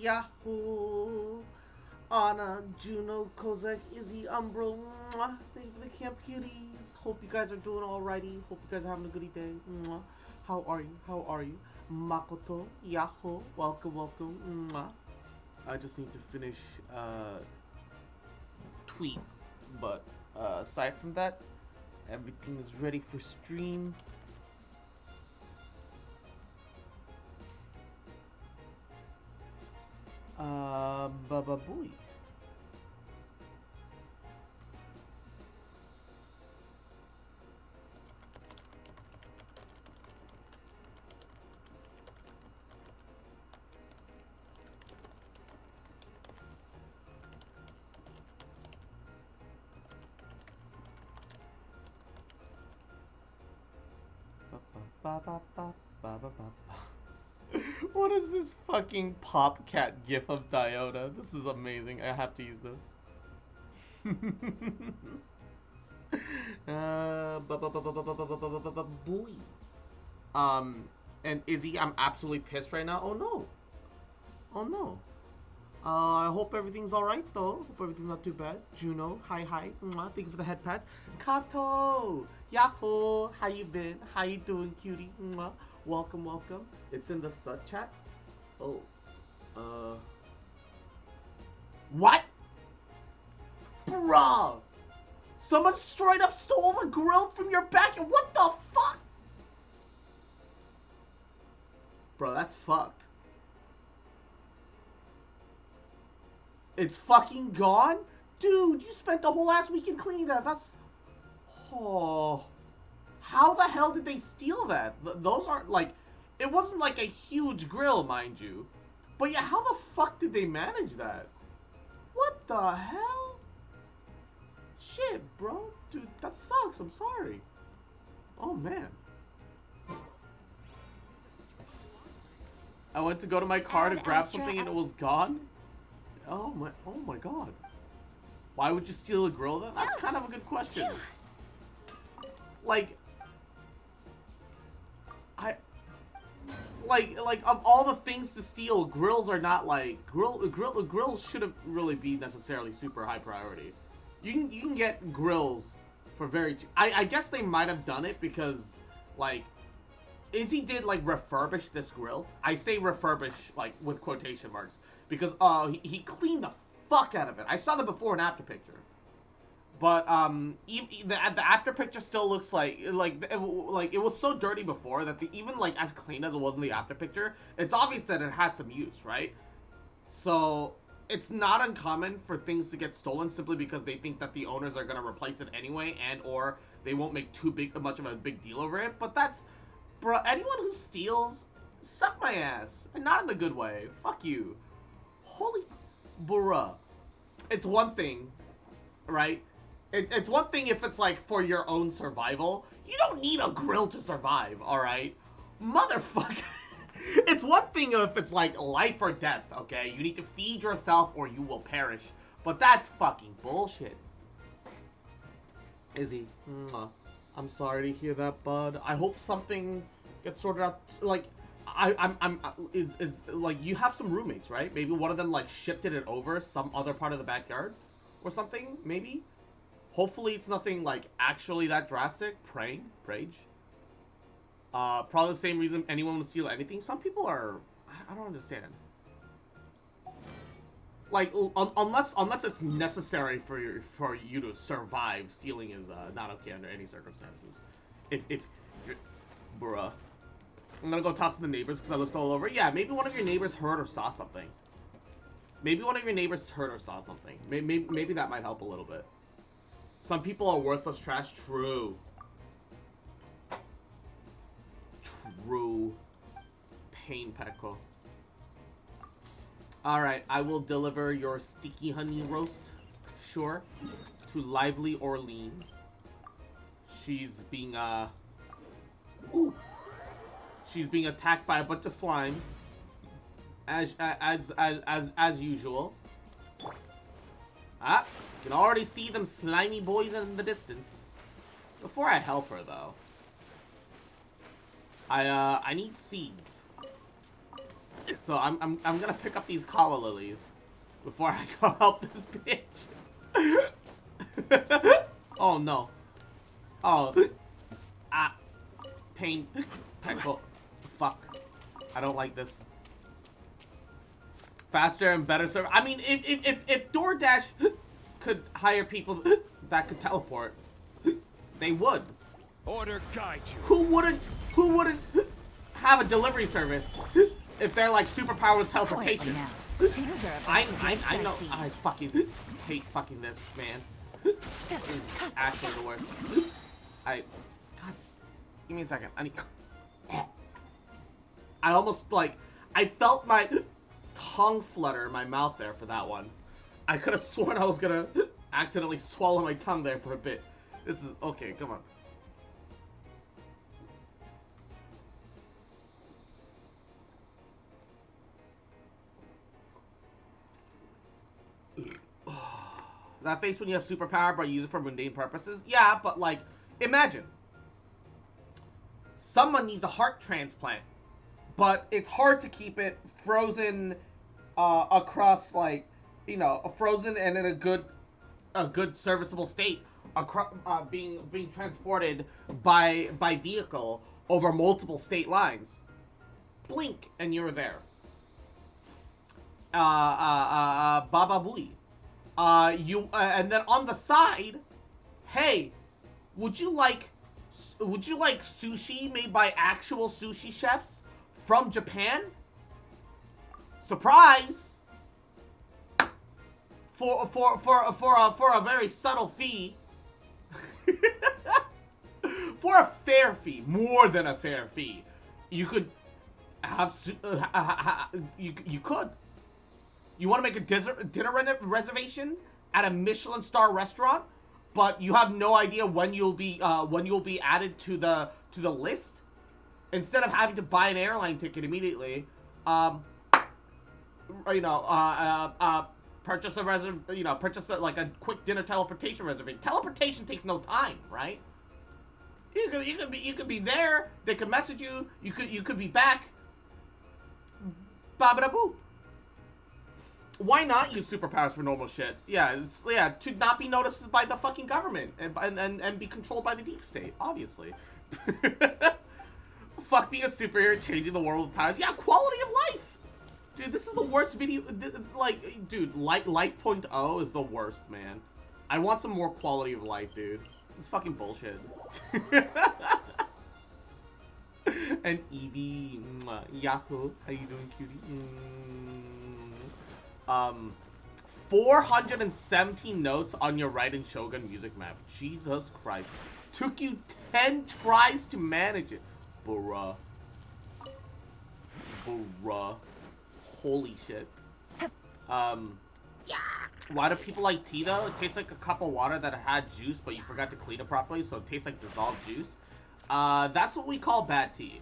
Yahoo! Anna, Juno, Kozak, Izzy, Umbro, mwah. Thank you for the camp cuties. Hope you guys are doing alrighty. Hope you guys are having a goody day. Mwah. How are you? How are you? Makoto, Yahoo! Welcome, welcome. Mwah. I just need to finish tweet, but aside from that, everything is ready for stream. Baba Booey. What is this fucking Popcat gif of Diota? This is amazing. I have to use this. Boy. And Izzy, I'm absolutely pissed right now. Oh no. Oh no. I hope everything's alright though. Hope everything's not too bad. Juno, hi. Mwah. Thank you for the head pats. Kato! Yahoo! How you been? How you doing, cutie? Mwah. Welcome, welcome. It's in the sub chat. Oh. What? Bruh! Someone straight up stole the grill from your back. What the fuck? Bro, that's fucked. It's fucking gone? Dude, you spent the whole last weekend cleaning that. That's... Oh... How the hell did they steal that? Those aren't, like... It wasn't, like, a huge grill, mind you. But yeah, how the fuck did they manage that? What the hell? Shit, bro. Dude, that sucks. I'm sorry. Oh, man. I went to go to my car to grab something and it was gone? Oh my god. Why would you steal a grill then? That's kind of a good question. Like of all the things to steal, grills are not like grills shouldn't really be necessarily super high priority. You can get grills for very cheap. I guess they might have done it because like Izzy did like refurbish this grill. I say refurbish like with quotation marks because he cleaned the fuck out of it. I saw the before and after picture. But the after picture still looks like it was so dirty before that even like as clean as it was in the after picture, it's obvious that it has some use, right? So it's not uncommon for things to get stolen simply because they think that the owners are gonna replace it anyway, and or they won't make much of a big deal over it. But that's, bro, anyone who steals, suck my ass, and not in the good way. Fuck you. Holy, bruh. It's one thing, right? It's one thing if it's like for your own survival. You don't need a grill to survive, alright? Motherfucker. It's one thing if it's like life or death, okay? You need to feed yourself or you will perish. But that's fucking bullshit. Izzy, I'm sorry to hear that, bud. I hope something gets sorted out. Like, is like, you have some roommates, right? Maybe one of them like shifted it over some other part of the backyard or something, maybe? Hopefully it's nothing, like, actually that drastic. Prage. Probably the same reason anyone would steal anything. Some people are... I don't understand. Like, unless it's necessary for you to survive, stealing is not okay under any circumstances. If bruh. I'm gonna go talk to the neighbors because I looked all over. Yeah, maybe one of your neighbors heard or saw something. Maybe that might help a little bit. Some people are worthless trash. True. Pain, Peko. Alright, I will deliver your sticky honey roast. Sure. To Lively Orlean. She's being, she's being attacked by a bunch of slimes. As usual. Ah, you can already see them slimy boys in the distance. Before I help her, though, I need seeds. So I'm gonna pick up these calla lilies before I go help this bitch. Oh no. Oh. Ah. Pain. Painful. Fuck. I don't like this. Faster and better service. I mean, if DoorDash could hire people that could teleport, they would. Order guide you. Who wouldn't have a delivery service if they're like superpowers teleportation? I know. I fucking hate fucking this, man. It's actually the worst. God, give me a second. I almost like I felt my tongue flutter in my mouth there for that one. I could have sworn I was gonna accidentally swallow my tongue there for a bit. This is okay. Come on. That face when you have superpower but you use it for mundane purposes? Yeah, but like, imagine. Someone needs a heart transplant, but it's hard to keep it frozen across, like, you know, frozen and in a good serviceable state, being transported by vehicle over multiple state lines. Blink and you're there. Baba Booey. And then on the side, hey, would you like sushi made by actual sushi chefs from Japan? Surprise! For a very subtle fee. For a fair fee, more than a fair fee, you could have you could. You want to make a dinner reservation at a Michelin star restaurant, but you have no idea when you'll be added to the list. Instead of having to buy an airline ticket immediately, purchase like a quick dinner teleportation reservation. Teleportation takes no time, right? You could be there. They could message you. You could be back. Ba-ba-da-boo. Why not use superpowers for normal shit? Yeah, to not be noticed by the fucking government and be controlled by the deep state, obviously. Fuck being a superhero, changing the world with powers. Yeah, quality of life. Dude, this is the worst video. Like, dude, Life.0 is the worst, man. I want some more quality of life, dude. This is fucking bullshit. And Evie, Yahoo, how you doing, cutie? 417 notes on your right in Shogun music map. Jesus Christ. Took you 10 tries to manage it. Bruh. Holy shit. Why do people like tea though? It tastes like a cup of water that had juice, but you forgot to clean it properly, so it tastes like dissolved juice. That's what we call bad tea.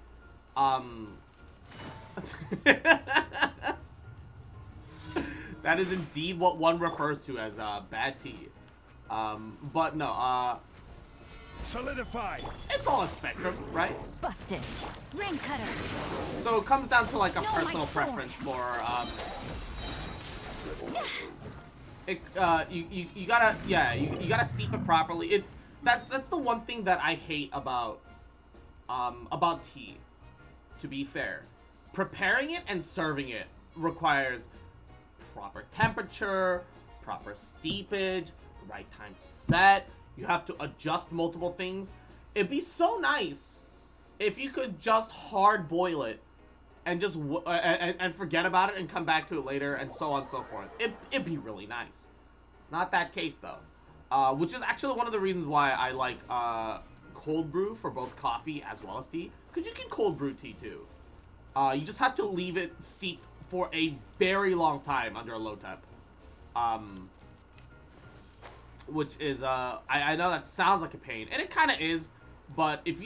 That is indeed what one refers to as bad tea. But no, solidify. It's all a spectrum, right? Busted. Ring cutter. So it comes down to like a personal preference for you gotta steep it properly. That's the one thing that I hate about tea. To be fair, preparing it and serving it requires proper temperature, proper steepage, the right time to set. You have to adjust multiple things. It'd be so nice if you could just hard boil it and just and forget about it and come back to it later and so on and so forth. It'd be really nice. It's not that case though, which is actually one of the reasons why I like cold brew for both coffee as well as tea, because you can cold brew tea too. You just have to leave it steep for a very long time under a low temp. Which is, I know that sounds like a pain, and it kind of is, but if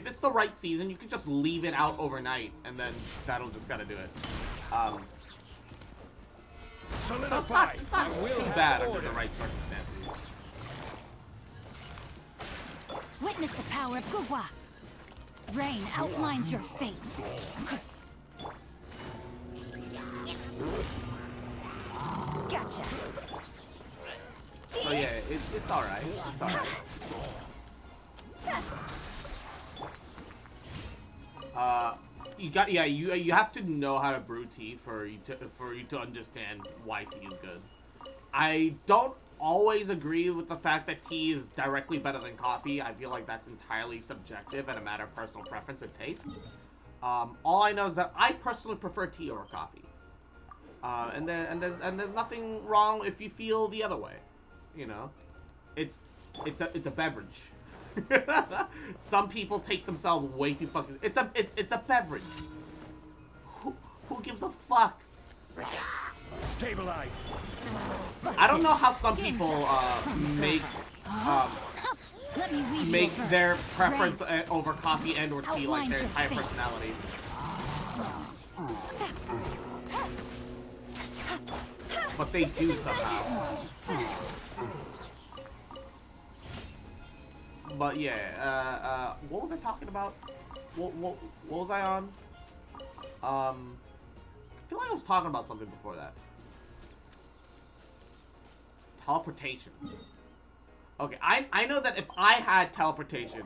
it's the right season, you can just leave it out overnight, and then that'll just gotta do it. So it's not too bad under the right circumstances. Witness the power of Gugwa. Rain outlines your fate. It's alright. It's alright. You have to know how to brew tea for you to understand why tea is good. I don't always agree with the fact that tea is directly better than coffee. I feel like that's entirely subjective and a matter of personal preference and taste. All I know is that I personally prefer tea over coffee. And there's nothing wrong if you feel the other way. You know, it's a beverage. Some people take themselves way too fucking. It's a beverage. Who gives a fuck? Stabilize. I don't know how some people make their preference over coffee and or tea like their entire personality. But they do somehow. But yeah, what was I talking about? What was I on? I feel like I was talking about something before that. Teleportation. Okay, I know that if I had teleportation,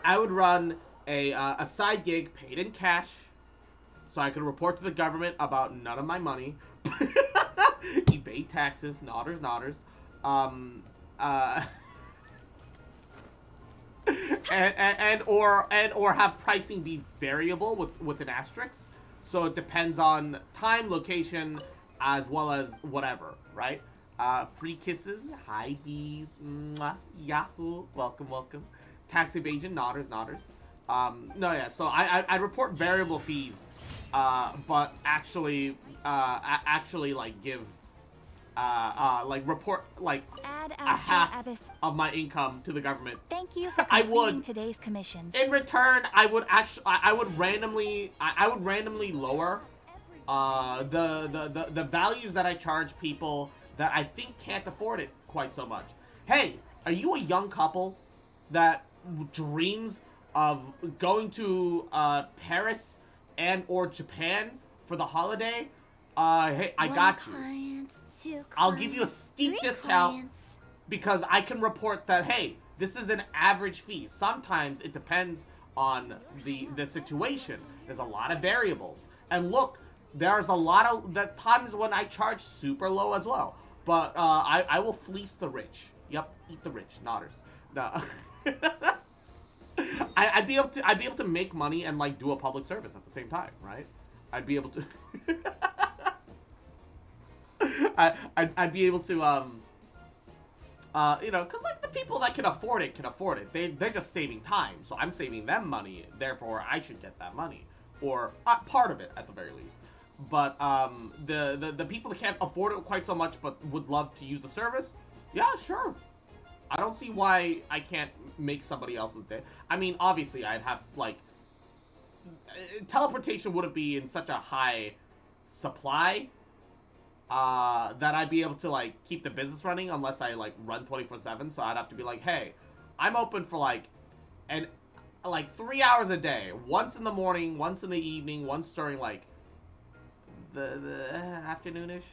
I would run a side gig paid in cash, so I could report to the government about none of my money, evade taxes, nodders, and or have pricing be variable with an asterisk, so it depends on time, location, as well as whatever, right? Free kisses, hi bees, mwah, yahoo, welcome. Tax evasion, nodders. No, yeah. So I'd report variable fees, but actually like give like report like Add a Astra half Abyss. of my income to the government. Thank you for I completing would. today's commissions. In return, I would randomly lower the values that I charge people that I think can't afford it quite so much. Hey, are you a young couple that dreams of going to Paris and or Japan for the holiday? Hey, I got you. I'll give you a steep discount because I can report that, hey, this is an average fee. Sometimes it depends on the situation. There's a lot of variables. And look, there's a lot of the times when I charge super low as well. But I will fleece the rich. Yep, eat the rich, nodders. No. I'd be able to make money and like do a public service at the same time, right? I'd be able to I'd be able to you know, because like the people that can afford it can afford it. They're just saving time, so I'm saving them money. Therefore, I should get that money, or part of it at the very least. But the people that can't afford it quite so much, but would love to use the service, yeah, sure. I don't see why I can't make somebody else's day. I mean, obviously, I'd have like teleportation wouldn't be in such a high supply that I'd be able to like keep the business running unless I like run 24/7. So I'd have to be like, hey, I'm open for like 3 hours a day, once in the morning, once in the evening, once during like the afternoonish.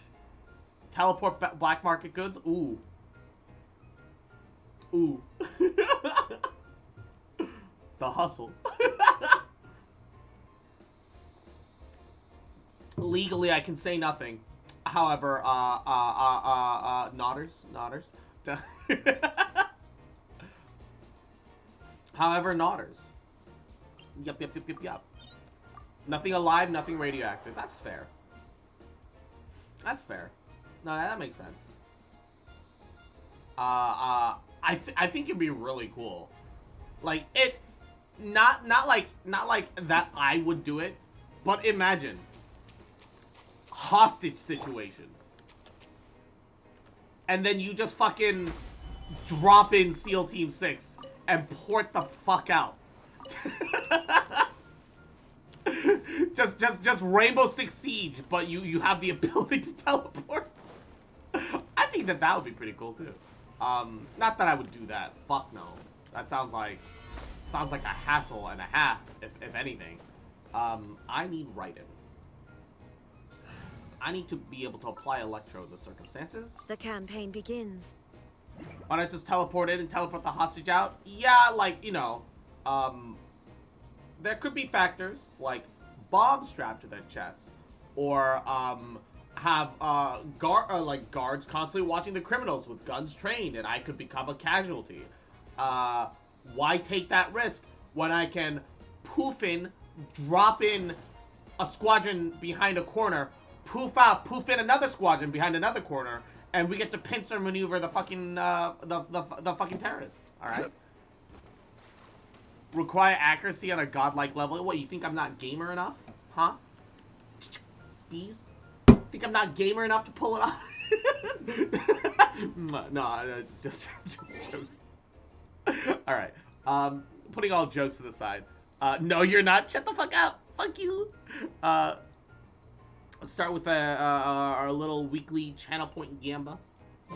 Teleport black market goods. Ooh. The hustle. Legally, I can say nothing. However, nodders. However, nodders. Yup. Nothing alive, nothing radioactive. That's fair. That's fair. No, that makes sense. I think it'd be really cool. Like it, not like that I would do it, but imagine hostage situation, and then you just fucking drop in SEAL Team 6 and port the fuck out. just Rainbow Six Siege, but you have the ability to teleport. I think that would be pretty cool too. Not that I would do that. Fuck no. That sounds like a hassle and a half, if anything. I need writing. I need to be able to apply electro to circumstances. The campaign begins. Why not just teleport in and teleport the hostage out? Yeah, like, you know, there could be factors like bombs strapped to their chests, or have guards constantly watching the criminals with guns trained, and I could become a casualty. Why take that risk when I can drop in a squadron behind a corner, poof out, poof in another squadron behind another corner, and we get to pincer maneuver the fucking the fucking terrorists. All right. Require accuracy on a godlike level. What, you think I'm not gamer enough? Huh? These? Think I'm not gamer enough to pull it off? No, it's just jokes. All right. Putting all jokes to the side. No, you're not. Shut the fuck up. Fuck you. Let's start with our little weekly channel point gamba.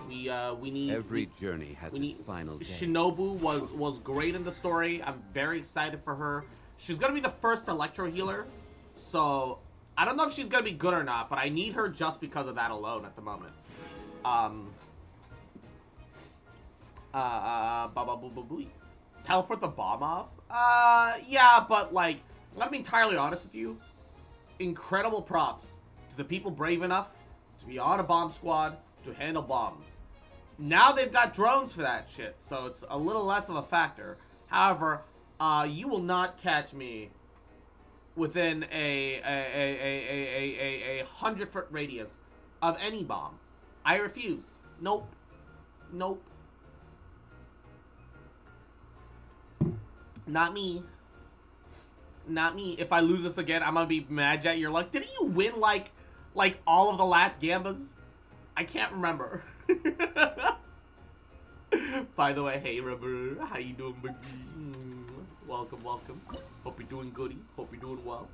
We need every journey has its final day. Shinobu was great in the story. I'm very excited for her. She's gonna be the first electro healer, so I don't know if she's gonna be good or not, but I need her just because of that alone at the moment. Teleport the bomb off? Yeah, but like, let me be entirely honest with you. Incredible props to the people brave enough to be on a bomb squad to handle bombs. Now they've got drones for that shit, so it's a little less of a factor. However, you will not catch me within a 100-foot radius of any bomb. I refuse. Nope. Nope. Not me. Not me. If I lose this again, I'm gonna be mad at you. Like, didn't you win like all of the last gambas? I can't remember. By the way, hey Rubber, how you doing, buddy? Welcome, welcome. Hope you're doing goody. Hope you're doing well.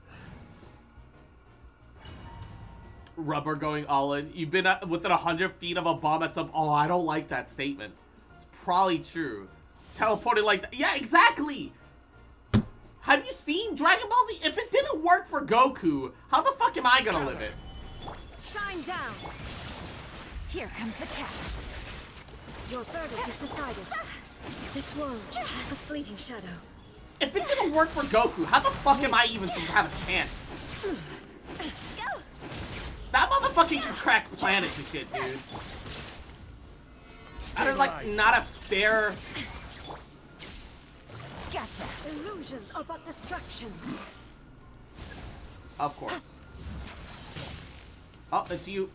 Rubber going all in. You've been within 100 feet of a bomb at some. Oh, I don't like that statement. It's probably true. Teleporting like that. Yeah, exactly. Have you seen Dragon Ball Z? If it didn't work for Goku, how the fuck am I gonna live it? Shine down. Here comes the catch. Your verdict is decided. This world, a fleeting shadow. If it didn't work for Goku, how the fuck am I even supposed to have a chance? That motherfucker can crack planets and shit, dude. That is like not a fair. Gotcha. Illusions are but distractions. Of course. Oh, it's you.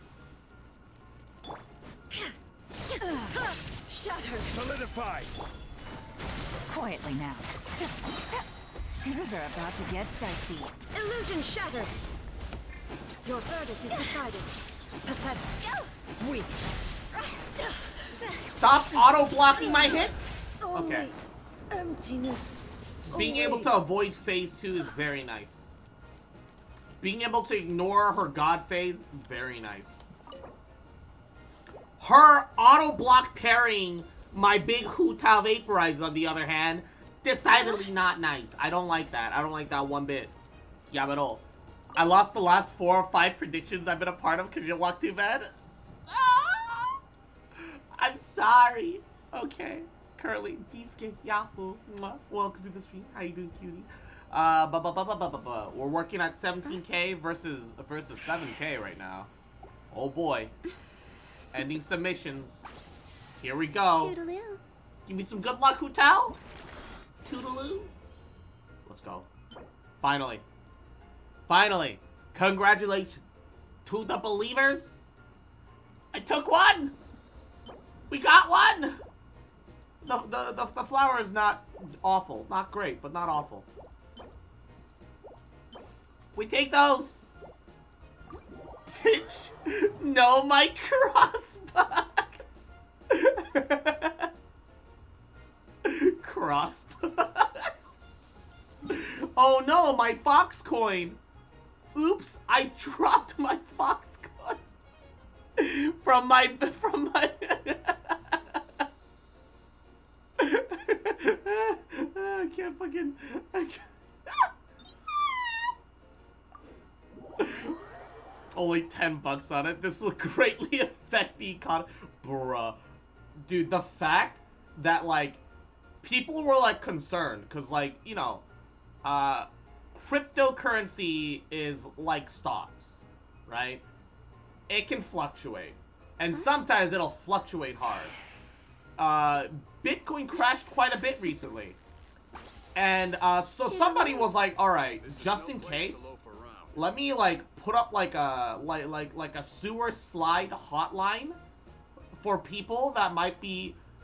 Shattered. Solidified. Quietly now. Things are about to get dicey. Illusion shattered. Your verdict is decided. Pathetic. Weak. Stop auto-blocking my hits. Okay. Emptiness. Being able to avoid phase 2 is very nice. Being able to ignore her god phase, very nice. Her auto-block parrying my big Hu Tao Vaporizer, on the other hand, decidedly not nice. I don't like that. I don't like that one bit. Yeah, at all. I lost the last 4 or 5 predictions I've been a part of because you luck too bad. Ah! I'm sorry. Okay. Currently, Disuke, Yahoo. Welcome to the stream. How you doing, cutie? We're working at 17k versus 7k right now. Oh boy. Ending submissions. Here we go. Toodaloo. Give me some good luck, Hu Tao. Toodaloo. Let's go. Finally. Finally. Congratulations to the believers. I took one. We got one. The flower is not awful. Not great, but not awful. We take those. Bitch. No, my crossbox. Crossbox. Oh no, my fox coin. Oops, I dropped my fox coin from my I can't fucking. Only $10 on it. This will greatly affect the economy. Bruh. Dude, the fact that, like, people were, like, concerned, because, like, you know, cryptocurrency is like stocks, right? It can fluctuate, and sometimes it'll fluctuate hard. Bitcoin crashed quite a bit recently, and, so somebody was like, alright, just in case, let me, like, put up, like a sewer slide hotline for people that might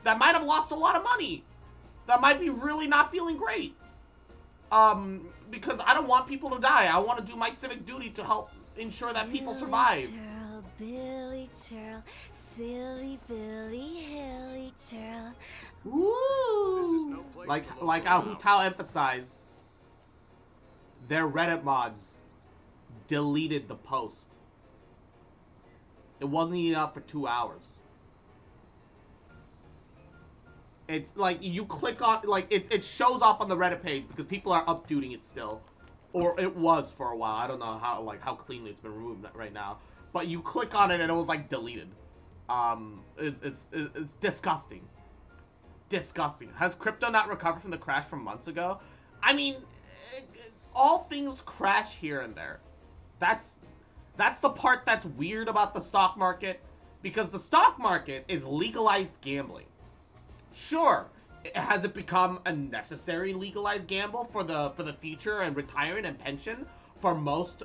have lost a lot of money, that might be really not feeling great. Because I don't want people to die. I want to do my civic duty to help ensure that people survive. Churl, Billy Churl, silly Billy, hilly Churl. Woo! Like how Hu Tao emphasized, their Reddit mods deleted the post. It wasn't even up for 2 hours. It's like you click on, like, it shows up on the Reddit page because people are updating it still, or it was for a while. I don't know how cleanly it's been removed right now, but you click on it and it was like deleted. It's disgusting. Disgusting. Has crypto not recovered from the crash from months ago? I mean, all things crash here and there. That's the part that's weird about the stock market, because the stock market is legalized gambling. Sure, has it become a necessary legalized gamble for the future and retirement and pension for most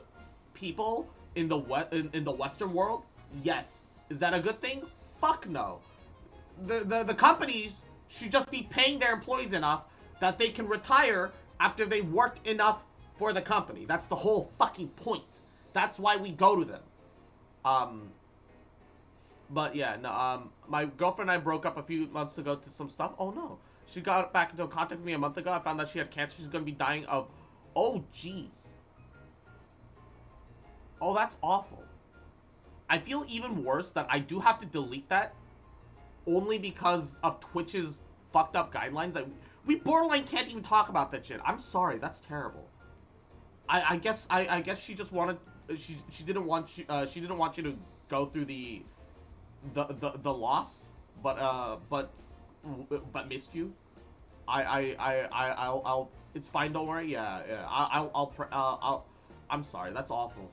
people in the Western world? Yes. Is that a good thing? Fuck no. The companies should just be paying their employees enough that they can retire after they worked enough for the company. That's the whole fucking point. That's why we go to them. But yeah, no, my girlfriend and I broke up a few months ago to some stuff. Oh no. She got back into contact with me a month ago. I found that she had cancer. She's gonna be dying of... Oh, jeez. Oh, that's awful. I feel even worse that I do have to delete that only because of Twitch's fucked up guidelines. Like, we borderline can't even talk about that shit. I'm sorry, that's terrible. I guess she just wanted... She didn't want you to go through the loss, but missed you. I'll it's fine, don't worry. Yeah, I'm sorry, that's awful.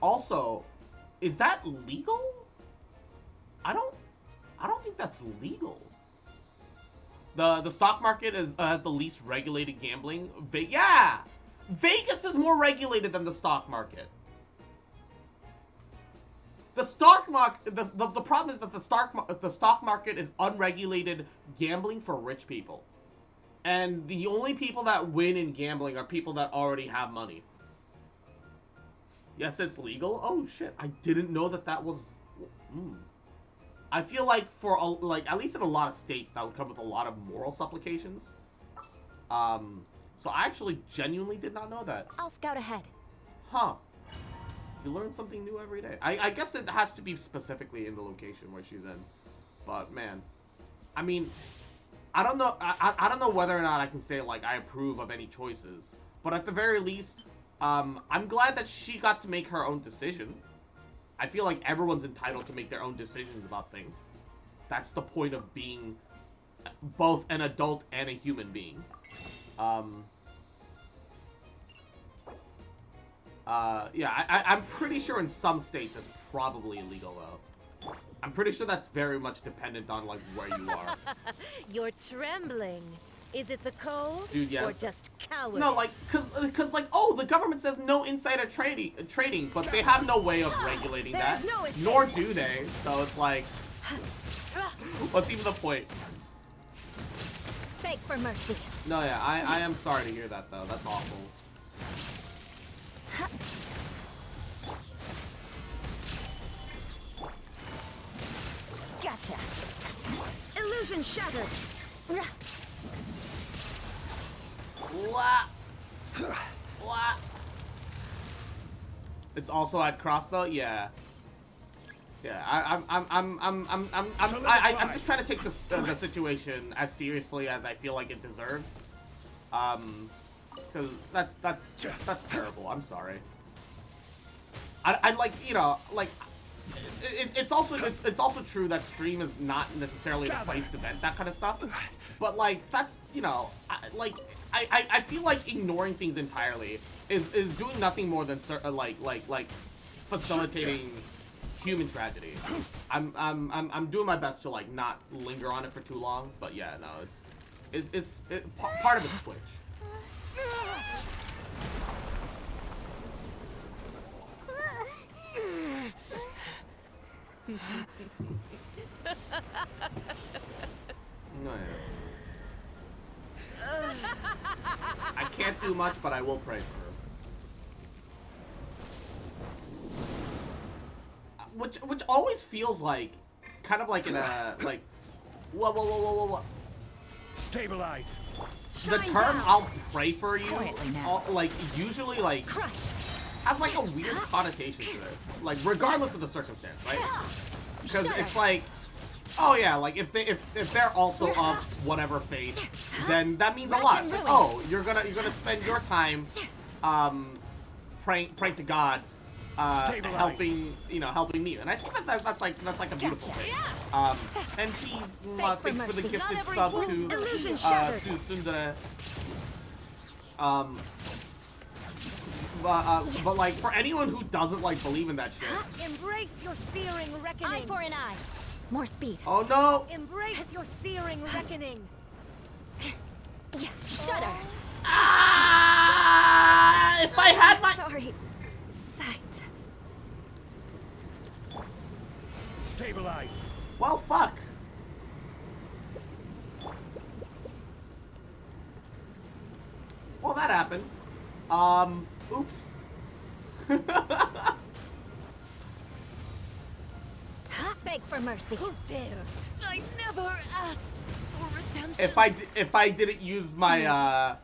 Also, is that legal? I don't think that's legal. The stock market has the least regulated gambling. Yeah, Vegas is more regulated than the stock market. The stock market, the problem is that the stock market is unregulated gambling for rich people. And the only people that win in gambling are people that already have money. Yes, it's legal. Oh shit, I didn't know that was... I feel like at least in a lot of states that would come with a lot of moral supplications. So I actually genuinely did not know that. I'll scout ahead. Huh. You learn something new every day. I guess it has to be specifically in the location where she's in. But man, I mean, I don't know. I don't know whether or not I can say like I approve of any choices. But at the very least, I'm glad that she got to make her own decision. I feel like everyone's entitled to make their own decisions about things. That's the point of being both an adult and a human being. Yeah, I'm pretty sure in some states it's probably illegal, though. I'm pretty sure that's very much dependent on, like, where you are. You're trembling. Is it the cold? Dude, yeah. Or just cowardice? No, like, cause, like, oh, the government says no insider trading, but they have no way of regulating that. Nor do they. So it's like, what's even the point? Beg for mercy. No, yeah, I am sorry to hear that, though. That's awful. Gotcha. Illusion shattered. What? What? It's also at cross though. Yeah. Yeah. I'm just trying to take the situation as seriously as I feel like it deserves. Because that's terrible. I'm sorry. I like, you know, like, it's also true that stream is not necessarily the place to vent that kind of stuff, but like that's, you know, I feel like ignoring things entirely is doing nothing more than like facilitating human tragedy. I'm doing my best to like not linger on it for too long, but yeah, no, it's part of it's Twitch. No, yeah. I can't do much, but I will pray for her. Which always feels like, kind of like in a, like, whoa. Stabilize. The term "I'll pray for you," like usually like Crush. has like a weird connotation to it, like regardless of the circumstance, right? Because it's like, oh yeah, like if they're also of whatever faith, then that means a lot. It's like, oh, you're gonna spend your time praying to God, helping me, and I think that's like a beautiful thing. And she's thanks for the gifted sub to Sundara. But like for anyone who doesn't like believe in that shit, Embrace your searing reckoning. Eye for an eye. More speed. oh no! Embrace your searing reckoning. Shudder. Ah! If I had my Sorry. Sight. Stabilize. well, fuck. Well, that happened. Oops. Beg for mercy. Who dares? I never asked for redemption. If I didn't use my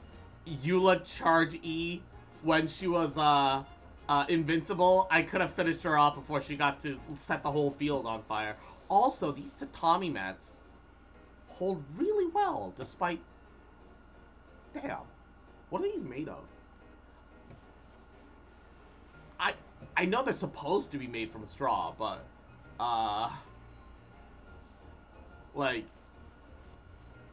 Eula charge E when she was invincible, I could have finished her off before she got to set the whole field on fire. Also, these tatami mats hold really well despite. Damn, what are these made of? I know they're supposed to be made from straw, but like,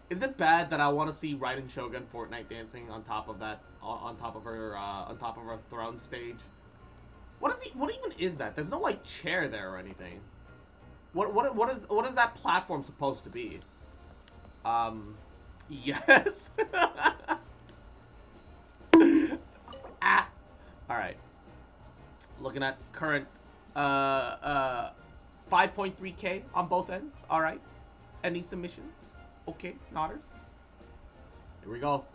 is it bad that I want to see Raiden Shogun Fortnite dancing on top of that, on top of her throne stage? What even is that? There's no like chair there or anything. What is that platform supposed to be? Yes. Ah. All right. Looking at current 5.3K on both ends. All right. Any submissions? Okay, nodders. Here we go.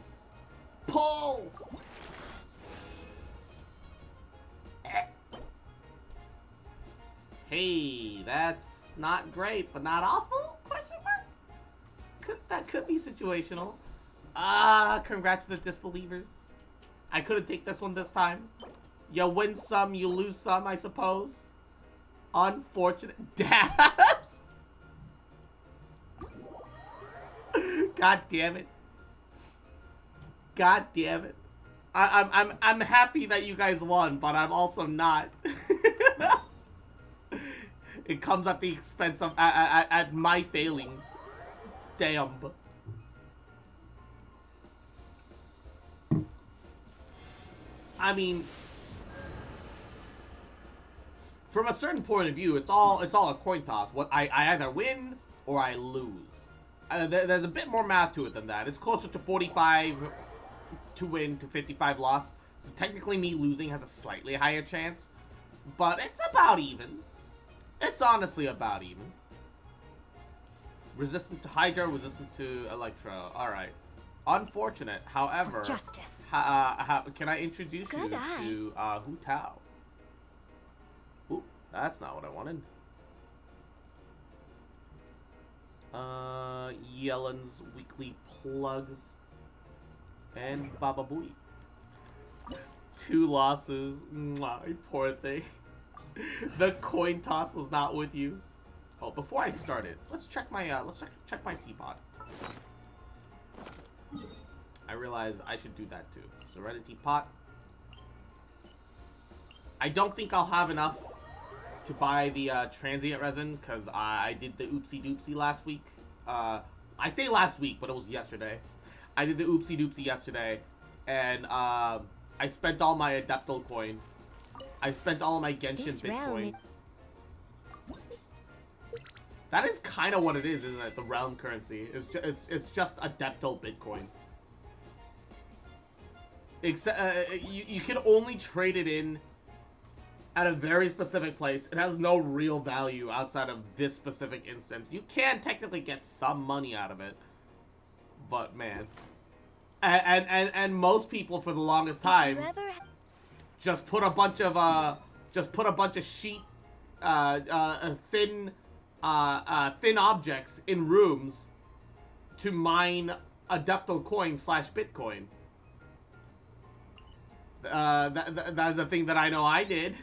Pull. Hey, that's not great, but not awful? Question mark. That could be situational. Congrats to the disbelievers. I couldn't take this one this time. You win some, you lose some, I suppose. Unfortunate dabs. God damn it. God damn it. I'm happy that you guys won, but I'm also not. It comes at the expense of at my failings. Damn. I mean, from a certain point of view, it's all a coin toss. What I either win or I lose. There's a bit more math to it than that. It's closer to 45 to win to 55 loss. So technically, me losing has a slightly higher chance, but it's about even. It's honestly about even. Resistant to Hydra, resistant to Electro. All right. Unfortunate, however. For justice. Can I introduce you Good eye. to Hu Tao? Ooh, that's not what I wanted. Yellen's weekly plugs and Baba Booey. 2 losses. Mwah, poor thing. The coin toss was not with you. Oh, before I start it, let's check my teapot. I realize I should do that too. Serenity pot. I don't think I'll have enough to buy the transient resin because I did the oopsie doopsie last week. I say last week, but it was yesterday. I did the oopsie doopsie yesterday, and I spent all my Adeptal coin. I spent all of my Genshin Bitcoin. That is kind of what it is, isn't it? The realm currency. It's just Adeptal Bitcoin. Except you can only trade it in at a very specific place. It has no real value outside of this specific instance. You can technically get some money out of it, but man, and most people for the longest time just put a bunch of sheet thin objects in rooms to mine Adeptal coin / Bitcoin. That is a thing that I know I did.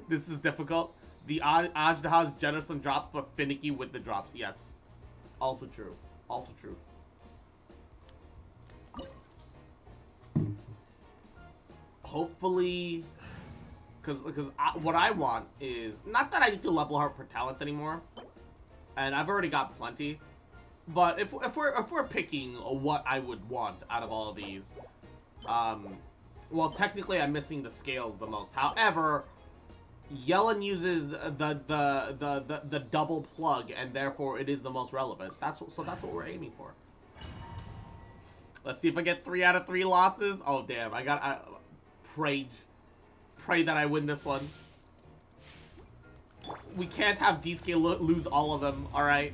This is difficult. The Ajdaha's generous on drops, but finicky with the drops. Yes. Also true. Also true. Hopefully, because what I want is not that I need to level up for talents anymore, and I've already got plenty. But if we're picking what I would want out of all of these, well, technically I'm missing the scales the most. However, Yellen uses the double plug, and therefore it is the most relevant. So that's what we're aiming for. Let's see if I get 3 out of 3 losses. Oh damn! I pray that I win this one. We can't have DSK lose all of them. All right,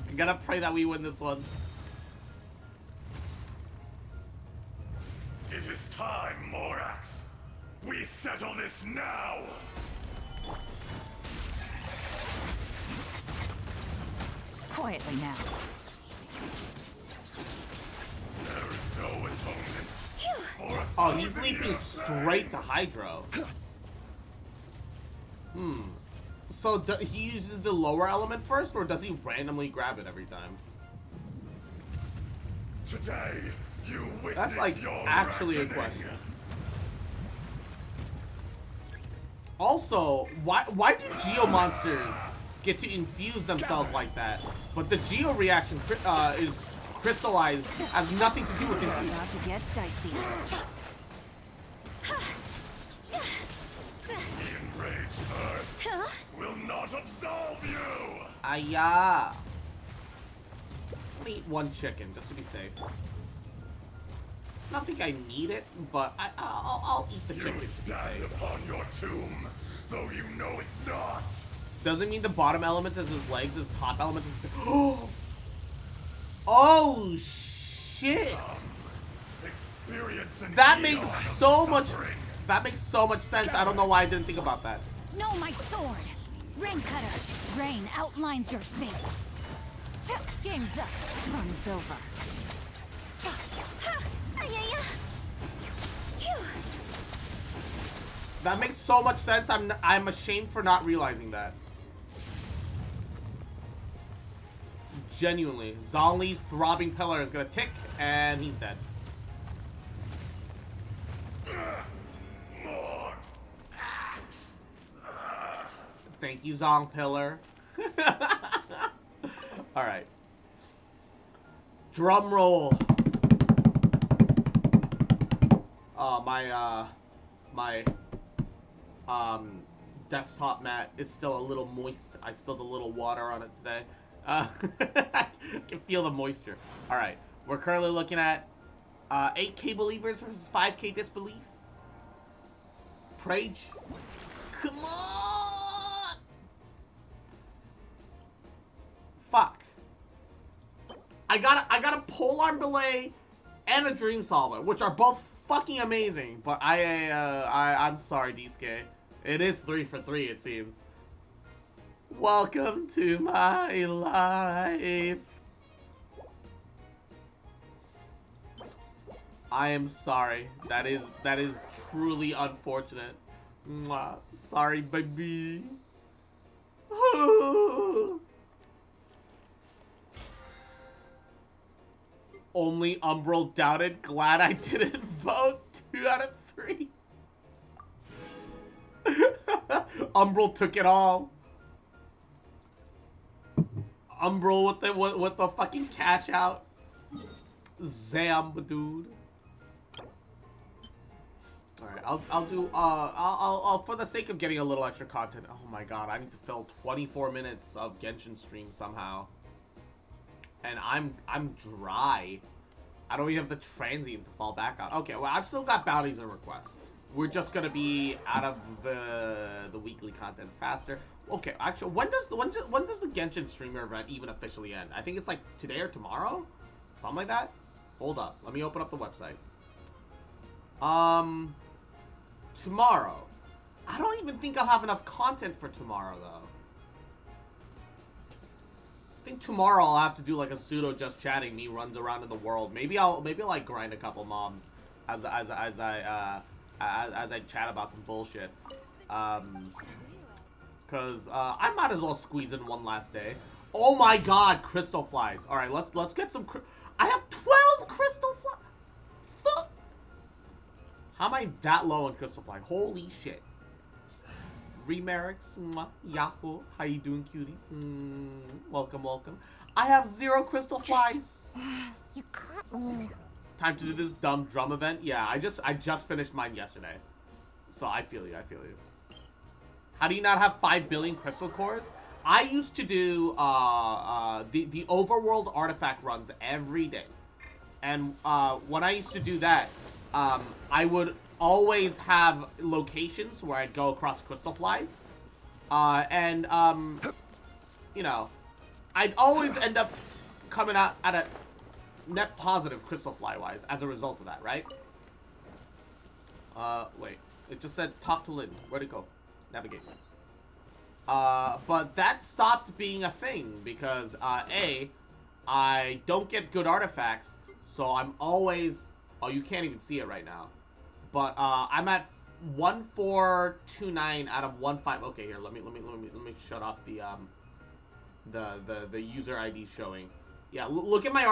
I gotta pray that we win this one. It is time, Morax. We settle this now. Quietly now. There is no atonement. Oh, he's leaping straight to Hydro. So he uses the lower element first, or does he randomly grab it every time? Today, you witness That's like your actually a reckoning. question. Also, why do Geo monsters get to infuse themselves like that, but the Geo reaction is crystallized, has nothing to do with it. About to get dicey. The enraged earth will not absolve you. Aya. Let me eat one chicken just to be safe. I don't think I need it, but I'll eat the chicken. You Just to be stand safe. upon your tomb, though you know it not. Doesn't mean the bottom element is his legs, his top element is his... Oh shit! Experience an That makes eon of so much. suffering. That makes so much sense. I don't know why I didn't think about that. No, my sword! Rain Cutter! Rain outlines your fate. Game's up. Run's over. That makes so much sense. I'm ashamed for not realizing that. Genuinely, Zhongli's throbbing pillar is gonna tick, and he's dead. More axe. Thank you, Zong Pillar. All right. Drum roll. My desktop mat is still a little moist. I spilled a little water on it today. I can feel the moisture. All right, we're currently looking at 8K believers versus 5K disbelief. Prage, come on! Fuck. I got a polearm delay and a dream solver, which are both fucking amazing. But I'm sorry, DSK. It is 3 for 3, it seems. Welcome to my life. I am sorry. That is truly unfortunate. Mwah. Sorry, baby. Only Umbral doubted. Glad I didn't vote. 2 out of 3. Umbral took it all. Umbral with the fucking cash out. Zam, dude. Alright, I'll do, I'll, for the sake of getting a little extra content, oh my god, I need to fill 24 minutes of Genshin stream somehow. And I'm dry. I don't even have the transient to fall back on. Okay, well, I've still got bounties and requests. We're just gonna be out of the weekly content faster. Okay, actually, when does the Genshin streamer event even officially end? I think it's like today or tomorrow? Something like that? Hold up, let me open up the website. Tomorrow. I don't even think I'll have enough content for tomorrow, though. I think tomorrow I'll have to do like a pseudo just chatting, me runs around in the world. Maybe I'll like grind a couple mobs as I chat about some bullshit. Cause I might as well squeeze in one last day. Oh my god, crystal flies. All right, let's get some. I have 12 crystal flies. Fuck. How am I that low on crystal fly? Holy shit. Remarix, Yahoo, how you doing, cutie? Welcome, welcome. I have 0 crystal flies. You caught me. Time to do this dumb drum event. Yeah, I just finished mine yesterday, so I feel you. I feel you. How do you not have 5 billion crystal cores? I used to do the overworld artifact runs every day, and when I used to do that, I would always have locations where I'd go across crystal flies, and you know, I'd always end up coming out at a net positive crystal fly wise as a result of that, right? Wait, it just said talk to Lynn. Where'd it go? Navigate. But that stopped being a thing because A, I don't get good artifacts, so I'm always, oh, you can't even see it right now. But I'm at 1429 out of 15. Okay, here, let me shut off the user ID showing. Yeah, look at my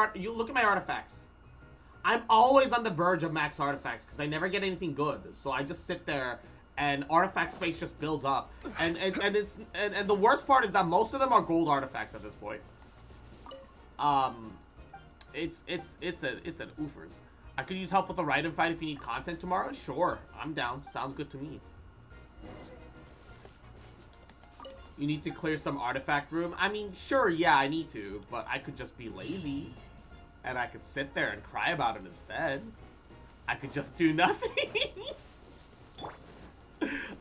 artifacts. I'm always on the verge of max artifacts because I never get anything good. So I just sit there and artifact space just builds up. And the worst part is that most of them are gold artifacts at this point. It's an oofers. I could use help with the Raiden fight if you need content tomorrow. Sure, I'm down. Sounds good to me. You need to clear some artifact room. I mean, sure, yeah, I need to, but I could just be lazy, and I could sit there and cry about it instead. I could just do nothing.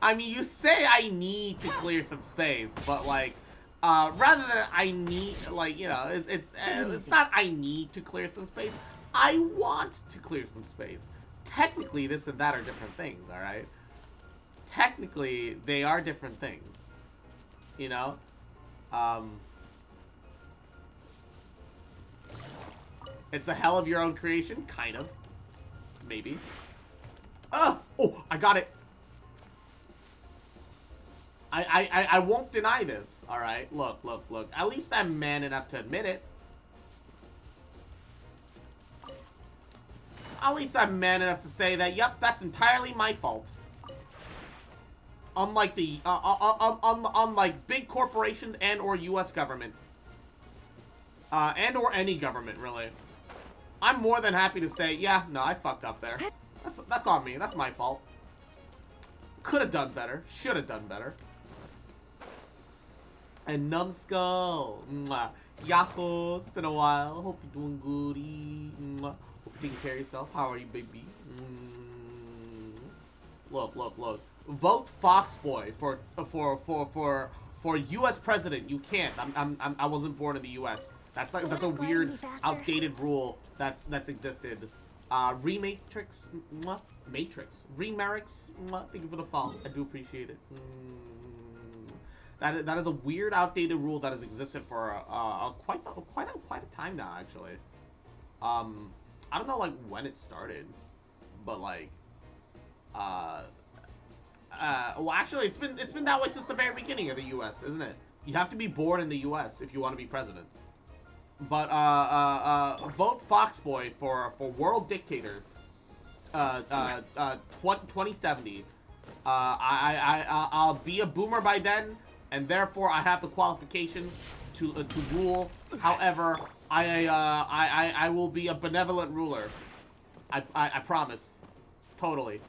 I mean, you say I need to clear some space, but like, rather than I need, like, you know, it's not I need to clear some space. I want to clear some space. Technically, this and that are different things, alright? Technically, they are different things. You know? It's a hell of your own creation? Kind of. Maybe. Oh, I got it. I won't deny this, alright? Look. At least I'm man enough to admit it. At least I'm man enough to say that, yep, that's entirely my fault. Unlike the, unlike big corporations and or U.S. government. And or any government, really. I'm more than happy to say, yeah, no, I fucked up there. That's on me. That's my fault. Could have done better. Should have done better. And Numbskull. Mwah. Yahoo, it's been a while. Hope you're doing goody. Mwah. Hope you're taking care of yourself. How are you, baby? Look. Vote Foxboy for U.S. president. You can't. I wasn't born in the U.S. That's a weird, outdated rule that's existed. Rematrix, Matrix, Remarix. Thank you for the follow. I do appreciate it. That is a weird, outdated rule that has existed for quite a time now, actually. I don't know like when it started, but like, well, actually, it's been that way since the very beginning of the U.S., isn't it? You have to be born in the U.S. if you want to be president. But vote Foxboy for world dictator 2070 I'll be a boomer by then, and therefore I have the qualifications to rule. However, I will be a benevolent ruler. I promise, totally.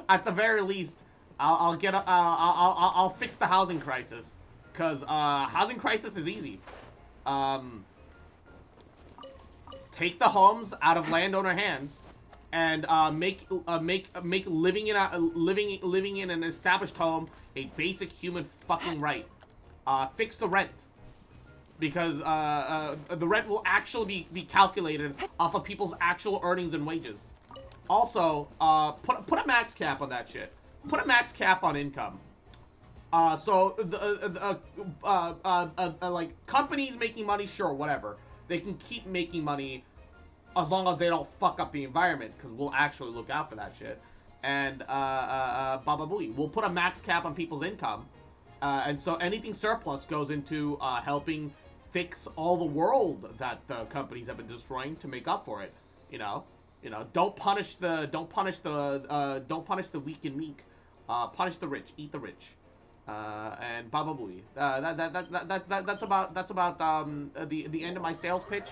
At the very least, I'll fix the housing crisis, cause housing crisis is easy. Take the homes out of landowner hands, and make living in an established home a basic human fucking right. Fix the rent, because the rent will actually be calculated off of people's actual earnings and wages. Also, put a max cap on that shit. Put a max cap on income. So like companies making money, sure, whatever. They can keep making money as long as they don't fuck up the environment, because we'll actually look out for that shit. And baba booey. We'll put a max cap on people's income, and so anything surplus goes into helping fix all the world that the companies have been destroying to make up for it. You know, don't punish the weak and meek. Punish the rich, eat the rich. And baba booey. That's about the end of my sales pitch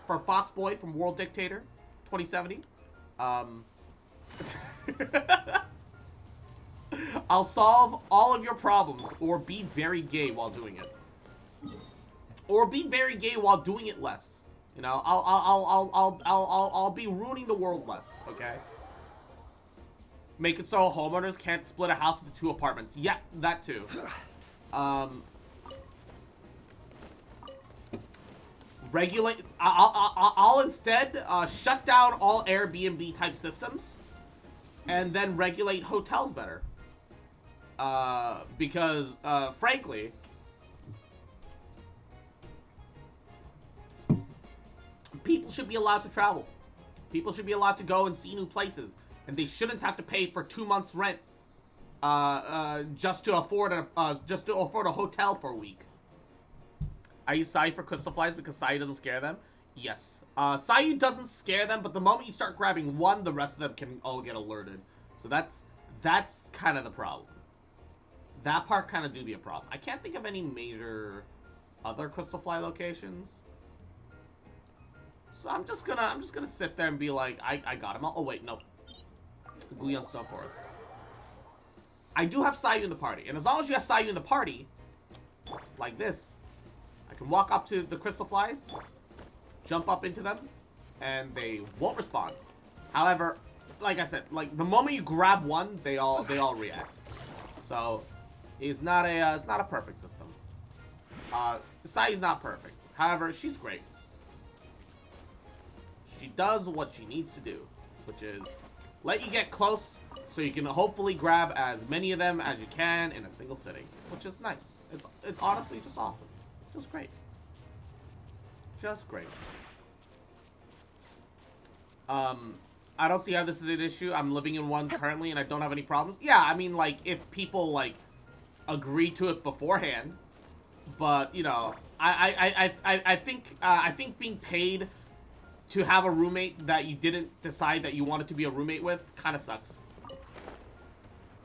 for Foxboy from World Dictator 2070. I'll solve all of your problems, or be very gay while doing it. Or be very gay while doing it less. You know, I'll be ruining the world less, okay? Make it so homeowners can't split a house into 2 apartments. Yeah, that too. Regulate. I'll instead shut down all Airbnb type systems, and then regulate hotels better. Because frankly, people should be allowed to travel. People should be allowed to go and see new places. And they shouldn't have to pay for 2 months' rent, just to afford a hotel for a week. I use Sai for crystal flies because Sai doesn't scare them. Yes, Sai doesn't scare them, but the moment you start grabbing one, the rest of them can all get alerted. So that's kind of the problem. That part kind of do be a problem. I can't think of any major other crystal fly locations. So I'm just gonna sit there and be like, I got him. Oh wait, no. Guion Snow Forest. I do have Sayu in the party, and as long as you have Sayu in the party, like this, I can walk up to the crystal flies, jump up into them, and they won't respond. However, like I said, like the moment you grab one, they all react. So it's not a perfect system. Sayu's not perfect. However, she's great. She does what she needs to do, which is let you get close so you can hopefully grab as many of them as you can in a single sitting, which is nice. It's honestly just awesome. Just great. Just great. I don't see how this is an issue. I'm living in one currently and I don't have any problems. Yeah, I mean, like, if people, like, agree to it beforehand, but, you know, I think being paid to have a roommate that you didn't decide that you wanted to be a roommate with kind of sucks.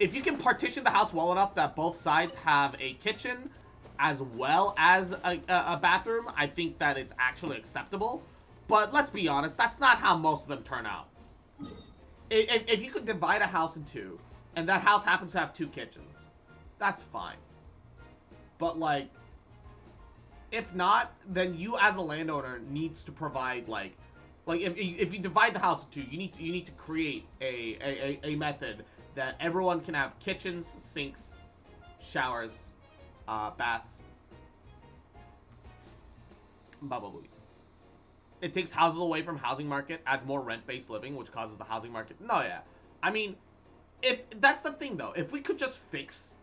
If you can partition the house well enough that both sides have a kitchen as well as a bathroom, I think that it's actually acceptable. But let's be honest, that's not how most of them turn out. If you could divide a house in 2, and that house happens to have 2 kitchens, that's fine. But, like, if not, then you as a landowner needs to provide, like if you divide the house in 2, you need to create a method that everyone can have kitchens, sinks, showers, baths. Blah, blah, blah. It takes houses away from housing market, adds more rent-based living, which causes the housing market. No, yeah. I mean, if that's the thing, though. If we could just fix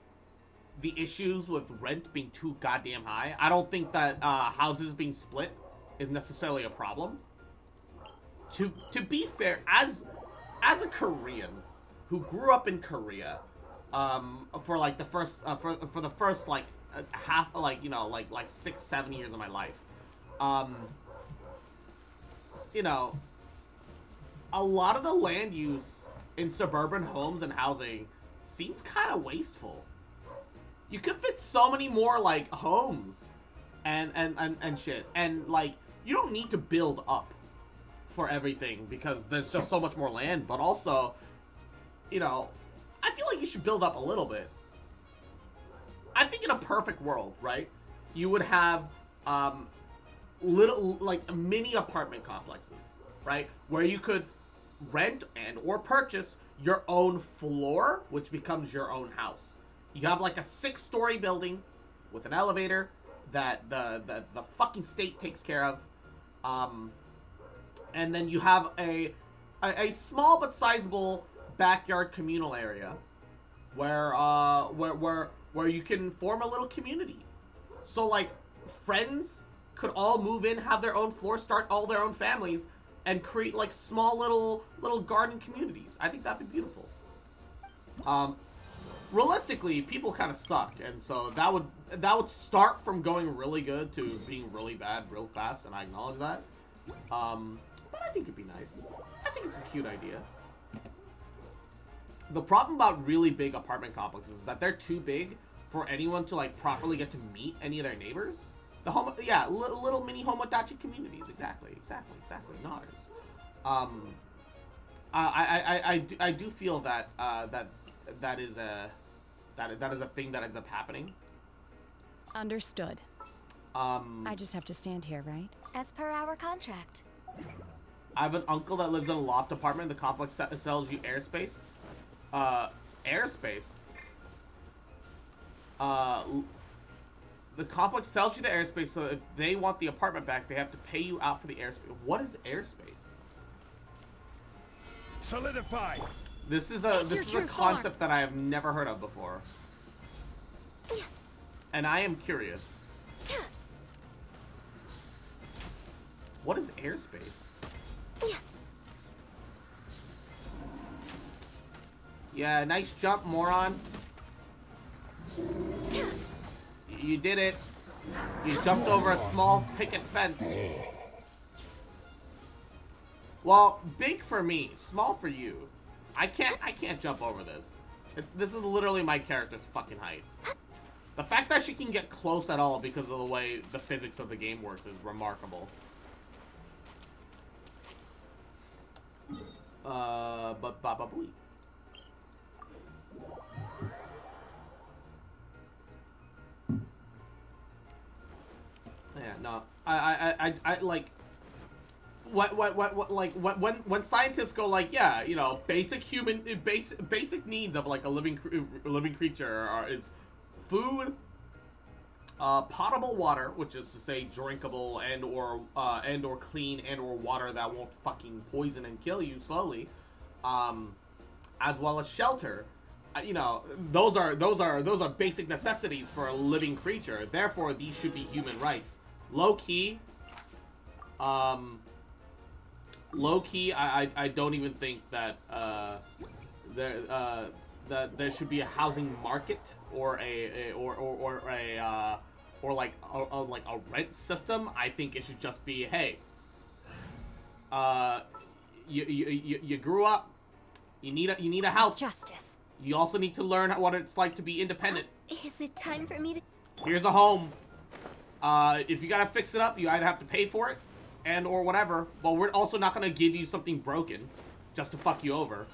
the issues with rent being too goddamn high, I don't think that houses being split is necessarily a problem. To be fair, as a Korean who grew up in Korea, for like the first for the first like half, like, you know, like 6-7 years of my life, you know, a lot of the land use in suburban homes and housing seems kind of wasteful. You could fit so many more like homes and shit, and like you don't need to build up for everything because there's just so much more land. But also, you know, I feel like you should build up a little bit. I think in a perfect world, right, you would have little like mini apartment complexes, right, where you could rent and or purchase your own floor, which becomes your own house. You have like a 6-story building with an elevator that the fucking state takes care of, and then you have a small but sizable backyard communal area where you can form a little community. So like friends could all move in, have their own floor, start all their own families, and create like small little garden communities. I think that'd be beautiful. Realistically, people kind of suck, and so that would start from going really good to being really bad real fast, and I acknowledge that. But I think it'd be nice. I think it's a cute idea. The problem about really big apartment complexes is that they're too big for anyone to like properly get to meet any of their neighbors. The homo, yeah, little mini homodachi communities. Exactly. Not ours. I do feel that that is a thing that ends up happening. Understood. I just have to stand here, right? As per our contract. I have an uncle that lives in a loft apartment. The complex sells you airspace. Airspace? The complex sells you the airspace, so if they want the apartment back, they have to pay you out for the airspace. What is airspace? Solidify. This is a concept that I have never heard of before. And I am curious. What is airspace? Yeah, nice jump, moron. You did it. You jumped over a small picket fence. Well, big for me, small for you. I can't jump over this. This is literally my character's fucking height. The fact that she can get close at all because of the way the physics of the game works is remarkable. But Baba Booey. Yeah, no. I like when scientists go like, yeah, you know, basic needs of like a living creature is food, potable water, which is to say drinkable and or clean and or water that won't fucking poison and kill you slowly, as well as shelter. You know, those are basic necessities for a living creature. Therefore, these should be human rights. Low key, I don't even think that there should be a housing market or a rent system. I think it should just be, hey, you grew up, you need a house. Justice. You also need to learn what it's like to be independent. Is it time for me to... Here's a home. If you gotta fix it up, you either have to pay for it and or whatever, but we're also not gonna give you something broken just to fuck you over.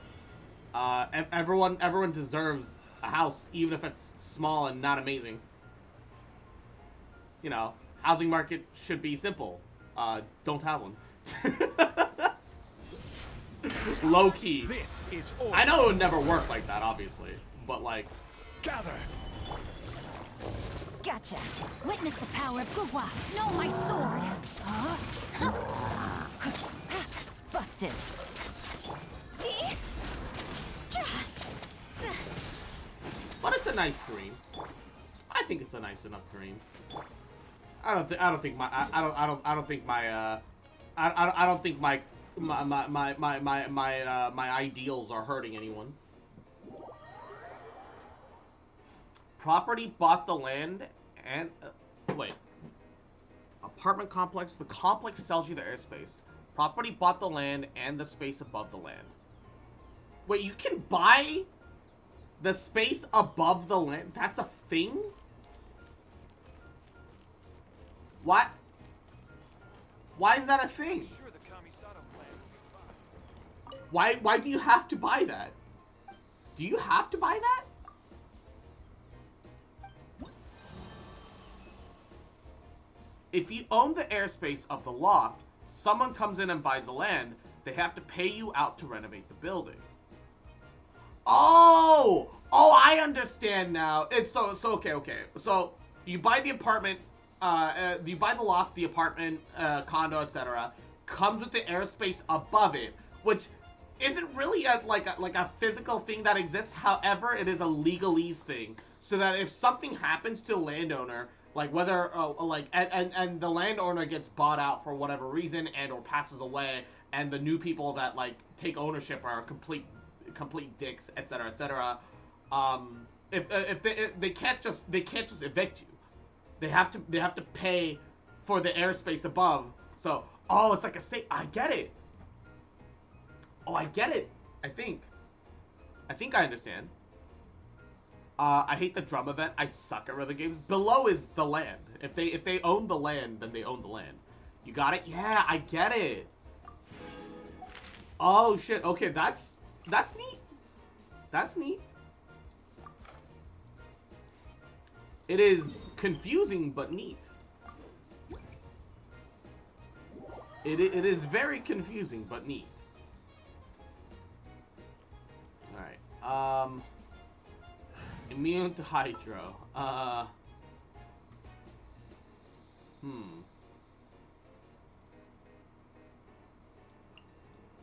Everyone deserves a house, even if it's small and not amazing. You know, housing market should be simple. Don't have one. Low key. This is all. I know it would never work like that, obviously, but like. Gather. Gotcha. Witness the power of Gugwa. Know my sword. Busted. But it's a nice dream. I think it's a nice enough dream. I don't think my ideals are hurting anyone. Property bought the land and wait. Apartment complex. The complex sells you the airspace. Property bought the land and the space above the land. Wait, you can buy the space above the land? That's a thing? What? Why is that a thing? Why do you have to buy that? Do you have to buy that? If you own the airspace of the loft, someone comes in and buys the land, they have to pay you out to renovate the building. Oh! Oh, I understand now. It's so okay. So you buy the apartment, you buy the loft, the apartment, condo, etc. Comes with the airspace above it, which isn't really like a physical thing that exists. However, it is a legalese thing, so that if something happens to the landowner, like whether and the landowner gets bought out for whatever reason and or passes away, and the new people that like take ownership are complete dicks, etc. If they can't just evict you, they have to pay for the airspace above. So it's like a safe. I get it. Oh, I get it. I think I understand. I hate the drum event. I suck at rhythm games. Below is the land. If they own the land, then they own the land. You got it? Yeah, I get it. Oh shit. Okay, that's neat. That's neat. It is confusing but neat. It is very confusing but neat. Alright, immune to hydro.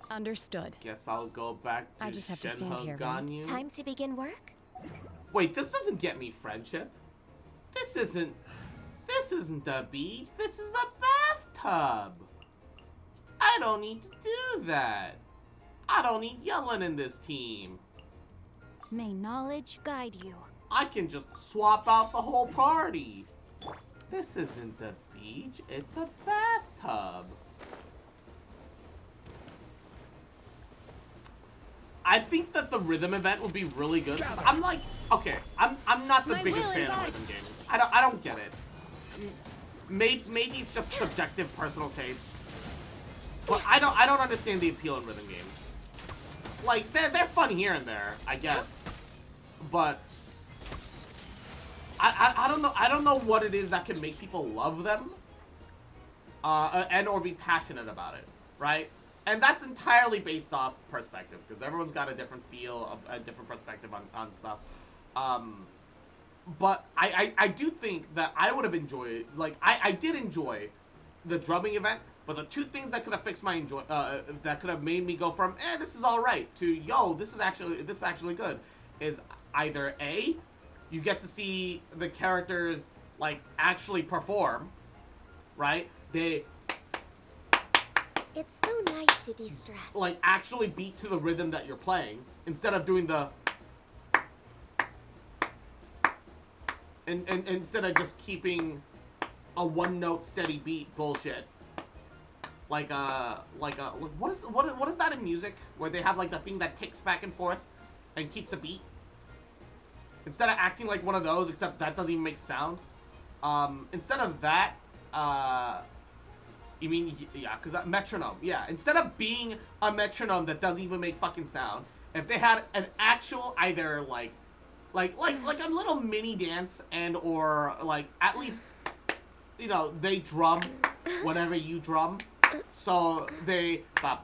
Understood. Guess I'll go back to I just have to stand here, right? Ganyu. Time to begin work? Wait, this doesn't get me friendship. This isn't a beach. This is a bathtub. I don't need to do that. I don't need yelling in this team. May knowledge guide you. I can just swap out the whole party. This isn't a beach. It's a bathtub. I think that the rhythm event would be really good. I'm like, okay, I'm not the biggest fan of rhythm games. I don't get it. Maybe it's just subjective personal taste. But I don't understand the appeal in rhythm games. Like they're fun here and there, I guess. But I don't know what it is that can make people love them. And or be passionate about it, right? And that's entirely based off perspective, because everyone's got a different feel, a different perspective on stuff. But I do think that I would have enjoyed, like, I did enjoy the drumming event, but the two things that could have fixed my that could have made me go from, this is alright, to, yo, this is actually good, is either A, you get to see the characters, like, actually perform, right? It's so nice to de-stress. Like, actually beat to the rhythm that you're playing, instead of doing the... And instead of just keeping a one-note steady beat bullshit. Like what is that in music? Where they have, like, the thing that ticks back and forth and keeps a beat? Instead of acting like one of those, except that doesn't even make sound. Instead of that, you mean, yeah, because that metronome, yeah. Instead of being a metronome that doesn't even make fucking sound, if they had an actual either like a little mini dance and or like at least, you know, they drum whenever you drum, so they drum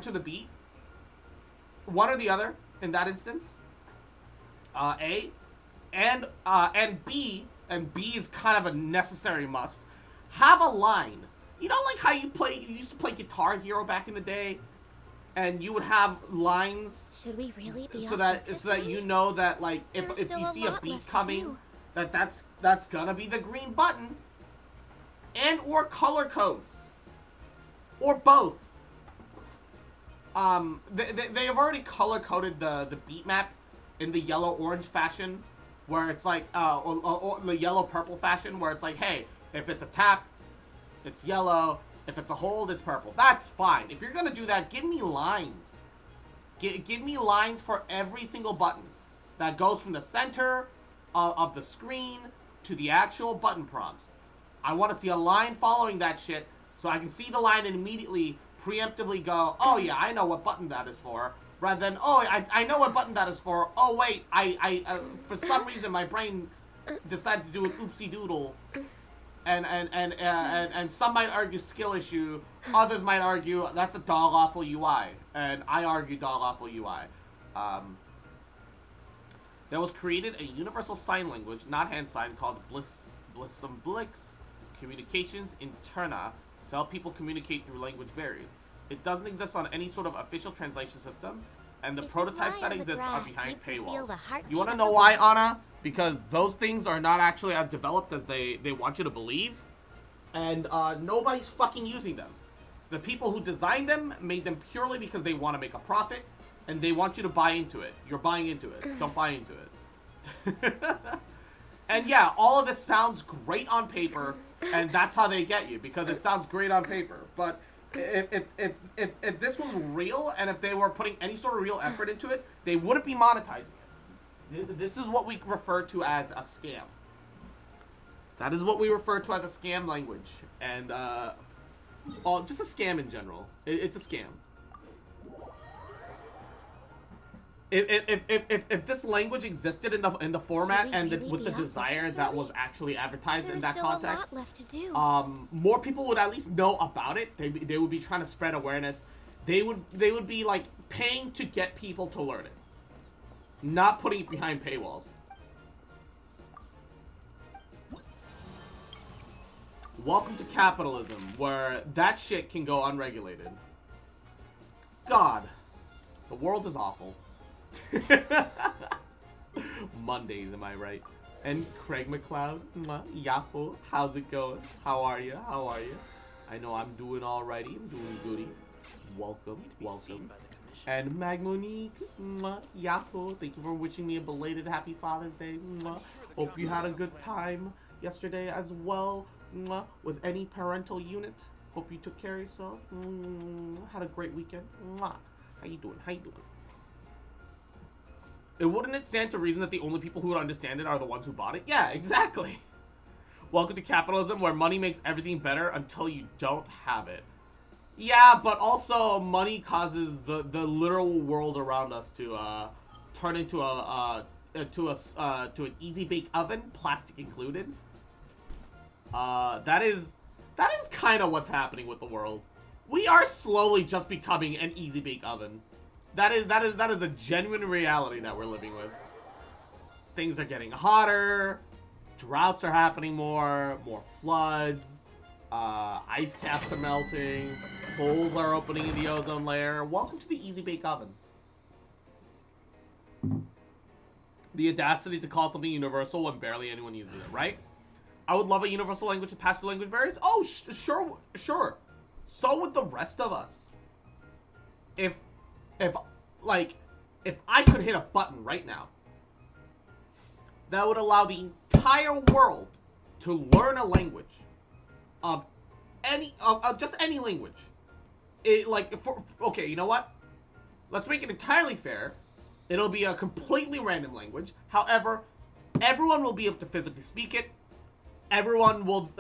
to the beat, one or the other in that instance. A, and B. And B is kind of a necessary must. Have a line. You know, like how you used to play Guitar Hero back in the day, and you would have lines. Should we really be so that you know that, like, if you see a beat coming, that's gonna be the green button, and or color codes, or both. They have already color coded the beat map in the yellow-orange fashion, where it's like, or the yellow-purple fashion, where it's like, hey, if it's a tap, it's yellow. If it's a hold, it's purple. That's fine. If you're gonna do that, give me lines. Give me lines for every single button that goes from the center of the screen to the actual button prompts. I want to see a line following that shit so I can see the line and immediately preemptively go, oh yeah, I know what button that is for. Rather than, oh, I know what button that is for. Oh wait, I for some reason my brain decided to do an oopsie doodle. And some might argue skill issue, others might argue that's a dog awful UI, and I argue dog awful UI. There was created a universal sign language, not hand sign, called Blix Communications Interna to help people communicate through language barriers. It doesn't exist on any sort of official translation system, and the prototypes that exist are behind paywalls. You want to know why, Anna? Because those things are not actually as developed as they want you to believe, and nobody's fucking using them. The people who designed them made them purely because they want to make a profit, and they want you to buy into it. You're buying into it. Don't buy into it. And yeah, all of this sounds great on paper, and that's how they get you, because it sounds great on paper. But if this was real, and if they were putting any sort of real effort into it, they wouldn't be monetizing it. This is what we refer to as a scam. That is what we refer to as a scam language, and just a scam in general. It's a scam. If this language existed in the format and with the desire that was actually advertised in that context, a lot left to do. more people would at least know about it. They would be trying to spread awareness. They would be like paying to get people to learn it, not putting it behind paywalls. Welcome to capitalism, where that shit can go unregulated. God, the world is awful. Mondays, am I right? And Craig McLeod, Yahoo, how's it going? How are you? How are you? I know I'm doing alrighty. I'm doing goody. Welcome, welcome. And Magmonique, Yahoo, thank you for wishing me a belated Happy Father's Day. Hope you had a good time yesterday as well. With any parental unit. Hope you took care of yourself. Had a great weekend. How you doing? How you doing? Wouldn't it stand to reason that the only people who would understand it are the ones who bought it? Yeah, exactly. Welcome to capitalism, where money makes everything better until you don't have it. Yeah, but also money causes the literal world around us to turn into an easy bake oven, plastic included. That is kind of what's happening with the world. We are slowly just becoming an easy bake oven. That is a genuine reality that we're living with. Things are getting hotter, droughts are happening more floods, ice caps are melting, holes are opening in the ozone layer. Welcome to the easy bake oven. The audacity to call something universal when barely anyone uses it, right? I would love a universal language to pass through language barriers. Oh, sure. So would the rest of us. If I could hit a button right now that would allow the entire world to learn a language of just any language. Okay, you know what? Let's make it entirely fair. It'll be a completely random language. However, everyone will be able to physically speak it. Everyone will,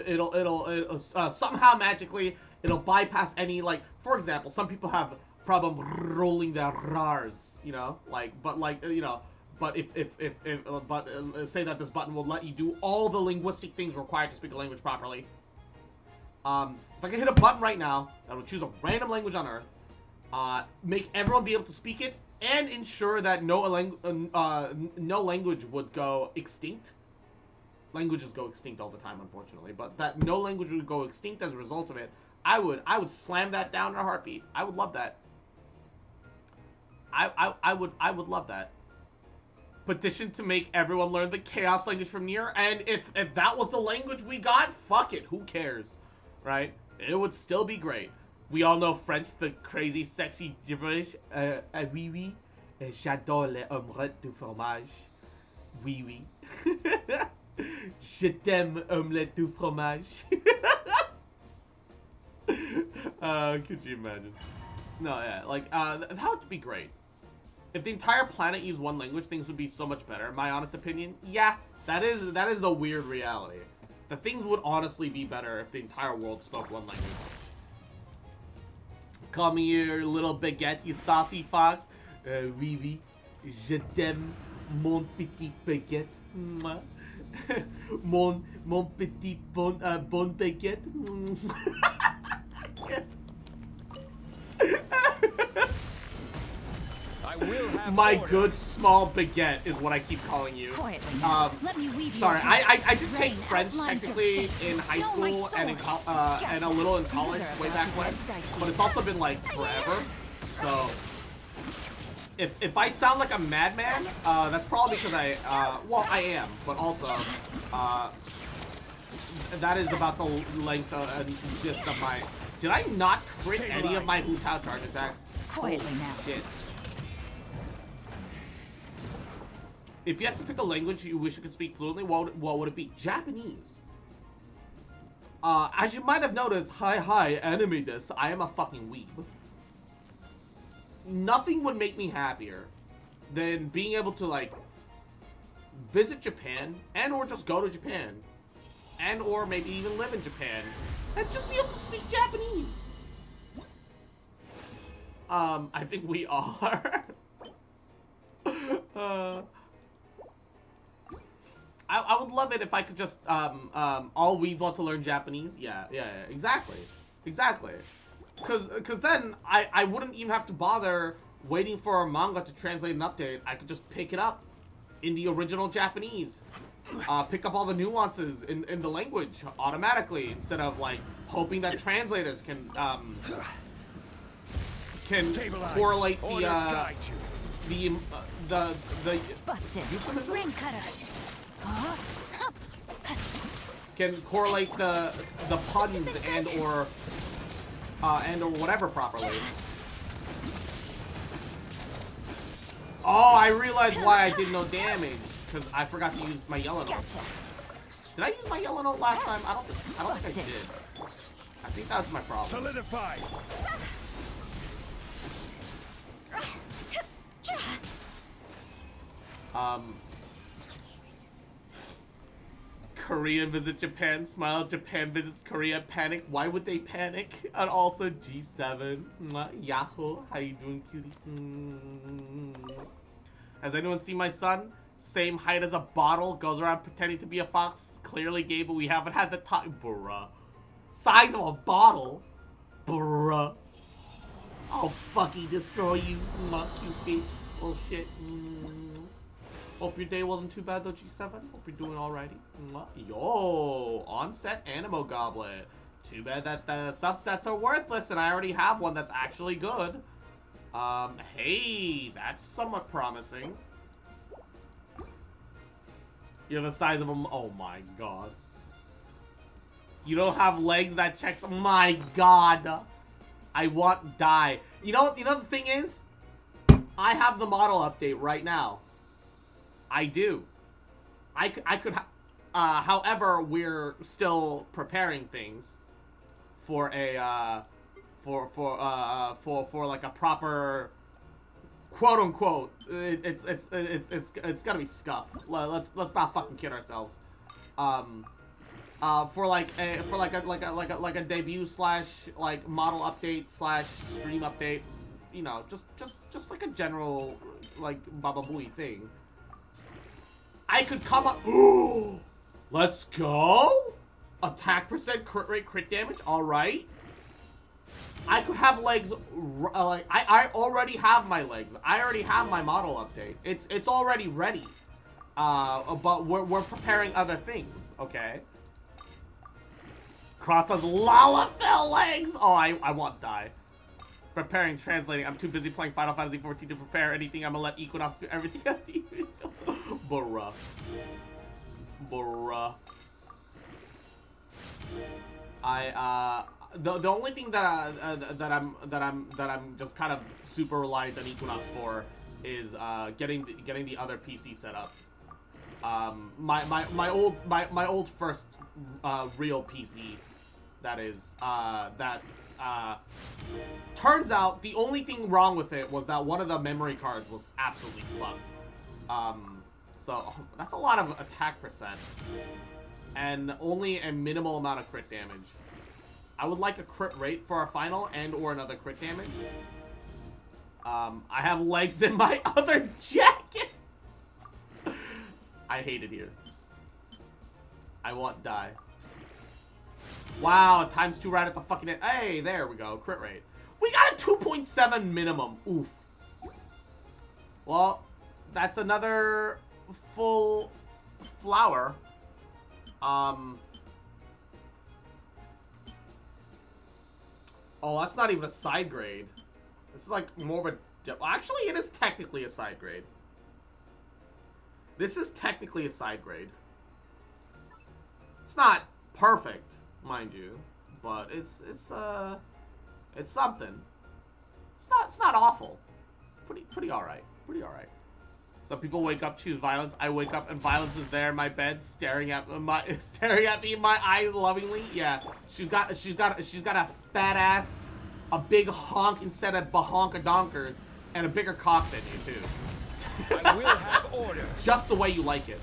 it'll somehow magically, it'll bypass any, like, for example, some people have problem rolling their R's, you know, but say that this button will let you do all the linguistic things required to speak a language properly. If I can hit a button right now that will choose a random language on Earth, make everyone be able to speak it, and ensure that no language would go extinct. Languages go extinct all the time, unfortunately, but that no language would go extinct as a result of it, I would slam that down in a heartbeat. I would love that. I would love that. Petition to make everyone learn the chaos language from Nier, and if that was the language we got, fuck it, who cares, right? It would still be great. We all know French, the crazy, sexy gibberish. Oui, oui. J'adore les omelettes du fromage. Oui, oui. Je t'aime, omelette du fromage. Could you imagine? No, yeah, like, that would be great. If the entire planet used one language, things would be so much better. In my honest opinion, yeah, that is the weird reality. That things would honestly be better if the entire world spoke one language. Call me your little baguette, you saucy fox. Oui, oui. Je t'aime, mon petit baguette. Mwah. mon petit bon baguette. I will have My order. good small baguette is what I keep calling you. Quietly now. Let me weave you Sorry, a I did dress. take Rain French outlines your technically face. in high No, my school and in sword. and a little in college way back when, but it's also been like forever. So if I sound like a madman, that's probably because well, I am, but also that is about the length and gist of my. Did I not crit any of my Hu Tao charge attacks? Quietly Holy now. shit. If you had to pick a language you wish you could speak fluently, what would it be? Japanese. As you might have noticed, hi, anime this, I am a fucking weeb. Nothing would make me happier than being able to, like, visit Japan, and or just go to Japan, and or maybe even live in Japan, and just be able to speak Japanese. I think we are. I would love it if I could just, all we want to learn Japanese. Yeah, exactly. Cause then I wouldn't even have to bother waiting for a manga to translate an update. I could just pick it up in the original Japanese. Pick up all the nuances in the language automatically instead of, like, hoping that translators can Stabilize. correlate Order guide you. the Busted. euphemism? Ring cutter. Huh? Can correlate the puns and or whatever properly. Oh, I realized why I did no damage because I forgot to use my yellow note. Gotcha. Did I use my yellow note last time? I don't think I did. I think that's my problem. Solidify. Korea visits Japan, smile, Japan visits Korea, panic. Why would they panic? And also G7. Mwah, Yahoo, how you doing, cutie? Has anyone seen my son? Same height as a bottle, goes around pretending to be a fox. Clearly gay, but we haven't had the time. Bruh. Size of a bottle? Bruh. I'll fucking destroy you, you bitch. Oh shit. Hope your day wasn't too bad though, G7. Hope you're doing alrighty. Yo, onset Animo Goblet. Too bad that the subsets are worthless and I already have one that's actually good. Hey, that's somewhat promising. You're the size of a... Oh my god. You don't have legs that checks... My god. I want die. You know the thing is? I have the model update right now. I do. I could however, we're still preparing things for a for like a proper quote unquote. It's gotta be scuffed. Let's not fucking kid ourselves. For a debut slash like model update slash stream update. You know, just like a general like Baba Booey thing. I could come up. Let's go. Attack percent, crit rate, crit damage. All right. I could have legs. Like I already have my legs. I already have my model update. It's already ready. But we're preparing other things. Okay. Cross has Lalafell legs. Oh, I want die. Preparing, translating. I'm too busy playing Final Fantasy 14 to prepare anything. I'm gonna let Equinox do everything else. Bruh. The only thing that I'm just kind of super reliant on Equinox for is getting the other PC set up. My old first real PC, that is that turns out the only thing wrong with it was that one of the memory cards was absolutely fucked. So that's a lot of attack percent. And only a minimal amount of crit damage. I would like a crit rate for our final and or another crit damage. I have legs in my other jacket. I hate it here. I want die. Wow, times 2 right at the fucking end. Hey, there we go. Crit rate. We got a 2.7 minimum. Oof. Well, that's another full flower. Oh, that's not even a side grade. It's like more of a... Actually, it is technically a side grade. This is technically a side grade. It's not perfect, mind you, but it's something. It's not awful. Pretty all right. Pretty all right. Some people wake up, choose violence. I wake up and violence is there in my bed, staring at me in my eyes lovingly. Yeah, she's got a fat ass, a big honk instead of bahonka-donkers, and a bigger cock than you too. I will have order. Just the way you like it.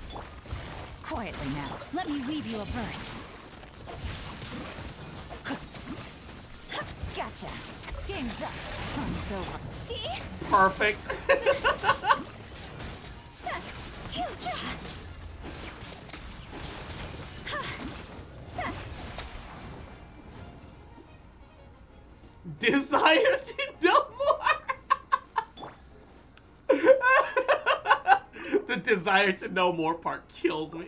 Quietly now. Let me weave you a verse. Gotcha. Game's up. Fun's over. See? Perfect. Desire to know more. The desire to know more part kills me.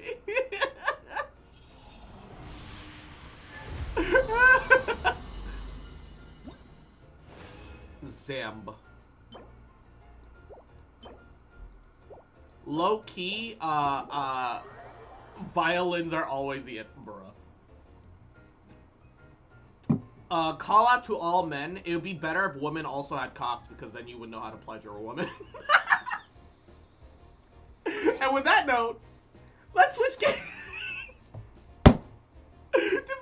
Zamb. Low key, violins are always the answer, bruh. Call out to all men. It would be better if women also had cocks because then you would know how to pleasure a woman. And with that note, let's switch games to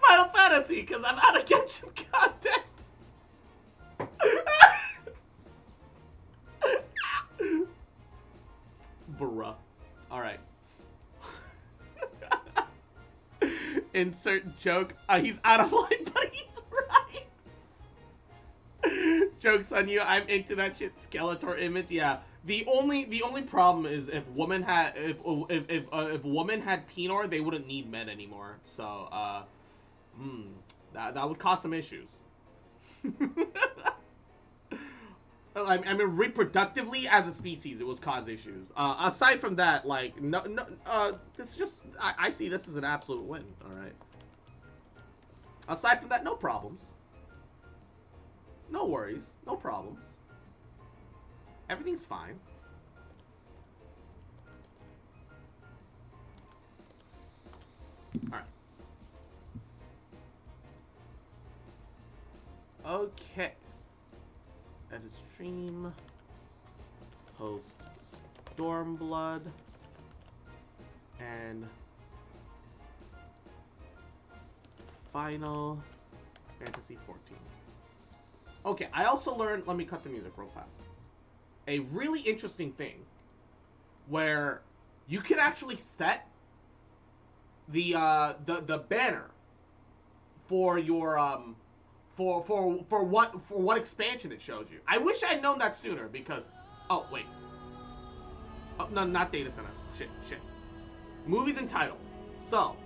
Final Fantasy because I'm out of Genshin content. Bruh. Alright. Insert joke. He's out of line, but he's right. Joke's on you. I'm into that shit. Skeletor image. Yeah. The only problem is if women had if women had Pinor, they wouldn't need men anymore. So that would cause some issues. I mean, reproductively as a species, it would cause issues. Aside from that, like, this is just, I see this as an absolute win, alright? Aside from that, no problems. No worries, no problems. Everything's fine. Alright. Okay. Edit stream, host Stormblood, and Final Fantasy 14. Okay, I also learned, let me cut the music real fast, a really interesting thing where you can actually set the banner for your for what expansion it shows you. I wish I'd known that sooner because... Oh, wait. Oh, no, not data centers. Shit. Movies and title. So,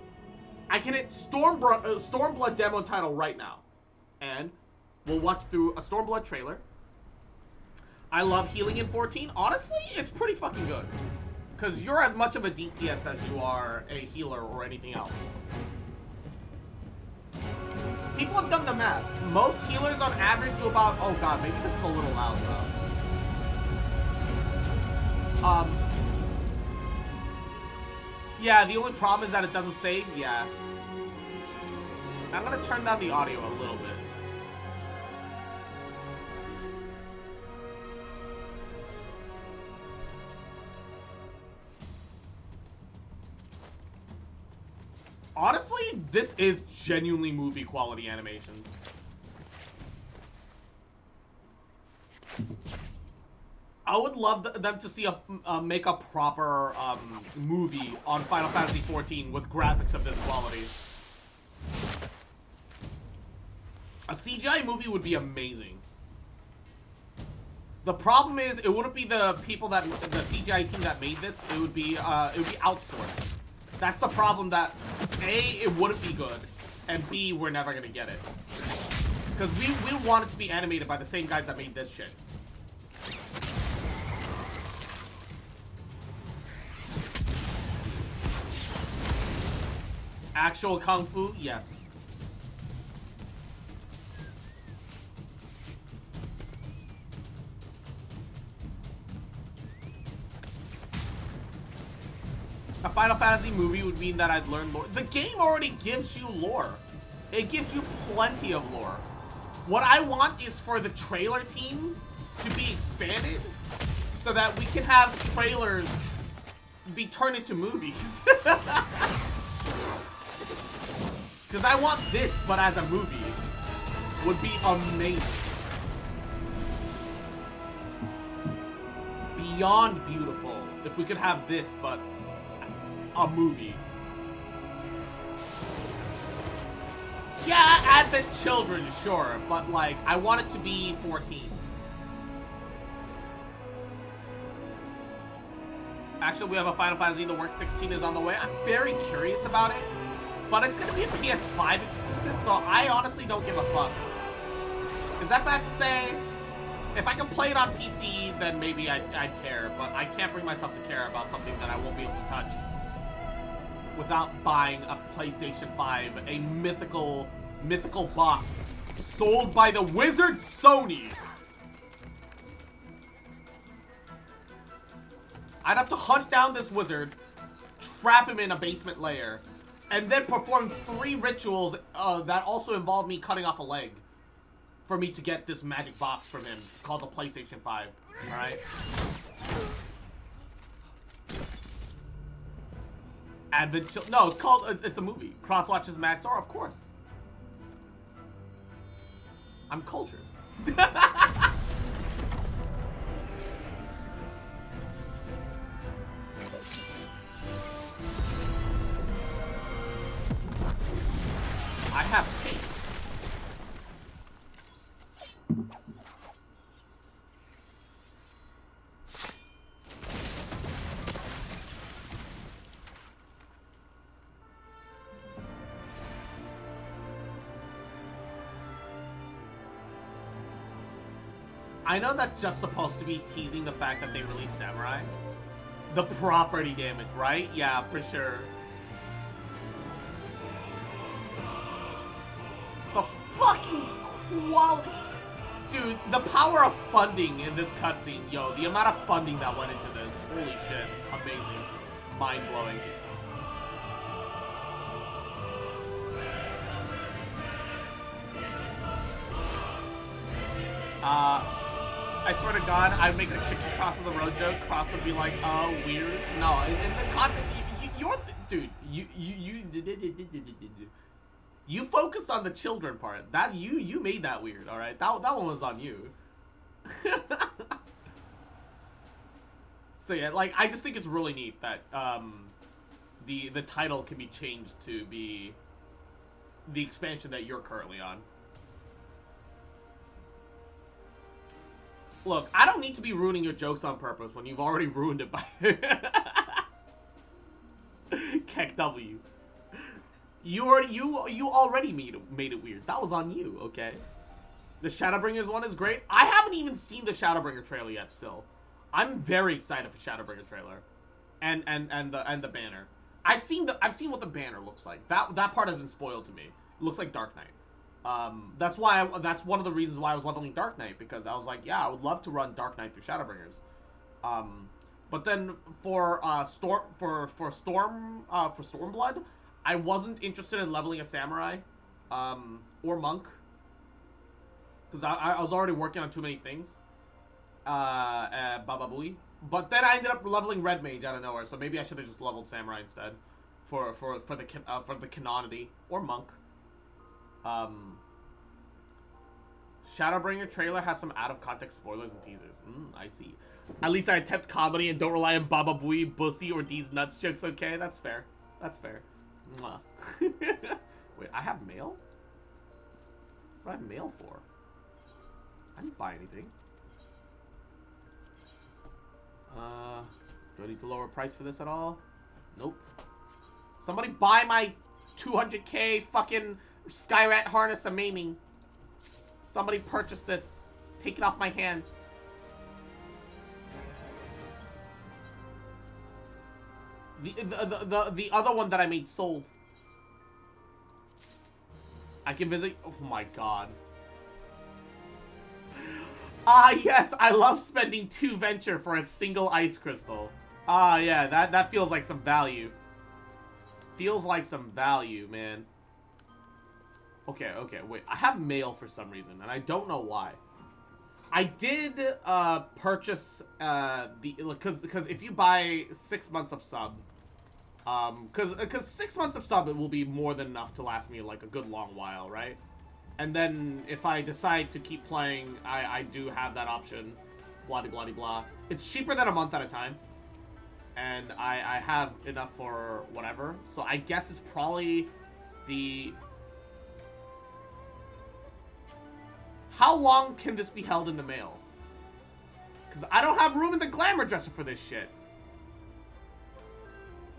I can hit Stormblood demo title right now. And we'll watch through a Stormblood trailer. I love healing in 14. Honestly, it's pretty fucking good. Because you're as much of a DPS as you are a healer or anything else. People have done the math. Most healers on average do about... Oh god, maybe this is a little loud though. Yeah, the only problem is that it doesn't save. Yeah. I'm gonna turn down the audio a little bit. Honestly, this is genuinely movie quality animation. I would love them to see make a proper movie on Final Fantasy XIV with graphics of this quality. A CGI movie would be amazing. The problem is, it wouldn't be the people the CGI team that made this. It would be outsourced. That's the problem. That A, it wouldn't be good, and B, we're never gonna get it because we want it to be animated by the same guys that made this shit. Actual kung fu, yes. A Final Fantasy movie would mean that I'd learn lore. The game already gives you lore. It gives you plenty of lore. What I want is for the trailer team to be expanded so that we can have trailers be turned into movies. Because I want this, but as a movie, would be amazing. Beyond beautiful. If we could have this, but a movie. Yeah, Advent Children, sure, but like, I want it to be 14. Actually, we have a Final Fantasy The Work 16 is on the way. I'm very curious about it, but it's gonna be a PS5 exclusive, so I honestly don't give a fuck. Is that bad to say? If I can play it on PC, then maybe I'd care, but I can't bring myself to care about something that I won't be able to touch without buying a PlayStation 5, a mythical box sold by the wizard Sony. I'd have to hunt down this wizard, trap him in a basement lair, and then perform 3 rituals that also involve me cutting off a leg for me to get this magic box from him called the PlayStation 5. Alright? No, it's called, it's a movie. Crosswatches Max R, of course. I'm cultured. I have taste. I know that's just supposed to be teasing the fact that they released Samurai. The property damage, right? Yeah, for sure. The fucking quality. Dude, the power of funding in this cutscene. Yo, the amount of funding that went into this. Holy shit. Amazing. Mind-blowing. I swear to God, I'd make a chicken cross of the road joke. Cross would be like, oh, weird. No, in the context, you're, dude, you focused on the children part. That you made that weird. All right, that one was on you. So yeah, like I just think it's really neat that the title can be changed to be the expansion that you're currently on. Look, I don't need to be ruining your jokes on purpose when you've already ruined it by Keck W. You already made it weird. That was on you, okay? The Shadowbringers one is great. I haven't even seen the Shadowbringer trailer yet still. I'm very excited for Shadowbringer trailer. And the banner. I've seen what the banner looks like. That part has been spoiled to me. It looks like Dark Knight. That's one of the reasons why I was leveling Dark Knight, because I was like, yeah, I would love to run Dark Knight through Shadowbringers. But then for Stormblood, I wasn't interested in leveling a samurai, or monk, because I was already working on too many things. Baba Booey. But then I ended up leveling Red Mage out of nowhere, so maybe I should have just leveled samurai instead, for the canonity or monk. Shadowbringer trailer has some out-of-context spoilers and teasers. I see. At least I attempt comedy and don't rely on Baba Booey, Bussy, or these nuts jokes, okay? That's fair. That's fair. Mwah. Wait, I have mail? What do I have mail for? I didn't buy anything. Do I need to lower price for this at all? Nope. Somebody buy my 200k fucking Skyrat harness I'm aiming. Somebody purchase this. Take it off my hands. The other one that I made sold. I can visit. Oh my god. Ah, yes, I love spending 2 venture for a single ice crystal. Ah, yeah, that feels like some value. Feels like some value, man. Okay, wait. I have mail for some reason, and I don't know why. I did purchase because if you buy 6 months of sub, because 6 months of sub, it will be more than enough to last me like a good long while, right? And then if I decide to keep playing, I do have that option. Blah blah blah blah. It's cheaper than a month at a time, and I have enough for whatever. So I guess it's probably the. How long can this be held in the mail? Because I don't have room in the glamour dresser for this shit.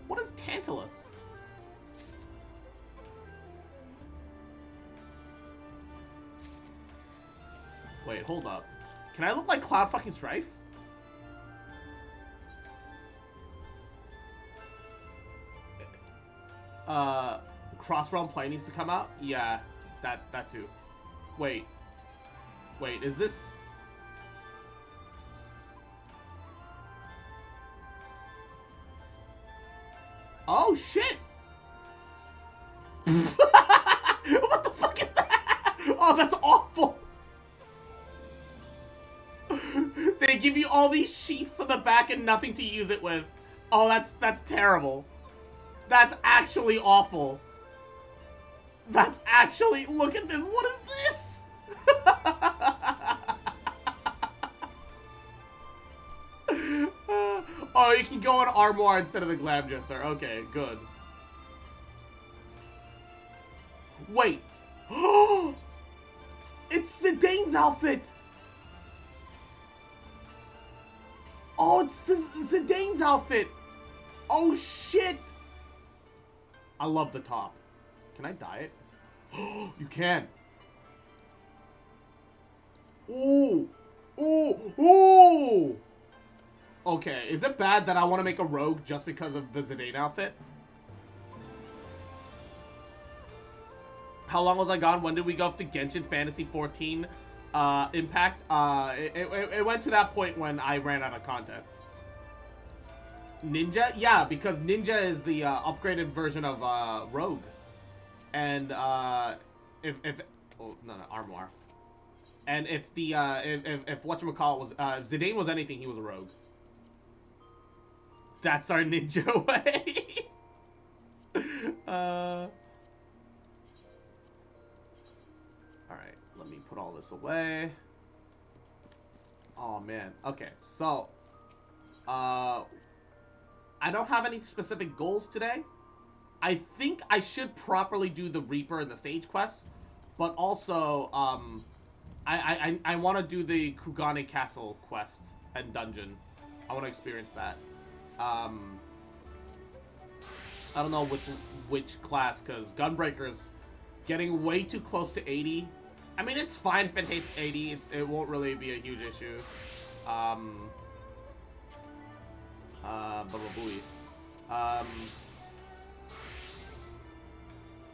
What is Tantalus? Wait, hold up. Can I look like Cloud fucking Strife? Cross Realm Play needs to come out? Yeah, that too. Wait, is this... Oh, shit! What the fuck is that? Oh, that's awful! They give you all these sheaths on the back and nothing to use it with. Oh, that's terrible. That's actually awful. That's actually... Look at this. What is this? Oh, you can go on Armoire instead of the Glam Dresser. Okay, good. Wait. It's Zidane's outfit. Oh, it's the Zidane's outfit. Oh, shit. I love the top. Can I dye it? You can. Ooh. Ooh. Ooh. Okay, is it bad that I want to make a rogue just because of the Zidane outfit? How long was I gone? When did we go up to Genshin Fantasy 14 Impact? It went to that point when I ran out of content. Ninja? Yeah, because Ninja is the upgraded version of Rogue. And oh no, Armoire. And if the if whatchamacallit was Zidane was anything, he was a Rogue. That's our ninja way. Alright, let me put all this away. Oh man. Okay, so I don't have any specific goals today. I think I should properly do the Reaper and the Sage quests, but also I want to do the Kugane Castle quest and dungeon. I want to experience that. I don't know which class, because Gunbreaker's getting way too close to 80. I mean, it's fine if it hits 80. It won't really be a huge issue. I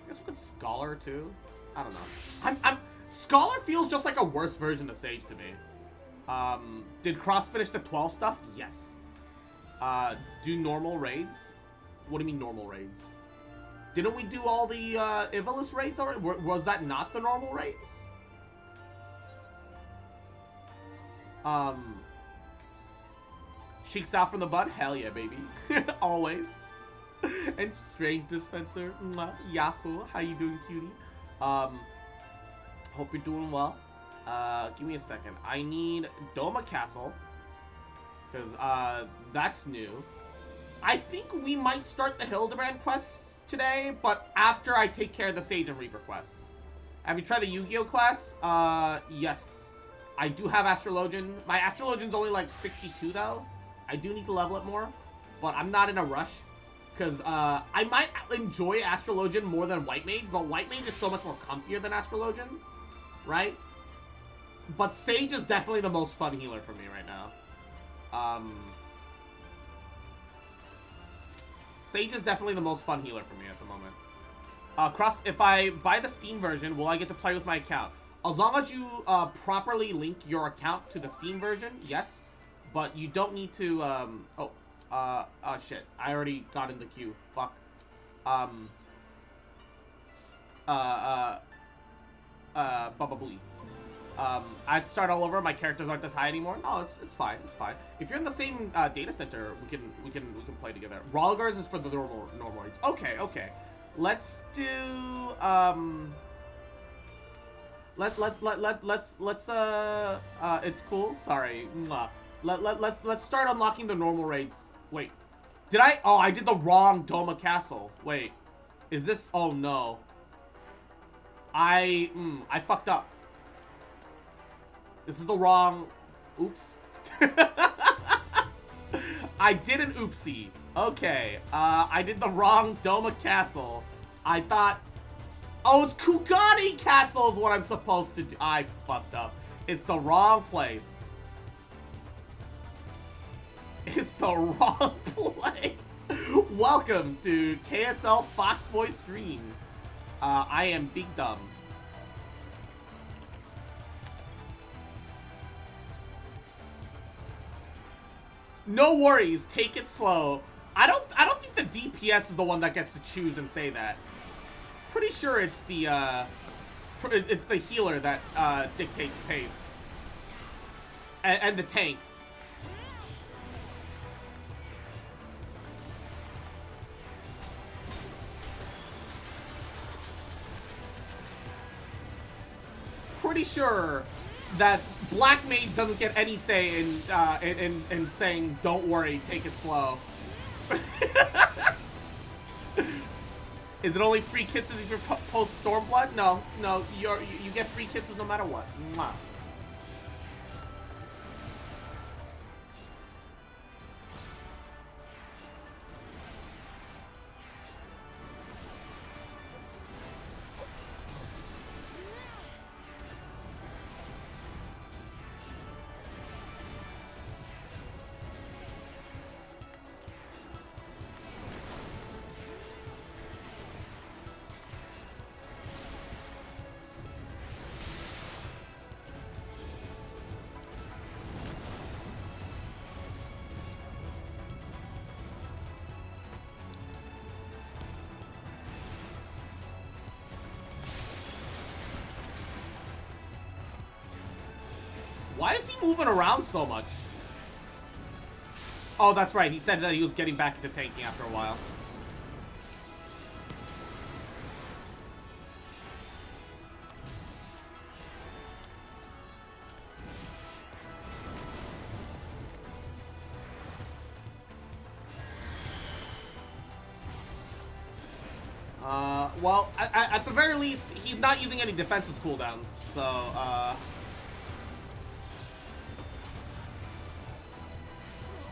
guess we could Scholar too. I don't know. Scholar feels just like a worse version of Sage to me. Did Cross finish the 12 stuff? Yes. Do normal raids? What do you mean normal raids? Didn't we do all the Ivalice raids already? Was that not the normal raids? Cheeks out from the butt? Hell yeah, baby. Always. And Strange Dispenser. Mwah. Yahoo. How you doing, cutie? Hope you're doing well. Give me a second. I need Doma Castle. Because, that's new. I think we might start the Hildebrand quests today, but after I take care of the Sage and Reaper quests. Have you tried the Yu-Gi-Oh class? Yes. I do have Astrologian. My Astrologian's only like 62 though. I do need to level it more, but I'm not in a rush. Because, I might enjoy Astrologian more than White Mage, but White Mage is so much more comfier than Astrologian, right? But Sage is definitely the most fun healer for me right now. Sage is definitely the most fun healer for me at the moment. If I buy the Steam version, will I get to play with my account? As long as you properly link your account to the Steam version, yes. But you don't need to, shit. I already got in the queue. Fuck. Baba Booey. I'd start all over. My characters aren't as high anymore. No, it's fine. It's fine. If you're in the same data center, we can play together. Ralgar's is for the normal raids. Okay. Let's do it's cool. Sorry. Let's start unlocking the normal raids. Wait. Did I? Oh, I did the wrong Doma Castle. Wait. Is this? Oh no. I fucked up. This is the wrong... Oops. I did an oopsie. Okay. I did the wrong Doma Castle. I thought... Oh, it's Kugani Castle is what I'm supposed to do. I fucked up. It's the wrong place. It's the wrong place. Welcome to KSL Foxboy Streams. I am Big Dumb. No worries, take it slow. I don't think the DPS is the one that gets to choose and say that. Pretty sure it's the healer that dictates pace. And the tank. Pretty sure that Black Mage doesn't get any say in saying, "Don't worry, take it slow." Is it only free kisses if you're post Stormblood? No, you get free kisses no matter what. Mwah. Why is he moving around so much? Oh, that's right. He said that he was getting back into tanking after a while. Well, at the very least, he's not using any defensive cooldowns, so,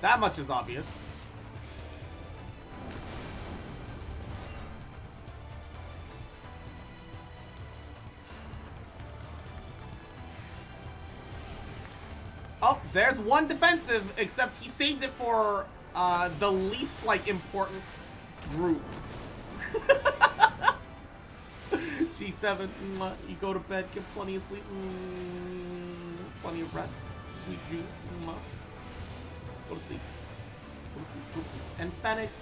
that much is obvious. Oh, there's one defensive, except he saved it for the least, like, important group. G7, you go to bed, get plenty of sleep, plenty of rest, sweet juice, Go to sleep. Go to sleep. Go to sleep. And Phoenix,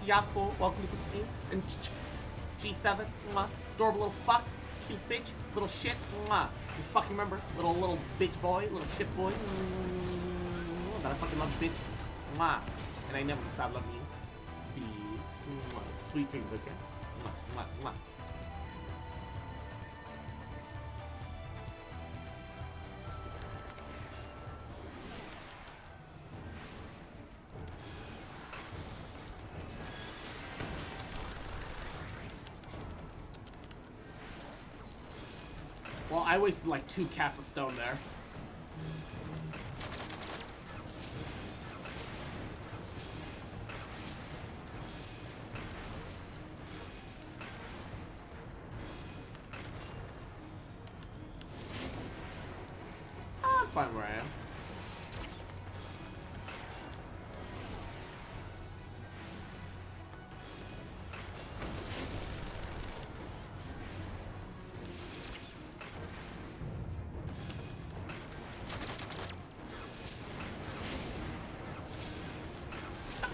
Yako, welcome to the stream. And G7, adorable little fuck, cute bitch, little shit, You fucking remember, little bitch boy, little shit boy. That I fucking love bitch. And I never stop loving you. Sweet things, okay? I wasted like 2 casts of stone there. I'm fine where I am.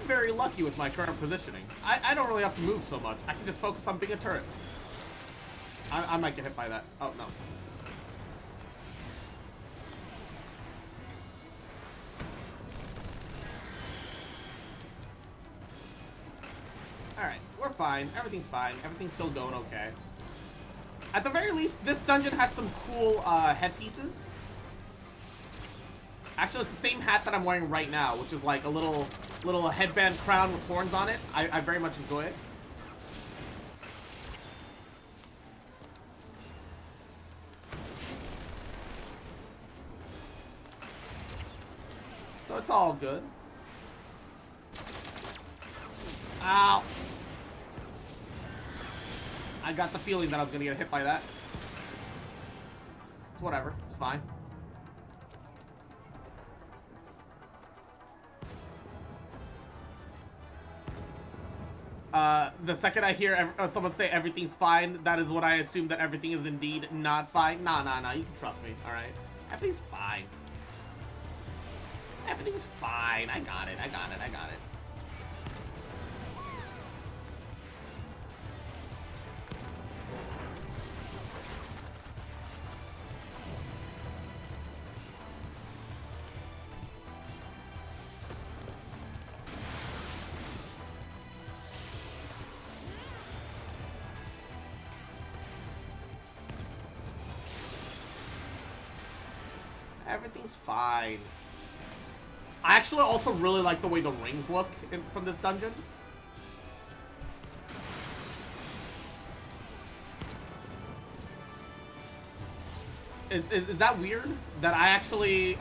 Very lucky with my current positioning. I don't really have to move so much. I can just focus on being a turret. I might get hit by that. Oh, no. Alright, we're fine. Everything's fine. Everything's still going okay. At the very least, this dungeon has some cool headpieces. Actually, it's the same hat that I'm wearing right now, which is like a little headband crown with horns on it. I very much enjoy it. So it's all good. Ow. I got the feeling that I was gonna get hit by that. It's whatever. It's fine. The second I hear someone say everything's fine, that is when I assume that everything is indeed not fine. Nah, you can trust me, alright? Everything's fine. Everything's fine. I got it. Everything's fine. I actually also really like the way the rings look from this dungeon. Is that weird? That I actually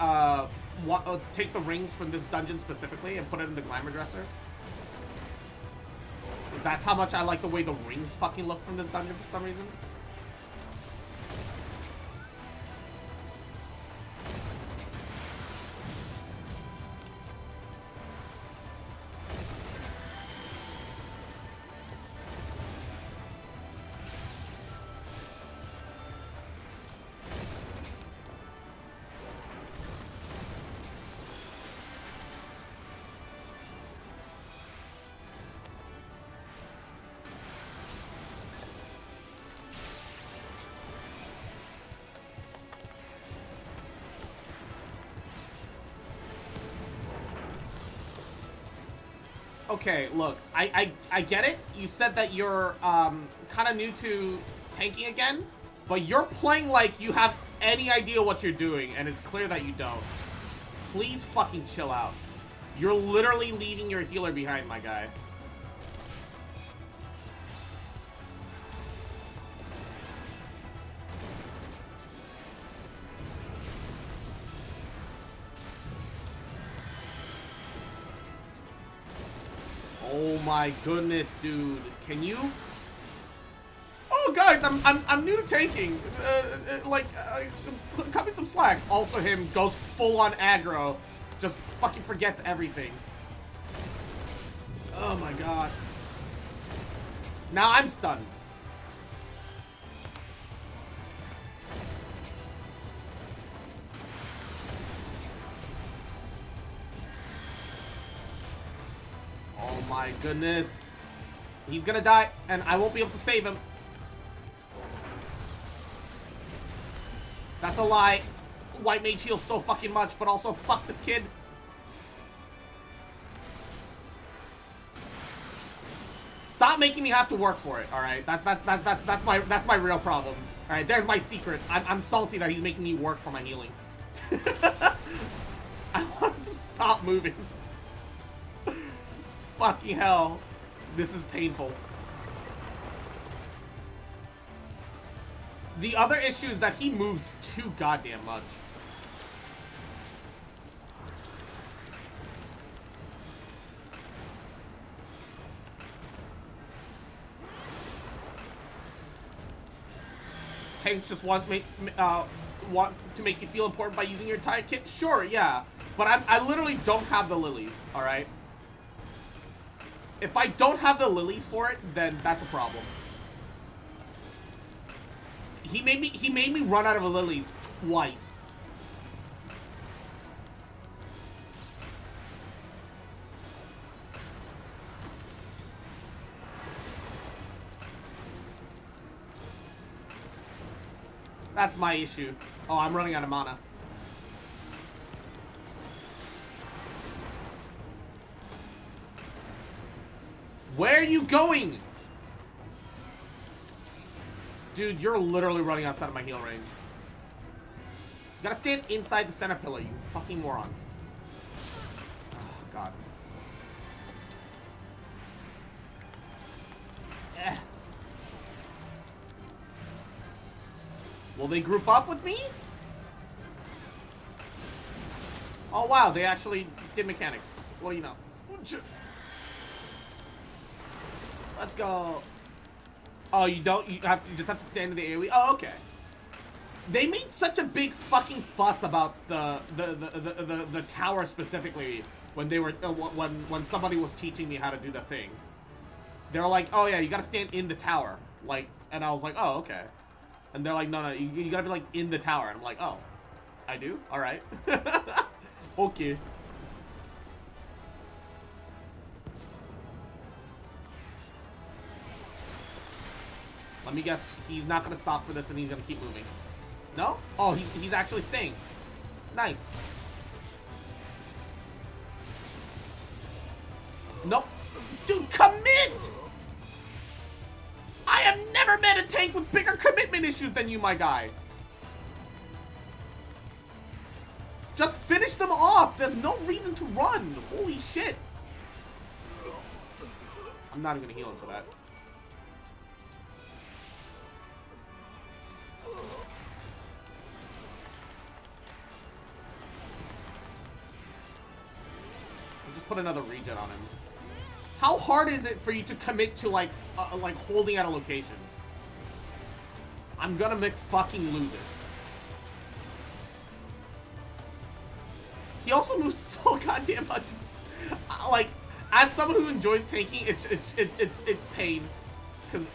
take the rings from this dungeon specifically and put it in the glamour dresser? That's how much I like the way the rings fucking look from this dungeon for some reason. Okay, look, I get it. You said that you're kind of new to tanking again, but you're playing like you have any idea what you're doing, and it's clear that you don't. Please fucking chill out. You're literally leaving your healer behind, my guy. Oh my goodness, dude. Can you? Oh, guys, I'm new to tanking. Cut me some slack. Also, him goes full on aggro. Just fucking forgets everything. Oh my god. Now I'm stunned. Oh my goodness. He's gonna die, and I won't be able to save him. That's a lie. White mage heals so fucking much, but also fuck this kid. Stop making me have to work for it, alright? That's my real problem. Alright, there's my secret. I'm salty that he's making me work for my healing. I want to stop moving. Fucking hell. This is painful. The other issue is that he moves too goddamn much. Tanks just want to make you feel important by using your entire kit? Sure, yeah. But I literally don't have the lilies, alright? If I don't have the lilies for it, then that's a problem. He made me run out of lilies twice. That's my issue. Oh, I'm running out of mana. Where are you going? Dude, you're literally running outside of my heal range. You gotta stand inside the center pillar, you fucking morons. Oh, God. Eh. Will they group up with me? Oh, wow, they actually did mechanics. What do you know? Let's go. Oh, you don't? You just have to stand in the AoE? Oh, okay. They made such a big fucking fuss about the tower specifically when they were when somebody was teaching me how to do the thing. They were like, oh yeah, you gotta stand in the tower, like, and I was like, oh okay. And they're like, no, you gotta be like in the tower. And I'm like, oh, I do? All right. Okay. Let me guess, he's not gonna stop for this and he's gonna keep moving. No? Oh, he's actually staying. Nice. Nope. Dude, commit! I have never met a tank with bigger commitment issues than you, my guy. Just finish them off. There's no reason to run. Holy shit. I'm not even gonna heal him for that. Just put another regen on him. How hard is it for you to commit to like holding at a location? I'm gonna make fucking lose it. He also moves so goddamn much. Like, as someone who enjoys tanking, it's pain. Cause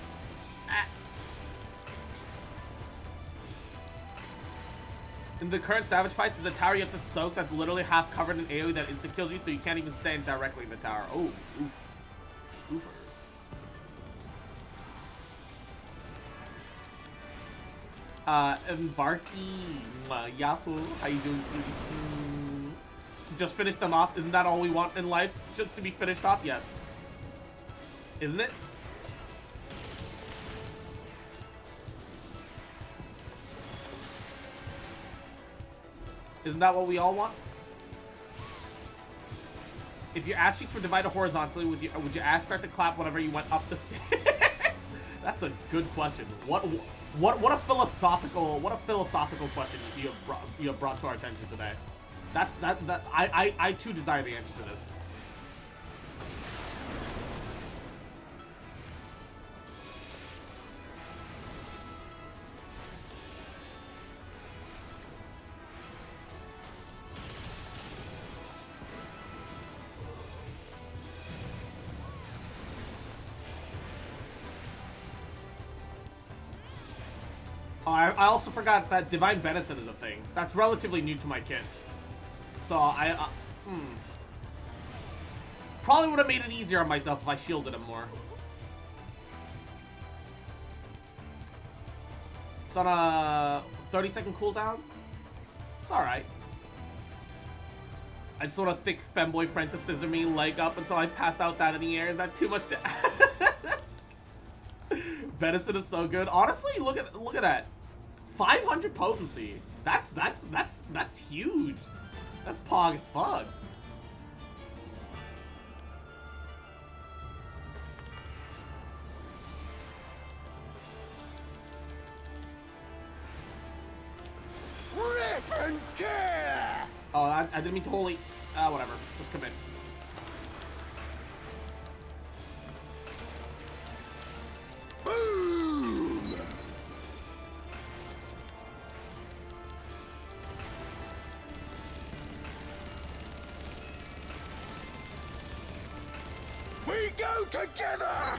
in the current Savage fights, there's a tower you have to soak that's literally half covered in AoE that insta kills you, so you can't even stand directly in the tower. Oh, oof. Oofers. Embarky, Yahoo, how you doing? Just finish them off. Isn't that all we want in life? Just to be finished off? Yes. Isn't it? Isn't that what we all want? If your ass cheeks were divided horizontally, would your ass start to clap whenever you went up the stairs? That's a good question. What a philosophical question you have brought to our attention today. I too desire the answer to this. Oh, I also forgot that Divine Benison is a thing. That's relatively new to my kit. So, probably would have made it easier on myself if I shielded him more. It's on a 30-second cooldown. It's alright. I just want a thick femboy friend to scissor me leg up until I pass out that in the air. Is that too much to ask? Venison is so good. Honestly, look at that. 500 potency. That's huge. That's pog as fuck. I didn't mean to wholly... whatever. Let's commit. Boom! We go together!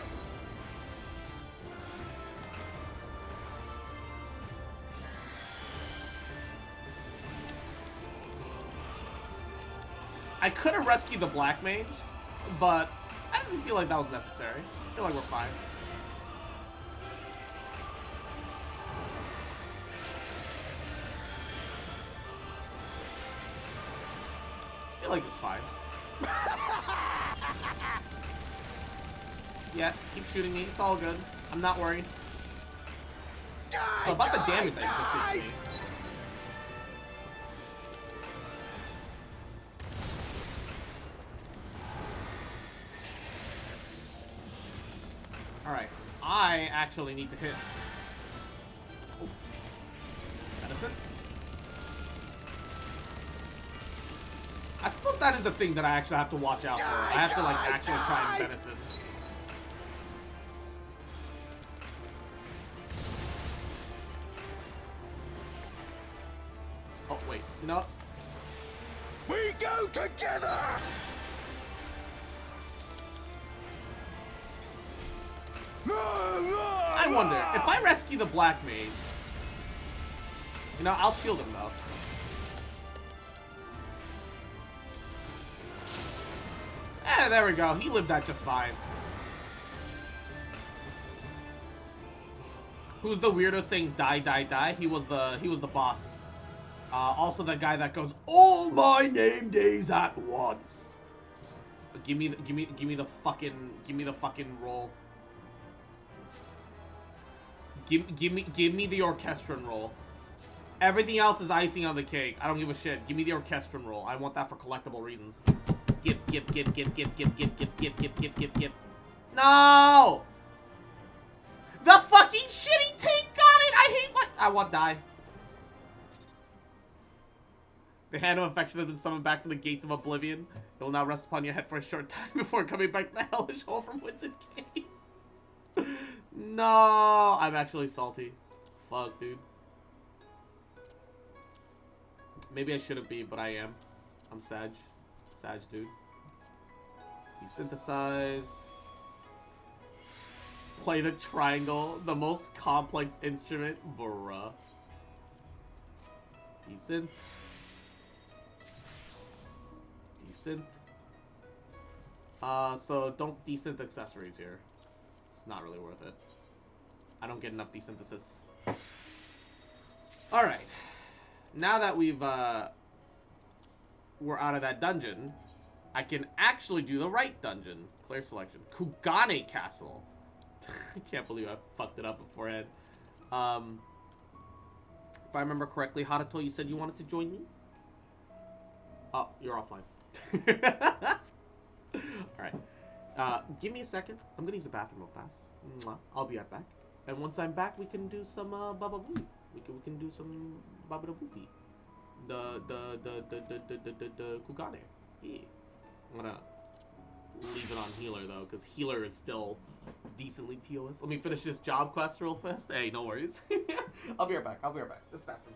I could have rescued the Black Mage, but I didn't feel like that was necessary. I feel like we're fine. I feel like it's fine. Yeah, keep shooting me. It's all good. I'm not worried. So about the damage that you just did to me. Alright, I actually need to hit. Oh. Medicine? I suppose that is the thing that I actually have to watch out for. I have to, like, actually try and medicine. Oh, wait. No. We go together! I wonder, if I rescue the Black Mage, you know, I'll shield him though. There we go. He lived that just fine. Who's the weirdo saying die, die, die? He was the boss. Also the guy that goes all my name days at once. Give me the fucking roll. Give me the orchestron roll. Everything else is icing on the cake. I don't give a shit. Give me the orchestron roll. I want that for collectible reasons. Give. No! The fucking shitty tank got it! I hate what I want die. The hand of affection has been summoned back from the gates of oblivion. It will now rest upon your head for a short time before coming back to the hellish hole from whence it came. No, I'm actually salty. Fuck, dude. Maybe I shouldn't be, but I am. I'm Sag. Sag, dude. Desynthesize. Play the triangle, the most complex instrument. Bruh. Desynth. Desynth. So don't desynth accessories here. It's not really worth it. I don't get enough desynthesis. Alright. Now that we're out of that dungeon, I can actually do the right dungeon. Player selection. Kugane Castle. I can't believe I fucked it up beforehand. If I remember correctly, Haruto, you said you wanted to join me? Oh, you're offline. Alright. Give me a second. I'm gonna use the bathroom real fast. Mwah. I'll be right back. And once I'm back, we can do some Baba Boo. We can do some Baba Booty. The Kugane. Yeah. I'm gonna leave it on healer though, because healer is still decently TOS. Let me finish this job quest real fast. Hey, no worries. I'll be right back. This bathroom.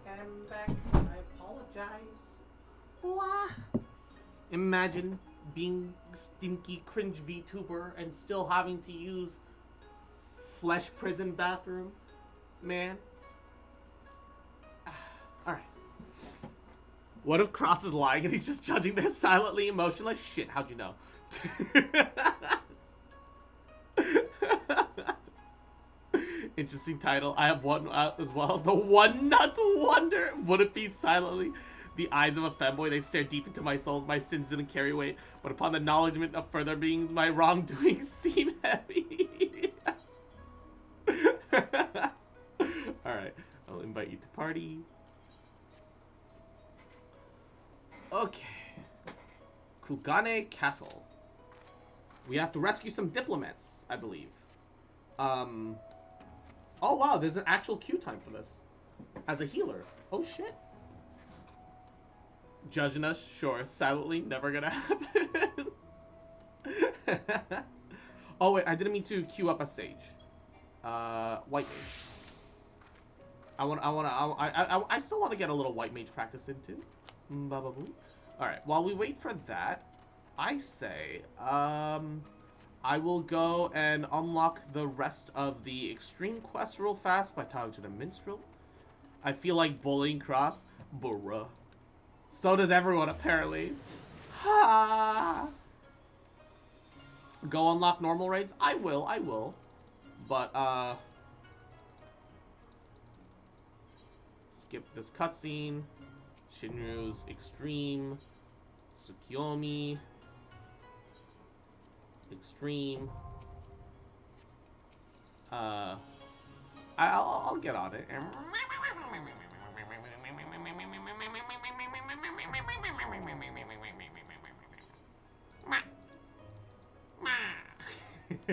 I'm back. I apologize. Wah. Imagine being stinky cringe VTuber and still having to use flesh prison bathroom, man. Alright. What if Cross is lying and he's just judging this silently emotionless? Shit, how'd you know? Interesting title. I have one as well. The One Nut Wonder. Would it be silently? The eyes of a femboy, they stare deep into my soul. My sins didn't carry weight, but upon the acknowledgement of further beings, my wrongdoings seem heavy. Alright, I'll invite you to party. Okay. Kugane Castle. We have to rescue some diplomats, I believe. Oh wow, there's an actual queue time for this. As a healer. Oh shit. Judging us, sure. Silently, never gonna happen. Oh wait, I didn't mean to queue up a sage. White mage. I still want to get a little white mage practice into. Alright, while we wait for that, I say, I will go and unlock the rest of the extreme quest real fast by talking to the minstrel. I feel like bullying Cross. Bruh. So does everyone, apparently. Ha! Go unlock normal raids? I will. But, skip this cutscene. Shinryu's Extreme. Tsukiyomi. Extreme. I'll get on it. I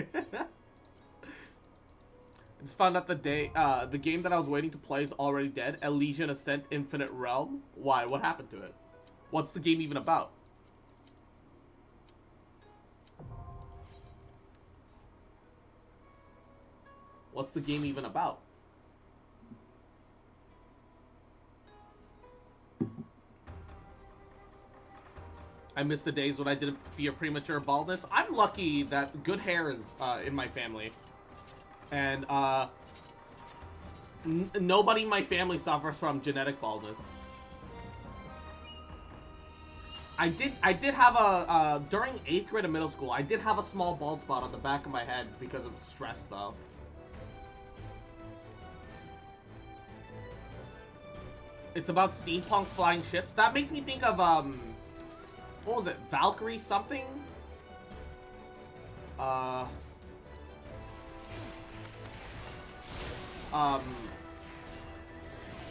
just found out the game that I was waiting to play is already dead. Elysian Ascent Infinite Realm. Why? What happened to it? What's the game even about? What's the game even about? I miss the days when I didn't fear premature baldness. I'm lucky that good hair is in my family. And nobody in my family suffers from genetic baldness. I did have a during 8th grade of middle school, I did have a small bald spot on the back of my head because of stress though. It's about steampunk flying ships. That makes me think of what was it? Valkyrie something?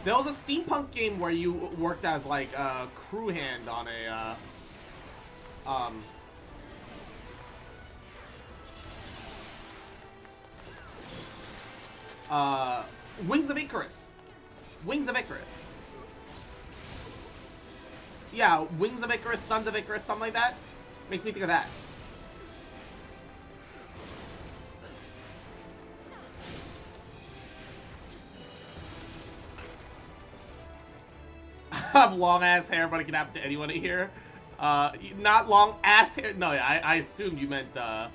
There was a steampunk game where you worked as like a crew hand on a Wings of Icarus. Wings of Icarus. Yeah, Wings of Icarus, Sons of Icarus, something like that. Makes me think of that. I have long ass hair, but it can happen to anyone here. Not long ass hair. No, I assumed you meant I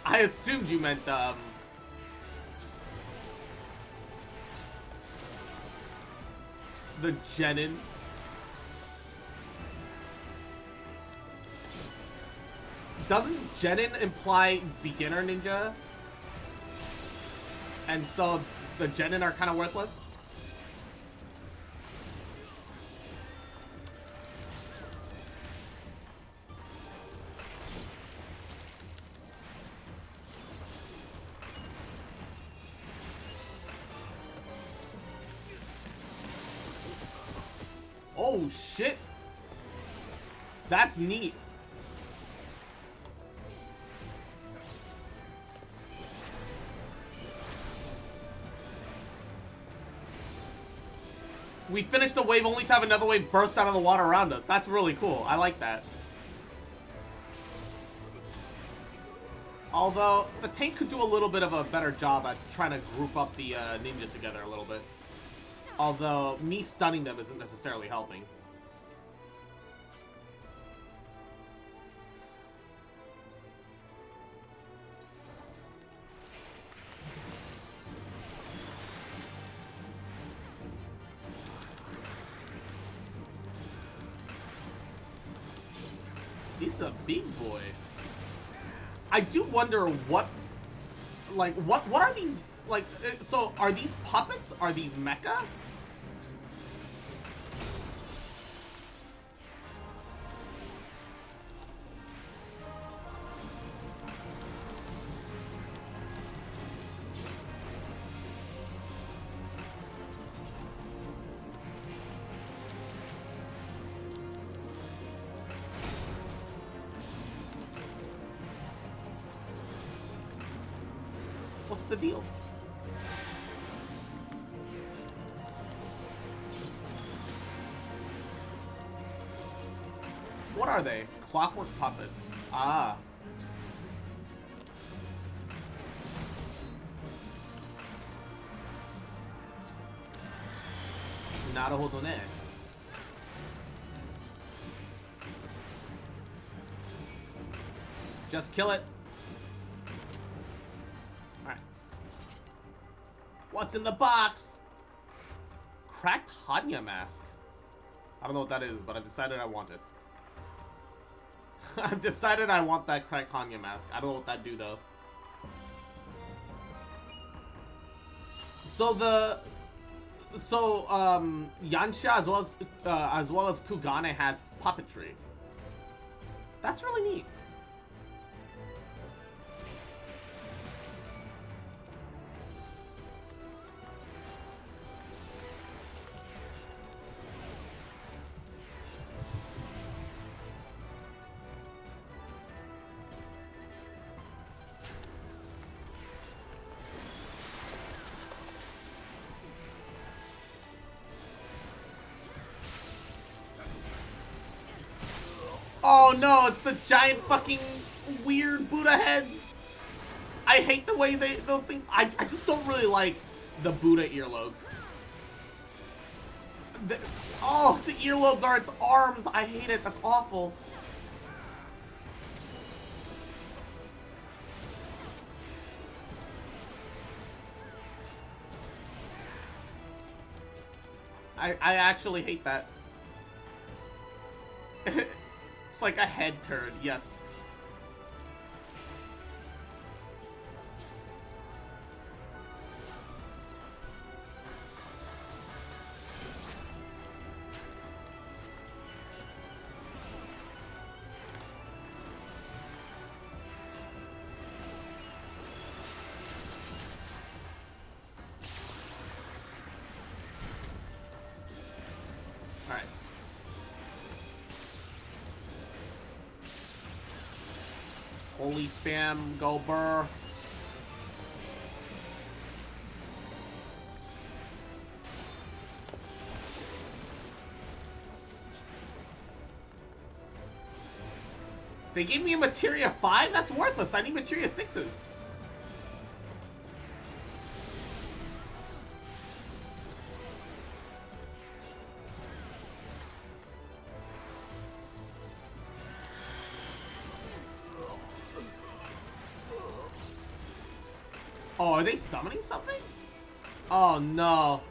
assumed you meant the Genin. Doesn't Genin imply beginner ninja? And so the Genin are kind of worthless? Oh shit! That's neat. We finished the wave only to have another wave burst out of the water around us. That's really cool. I like that. Although, the tank could do a little bit of a better job at trying to group up the ninja together a little bit. Although, me stunning them isn't necessarily helping. He's a big boy. I do wonder what, like, what are these, like, so are these puppets? Are these mecha? What's the deal? What are they? Clockwork puppets. Ah. Naruhodo ne. Just kill it. Alright. What's in the box? Cracked Hanya mask. I don't know what that is, but I've decided I want it. I've decided I want that cracked Hanya mask. I don't know what that do though. So Yansha as well as Kugane has puppetry. That's really neat. Oh no, it's the giant fucking weird Buddha heads. I hate the way those things. I just don't really like the Buddha earlobes. Oh, the earlobes are its arms. I hate it. That's awful. I actually hate that. It's like a head turd, yes. Alright. Holy spam, go burr. They gave me a materia 5? That's worthless. I need materia 6s. Oh, are they summoning something? Oh no.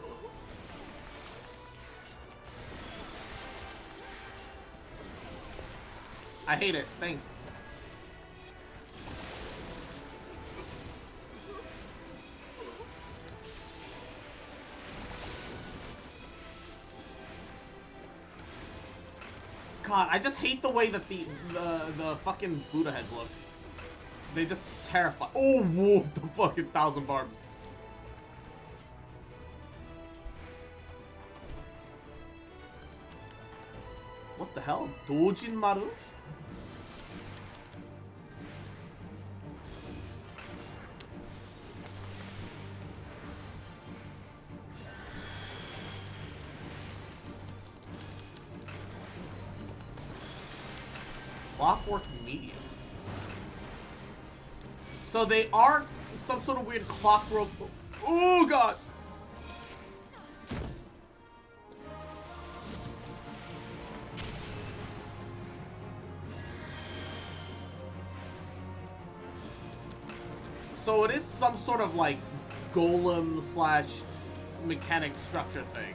I hate it. Thanks. God, I just hate the way that the fucking Buddha heads look. They just terrify. Oh, whoa, the fucking 1,000 barbs. What the hell? Dojin Maru? Clockwork medium. So they are some sort of weird clockwork. Oh god! So it is some sort of like golem slash mechanic structure thing.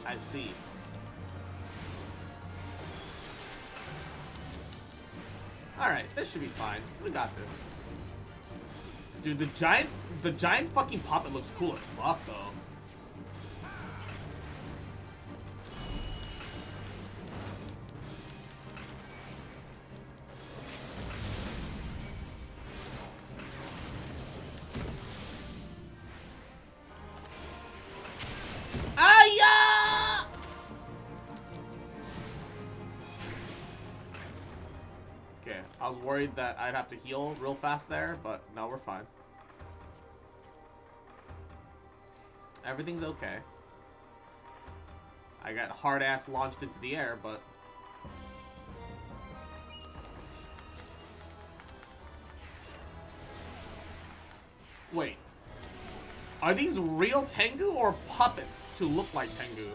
I see. Alright, this should be fine. We got this. Dude, the giant fucking puppet looks cool as fuck, though. Aya! Okay, I was worried that I'd have to heal real fast there, but no, we're fine. Everything's okay. I got hard-ass launched into the air, but... Wait. Are these real Tengu or puppets to look like Tengu?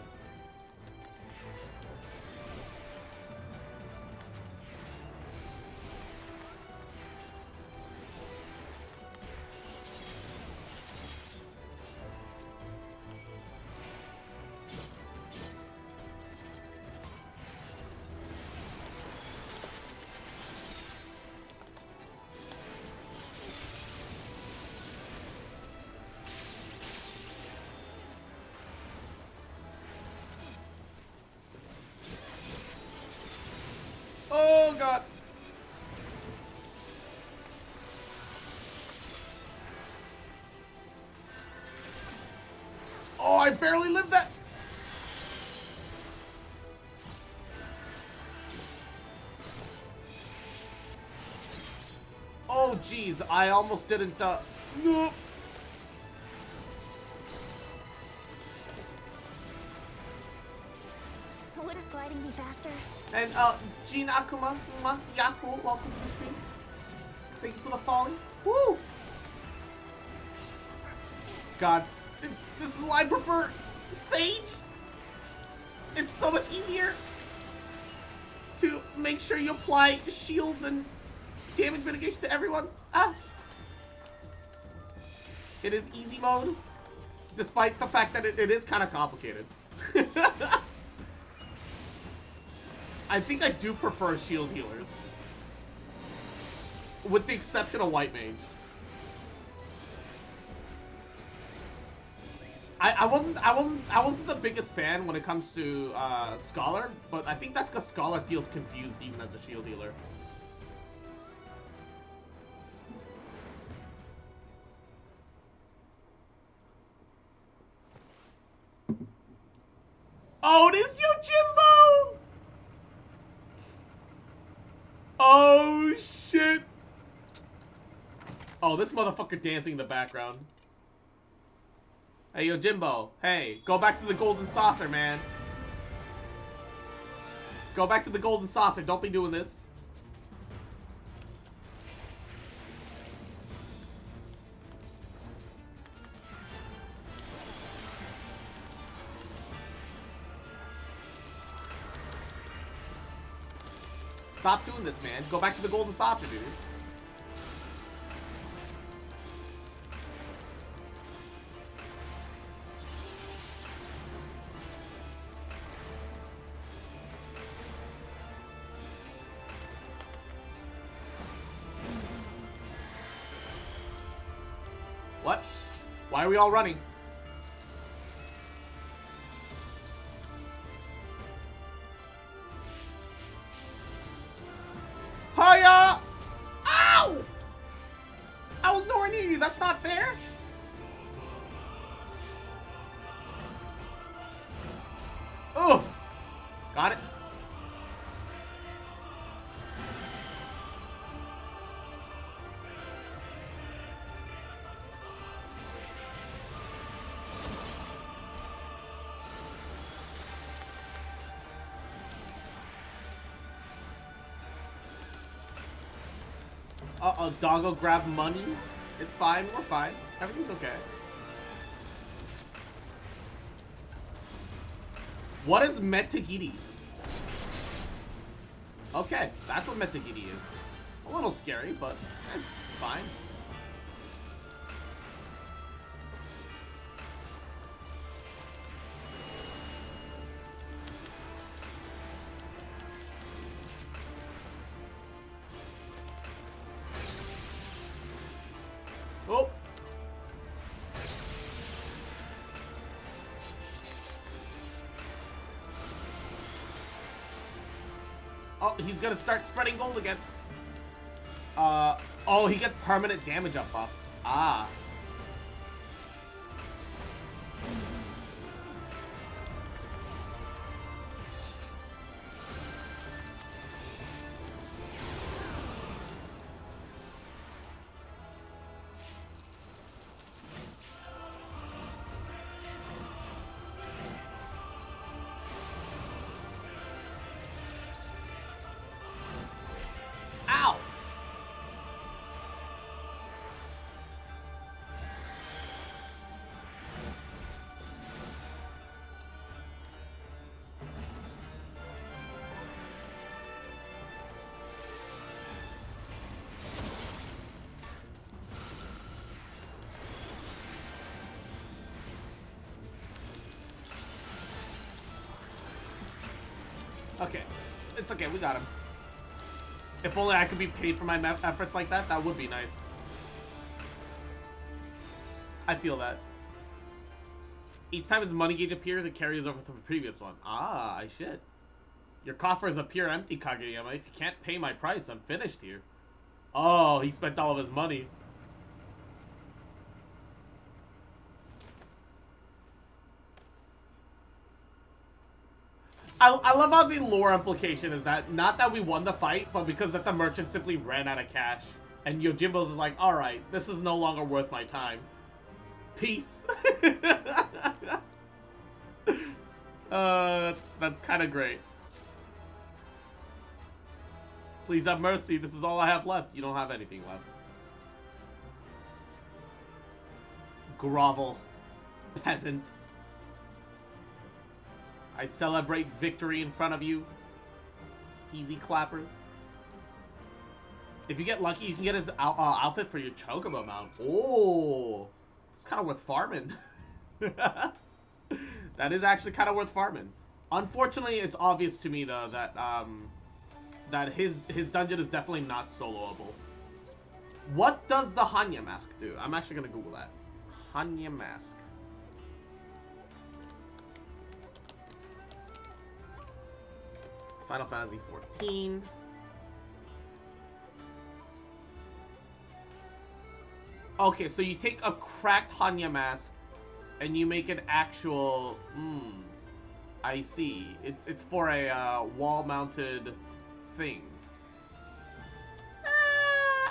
Oh god. Oh, I barely lived that. Oh jeez, I almost didn't no. Wouldn't gliding be faster? And Jean Akuma, Yaku, welcome to the stream. Thank you for the following. Woo! God, this is why I prefer Sage. It's so much easier to make sure you apply shields and damage mitigation to everyone. Ah! It is easy mode, despite the fact that it is kind of complicated. I think I do prefer shield healers, with the exception of White Mage. I wasn't the biggest fan when it comes to Scholar, but I think that's because Scholar feels confused even as a shield healer. Oh, it is Yojimbo! Oh, shit. Oh, this motherfucker dancing in the background. Hey, Yojimbo. Hey, go back to the golden saucer, man. Go back to the golden saucer. Don't be doing this. Stop doing this, man. Go back to the golden saucer, dude. What? Why are we all running? Hiya! Ow! I was nowhere near you. That's not fair. Ugh. Got it. Uh-oh, doggo grab money. It's fine, we're fine. Everything's okay. What is Metagiri? Okay, that's what Metagiri is. A little scary, but it's fine. Oh! Oh, he's gonna start spreading gold again. Oh, he gets permanent damage up buffs. Ah. Ow! Okay. It's okay, we got him. If only I could be paid for my efforts like that, that would be nice. I feel that. Each time his money gauge appears, it carries over from the previous one. Ah, I shit. Your coffers appear empty, Kageyama. If you can't pay my price, I'm finished here. Oh, he spent all of his money. I love how the lore implication is that, not that we won the fight, but because that the merchant simply ran out of cash. And Yojimbo's is like, alright, this is no longer worth my time. Peace. That's kind of great. Please have mercy, this is all I have left. You don't have anything left. Grovel. Peasant. I celebrate victory in front of you. Easy clappers. If you get lucky, you can get his outfit for your Chocobo mount. Oh, it's kind of worth farming. That is actually kind of worth farming. Unfortunately, it's obvious to me though that that his dungeon is definitely not soloable. What does the Hanya mask do? I'm actually gonna Google that. Hanya mask. Final Fantasy 14. Okay, so you take a cracked Hanya mask and you make an actual. I see. It's for a wall-mounted thing.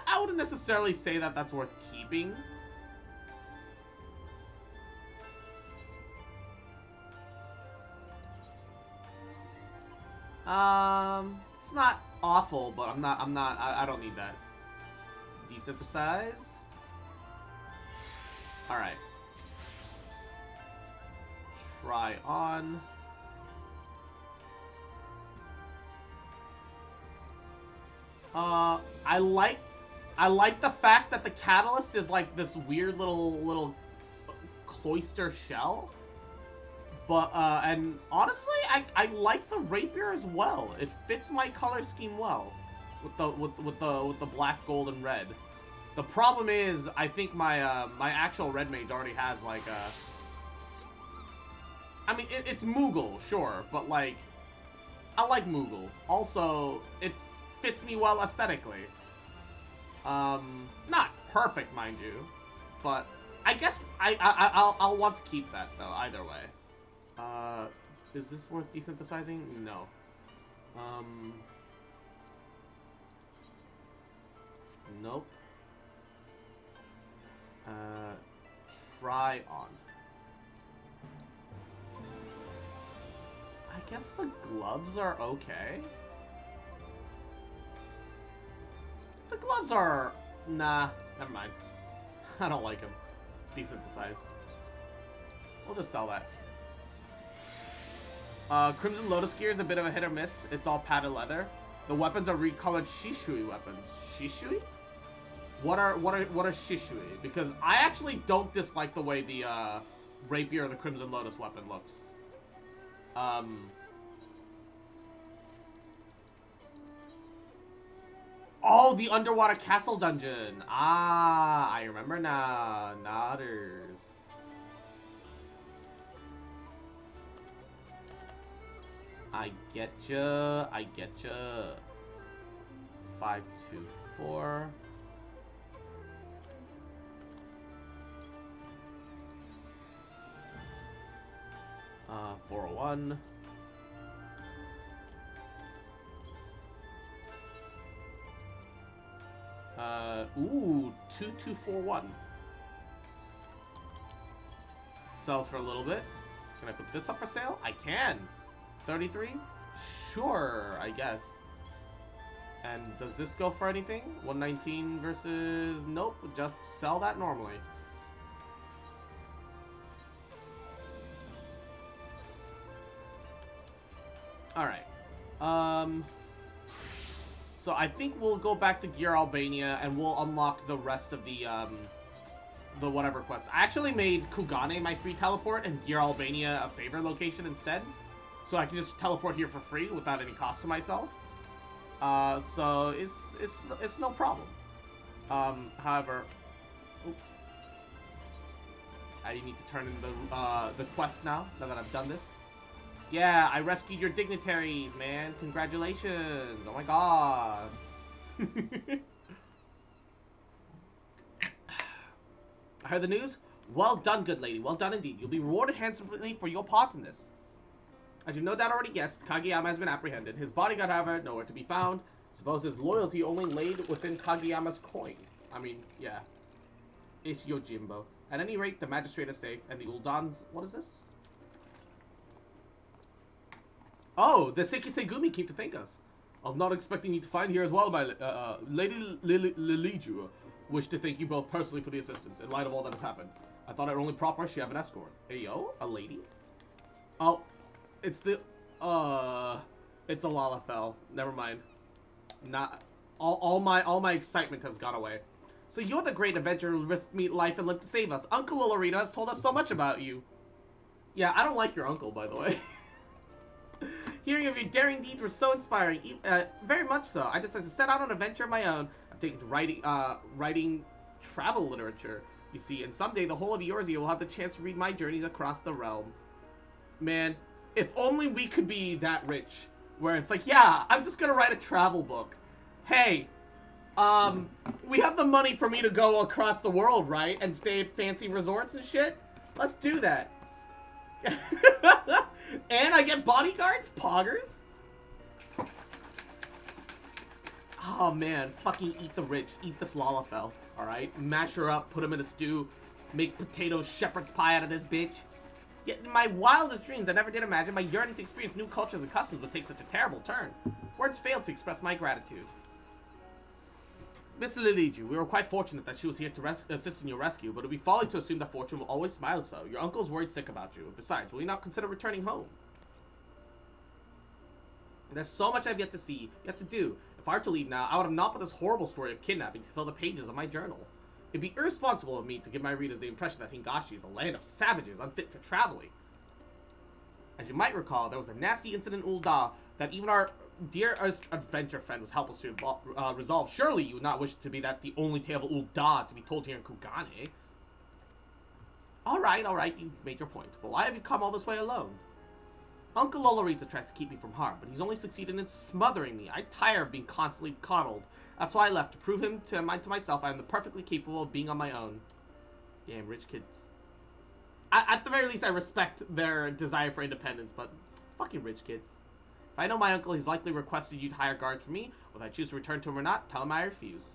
I wouldn't necessarily say that that's worth keeping. It's not awful, but I don't need that. Desynthesize. Alright. Try on. I like the fact that the catalyst is like this weird little cloister shell. But, and honestly, I like the rapier as well. It fits my color scheme well. With the black, gold, and red. The problem is, I think my, my actual red mage already has, like, I mean, it's Moogle, sure, but, like, I like Moogle. Also, it fits me well aesthetically. Not perfect, mind you, but I guess I'll want to keep that, though, either way. Is this worth desynthesizing? No. Nope. Try on. I guess the gloves are okay. The gloves are... Nah, never mind. I don't like them. Desynthesize. We'll just sell that. Crimson Lotus gear is a bit of a hit or miss. It's all padded leather. The weapons are recolored Shishui weapons. Shishui? What are Shishui? Because I actually don't dislike the way the rapier or the Crimson Lotus weapon looks. Oh, the underwater castle dungeon. Ah, I remember now. Nodders. I getcha. I getcha. 524. Uh, 401. Ooh, 2241. Sells for a little bit. Can I put this up for sale? I can. 33? Sure, I guess. And does this go for anything? 119 versus... Nope, just sell that normally. Alright. So I think we'll go back to Gear Albania and we'll unlock the rest of the whatever quest. I actually made Kugane my free teleport and Gear Albania a favorite location instead. So I can just teleport here for free without any cost to myself. So it's no problem. However, oops. I need to turn in the quest now that I've done this. Yeah, I rescued your dignitaries, man. Congratulations. Oh my god. I heard the news. Well done, good lady. Well done indeed. You'll be rewarded handsomely for your part in this. As you've no doubt already guessed, Kageyama has been apprehended. His bodyguard, however, nowhere to be found. Suppose his loyalty only laid within Kageyama's coin. I mean, yeah. It's Yojimbo. At any rate, the magistrate is safe, and the Uldans... What is this? Oh, the Sekisegumi came to thank us. I was not expecting you to find here as well, my Lady Liliju. Wish to thank you both personally for the assistance, in light of all that has happened. I thought it only proper she have an escort. Hey, yo, a lady? Oh, it's the, it's a Lalafell. Never mind. Not, all my excitement has gone away. So you're the great adventurer who risked me life and lived to save us. Uncle Lolorita has told us so much about you. Yeah, I don't like your uncle, by the way. Hearing of your daring deeds were so inspiring, very much so. I decided to set out on an adventure of my own. I'm taking to writing travel literature, you see, and someday the whole of Eorzea will have the chance to read my journeys across the realm. Man, if only we could be that rich, where it's like, yeah, I'm just gonna write a travel book. Hey, we have the money for me to go across the world, right, and stay at fancy resorts and shit? Let's do that. And I get bodyguards? Poggers? Oh man, fucking eat the rich. Eat this Lalafell, alright? Mash her up, put him in a stew, make potato shepherd's pie out of this bitch. Yet in my wildest dreams, I never did imagine my yearning to experience new cultures and customs would take such a terrible turn. Words fail to express my gratitude. Miss Liliju, we were quite fortunate that she was here to assist in your rescue, but it would be folly to assume that fortune will always smile so. Your uncle's worried sick about you. Besides, will you not consider returning home? There's so much I've yet to see, yet to do. If I were to leave now, I would have not put this horrible story of kidnapping to fill the pages of my journal. It'd be irresponsible of me to give my readers the impression that Hingashi is a land of savages unfit for traveling. As you might recall, there was a nasty incident in Ul'dah that even our dearest adventure friend was helpless to resolve. Surely you would not wish to be the only tale of Ul'dah to be told here in Kugane. Alright, you've made your point. But why have you come all this way alone? Uncle Lolorita tries to keep me from harm, but he's only succeeded in smothering me. I tire of being constantly coddled. That's why I left, to prove him to myself I am perfectly capable of being on my own. Damn, rich kids. At the very least, I respect their desire for independence, but Fucking rich kids. If I know my uncle, he's likely requested you to hire guards for me. Whether I choose to return to him or not, tell him I refuse.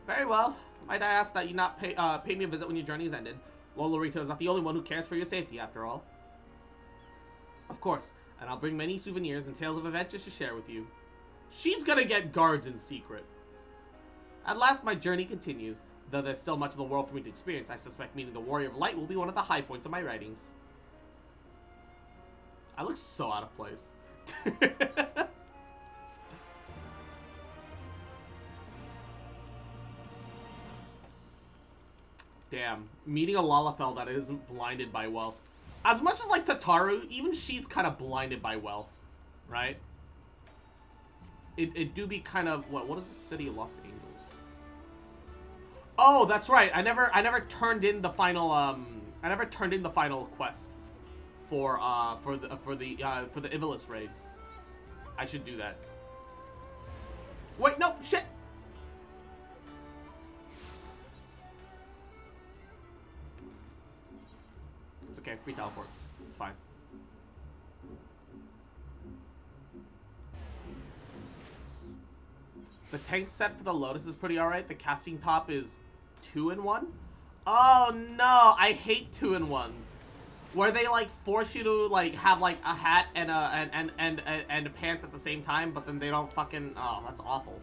Very well. Might I ask that you not pay me a visit when your journey is ended? Lolorito is not the only one who cares for your safety, after all. Of course, and I'll bring many souvenirs and tales of adventures to share with you. She's gonna get guards in secret. At last, my journey continues. Though there's still much of the world for me to experience, I suspect meeting the Warrior of Light will be one of the high points of my writings. I look so out of place. Damn, meeting a Lalafell that isn't blinded by wealth. As much as like Tataru, even she's kind of blinded by wealth, right? It do be kind of what is the city of Lost Angels? Oh, that's right. I never turned in the final quest for the Ivalice raids. I should do that. Wait, no, shit. It's okay, free teleport. It's fine. The tank set for the Lotus is pretty alright. The casting top is 2-in-1. Oh no, I hate 2-in-1s. Where they like force you to like have like a hat and a pants at the same time, but then they don't fucking. Oh, that's awful.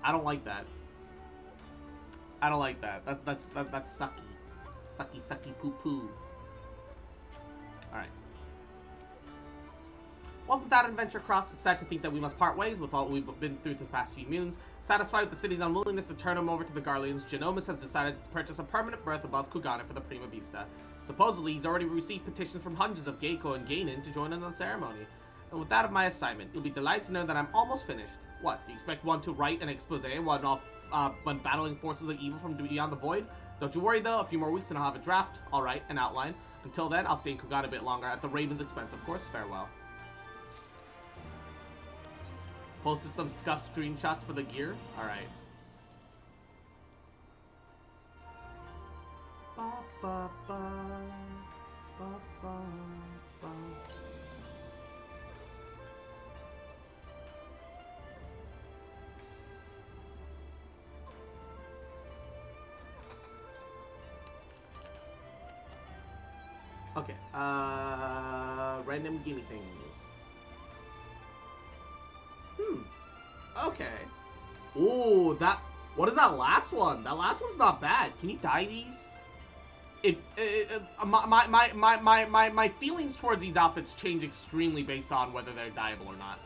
I don't like that. I don't like that. That's sucky. Sucky poo poo. Alright. Wasn't that adventure cross? It's sad to think that we must part ways with all we've been through the past few moons. Satisfied with the city's unwillingness to turn him over to the Garleans, Genomus has decided to purchase a permanent berth above Kugana for the Prima Vista. Supposedly, he's already received petitions from hundreds of Geiko and Gainin to join in the ceremony. And with that of my assignment, you'll be delighted to know that I'm almost finished. What, do you expect one to write an expose when battling forces of evil from beyond the void? Don't you worry though, a few more weeks and I'll have a draft, alright, an outline. Until then, I'll stay in Kugana a bit longer, at the Raven's expense, of course. Farewell. Posted some scuffed screenshots for the gear. Alright. Ba, ba, ba, ba, ba, ba. Okay. Random gimme things. Okay. Ooh, what is that last one? That last one's not bad. Can you dye these? My feelings towards these outfits change extremely based on whether they're dyeable or not.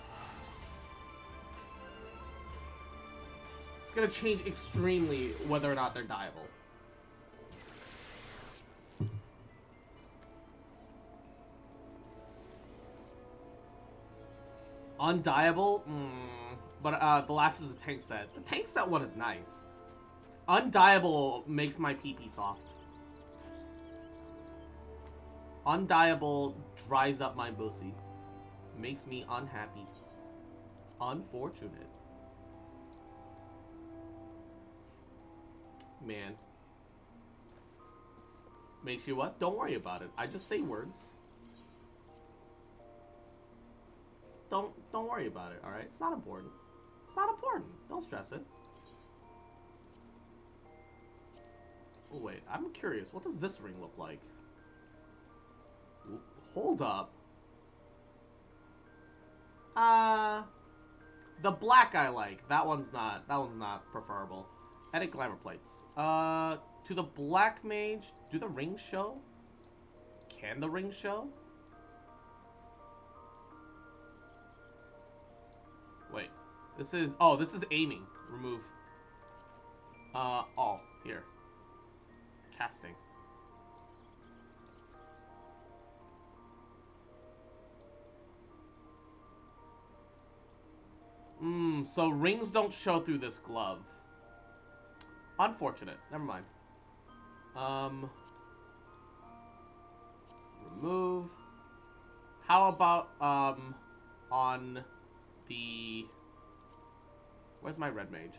It's gonna change extremely whether or not they're dyeable. Undyeable? But the last is a tank set. The tank set one is nice. Undyeable makes my pee-pee soft. Undyeable dries up my pussy. Makes me unhappy. Unfortunate. Man. Makes you what? Don't worry about it. I just say words. Don't worry about it, alright? It's not important. It's not important. Don't stress it. Oh, wait. I'm curious. What does this ring look like? Hold up. The black I like. That one's not preferable. Edit glamour plates. To the black mage, do the rings show? Can the rings show? Wait. This is aiming. Remove. All. Here. Casting. So rings don't show through this glove. Unfortunate. Never mind. Remove. How about, on the... Where's my red mage?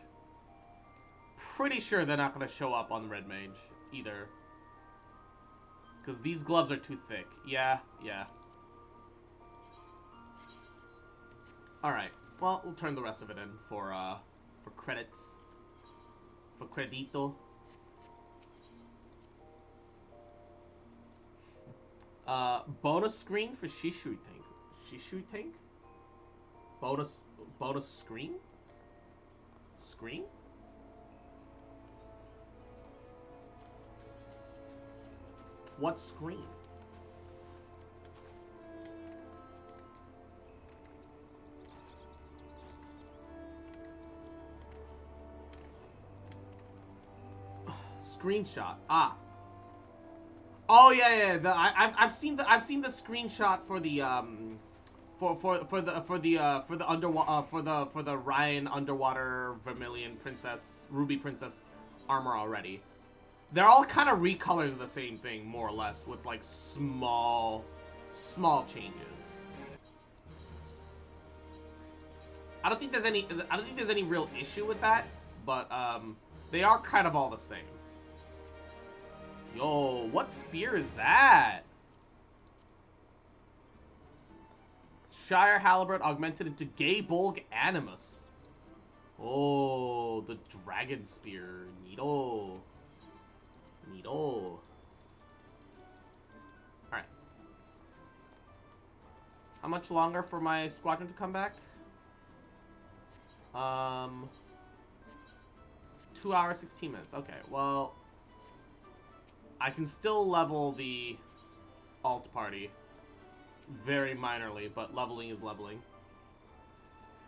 Pretty sure they're not going to show up on red mage either. Because these gloves are too thick. Yeah, yeah. Alright. Well, we'll turn the rest of it in for credits. For credito. Bonus screen for Shishui Tank. Shishui Tank? Bonus screen? Screen? What screen? Screenshot. Ah. Oh yeah, yeah. I've seen the screenshot for the for the Ryan underwater Vermilion Princess Ruby Princess armor already. They're all kind of recolored the same thing, more or less, with like small changes. I don't think there's any real issue with that, but they are kind of all the same. Yo, what spear is that? Shire Halberd augmented into Gay Bolg Animus. Oh, the dragon spear. Neato. Neato. Alright. How much longer for my squadron to come back? 2 hours, 16 minutes. Okay, well, I can still level the alt party very minorly, but leveling is leveling.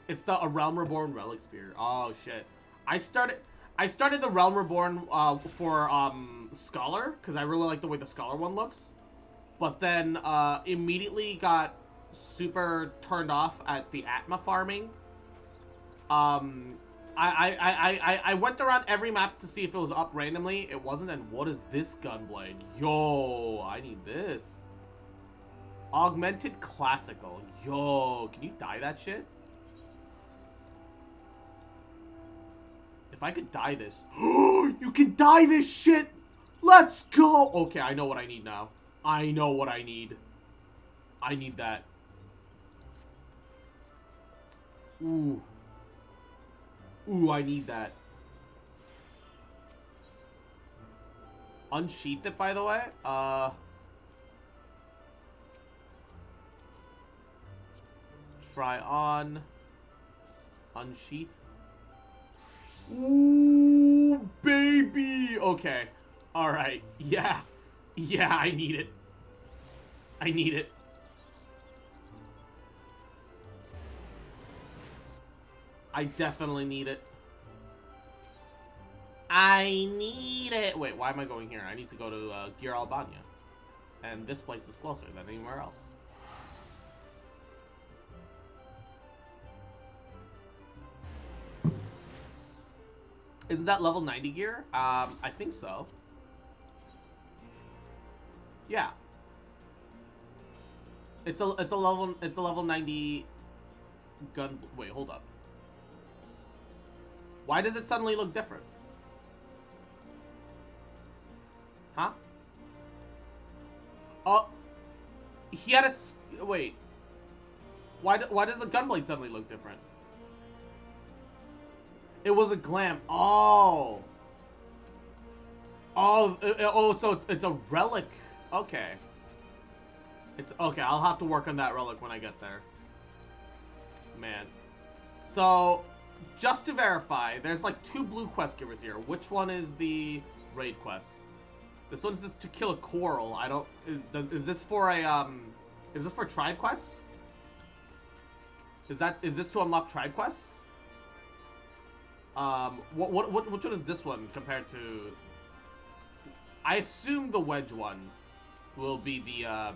It's a Realm Reborn Relic Spear. Oh shit. I started the Realm Reborn for Scholar, because I really like the way the Scholar one looks. But then immediately got super turned off at the Atma farming. I went around every map to see if it was up randomly. It wasn't, and what is this gunblade? Yo, I need this. Augmented Classical. Yo, can you dye that shit? If I could dye this. You can dye this shit! Let's go! Okay, I know what I need now. I know what I need. I need that. Ooh. Ooh, I need that. Unsheath it, by the way. Try on. Unsheath. Ooh, baby! Okay. Alright. Yeah. Yeah, I need it. I need it. I definitely need it. I need it. Wait, why am I going here? I need to go to Gear Albania. And this place is closer than anywhere else. Isn't that level 90 gear? I think so. Yeah. It's a level 90 gun. Wait, hold up. Why does it suddenly look different? Huh? Oh, he had a wait. Why does the gunblade suddenly look different? It was a glam. Oh. Oh, so it's a relic. Okay. It's okay. I'll have to work on that relic when I get there. Man. So, just to verify, there's like 2 blue quest givers here. Which one is the raid quest? This one is to kill a coral. I don't. Is this for a Is this for tribe quests? Is this to unlock tribe quests? Which one is this one compared to? I assume the wedge one will be the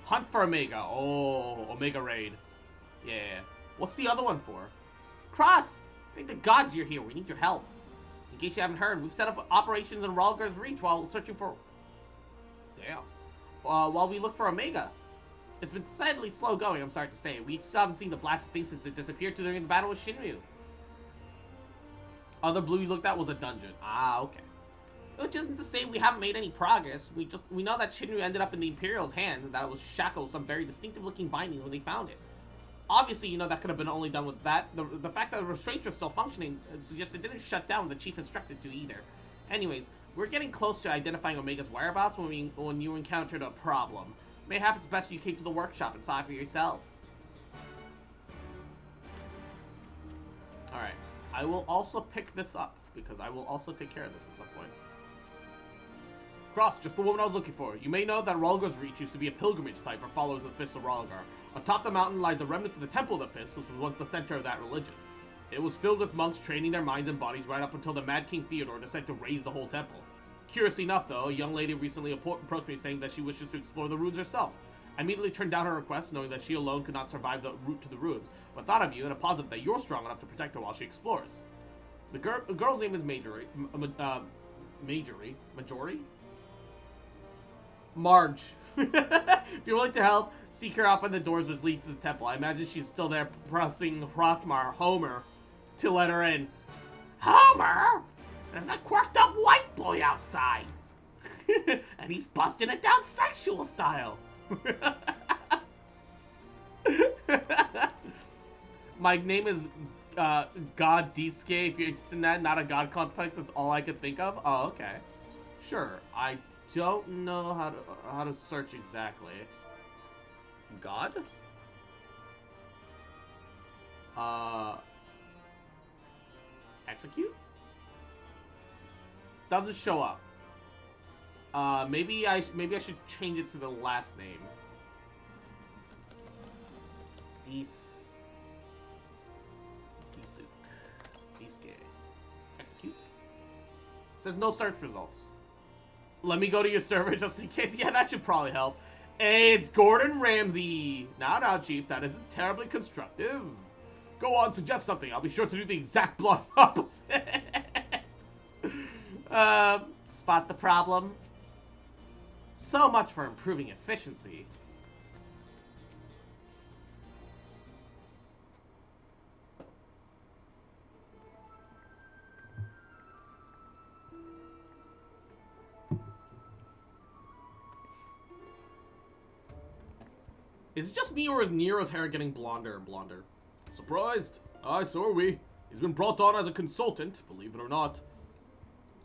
hunt for Omega. Oh, Omega raid. Yeah. What's the other one for? Cross. Thank the gods you're here. We need your help. In case you haven't heard, we've set up operations in Ralgar's Reach while searching for. Damn. While we look for Omega. It's been decidedly slow going, I'm sorry to say. We still haven't seen the blasted thing since it disappeared during the battle with Shinryu. Other blue you looked at was a dungeon. Ah, okay. Which isn't to say we haven't made any progress. We know that Shinryu ended up in the Imperial's hands and that it was shackled with some very distinctive looking bindings when they found it. Obviously, you know that could have been only done with that. The fact that the restraints are still functioning suggests it didn't shut down when the chief instructed to either. Anyways, we're getting close to identifying Omega's whereabouts when you encountered a problem. Mayhap it's best you came to the workshop and saw it for yourself. Alright, I will also pick this up, because I will also take care of this at some point. Cross, just the woman I was looking for. You may know that Ralgar's Reach used to be a pilgrimage site for followers of the Fist of Ralgar. On top of the mountain lies the remnants of the Temple of the Fist, which was once the center of that religion. It was filled with monks training their minds and bodies right up until the Mad King Theodore decided to raise the whole temple. Curiously enough, though, a young lady recently approached me saying that she wishes to explore the ruins herself. I immediately turned down her request, knowing that she alone could not survive the route to the ruins, but thought of you and am positive that you're strong enough to protect her while she explores. The girl's name is Marjorie? Marge. If you're willing to help, seek her up on the doors which lead to the temple. I imagine she's still there pressing Homer to let her in. Homer! There's a quirked up white boy outside. And he's busting it down sexual style. My name is God Diske. If you're interested in that, not a god complex. That's all I could think of. Oh, okay. Sure. I don't know how to search exactly. God? Execute? Doesn't show up. Maybe I should change it to the last name. Execute. Says no search results. Let me go to your server just in case. Yeah, that should probably help. Hey, it's Gordon Ramsay. Now, Chief, that isn't terribly constructive. Go on, suggest something. I'll be sure to do the exact blood opposite. Spot the problem. So much for improving efficiency. Is it just me, or is Nero's hair getting blonder and blonder? Surprised? Aye, so are we. He's been brought on as a consultant, believe it or not.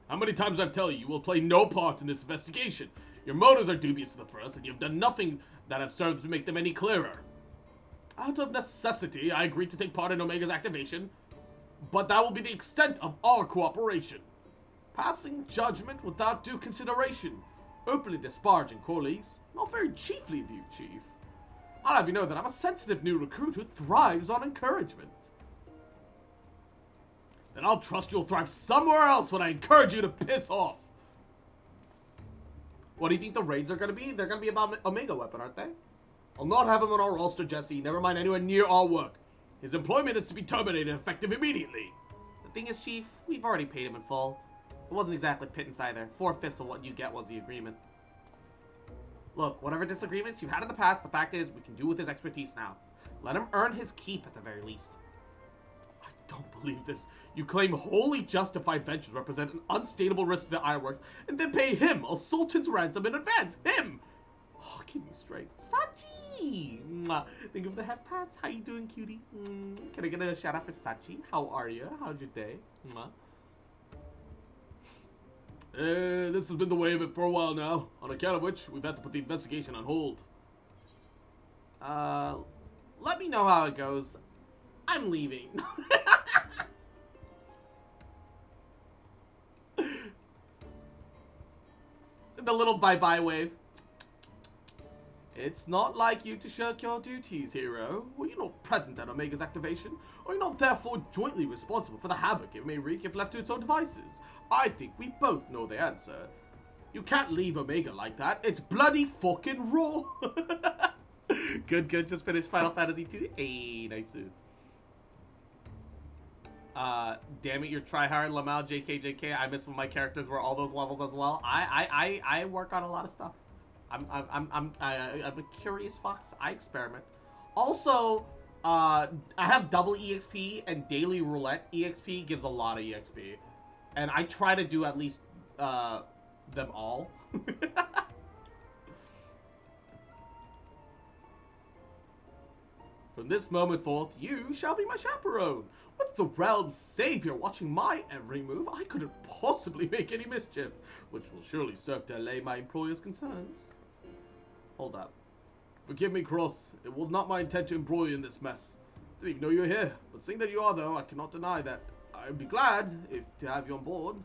How many times I've tell you, you will play no part in this investigation. Your motives are dubious at the first, and you've done nothing that have served to make them any clearer. Out of necessity, I agreed to take part in Omega's activation, but that will be the extent of our cooperation. Passing judgment without due consideration. Openly disparaging colleagues. Not very chiefly of you, Chief. I'll have you know that I'm a sensitive new recruit who thrives on encouragement. Then I'll trust you'll thrive somewhere else when I encourage you to piss off. What do you think the raids are going to be? They're going to be about Omega Weapon, aren't they? I'll not have him on our roster, Jesse. Never mind anywhere near our work. His employment is to be terminated effective immediately. The thing is, Chief, we've already paid him in full. It wasn't exactly pittance either. 4/5 of what you get was the agreement. Look, whatever disagreements you've had in the past, the fact is we can do with his expertise now. Let him earn his keep at the very least. I don't believe this. You claim wholly justified ventures represent an unstateable risk to the Ironworks, and then pay him a sultan's ransom in advance. Him! Oh, keep me straight. Sachi! Mwah. Think of the head pats. How you doing, cutie? Can I get a shout out for Sachi? How are you? How's your day? Mwah. This has been the way of it for a while now, on account of which we've had to put the investigation on hold. Let me know how it goes. I'm leaving. The little bye-bye wave. It's not like you to shirk your duties, hero. Were you not present at Omega's activation? Or are you not therefore jointly responsible for the havoc it may wreak if left to its own devices? I think we both know the answer. You can't leave Omega like that. It's bloody fucking raw. Good. Just finished Final Fantasy 2. Hey, nice. Damn it, you're tryhard, Lamau, JK. I miss when my characters were all those levels as well. I work on a lot of stuff. I'm a curious fox. I experiment. Also, I have double EXP, and daily roulette EXP gives a lot of EXP. And I try to do at least them all. From this moment forth, you shall be my chaperone. With the realm's savior watching my every move, I couldn't possibly make any mischief, which will surely serve to allay my employer's concerns. Hold up. Forgive me, Cross. It was not my intent to embroil you in this mess. Didn't even know you were here. But seeing that you are, though, I cannot deny that I'd be glad to have you on board.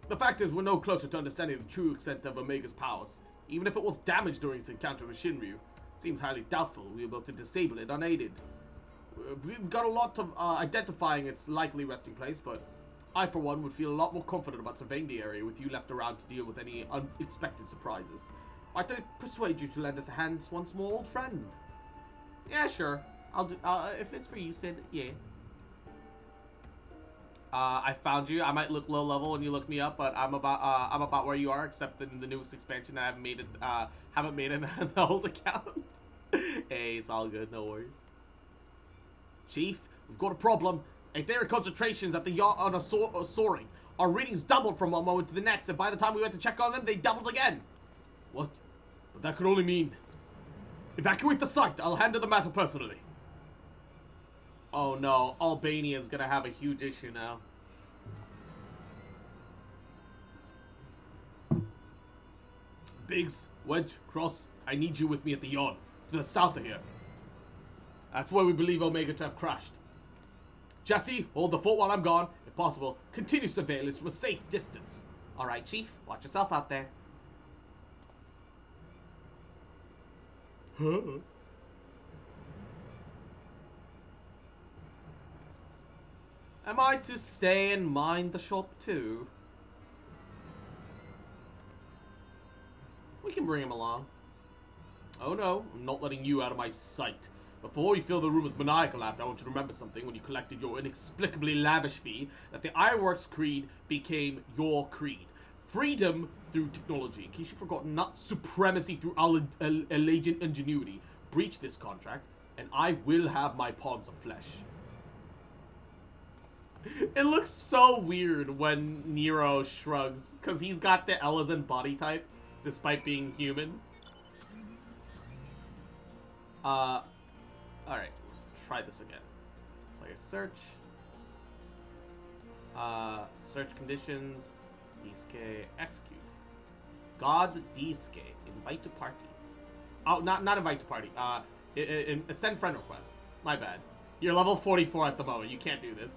The fact is, we're no closer to understanding the true extent of Omega's powers. Even if it was damaged during its encounter with Shinryu, it seems highly doubtful we'll be able to disable it unaided. We've got a lot of identifying its likely resting place, but I, for one, would feel a lot more confident about surveying the area with you left around to deal with any unexpected surprises. I'd like to persuade you to lend us a hand once more, old friend. Yeah, sure. I'll do. If it's for you, Sid. Yeah. I found you. I might look low level when you look me up, but I'm about where you are, except in the newest expansion. I haven't made it in the old account. Hey, it's all good. No worries. Chief, we've got a problem. Aetheric concentrations at the yacht are soaring. Our readings doubled from one moment to the next, and by the time we went to check on them, they doubled again. What? But that could only mean... Evacuate the site. I'll handle the matter personally. Oh no, Albania is gonna have a huge issue now. Biggs, Wedge, Cross, I need you with me at the yacht, to the south of here. That's where we believe Omega to have crashed. Jesse, hold the fort while I'm gone. If possible, continue surveillance from a safe distance. Alright, Chief, watch yourself out there. Huh? Am I to stay and mind the shop too? We can bring him along. Oh no, I'm not letting you out of my sight. Before you fill the room with maniacal laughter, I want you to remember something when you collected your inexplicably lavish fee, that the Ironworks creed became your creed. Freedom through technology. In case you've forgotten, not supremacy through alleged ingenuity. Breach this contract, and I will have my pawns of flesh. It looks so weird when Nero shrugs, because he's got the Elezen body type, despite being human. Alright, try this again. It's like a search. Search conditions. Disuke, execute. God Disuke, invite to party. Oh, not invite to party. Send friend request. My bad. You're level 44 at the moment. You can't do this.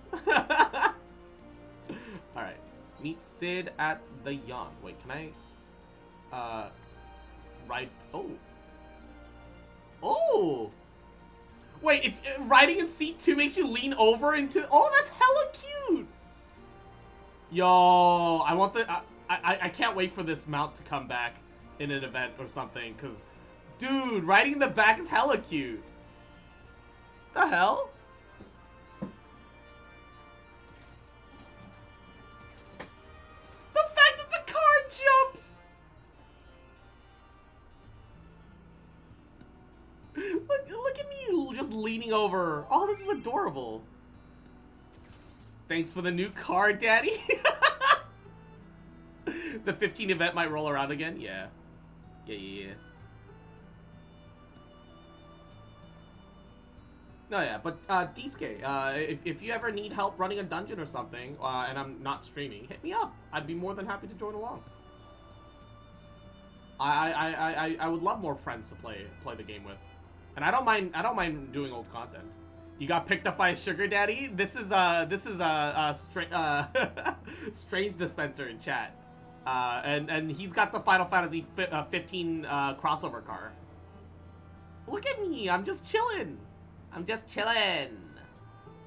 Alright. Meet Sid at the yacht. Wait, can I... ride... Oh. Oh! Wait, if riding in seat 2 makes you lean over into... Oh, that's hella cute! Yo, I want the... I can't wait for this mount to come back in an event or something, because... Dude, riding in the back is hella cute. The hell? The fact that the car jumps! Look at me just leaning over. Oh, this is adorable. Thanks for the new car, Daddy. The 15 event might roll around again? Yeah. Yeah. No, yeah, but Disuke, if you ever need help running a dungeon or something, and I'm not streaming, hit me up. I'd be more than happy to join along. I would love more friends to play the game with, and I don't mind doing old content. You got picked up by a sugar daddy? This is a strange dispenser in chat, and he's got the Final Fantasy 15 crossover car. Look at me, I'm just chilling. I'm just chillin'.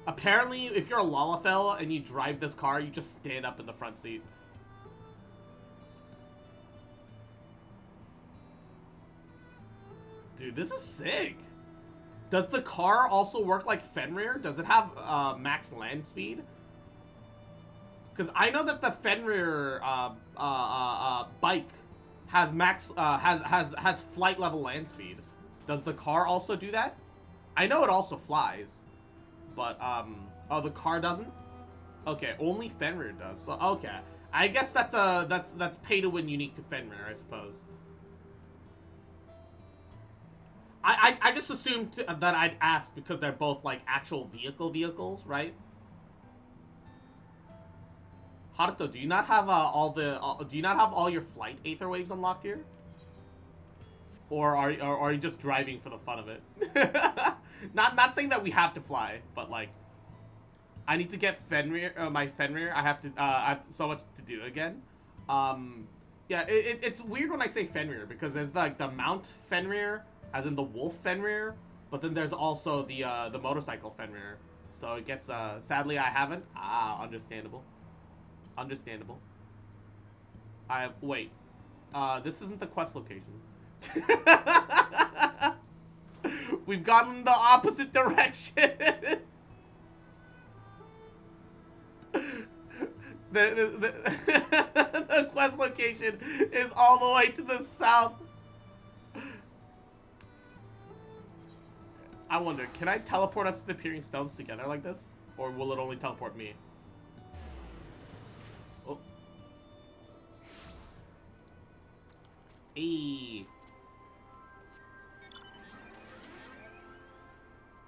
Apparently, if you're a Lalafell and you drive this car, you just stand up in the front seat. Dude, this is sick. Does the car also work like Fenrir? Does it have max land speed? Because I know that the Fenrir bike has max has flight level land speed. Does the car also do that? I know it also flies, but oh, the car doesn't? Okay, only Fenrir does. So okay, I guess that's pay to win unique to Fenrir, I suppose. I just assumed that I'd ask because they're both like actual vehicles, right? Haruto, do you not have do you not have all your flight aether waves unlocked here? Or are you just driving for the fun of it? not saying that we have to fly, but like I need to get Fenrir, my Fenrir. I have so much to do again. Yeah, it's weird when I say Fenrir because there's like the Mount Fenrir, as in the wolf Fenrir, but then there's also the motorcycle Fenrir. So it gets sadly I haven't. Understandable. Understandable. Wait. This isn't the quest location. We've gone in the opposite direction. The quest location is all the way to the south. I wonder, can I teleport us to the Peering Stones together like this? Or will it only teleport me? Oh. Hey.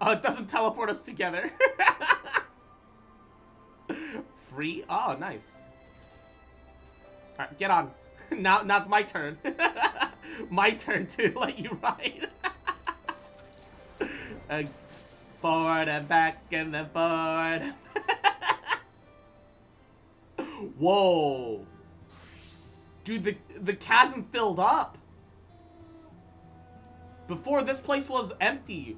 Oh, it doesn't teleport us together. Free? Oh, nice. Alright, get on. Now it's my turn. My turn to let you ride. Forward and back and then forward. Whoa. Dude, the chasm filled up. Before, this place was empty.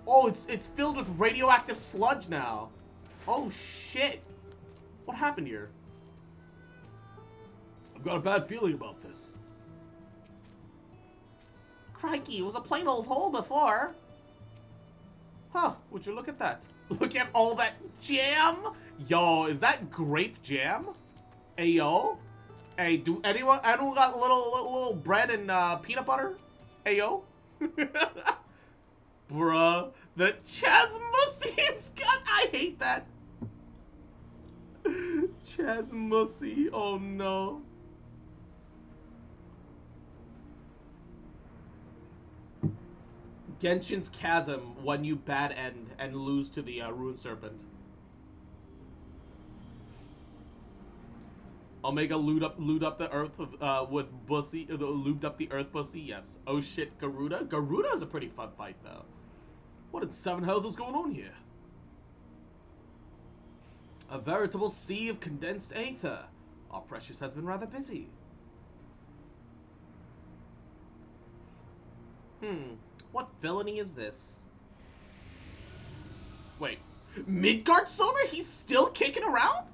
Oh, it's filled with radioactive sludge now. Oh, shit. What happened here? I've got a bad feeling about this. Crikey, it was a plain old hole before. Huh, would you look at that? Look at all that jam! Yo, is that grape jam? Hey, yo? Hey, anyone got a little bread and peanut butter? Hey, yo? Bruh, the chasmussy is got. I hate that. Chasmussy, oh no. Genshin's Chasm when you bad end and lose to the Rune Serpent. Omega lubed up the earth with Bussy, lubed up the earth Bussy, yes. Oh shit, Garuda? Garuda is a pretty fun fight though. What in seven hells is going on here? A veritable sea of condensed aether. Our Precious has been rather busy. What villainy is this? Wait, Midgard Sonar? He's still kicking around?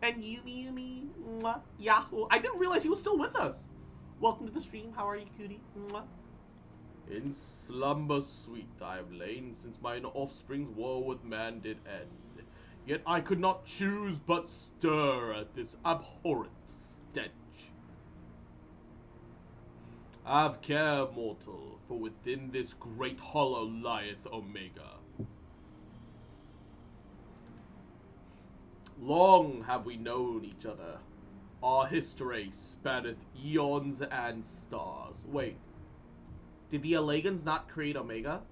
And Yumi, mwah, Yahoo. I didn't realize he was still with us. Welcome to the stream. How are you, cutie? Mwah. In slumber sweet I have lain since mine offspring's war with man did end. Yet I could not choose but stir at this abhorrent stench. Have care, mortal, for within this great hollow lieth Omega. Long have we known each other. Our history spanneth eons and stars. Wait, did the Allegans not create Omega?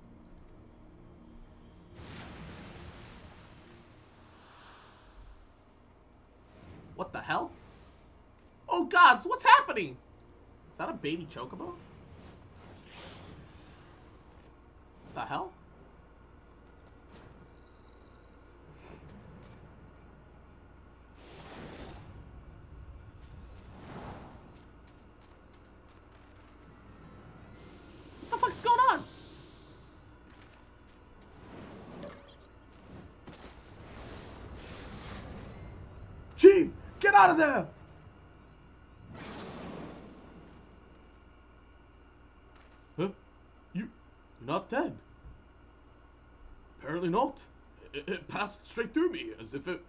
What the hell? Oh gods, what's happening? Is that a baby chocobo? What the hell? What the fuck's going on? Chief, get out of there! Huh? You're not dead. Apparently not. It passed straight through me, as if it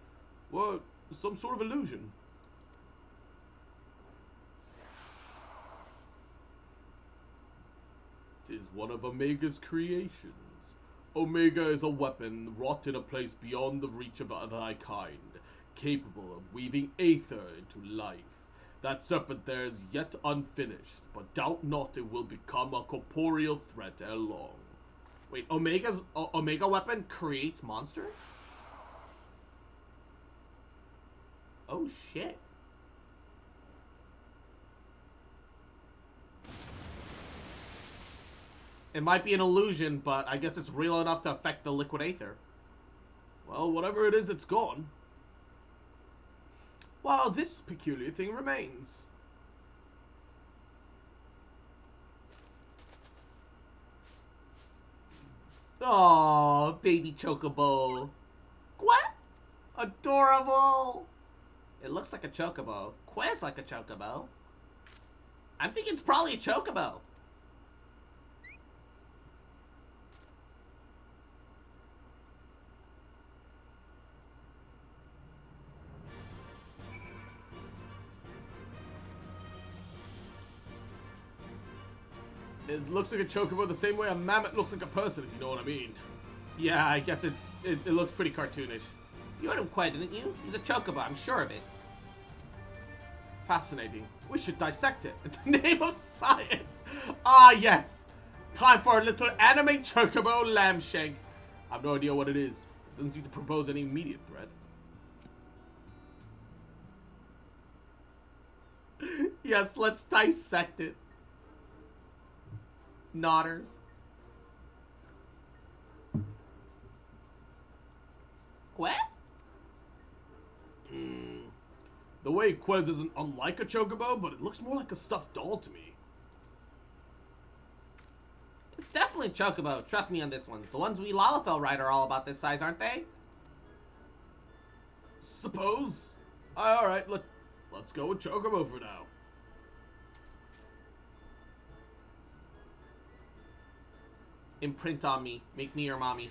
were some sort of illusion. Tis one of Omega's creations. Omega is a weapon wrought in a place beyond the reach of thy kind. capable of weaving aether into life. That serpent there is yet unfinished, but doubt not it will become a corporeal threat ere long. Wait, Omega weapon creates monsters? Oh shit. It might be an illusion, but I guess it's real enough to affect the liquid aether. Well, whatever it is, it's gone. While this peculiar thing remains. Oh, baby chocobo. What? Adorable. It looks like a chocobo. Quest like a chocobo. I'm thinking it's probably a chocobo. It looks like a chocobo the same way a mammoth looks like a person, if you know what I mean. Yeah, I guess it looks pretty cartoonish. You heard him quite, didn't you? He's a chocobo, I'm sure of it. Fascinating. We should dissect it. In the name of science. Ah, yes. Time for a little anime chocobo lamb shank. I have no idea what it is. It doesn't seem to propose any immediate threat. Yes, let's dissect it. Nodders. What? The way Quez isn't unlike a chocobo, but it looks more like a stuffed doll to me. It's definitely a chocobo. Trust me on this one. The ones we Lalafell ride are all about this size, aren't they? Suppose. Alright, let's go with chocobo for now. Imprint on me. Make me your mommy.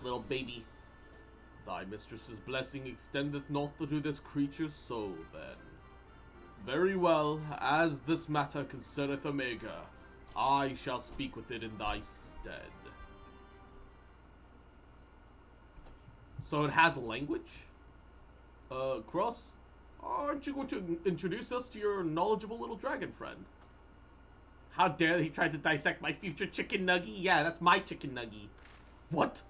Little baby. Thy mistress's blessing extendeth not to this creature's soul, then. Very well, as this matter concerneth Omega, I shall speak with it in thy stead. So it has a language? Cross, aren't you going to introduce us to your knowledgeable little dragon friend? How dare he try to dissect my future chicken nugget? Yeah, that's my chicken nugget. What?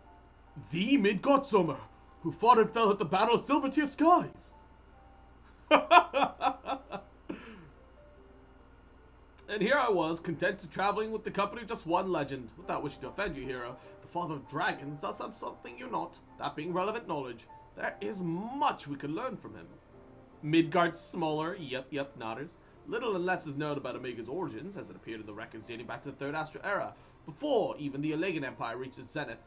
The Midgårdsummer, who fought and fell at the Battle of Silvertear Skies. And here I was, content to traveling with the company of just one legend. Without wishing to offend you, hero, the father of dragons does have something you're not. That being relevant knowledge, there is much we could learn from him. Midgard Smaller, yep, nodders. Little and less is known about Omega's origins, as it appeared in the records dating back to the Third Astral Era, before even the Allegan Empire reached its zenith.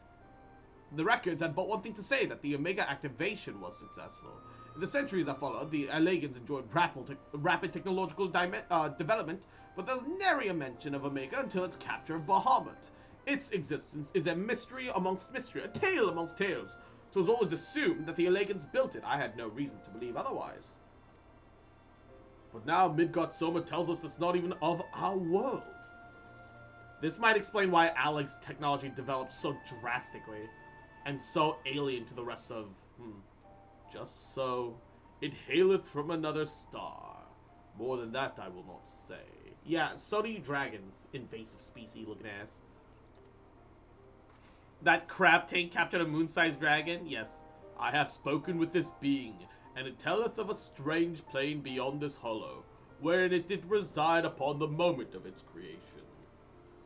The records had but one thing to say, that the Omega activation was successful. In the centuries that followed, the Allegans enjoyed rapid technological development, but there was nary a mention of Omega until its capture of Bahamut. Its existence is a mystery amongst mystery, a tale amongst tales. So it was always assumed that the Allegans built it. I had no reason to believe otherwise. But now Midgårdsummer tells us it's not even of our world. This might explain why Aleg's technology developed so drastically and so alien to the rest of... Just so, it haileth from another star. More than that I will not say. Yeah, so do you dragons, invasive species looking ass. That crab tank captured a moon-sized dragon? Yes, I have spoken with this being, and it telleth of a strange plane beyond this hollow, wherein it did reside upon the moment of its creation.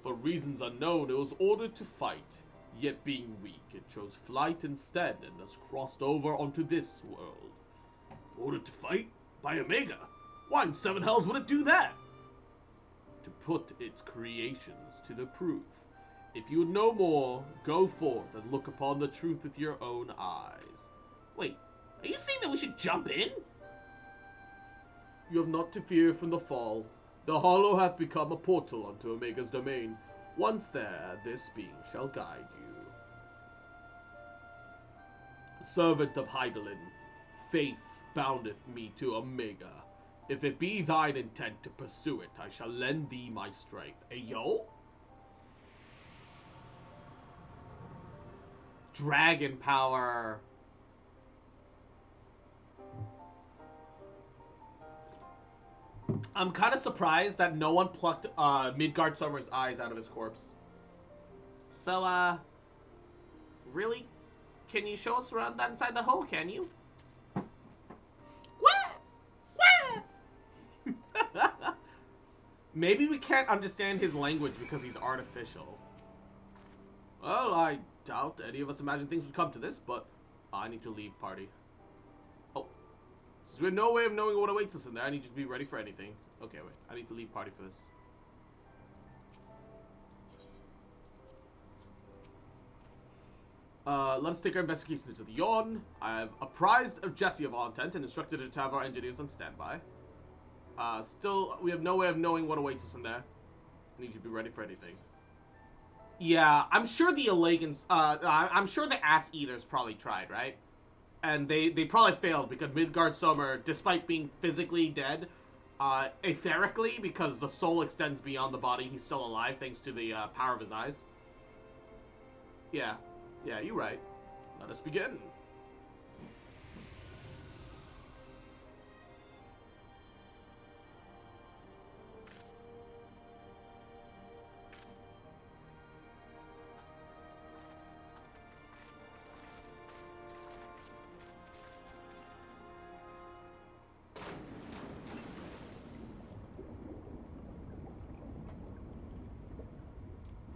For reasons unknown, it was ordered to fight, yet being weak, it chose flight instead, and thus crossed over onto this world. Ordered to fight? By Omega? Why in seven hells would it do that? To put its creations to the proof. If you would know more, go forth and look upon the truth with your own eyes. Wait, are you saying that we should jump in? You have not to fear from the fall. The hollow hath become a portal unto Omega's domain. Once there, this being shall guide you. Servant of Hydaelyn, faith boundeth me to Omega. If it be thine intent to pursue it, I shall lend thee my strength. Ayo? Dragon power. I'm kind of surprised that no one plucked Midgard Summer's eyes out of his corpse. So, really? Can you show us around that inside that hole, can you? Maybe we can't understand his language because he's artificial. Well, I doubt any of us imagined things would come to this, but I need to leave party. Oh. Since we have no way of knowing what awaits us in there, I need you to be ready for anything. Okay, wait. I need to leave party for this. Let us take our investigation into the Yawn. I have apprised of Jesse of all intent and instructed her to have our engineers on standby. Still, we have no way of knowing what awaits us in there. I need you to be ready for anything. Yeah, I'm sure the Elegans, I'm sure the Ass Eaters probably tried, right? And they probably failed because Midgard Summer, despite being physically dead, etherically, because the soul extends beyond the body, he's still alive thanks to the power of his eyes. Yeah, you're right. Let us begin.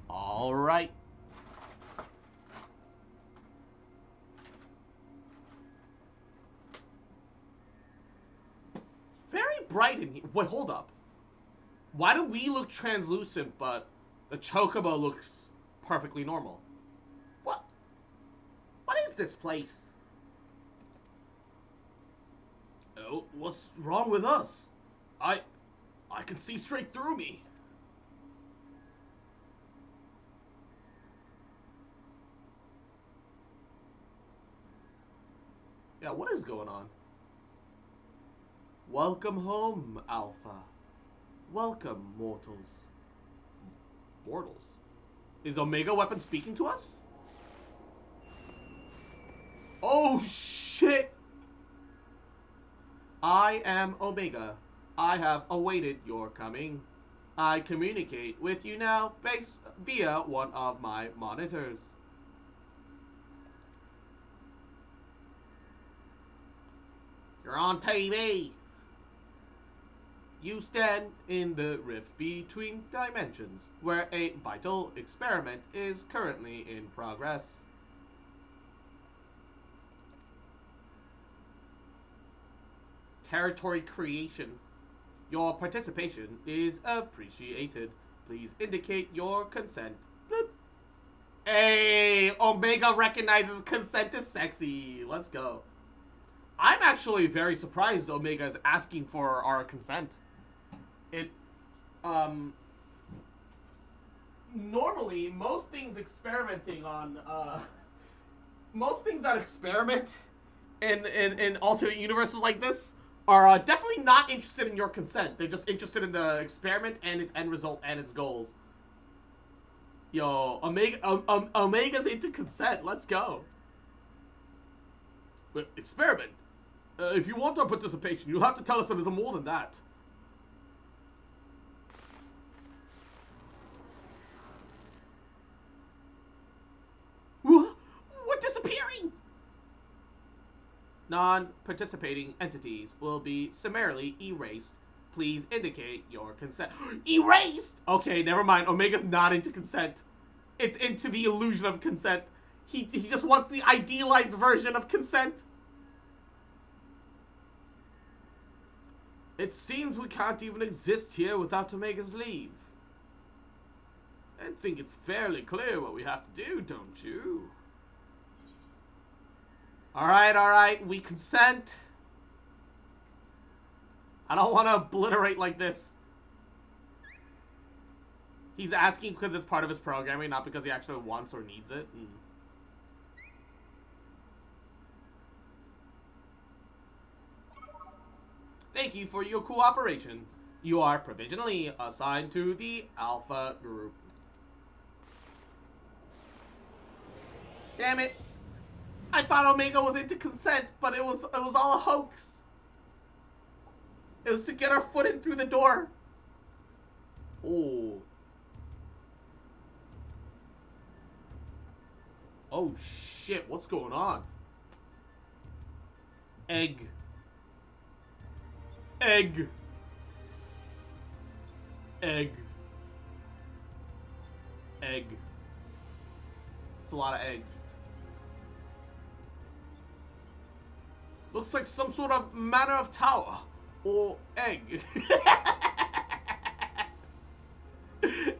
All right. Very bright in here. Wait, hold up. Why do we look translucent, but the Chocobo looks perfectly normal? What is this place? Oh, what's wrong with us? I can see straight through me. Yeah, what is going on? Welcome home, Alpha. Welcome, mortals. Mortals? Is Omega Weapon speaking to us? Oh, shit! I am Omega. I have awaited your coming. I communicate with you now via one of my monitors. You're on TV. You stand in the rift between dimensions, where a vital experiment is currently in progress. Territory creation. Your participation is appreciated. Please indicate your consent. Bloop. Hey, Omega recognizes consent is sexy. Let's go. I'm actually very surprised Omega is asking for our consent. Normally, most things experimenting on, most things that experiment in alternate universes like this are definitely not interested in your consent. They're just interested in the experiment and its end result and its goals. Yo, Omega's into consent. Let's go. But experiment. If you want our participation, you'll have to tell us a little more than that. We're disappearing! Non-participating entities will be summarily erased. Please indicate your consent. Erased! Okay, never mind. Omega's not into consent. It's into the illusion of consent. He just wants the idealized version of consent. It seems we can't even exist here without Omega's leave. I think it's fairly clear what we have to do, don't you? Alright, we consent. I don't want to obliterate like this. He's asking because it's part of his programming, not because he actually wants or needs it. Thank you for your cooperation. You are provisionally assigned to the Alpha group. Damn it. I thought Omega was into consent, but it was all a hoax. It was to get our foot in through the door. Oh. Oh shit, what's going on? Egg. Egg. Egg. Egg. It's a lot of eggs. Looks like some sort of manner of tower. Or egg.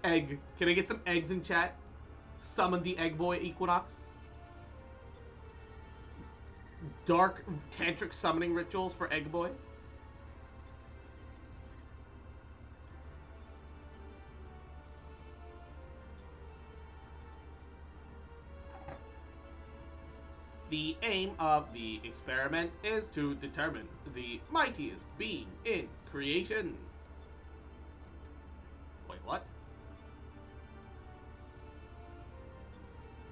Egg. Can I get some eggs in chat? Summon the egg boy Equinox. Dark tantric summoning rituals for egg boy. The aim of the experiment is to determine the mightiest being in creation. Wait, what?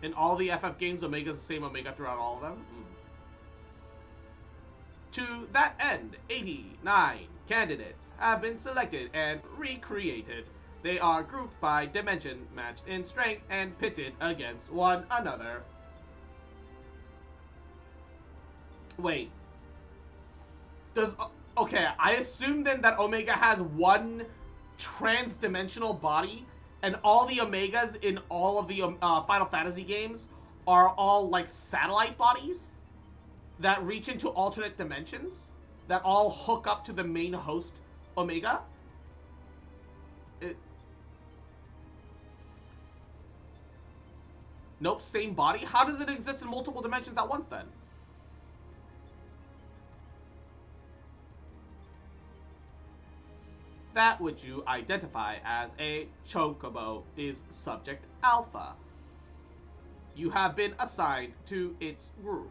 In all the FF games, Omega's the same Omega throughout all of them? To that end, 89 candidates have been selected and recreated. They are grouped by dimension, matched in strength, and pitted against one another. Wait. Okay, I assume then that Omega has one trans-dimensional body, and all the Omegas in all of the Final Fantasy games are all like satellite bodies that reach into alternate dimensions that all hook up to the main host Omega? Nope, same body? How does it exist in multiple dimensions at once then? That which you identify as a chocobo is subject alpha. You have been assigned to its group.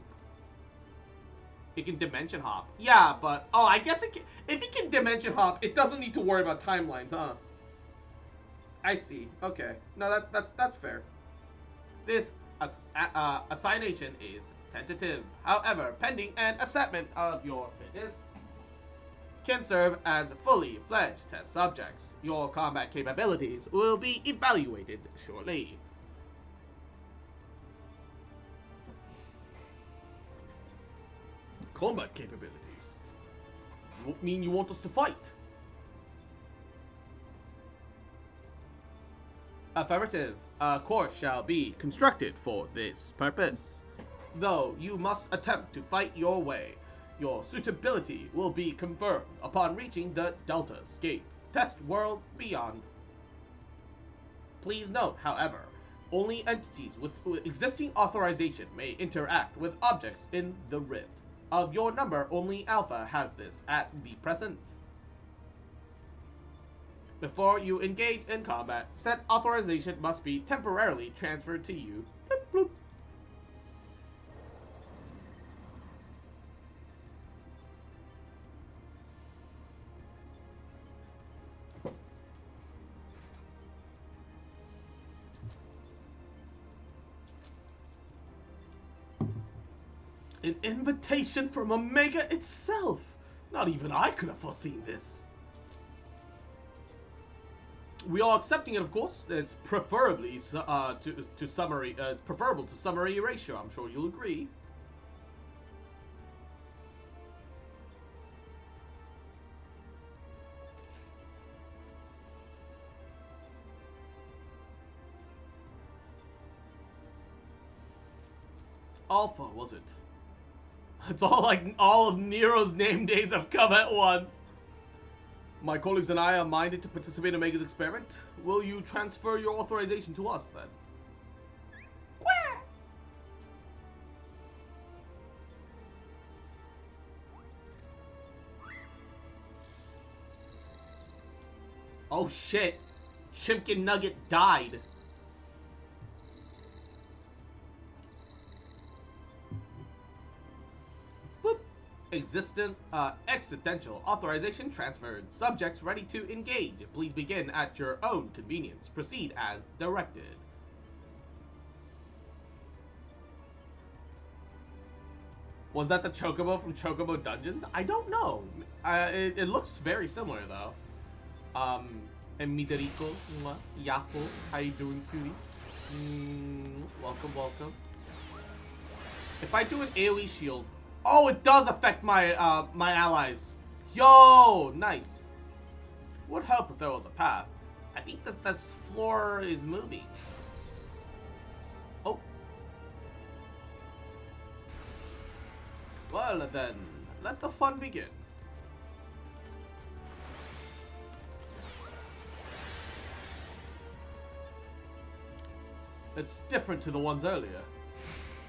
It can dimension hop. Yeah, but oh, I guess it can, if it can dimension hop, it doesn't need to worry about timelines, huh? I see. Okay. No, that's fair. This assignation is tentative. However, pending an assessment of your fitness, can serve as fully fledged test subjects. Your combat capabilities will be evaluated shortly. Combat capabilities? You mean you want us to fight? Affirmative. A course shall be constructed for this purpose. Though you must attempt to fight your way, your suitability will be confirmed upon reaching the Delta Scape test world beyond. Please note, however, only entities with existing authorization may interact with objects in the Rift. Of your number, only Alpha has this at the present. Before you engage in combat, said authorization must be temporarily transferred to you. Bloop, bloop. An invitation from Omega itself! Not even I could have foreseen this. We are accepting it, of course. It's preferably to summary. It's preferable to summary ratio. I'm sure you'll agree. Alpha, was it? It's all like all of Nero's name days have come at once. My colleagues and I are minded to participate in Omega's experiment. Will you transfer your authorization to us, then? Oh shit! Chimkin Nugget died. Existential authorization transferred. Subjects ready to engage. Please begin at your own convenience. Proceed as directed. Was that the Chocobo from Chocobo Dungeons? I don't know. It looks very similar though. And Midoriko, Yako, how you doing, cutie? Welcome, welcome. If I do an AoE shield, oh, it does affect my my allies. Yo, nice. Would help if there was a path. I think that this floor is moving. Oh. Well then, let the fun begin. It's different to the ones earlier.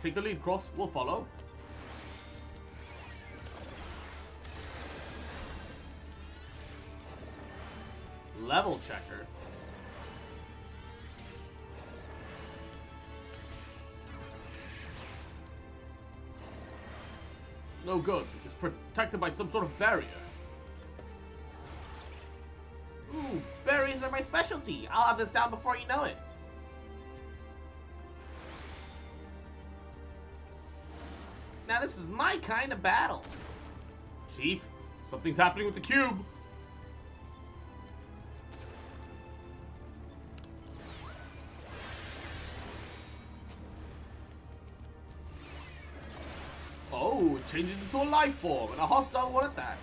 Take the lead, Cross. We'll follow. Level checker. No good. It's protected by some sort of barrier. Ooh, berries are my specialty. I'll have this down before you know it. Now this is my kind of battle. Chief, something's happening with the cube. Oh, it changes into a life form, and a hostile one at that.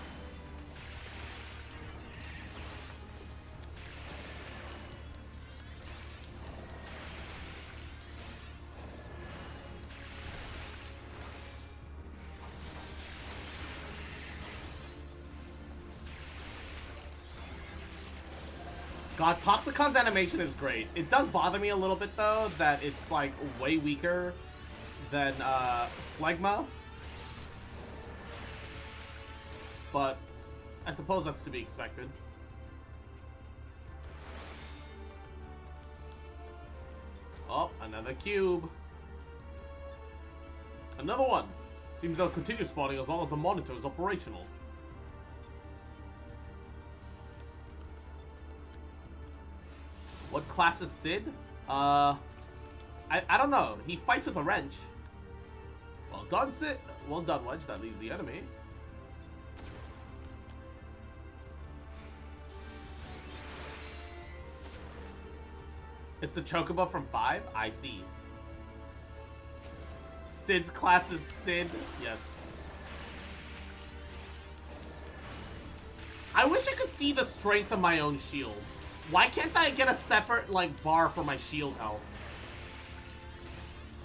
God, Toxicon's animation is great. It does bother me a little bit, though, that it's, like, way weaker than, Phlegma. But I suppose that's to be expected. Oh, another cube. Another one. Seems they'll continue spawning as long as the monitor is operational. What class is Sid? I don't know. He fights with a wrench. Well done, Sid. Well done, Wedge. That leaves the enemy. It's the Chocobo from 5? I see. Sid's class is Sid. Yes. I wish I could see the strength of my own shield. Why can't I get a separate, like, bar for my shield health?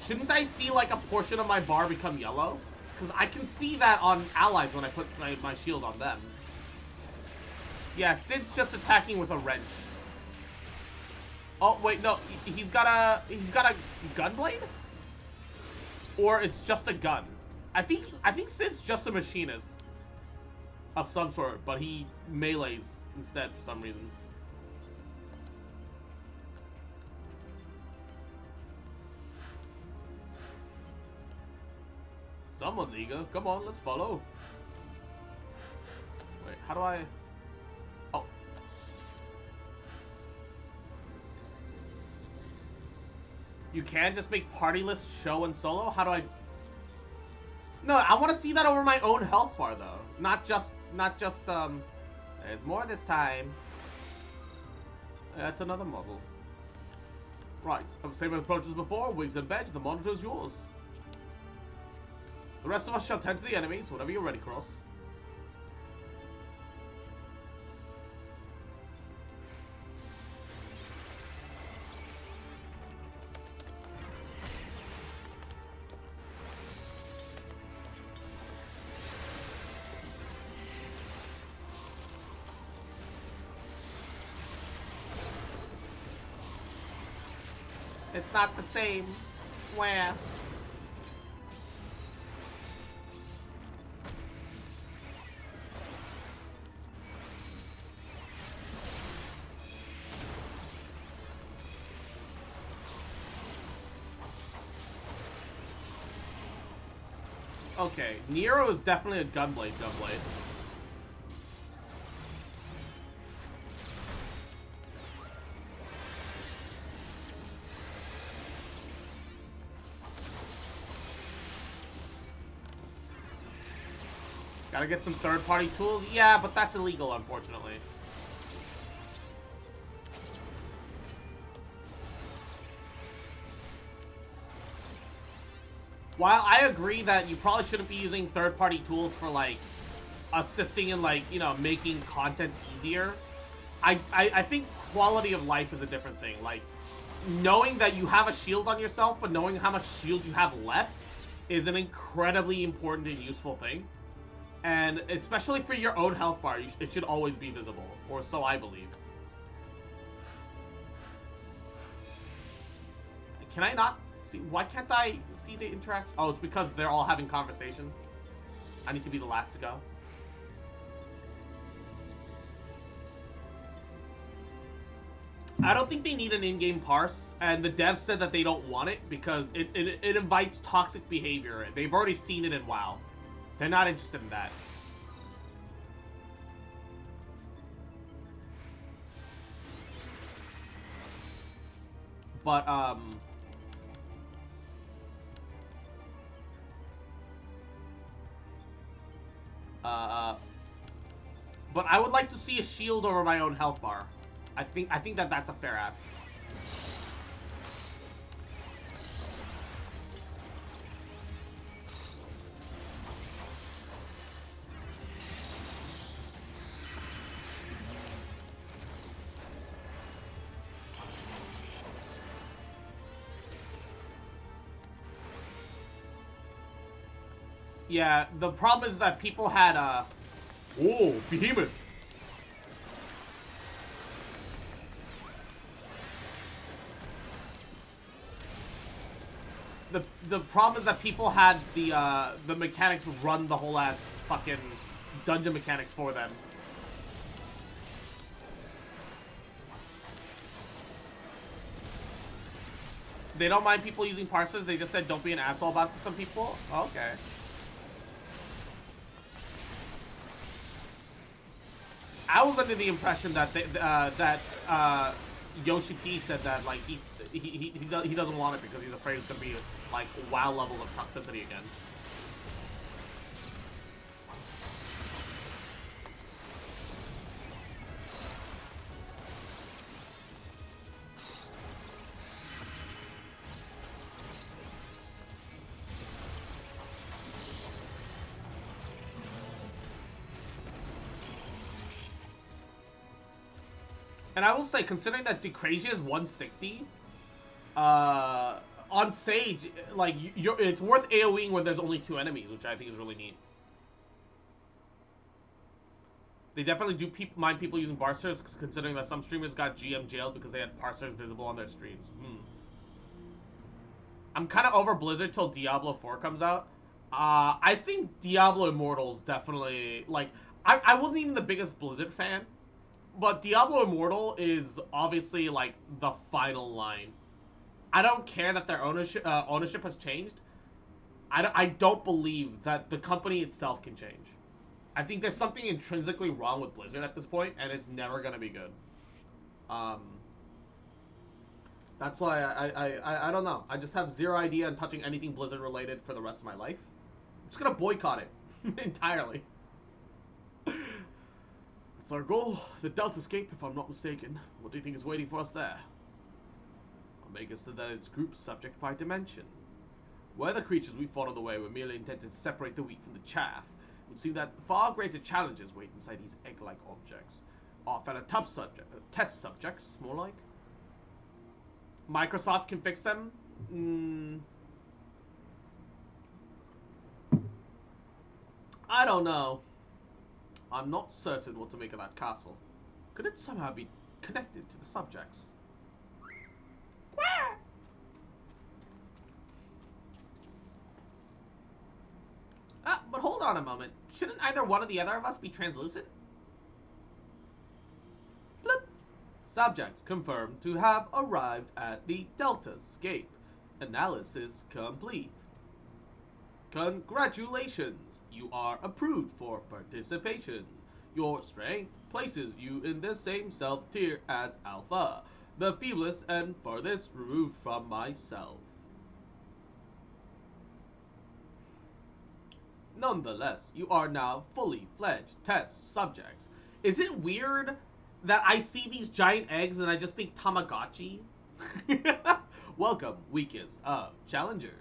Shouldn't I see, like, a portion of my bar become yellow? Because I can see that on allies when I put my shield on them. Yeah, Sid's just attacking with a wrench. Oh, wait, no. He's got a gun blade? Or it's just a gun. I think Sid's just a machinist of some sort, but he melees instead for some reason. Someone's eager. Come on, let's follow. Wait, how do I... Oh. You can just make party lists show and solo? How do I... No, I want to see that over my own health bar, though. Not just, there's more this time. That's another model. Right, same approach as before. Wings and Bedge, the monitor's yours. The rest of us shall tend to the enemies whenever you're ready, Cross. It's not the same. Swear. Okay, Nero is definitely a gunblade. Gotta get some third-party tools. Yeah, but that's illegal, unfortunately. While I agree that you probably shouldn't be using third-party tools for, like, assisting in, like, you know, making content easier, I think quality of life is a different thing. Like, knowing that you have a shield on yourself, but knowing how much shield you have left is an incredibly important and useful thing. And especially for your own health bar, it should always be visible, or so I believe. Can I not see? Why can't I see the interaction? Oh, it's because they're all having conversation. I need to be the last to go. I don't think they need an in-game parse, and the devs said that they don't want it because it invites toxic behavior. They've already seen it in WoW. They're not interested in that. But, but I would like to see a shield over my own health bar. I think that that's a fair ask. Yeah, the problem is that people had oh, behemoth. The problem is that people had the mechanics run the whole ass fucking dungeon mechanics for them. They don't mind people using parsers. They just said don't be an asshole about it to some people. Okay. I was under the impression that Yoshi P said that like he doesn't want it because he's afraid it's gonna be like WoW level of toxicity again. And I will say, considering that Decrazia is 160, on Sage, like, it's worth AoEing when there's only 2 enemies, which I think is really neat. They definitely do mind people using parsers, considering that some streamers got GM jailed because they had parsers visible on their streams. I'm kind of over Blizzard till Diablo 4 comes out. I think Diablo Immortal is definitely, like, I wasn't even the biggest Blizzard fan. But Diablo Immortal is obviously, like, the final line. I don't care that their ownership has changed. I don't believe that the company itself can change. I think there's something intrinsically wrong with Blizzard at this point, and it's never going to be good. That's why I don't know. I just have zero idea on touching anything Blizzard related for the rest of my life. I'm just going to boycott it entirely. It's our goal, the Delta Escape, if I'm not mistaken. What do you think is waiting for us there? Omega said that its group subject by dimension. Were the creatures we fought on the way were merely intended to separate the wheat from the chaff, it would seem that far greater challenges wait inside these egg-like objects. Our fellow test subjects, more like. Microsoft can fix them? I don't know. I'm not certain what to make of that castle. Could it somehow be connected to the subjects? But hold on a moment. Shouldn't either one or the other of us be translucent? Flip. Subjects confirmed to have arrived at the Delta Escape. Analysis complete. Congratulations. You are approved for participation. Your strength places you in the same self-tier as Alpha, the feeblest and farthest removed from myself. Nonetheless, you are now fully fledged test subjects. Is it weird that I see these giant eggs and I just think Tamagotchi? Welcome, weakest of challengers.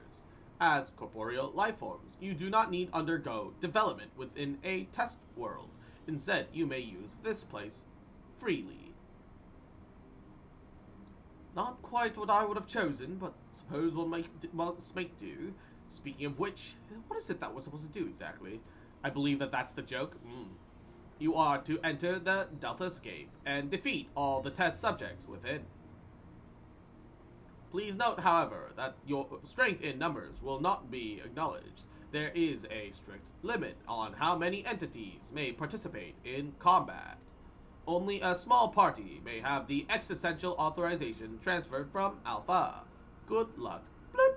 As corporeal life forms, you do not need undergo development within a test world. Instead, you may use this place freely. Not quite what I would have chosen, but suppose we'll make do. Speaking of which, what is it that we're supposed to do exactly? I believe that that's the joke. You are to enter the Delta Escape and defeat all the test subjects within. Please note, however, that your strength in numbers will not be acknowledged. There is a strict limit on how many entities may participate in combat. Only a small party may have the existential authorization transferred from Alpha. Good luck. Bloop.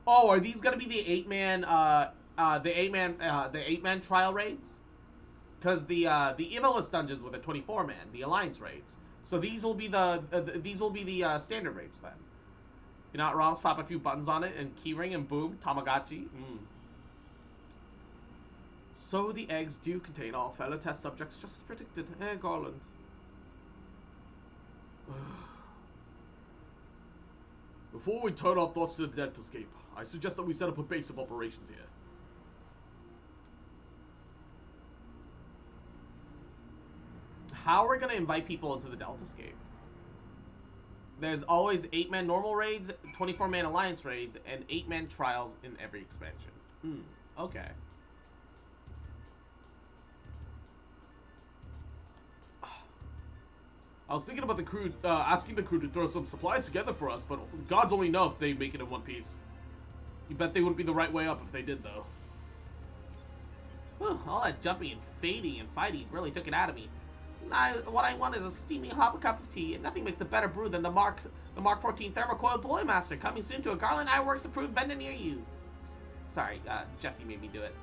Oh, are these gonna be the eight man trial raids? Because the Evilist dungeons were the 24-man, the Alliance raids. So these will be the standard raids then. You're not wrong. Slap a few buttons on it and keyring and boom, Tamagotchi. So the eggs do contain all fellow test subjects, just as predicted. Garland. Before we turn our thoughts to the Delta Escape, I suggest that we set up a base of operations here. How are we going to invite people into the Delta Escape? There's always 8-man normal raids, 24-man alliance raids, and 8-man trials in every expansion. Okay. I was thinking about the crew, asking the crew to throw some supplies together for us, but gods only know if they make it in one piece. You bet they wouldn't be the right way up if they did, though. All that jumping and fading and fighting really took it out of me. What I want is a steaming hot cup of tea, and nothing makes a better brew than the Mark 14 Thermocoil Boiler Master, coming soon to a Garland Ironworks approved vendor near you. Sorry, Jesse made me do it.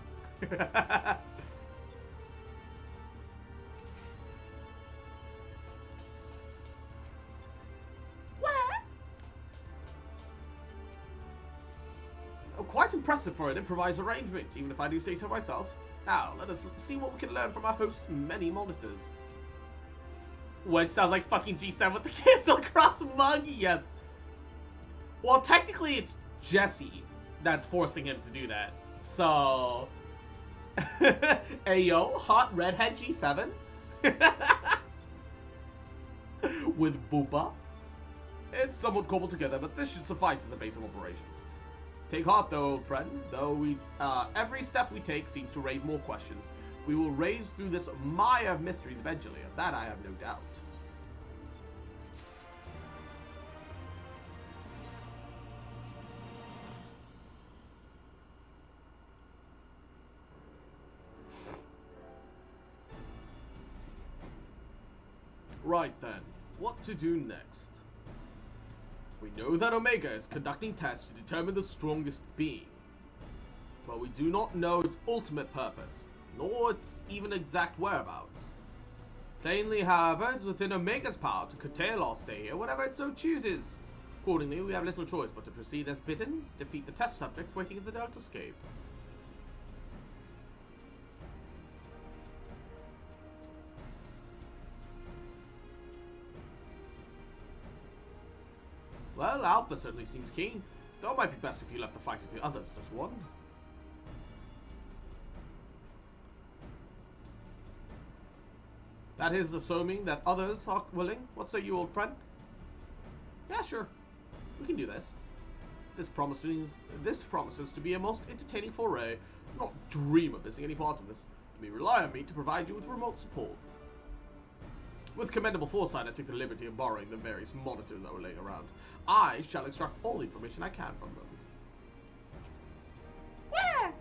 Quite impressive for an improvised arrangement, even if I do say so myself. Now, let us see what we can learn from our host's many monitors. Which sounds like fucking G7 with the Crystal Cross mug, yes. Well, technically it's Jesse that's forcing him to do that. So... Ayo, hot redhead G7? With Boopa? It's somewhat cobbled together, but this should suffice as a base of operations. Take heart, though, old friend. Though every step we take seems to raise more questions, we will raise through this mire of mysteries eventually. Of that I have no doubt. Right then, what to do next? We know that Omega is conducting tests to determine the strongest being, but we do not know its ultimate purpose, nor its even exact whereabouts. Plainly, however, it's within Omega's power to curtail our stay here whenever it so chooses. Accordingly, we have little choice but to proceed as bidden, defeat the test subjects waiting at the Delta Escape. Well, Alpha certainly seems keen, though it might be best if you left the fight to the others, don't you want? That is assuming that others are willing. What say you, old friend? Yeah, sure. We can do this. This promises to be a most entertaining foray. Do not dream of missing any part of this. You may rely on me to provide you with remote support. With commendable foresight, I took the liberty of borrowing the various monitors that were laying around. I shall extract all the information I can from them. Where?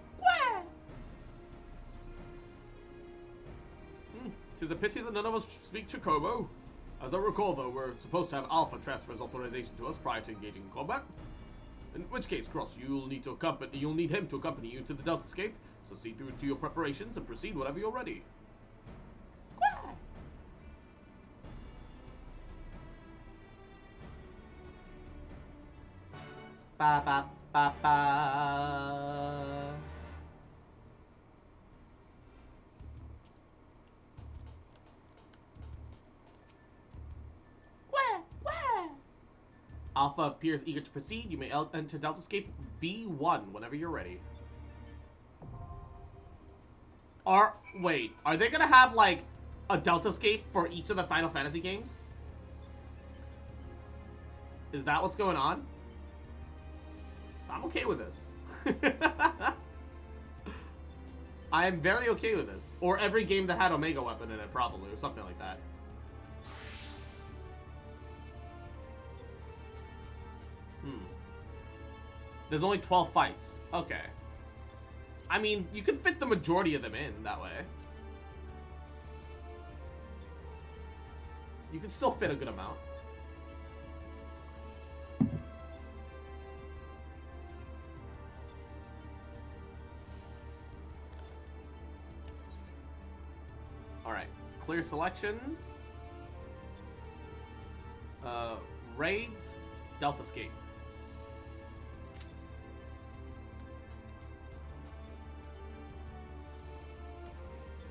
'Tis a pity that none of us speak Chocobo. As I recall, though, we're supposed to have Alpha transfer his authorization to us prior to engaging in combat. In which case, Cross, you'll need him to accompany you to the Delta Escape. So see through to your preparations and proceed whenever you're ready. Ba ba ba ba. Alpha appears eager to proceed. You may enter Deltascape B1 whenever you're ready. Wait, are they gonna have, like, a Deltascape for each of the Final Fantasy games? Is that what's going on? I'm okay with this. I am very okay with this. Or every game that had Omega Weapon in it, probably, or something like that. There's only 12 fights. Okay. I mean, you could fit the majority of them in that way. You could still fit a good amount. Alright. Clear selection. Raids. Deltascape.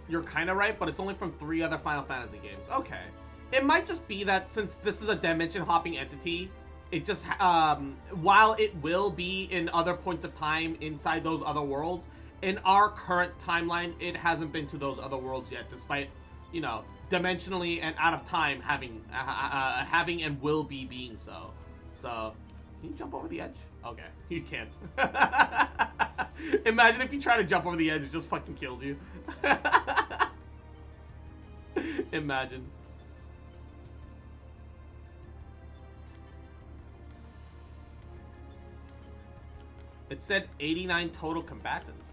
You're kind of right, but it's only from 3 other Final Fantasy games. Okay. It might just be that since this is a dimension hopping entity, it just, while it will be in other points of time inside those other worlds, in our current timeline, it hasn't been to those other worlds yet, despite, you know, dimensionally and out of time having and will be being so. So, can you jump over the edge? Okay, you can't. Imagine if you try to jump over the edge, it just fucking kills you. Imagine. It said 89 total combatants.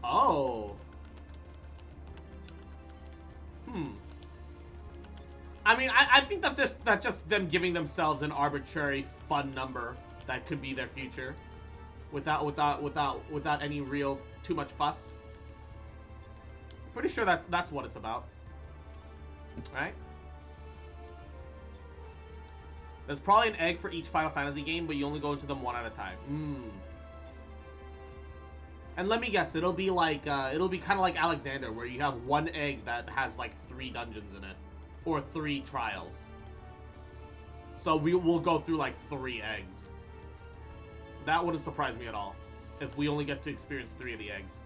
Oh. I mean, I think that that's just them giving themselves an arbitrary fun number that could be their future, without any real too much fuss. Pretty sure that's what it's about, right? There's probably an egg for each Final Fantasy game, but you only go into them one at a time. And let me guess, it'll be like it'll be kind of like Alexander, where you have one egg that has like 3 dungeons in it. Or 3 trials. So we'll go through like 3 eggs. That wouldn't surprise me at all. If we only get to experience 3 of the eggs.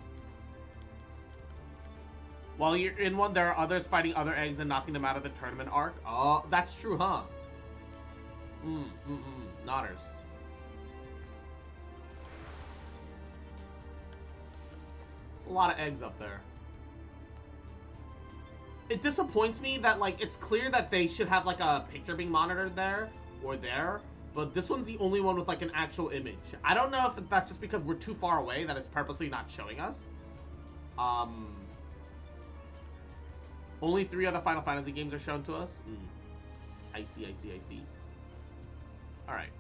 While you're in one, there are others fighting other eggs and knocking them out of the tournament arc. Oh, that's true, huh? Nodders. There's a lot of eggs up there. It disappoints me that, like, it's clear that they should have, like, a picture being monitored there, or there, but this one's the only one with, like, an actual image. I don't know if that's just because we're too far away that it's purposely not showing us. Only 3 other Final Fantasy games are shown to us. I see. Alright.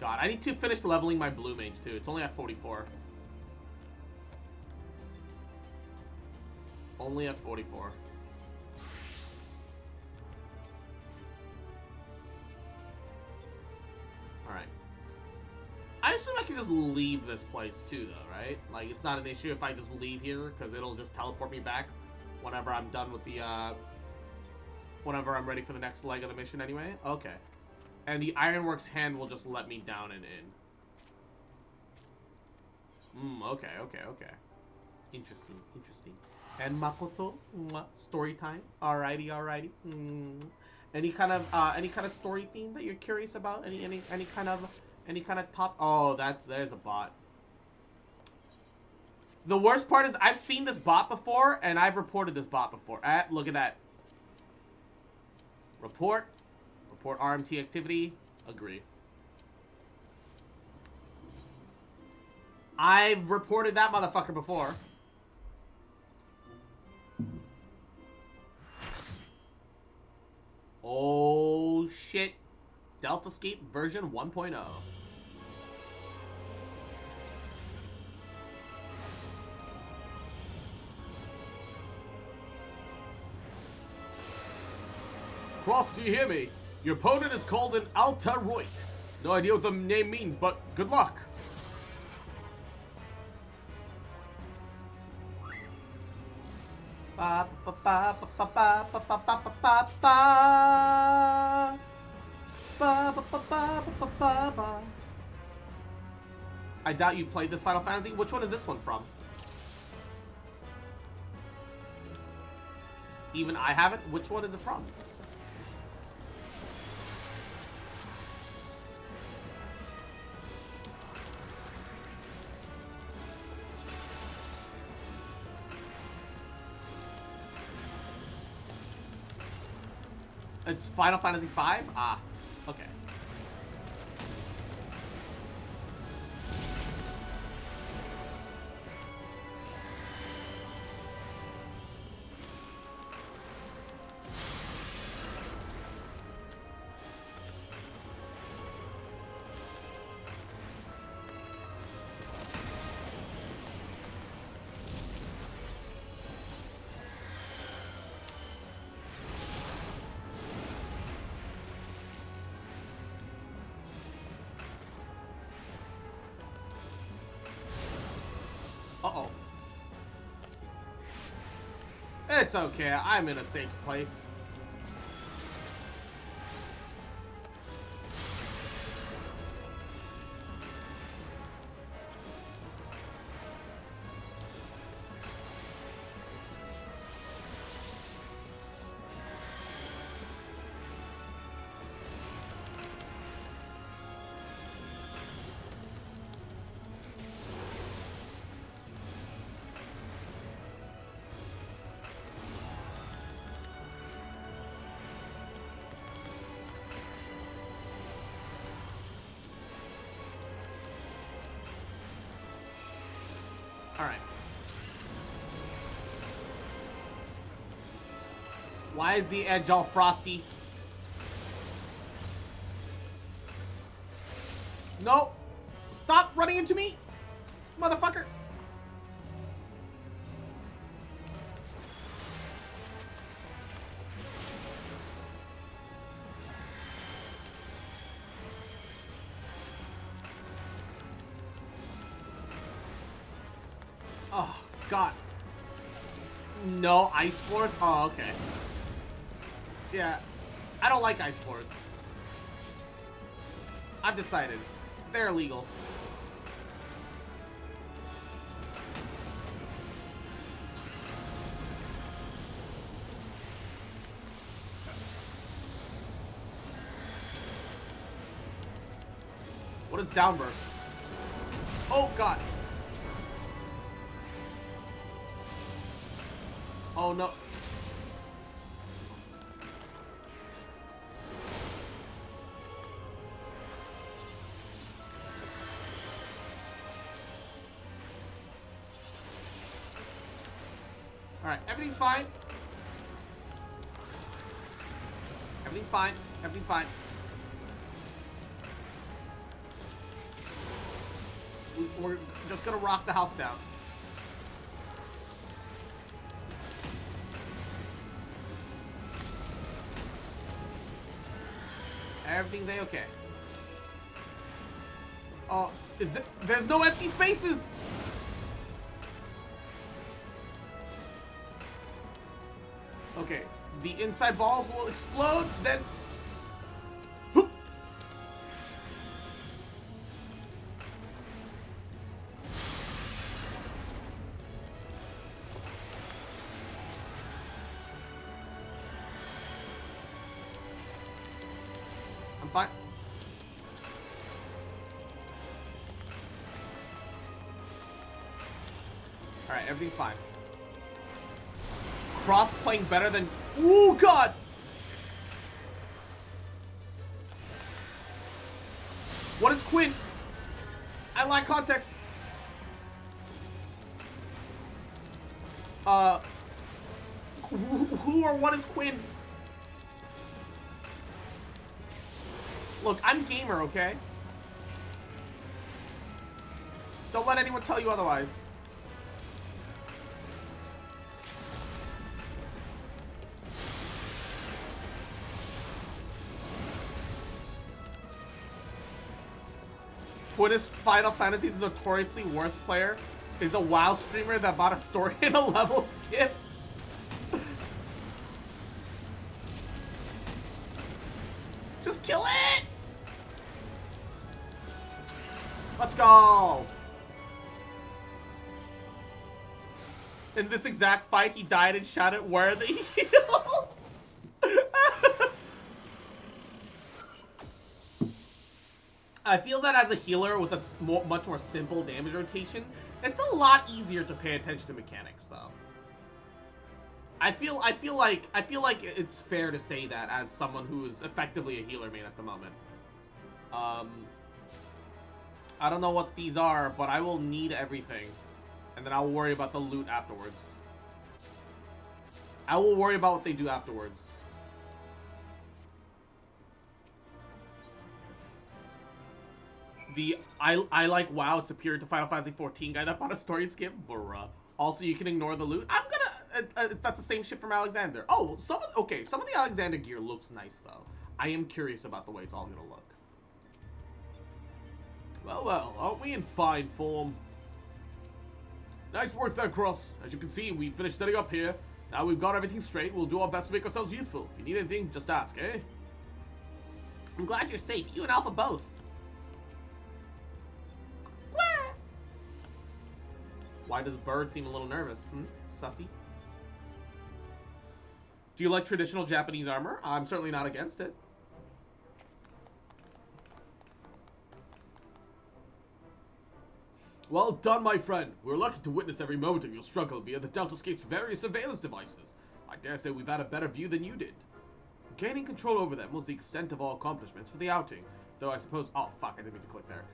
God, I need to finish leveling my blue mage too. It's only at 44. Only at 44. Alright. I assume I can just leave this place too, though, right? Like, it's not an issue if I just leave here, because it'll just teleport me back whenever I'm done with the, whenever I'm ready for the next leg of the mission anyway. Okay. And the Ironworks hand will just let me down and in. Okay. Interesting. And Makoto, story time. Alrighty. Any kind of story theme that you're curious about? Any kind of top? Oh, there's a bot. The worst part is I've seen this bot before, and I've reported this bot before. Look at that. Report RMT activity. Agree. I've reported that motherfucker before. Oh shit. Deltascape version 1.0. Cross, do you hear me? Your opponent is called an Altaroit. No idea what the name means, but good luck. Ba ba ba ba ba ba ba ba ba ba ba ba. Ba ba ba ba ba ba ba. I doubt you played this Final Fantasy. Which one is this one from? Even I haven't. Which one is it from? It's Final Fantasy V? Ah, okay. Uh-oh. It's okay. I'm in a safe place. Alright. Why is the edge all frosty? No! Stop running into me! Motherfucker! Oh, God. No ice floors? Oh, okay. Yeah. I don't like ice floors. I've decided. They're illegal. What is downburst? Oh, God. Oh, no. Alright, everything's fine. Everything's fine. Everything's fine. We're just gonna rock the house down. Everything's a-okay. Oh, there's no empty spaces! Okay, the inside balls will explode, then... Whoop. I'm fine. Alright, everything's fine. Cross playing better than... Ooh, God! What is Quinn? I lack context. Who or what is Quinn? Look, I'm gamer, okay? Don't let anyone tell you otherwise. Quinn is Final Fantasy's notoriously worst player, is a WoW streamer that bought a story and a level skip. Kill it! Let's go! In this exact fight, he died and shot it where the heals. I feel that as a healer with a much more simple damage rotation, it's a lot easier to pay attention to mechanics, though. I feel like it's fair to say that as someone who is effectively a healer main at the moment. I don't know what these are, but I will need everything. And then I'll worry about the loot afterwards. I will worry about what they do afterwards. I like WoW, it's superior to Final Fantasy 14 guide up on a story skip. Bruh. Also, you can ignore the loot. I'm gonna... that's the same shit from Alexander. Oh, some of the Alexander gear looks nice, though. I am curious about the way it's all gonna look. Well, aren't we in fine form? Nice work there, Cross. As you can see, we finished setting up here. Now we've got everything straight, we'll do our best to make ourselves useful. If you need anything, just ask, eh? I'm glad you're safe. You and Alpha both. Why does Bird seem a little nervous? Sussy? Do you like traditional Japanese armor? I'm certainly not against it. Well done, my friend. We're lucky to witness every moment of your struggle via the Deltascape's various surveillance devices. I dare say we've had a better view than you did. Gaining control over them was the extent of our accomplishments for the outing. Though I suppose... Oh, fuck, I didn't mean to click there.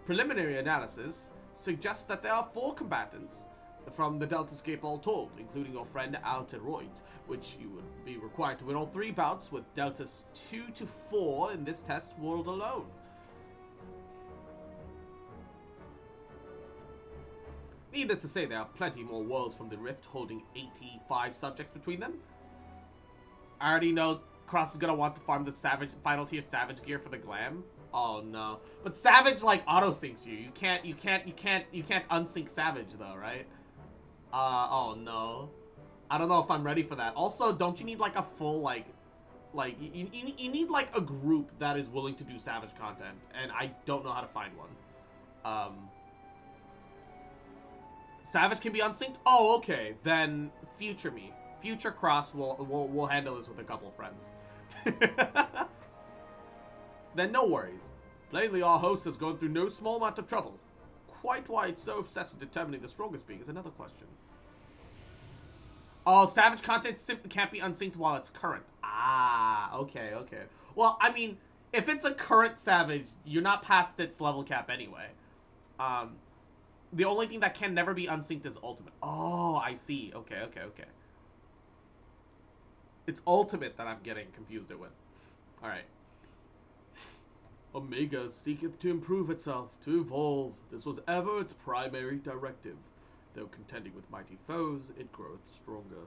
Preliminary analysis suggests that there are 4 combatants from the Deltascape all told, including your friend Alteroid, which you would be required to win all 3 bouts with deltas 2 to 4 in this test world alone. Needless to say, there are plenty more worlds from the Rift holding 85 subjects between them. I already know Cross is gonna want to farm the final tier Savage gear for the glam. Oh no. But Savage like auto syncs you. You can't unsync Savage though, right? Oh no. I don't know if I'm ready for that. Also, don't you need like a full you need like a group that is willing to do Savage content, and I don't know how to find one. Savage can be unsynced? Oh, okay. Then future me. Future Cross will handle this with a couple of friends. Then no worries. Plainly, our host has gone through no small amount of trouble. Quite why it's so obsessed with determining the strongest being is another question. Oh, Savage content simply can't be unsynced while it's current. Ah, okay. Well, I mean, if it's a current Savage, you're not past its level cap anyway. The only thing that can never be unsynced is Ultimate. Oh, I see. Okay. It's Ultimate that I'm getting confused it with. Alright. Omega seeketh to improve itself, to evolve. This was ever its primary directive. Though contending with mighty foes, it groweth stronger.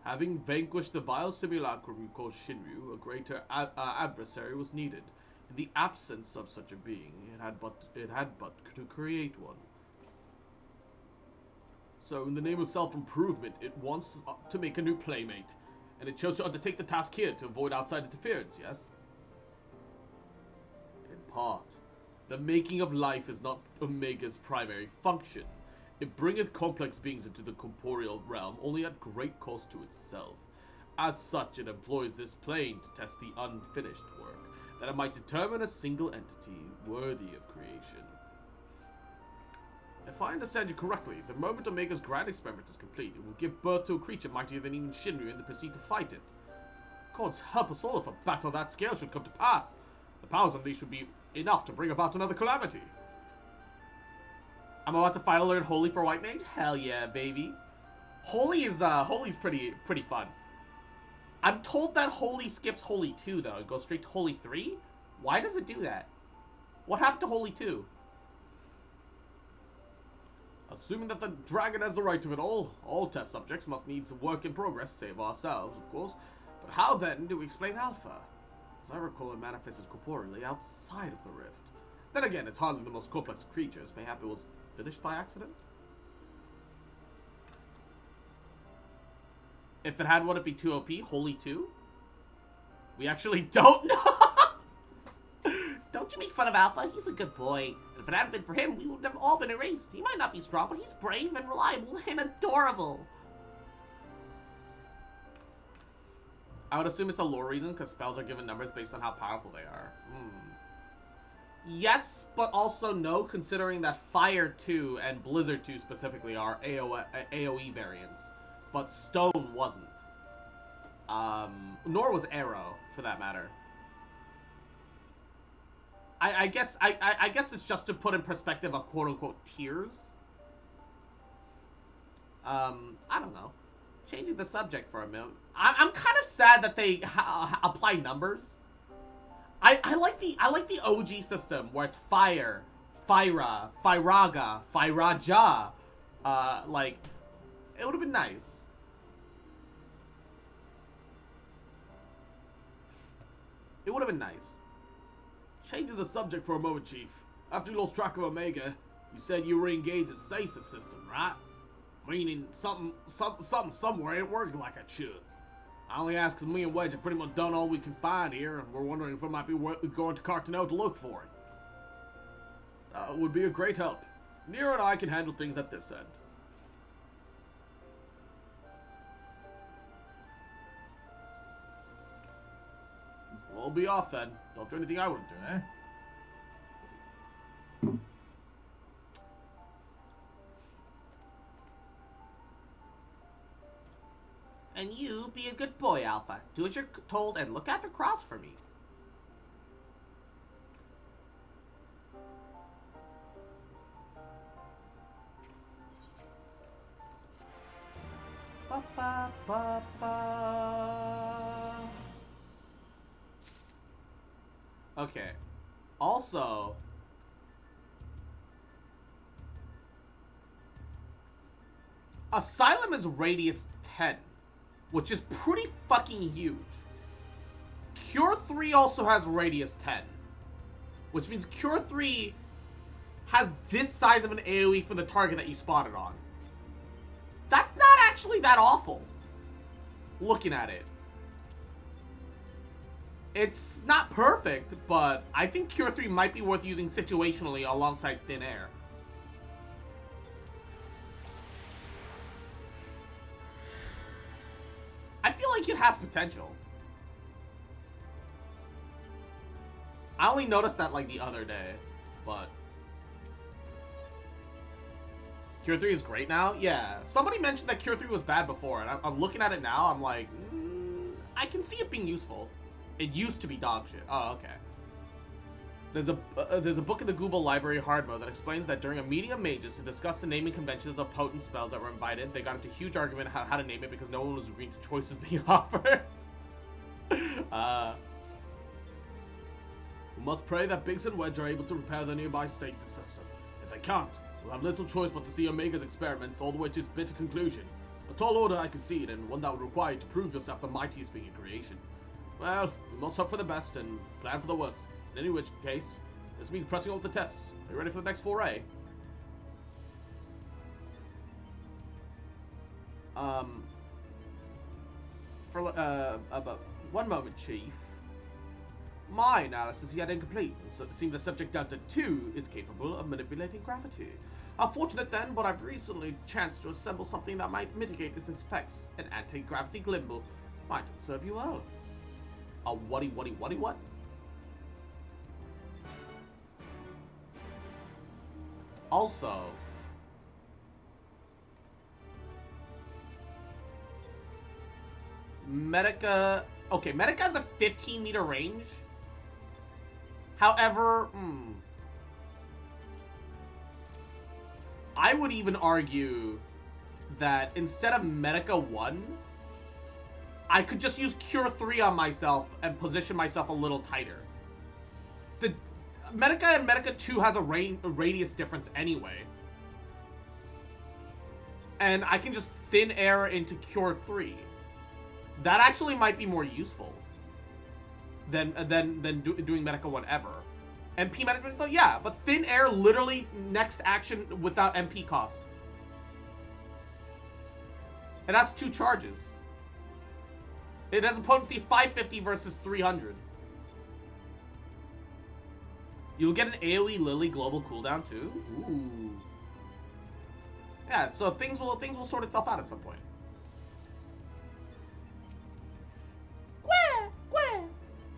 Having vanquished the vile simulacrum you call Shinryu, a greater adversary was needed. In the absence of such a being, it had but to create one. So, in the name of self-improvement, it wants to make a new playmate. And it chose to undertake the task here to avoid outside interference, yes? In part, the making of life is not Omega's primary function. It bringeth complex beings into the corporeal realm only at great cost to itself. As such, it employs this plane to test the unfinished work, that it might determine a single entity worthy of creation. If I understand you correctly, the moment Omega's grand experiment is complete, it will give birth to a creature mightier than even Shinryu and proceed to fight it. Gods help us all if a battle of that scale should come to pass. The powers unleashed would be enough to bring about another calamity. I'm about to finally learn Holy for White Mage? Hell yeah, baby. Holy's pretty fun. I'm told that Holy skips Holy 2 though. It goes straight to Holy 3? Why does it do that? What happened to Holy 2? Assuming that the dragon has the right of it all test subjects must needs work in progress, save ourselves, of course. But how then do we explain Alpha? As I recall, it manifested corporeally outside of the rift. Then again, it's hardly the most complex of creatures. Mayhap it was finished by accident? If it had, would it be 2 OP? Holy 2? We actually don't know! you make fun of Alpha? He's a good boy. And if it hadn't been for him, we would have all been erased. He might not be strong, but he's brave and reliable and adorable. I would assume it's a lore reason, because spells are given numbers based on how powerful they are. Yes, but also no, considering that Fire 2 and Blizzard 2 specifically are AoE variants. But Stone wasn't. Nor was Arrow, for that matter. I guess it's just to put in perspective a quote-unquote tiers. I don't know. Changing the subject for a minute. I'm kind of sad that they apply numbers. I like the OG system where it's Fire, Fyra, Fyraga, Fyraja. Like, it would have been nice. It would have been nice. Changing the subject for a moment, Chief. After you lost track of Omega, you said you were engaged in stasis system, right? Meaning somewhere ain't working like it should. I only ask because me and Wedge have pretty much done all we can find here, and we're wondering if we might be going to Cartano to look for it. Would be a great help. Nero and I can handle things at this end. We'll be off then. Don't do anything I wouldn't do, eh? And you be a good boy, Alpha. Do as you're told and look after Cross for me. Ba ba ba ba. Okay. Also, Asylum is radius 10. Which is pretty fucking huge. Cure 3 also has radius 10. Which means Cure 3 has this size of an AoE for the target that you spotted on. That's not actually that awful. Looking at it. It's not perfect, but I think Cure 3 might be worth using situationally alongside Thin Air. I feel like it has potential. I only noticed that like the other day, but Cure 3 is great now? Yeah. Somebody mentioned that Cure 3 was bad before, and I'm looking at it now, I'm like, I can see it being useful. It used to be dog shit. Oh, okay. There's a book in the Google Library hard mode that explains that during a meeting of mages to discuss the naming conventions of potent spells that were invited, they got into a huge argument how to name it because no one was agreeing to choices being offered. We must pray that Biggs and Wedge are able to repair the nearby stasis system. If they can't, we'll have little choice but to see Omega's experiments all the way to its bitter conclusion. A tall order I concede, and one that would require you to prove yourself the mightiest being in creation. Well, we must hope for the best and plan for the worst. In any which case, this means pressing on with the tests. Are you ready for the next foray? About one moment, Chief. My analysis is yet incomplete, so it seems the subject Delta 2 is capable of manipulating gravity. Unfortunate then, but I've recently chanced to assemble something that might mitigate its effects. An anti-gravity gimbal. Might serve you well. A what? Also, Medica... Okay, Medica has a 15-meter range. However, I would even argue that instead of Medica 1, I could just use Cure 3 on myself and position myself a little tighter. The Medica and Medica 2 has a radius difference anyway. And I can just Thin Air into Cure 3. That actually might be more useful than doing Medica 1 ever. MP management, though, yeah, but Thin Air literally next action without MP cost. And that's 2 charges. It has a potency 550 versus 300. You'll get an AoE Lily global cooldown too. Ooh. Yeah, so things will sort itself out at some point.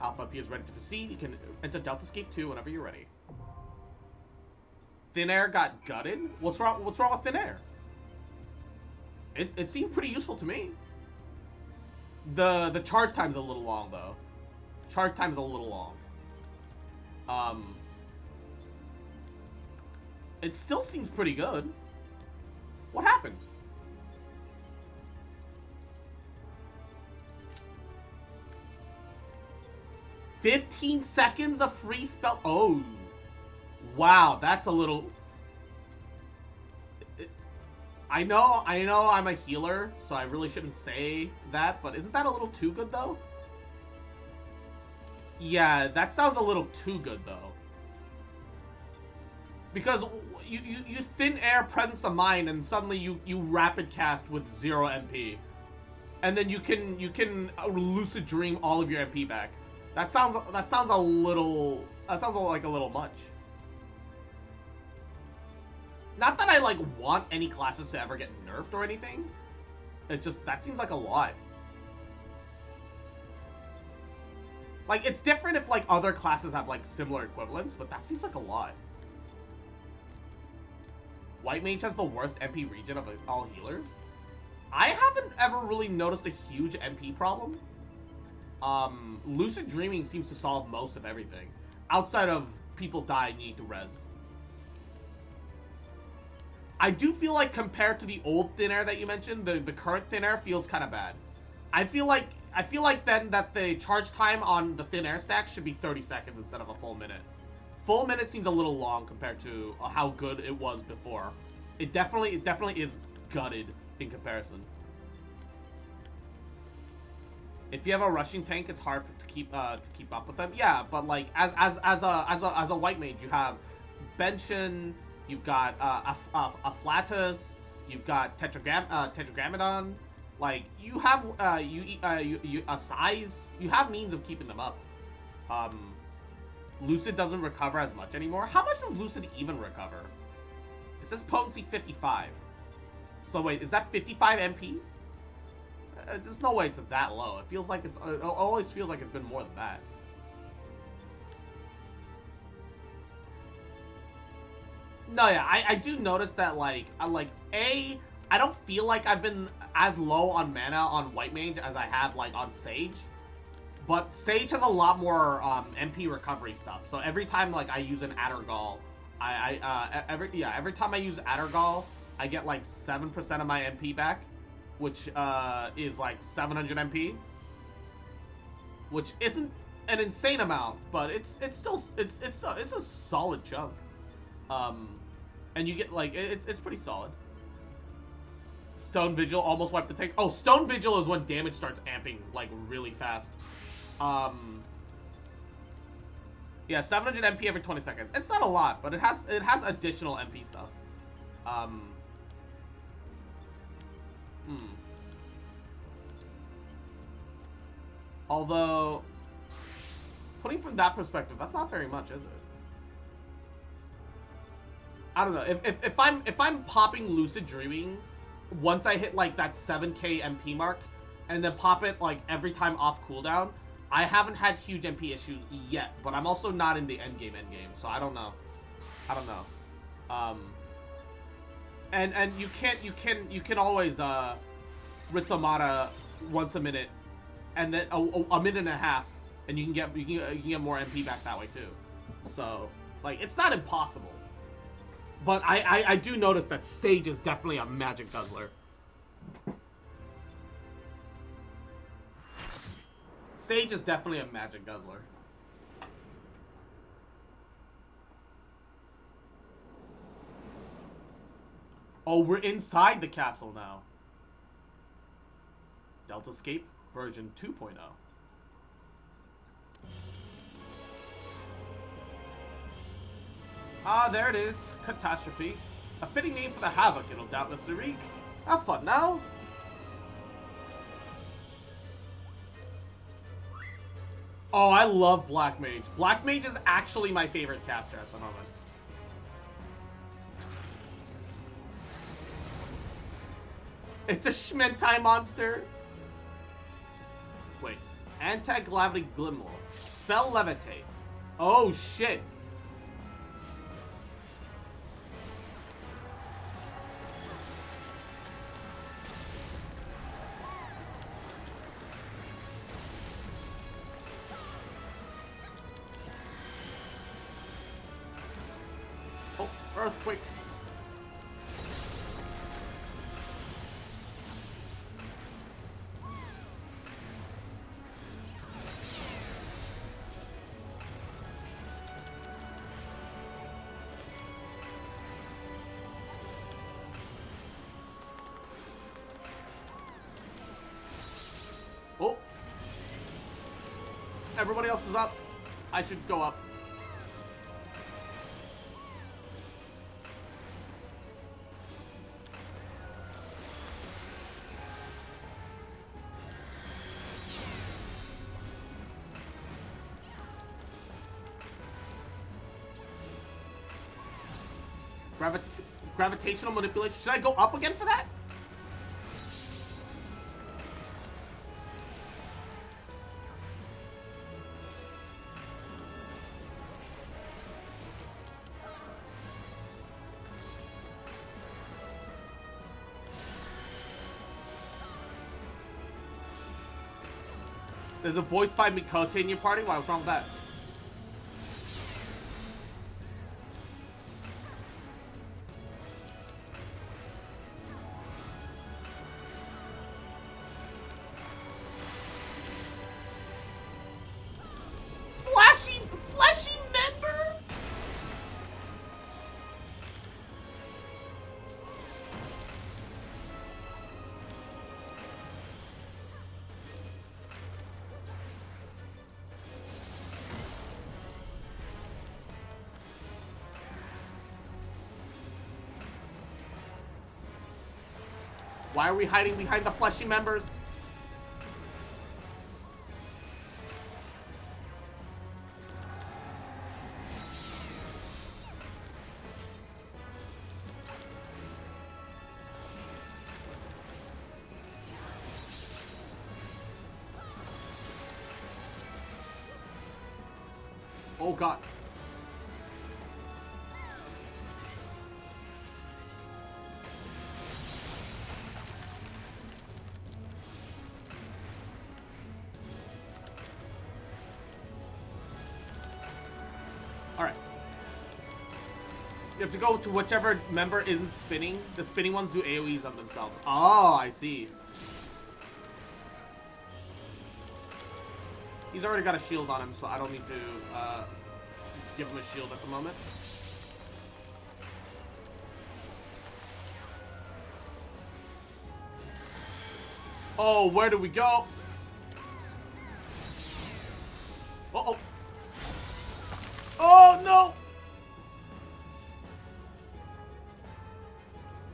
Alpha P is ready to proceed. You can enter Delta Escape 2 whenever you're ready. Thin Air got gutted? What's wrong with Thin Air? It seemed pretty useful to me. The charge time's a little long though. Charge time's a little long. It still seems pretty good. What happened? "15 seconds of free spell." Oh, wow, that's a little. I know I'm a healer, so I really shouldn't say that, but isn't that a little too good though? Yeah, that sounds a little too good though. Because you Thin Air Presence of Mind, and suddenly you rapid cast with 0 MP, and then you can lucid dream all of your MP back. That sounds like a little much. Not that I like want any classes to ever get nerfed or anything. It just, that seems like a lot. Like, it's different if like other classes have like similar equivalents, but that seems like a lot. White Mage has the worst MP region of all healers. I haven't ever really noticed a huge MP problem. Lucid Dreaming seems to solve most of everything. Outside of people die and you need to res. I do feel like compared to the old Thin Air that you mentioned, the current Thin Air feels kind of bad. I feel like then that the charge time on the Thin Air stack should be 30 seconds instead of a full minute. Full minute seems a little long compared to how good it was before. It definitely is gutted in comparison. If you have a rushing tank, it's hard to keep up with them. Yeah, but like as a white mage, you have Genshin, you've got Afflatus, you've got Tetragrammaton. Like you have a size. You have means of keeping them up. Lucid doesn't recover as much anymore. How much does Lucid even recover? It says potency 55. So wait, is that 55 MP? There's no way it's that low. It feels like it always feels like it's been more than that. No, yeah, I do notice that like I don't feel like I've been as low on mana on White Mage as I have like on Sage. But Sage has a lot more MP recovery stuff. So every time like I use an Addergall, every time I use Addergall, I get like 7% of my MP back, which is like 700 MP, which isn't an insane amount, but it's still a solid chunk. And you get like it's pretty solid. Stone Vigil almost wiped the tank. Oh, Stone Vigil is when damage starts amping like really fast. Yeah, 700 MP every 20 seconds. It's not a lot, but it has additional MP stuff. Although, putting from that perspective, that's not very much, is it? I don't know. If I'm popping Lucid Dreaming once I hit like that 7k MP mark, and then pop it like every time off cooldown, I haven't had huge MP issues yet. But I'm also not in the endgame, so I don't know. And you can always Ritzomata once a minute, and then a minute and a half, and you can get more MP back that way too. So like it's not impossible. But I do notice that Sage is definitely a magic guzzler. Sage is definitely a magic guzzler. Oh, we're inside the castle now. Delta Escape version 2.0. Ah, there it is. Catastrophe. A fitting name for the havoc it'll doubtless wreak. Have fun now. Oh, I love Black Mage. Black Mage is actually my favorite caster at the moment. It's a Schmentai monster. Wait. Anti-gravity Glimmer. Spell Levitate. Oh, shit. Oh, earthquake. Oh. Everybody else is up. I should go up. Gravitational manipulation. Should I go up again for that? There's a voice by Mikote in your party? Why, what's wrong with that? Fleshy member? Why are we hiding behind the fleshy members? Oh god. Alright. You have to go to whichever member isn't spinning. The spinning ones do AoEs on themselves. Oh, I see. He's already got a shield on him, so I don't need to give him a shield at the moment. Oh, where do we go? Uh-oh. Oh, no!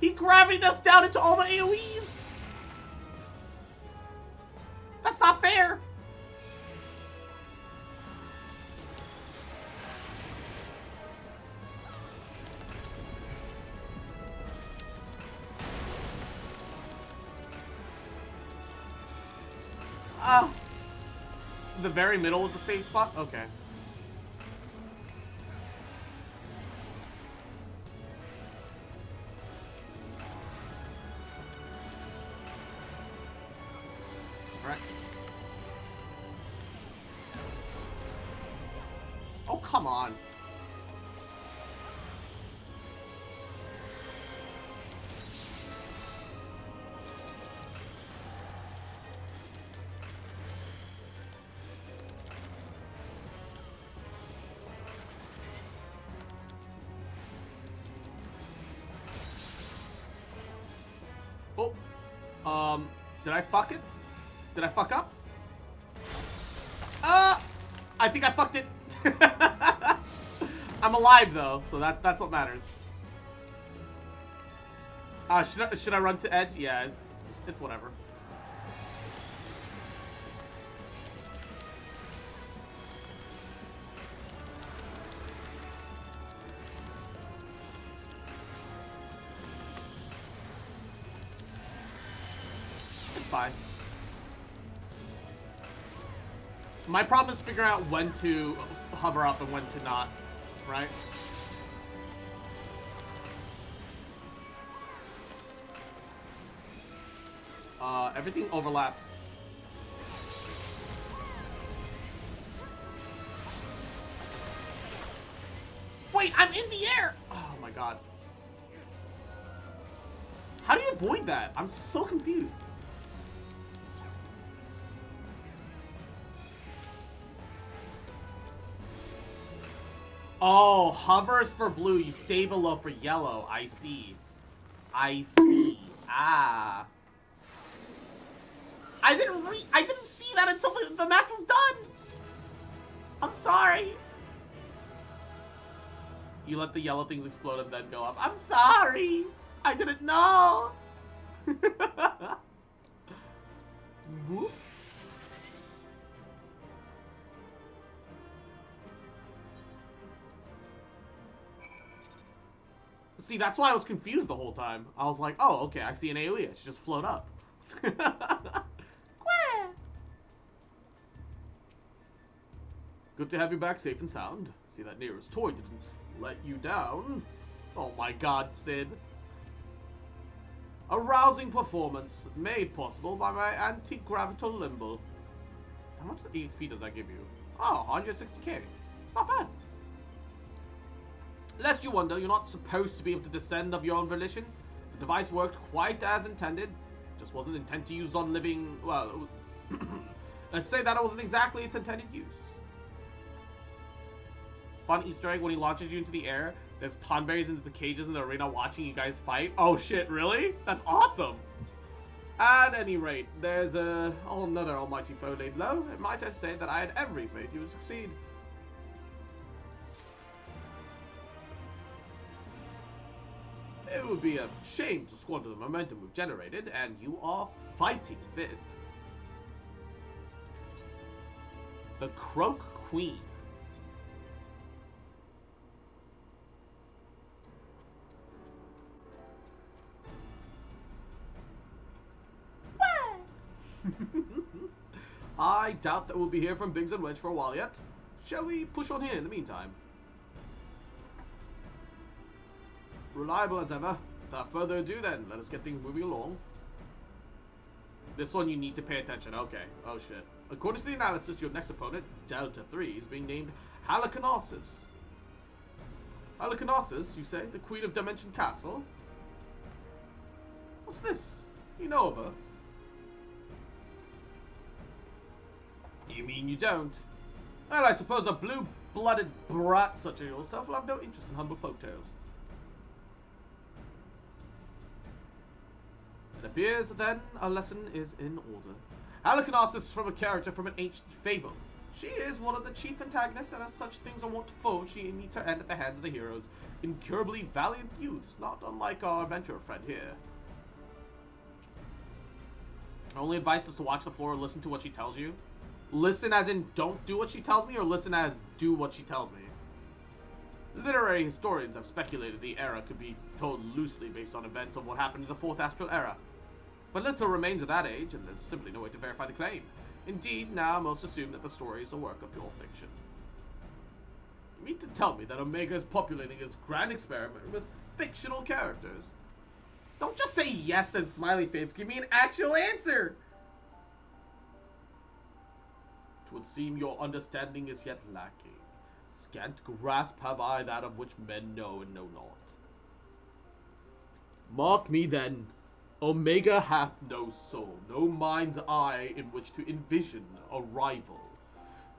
He gravitated us down into all the AoEs! That's not fair! The very middle was the safe spot? Okay. Alright. Oh, come on. Oh, did I fuck it? Did I fuck up? I think I fucked it. I'm alive though, so that's what matters. Should I run to edge? Yeah, it's whatever. fine. My problem is figuring out when to hover up and when to not, right? Everything overlaps. Wait, I'm in the air! Oh my god. How do you avoid that? I'm so confused. Oh, hovers for blue. You stay below for yellow. I see. I see. Ah. I didn't see that until the match was done. I'm sorry. You let the yellow things explode and then go up. I'm sorry. I didn't know. Whoop. See, that's why I was confused the whole time. I was like, oh, okay, I see an AoE. It should just float up. Good to have you back safe and sound. See, that nearest toy didn't let you down. Oh my god, Sid. A rousing performance made possible by my anti-gravital limbo. How much EXP does that give you? Oh, 160k. It's not bad. Lest you wonder, you're not supposed to be able to descend of your own volition. The device worked quite as intended. Just wasn't intended to use on living... Well, let's say that it wasn't exactly its intended use. Fun Easter egg, when he launches you into the air, there's tonberries into the cages in the arena watching you guys fight. Oh shit, really? That's awesome! At any rate, there's another almighty foe laid low. And might I say that I had every faith you would succeed. It would be a shame to squander the momentum we've generated, and you are fighting fit. The Croak Queen. I doubt that we'll be here from Biggs and Wedge for a while yet. Shall we push on here in the meantime? Reliable as ever. Without further ado then, let us get things moving along. This one you need to pay attention. Okay. Oh shit. According to the analysis, your next opponent, Delta 3, is being named Halicarnassus. Halicarnassus, you say? The Queen of Dimension Castle? What's this? You know of her? You mean you don't? Well, I suppose a blue-blooded brat such as yourself will have no interest in humble folktales. It appears, then, a lesson is in order. Halicarnassus is from a character from an ancient fable. She is one of the chief antagonists, and as such things are wont to fold, she meets her end at the hands of the heroes. Incurably valiant youths, not unlike our adventurer friend here. Our only advice is to watch the floor and listen to what she tells you. Listen as in don't do what she tells me, or listen as do what she tells me. Literary historians have speculated the era could be told loosely based on events of what happened in the Fourth Astral Era. But little remains of that age, and there's simply no way to verify the claim. Indeed, now most assume that the story is a work of pure fiction. You mean to tell me that Omega is populating its grand experiment with fictional characters? Don't just say yes and smiley face, give me an actual answer! Would seem your understanding is yet lacking. Scant grasp have I that of which men know and know not. Mark me then. Omega hath no soul, no mind's eye in which to envision a rival.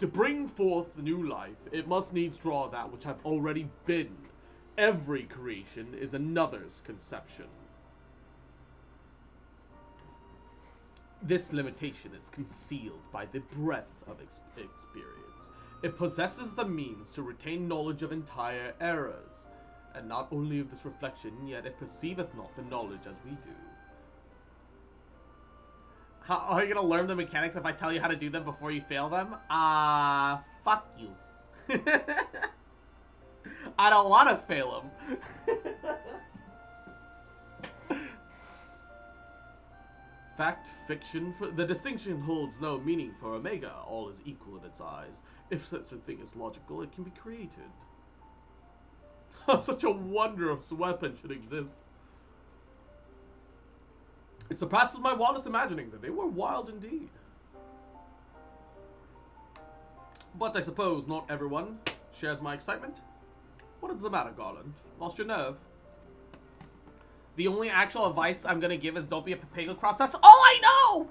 To bring forth new life, it must needs draw that which hath already been. Every creation is another's conception. This limitation is concealed by the breadth of experience. It possesses the means to retain knowledge of entire eras, and not only of this reflection, yet it perceiveth not the knowledge as we do. How are you gonna learn the mechanics if I tell you how to do them before you fail them? Fuck you. I don't want to fail them. Fact, fiction, the distinction holds no meaning for Omega. All is equal in its eyes. If such a thing is logical, it can be created. Such a wondrous weapon should exist. It surpasses my wildest imaginings, and they were wild indeed. But I suppose not everyone shares my excitement. What is the matter, Garland? Lost your nerve? The only actual advice I'm gonna give is don't be a Papago Cross. That's all I know!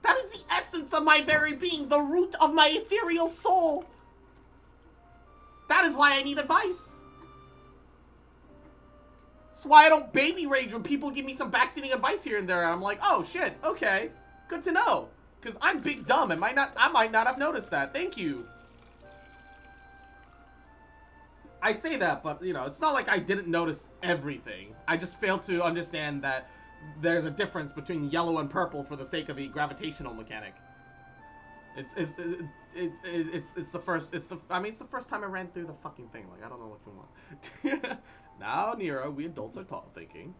That is the essence of my very being, the root of my ethereal soul. That is why I need advice. That's why I don't baby rage when people give me some backseating advice here and there, and I'm like, oh shit, okay, good to know. Because I'm big dumb and I might not have noticed that. Thank you. I say that, but, you know, it's not like I didn't notice everything. I just failed to understand that there's a difference between yellow and purple for the sake of the gravitational mechanic. It's the first time I ran through the fucking thing. Like, I don't know what you want. Now, Nero, we adults are taught thinking.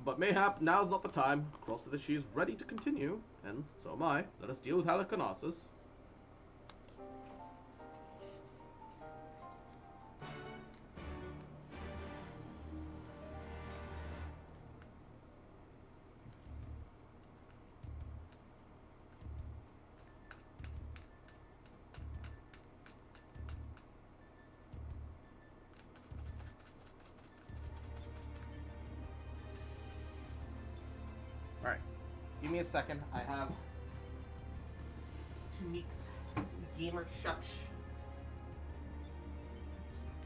But mayhap now's not the time. Cross that she is ready to continue, and so am I. Let us deal with Halicarnassus. Alright, give me a second. I have Tunique's Gamer Shush.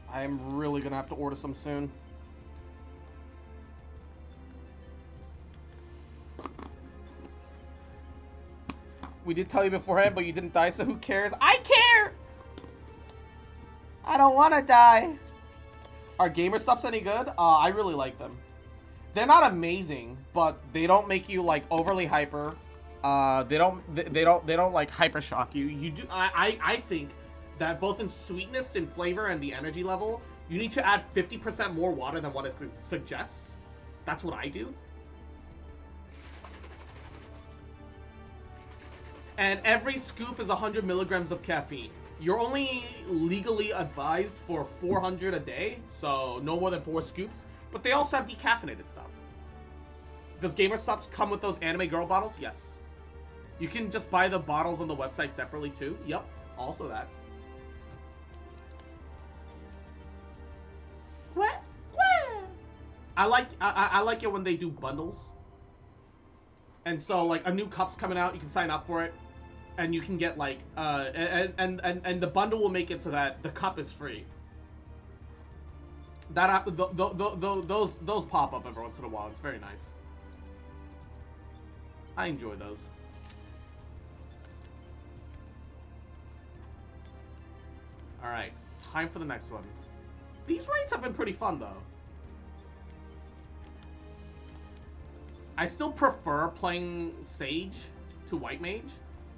I am really gonna have to order some soon. We did tell you beforehand, but you didn't die, so who cares? I care! I don't want to die. Are gamer subs any good? I really like them. They're not amazing, but they don't make you like overly hyper. They don't like hyper shock you. You do. I think that both in sweetness and flavor and the energy level, you need to add 50% more water than what it suggests. That's what I do. And every scoop is 100 milligrams of caffeine. You're only legally advised for 400 a day, so no more than 4 scoops. But they also have decaffeinated stuff. Does Gamer Subs come with those anime girl bottles? Yes. You can just buy the bottles on the website separately too. Yep, also that. What? I like it when they do bundles. And so like a new cup's coming out, you can sign up for it, and you can get like and the bundle will make it so that the cup is free. That those pop up every once in a while. It's very nice. I enjoy those. All right, time for the next one. These raids have been pretty fun though. I still prefer playing Sage to White Mage,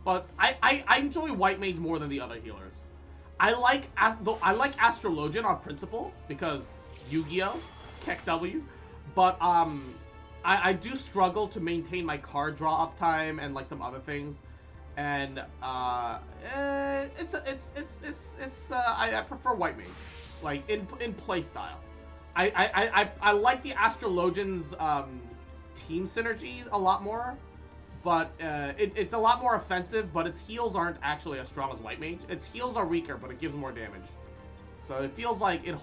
but I enjoy White Mage more than the other healers. I like Astrologian on principle because Yu-Gi-Oh! Keck W, but I do struggle to maintain my card draw uptime and like some other things, and I prefer White Mage, like in play style. I like the Astrologian's team synergies a lot more, but it's a lot more offensive, but its heals aren't actually as strong as White Mage. Its heals are weaker, but it gives more damage. So it feels like it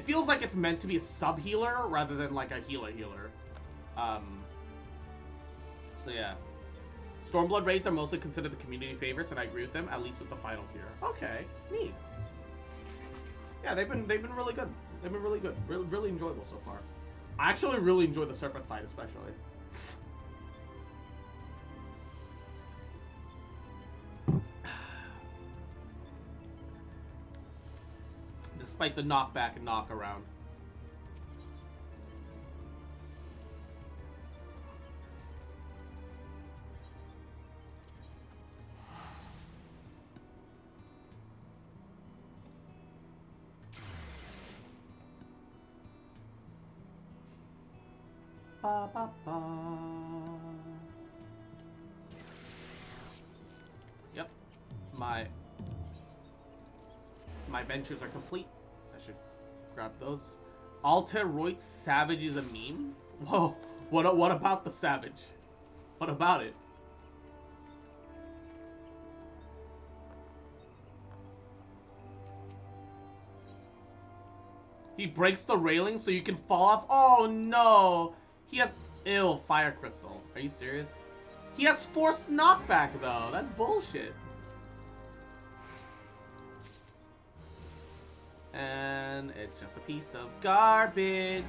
feels like it's meant to be a sub healer rather than like a healer. So yeah, Stormblood raids are mostly considered the community favorites, and I agree with them, at least with the final tier. Okay, neat. Yeah, they've been really good. They've been really good, really enjoyable so far. I actually really enjoy the serpent fight, especially. Despite the knockback and knock around. ba ba ba. Yep. My ventures are complete. I should grab those. Alteroid Savage is a meme? Whoa. What about the Savage? What about it? He breaks the railing so you can fall off. Oh no! He has Fire Crystal. Are you serious? He has forced knockback though. That's bullshit. And it's just a piece of garbage.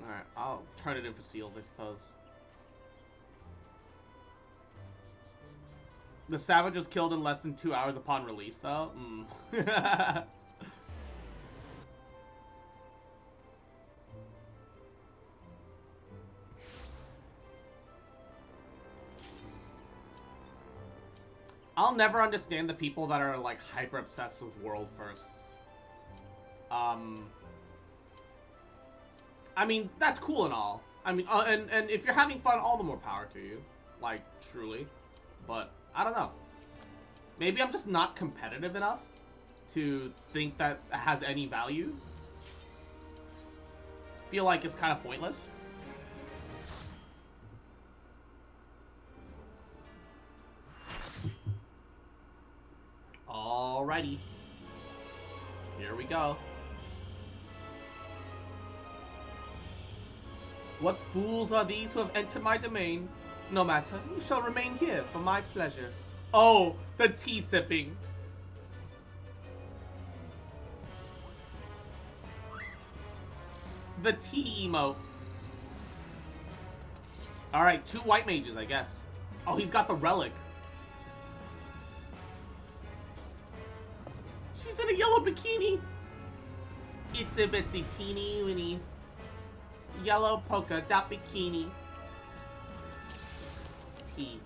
Alright, I'll turn it in for seals, I suppose. The Savage was killed in less than 2 hours upon release, though. I'll never understand the people that are like hyper obsessed with world firsts. I mean, that's cool and all. I mean, and if you're having fun, all the more power to you. Like, truly. But I don't know. Maybe I'm just not competitive enough to think that has any value. Feel like it's kind of pointless. Alrighty. Here we go. What fools are these who have entered my domain? No matter, you shall remain here for my pleasure. Oh, the tea sipping. The tea emote. Alright, 2 white mages, I guess. Oh, he's got the relic. She's in a yellow bikini. It's a bitsy teeny weeny yellow polka dot bikini. Tea.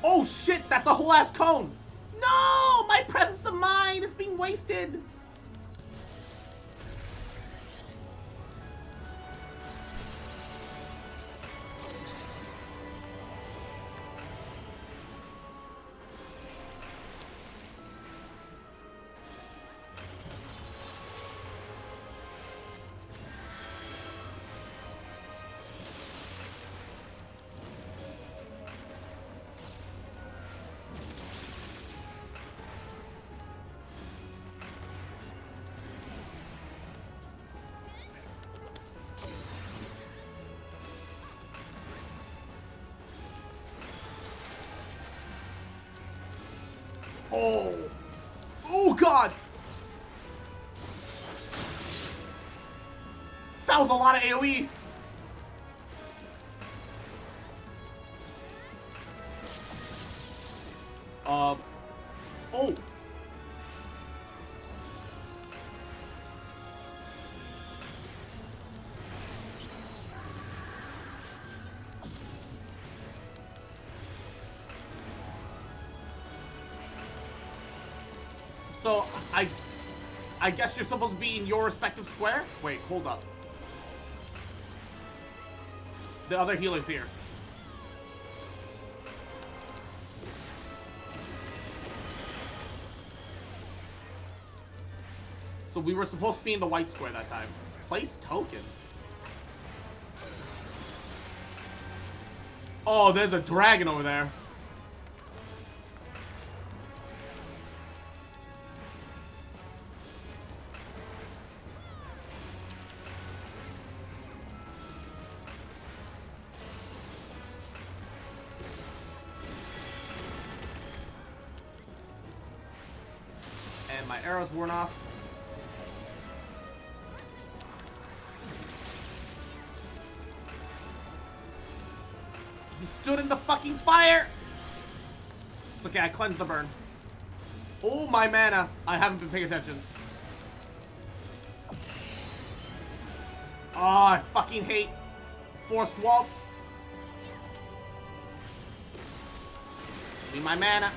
Oh shit, that's a whole ass cone! No! My presence of mind is being wasted! Oh! Oh god! That was a lot of AoE! Oh! So, I guess you're supposed to be in your respective square? Wait, hold up. The other healer's here. So we were supposed to be in the white square that time. Place token. Oh, there's a dragon over there. And my arrow's worn off. He stood in the fucking fire! It's okay, I cleansed the burn. Oh, my mana. I haven't been paying attention. Oh, I fucking hate forced waltz. Need my mana.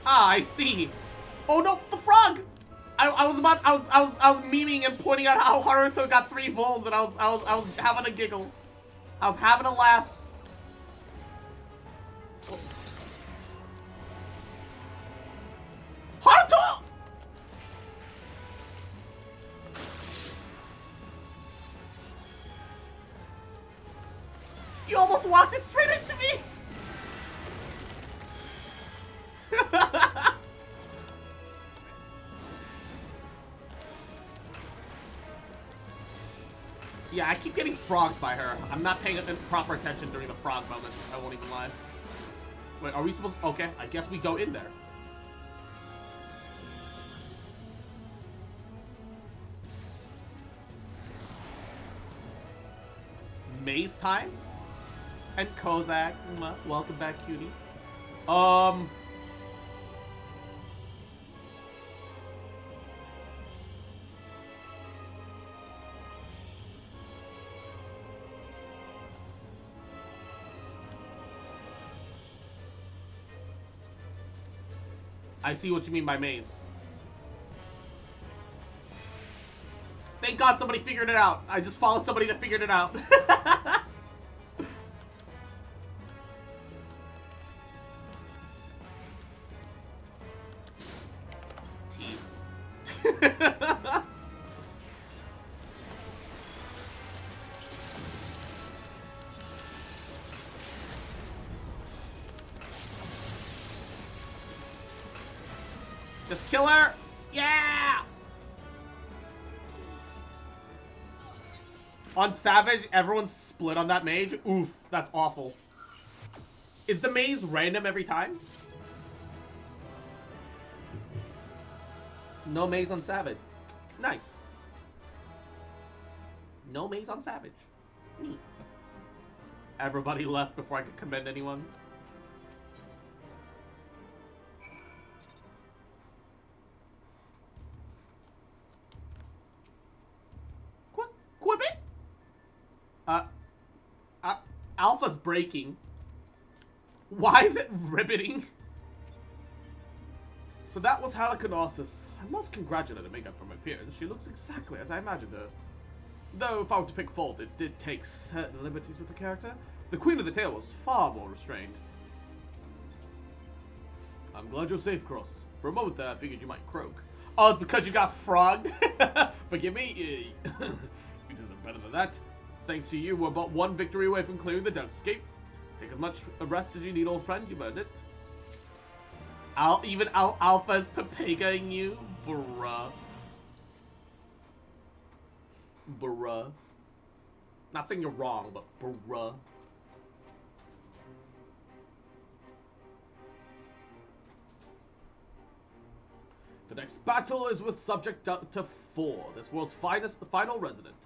Ah, I see. Oh no, the frog! I was memeing and pointing out how Haruto got 3 bones, and I was having a giggle. I was having a laugh. Oh. Haruto! You almost walked it straight into me! Yeah, I keep getting frogged by her. I'm not paying proper attention during the frog moments. I won't even lie. Wait, are we supposed to... Okay, I guess we go in there. Maze time? And Kozak. Welcome back, cutie. I see what you mean by maze. Thank God somebody figured it out. I just followed somebody that figured it out. Just kill her! Yeah! On Savage, everyone's split on that mage. Oof, that's awful. Is the maze random every time? No maze on Savage. Nice. No maze on Savage. Neat. Everybody left before I could commend anyone. Quip it? Alpha's breaking. Why is it ribbiting? So that was Halakinosis. I must congratulate Omega for my appearance. She looks exactly as I imagined her. Though, if I were to pick fault, it did take certain liberties with the character. The Queen of the Tale was far more restrained. I'm glad you're safe, Cross. For a moment there, I figured you might croak. Oh, it's because you got frogged? Forgive me. You deserve better than that. Thanks to you, we're but one victory away from clearing the Denscape. Take as much rest as you need, old friend. You've earned it. Alpha's Papegaing you? Bruh. Bruh. Not saying you're wrong, but bruh. The next battle is with subject to 4, this world's final resident.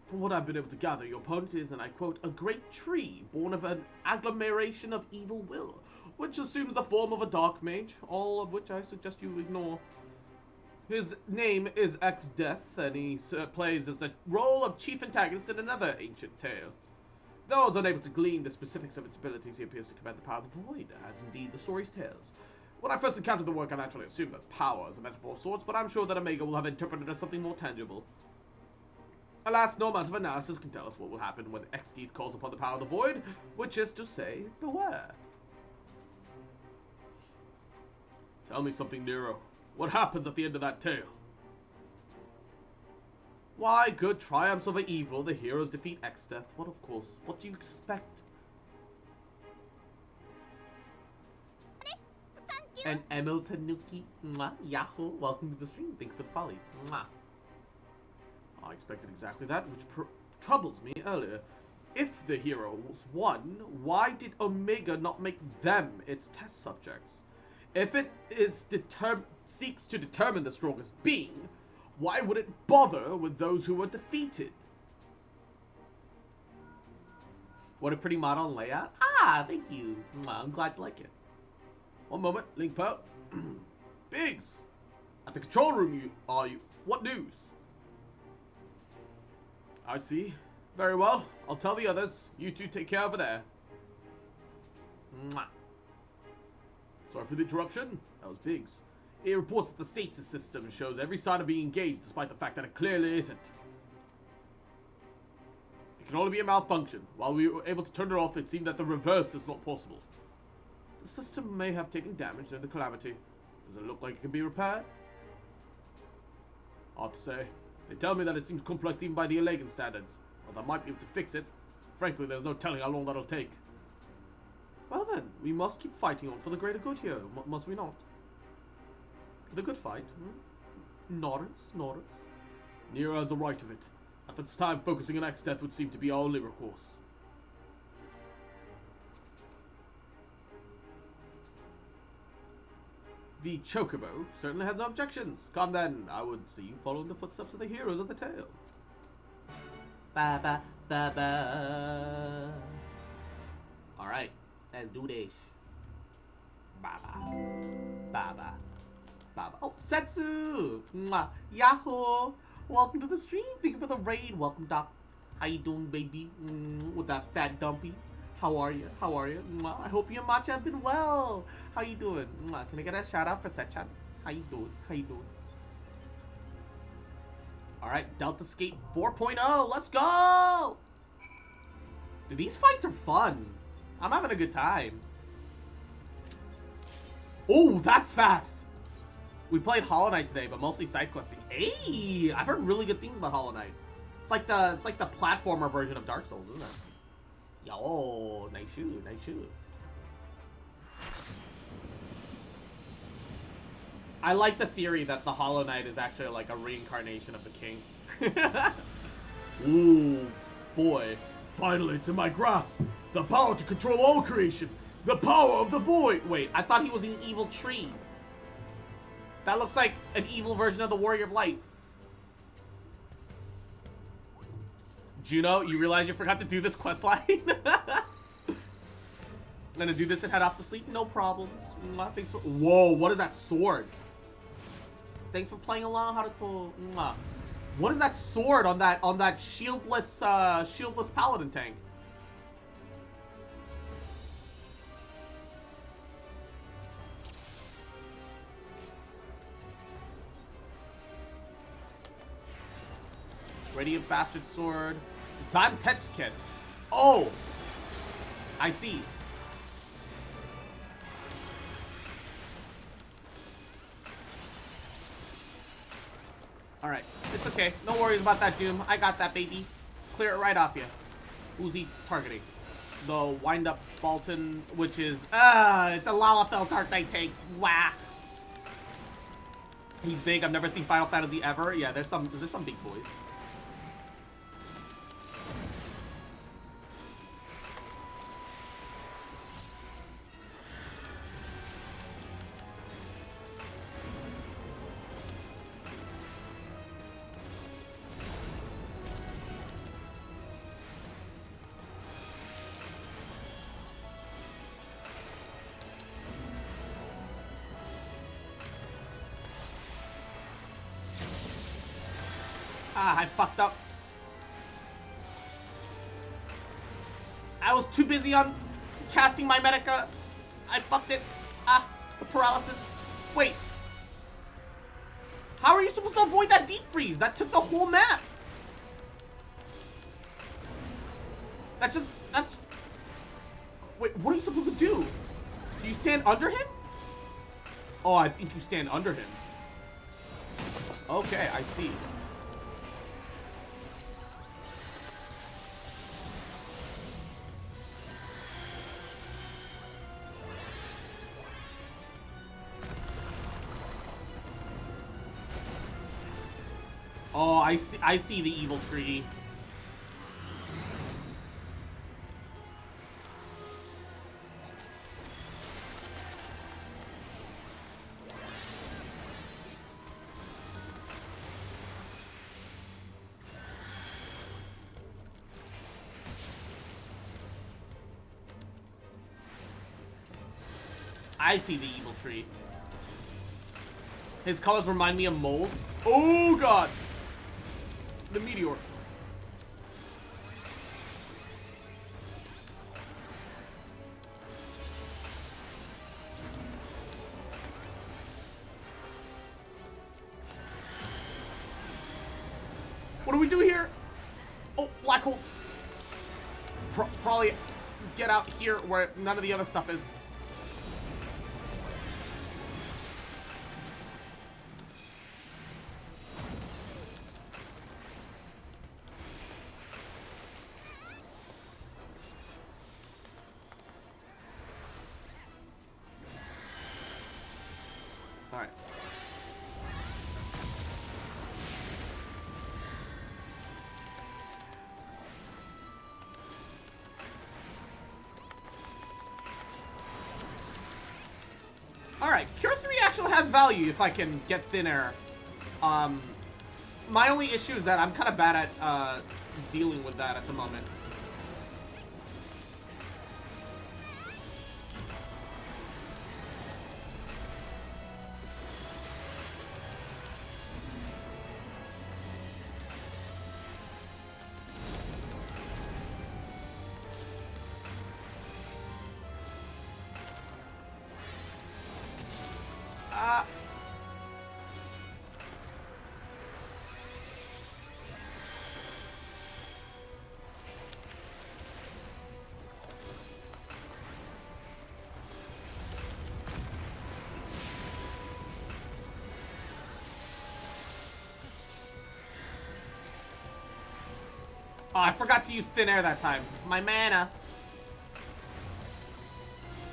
From what I've been able to gather, your opponent is, and I quote, a great tree born of an agglomeration of evil will, which assumes the form of a dark mage, all of which I suggest you ignore. His name is X-Death, and he plays as the role of chief antagonist in another ancient tale. Though I was unable to glean the specifics of its abilities, he appears to command the power of the void, as indeed the story's tales. When I first encountered the work, I naturally assumed that power is a metaphor of sorts, but I'm sure that Omega will have interpreted it as something more tangible. Alas, no amount of analysis can tell us what will happen when X-Death calls upon the power of the void, which is to say, beware. Tell me something, Nero. What happens at the end of that tale? Why, good triumphs over evil, the heroes defeat X-Death. What, of course, what do you expect? And Emil Tanuki, Yahoo, welcome to the stream. Thank you for the folly. I expected exactly that, which troubles me earlier. If the heroes won, why did Omega not make them its test subjects? If it is seeks to determine the strongest being, why would it bother with those who were defeated? What a pretty model layout. Ah, thank you. I'm glad you like it. One moment, Link Po. Biggs! At the control room, are you? What news? I see. Very well. I'll tell the others. You two take care over there. Mwah. Sorry for the interruption. That was Biggs. It reports that the stasis system shows every sign of being engaged, despite the fact that it clearly isn't. It can only be a malfunction. While we were able to turn it off, it seemed that the reverse is not possible. The system may have taken damage during the calamity. Does it look like it can be repaired? Hard to say. They tell me that it seems complex even by the Elagan standards. Well, I might be able to fix it. Frankly, there's no telling how long that'll take. Well then, we must keep fighting on for the greater good here, must we not? The good fight, Nodders. Nero has the right of it. At this time, focusing on X death would seem to be our only recourse. The Chocobo certainly has no objections. Come then, I would see you follow in the footsteps of the heroes of the tale. Ba ba ba ba. Alright, let's do this. Ba ba. Ba ba. Ba ba. Oh, Setsu! Mwah. Yahoo! Welcome to the stream. Thank you for the raid. Welcome, Doc. How you doing, baby? With that fat dumpy. How are you? How are you? I hope you and Matcha have been well. How you doing? Can I get a shout out for Setchan? How you doing? How you doing? Alright, Delta Skate 4.0. Let's go! Dude, these fights are fun. I'm having a good time. Oh, that's fast. We played Hollow Knight today, but mostly side questing. Hey, I've heard really good things about Hollow Knight. It's like the platformer version of Dark Souls, isn't it? Yo, nice shoot, nice shoot. I like the theory that the Hollow Knight is actually like a reincarnation of the king. Ooh, boy. Finally, it's in my grasp. The power to control all creation. The power of the void. Wait, I thought he was an evil tree. That looks like an evil version of the Warrior of Light. Juno, you realize you forgot to do this questline? I'm gonna do this and head off to sleep. No problem. Thanks for. Whoa, what is that sword? Thanks for playing along, Haruto. What is that sword on that shieldless paladin tank? Radiant Bastard Sword. Zantetsuken. Oh! I see. Alright. It's okay. No worries about that, Doom. I got that, baby. Clear it right off you. Who's he targeting? The Wind-Up Balton, which is... it's a Lalafell Dark Knight tank. Wah! He's big. I've never seen Final Fantasy ever. Yeah, there's some big boys. I fucked up. I was too busy on casting my Medica. I fucked it. The paralysis. Wait. How are you supposed to avoid that deep freeze? That took the whole map. That's... Wait, what are you supposed to do? Do you stand under him? Oh, I think you stand under him. Okay, I see. Oh, I see the evil tree. I see the evil tree. His colors remind me of mold. Oh god! The meteor. What do we do here? Oh, black hole. Probably get out here where none of the other stuff is. Alright. Alright, Cure 3 actually has value if I can get thin air. My only issue is that I'm kind of bad at dealing with that at the moment. Oh, I forgot to use thin air that time. My mana.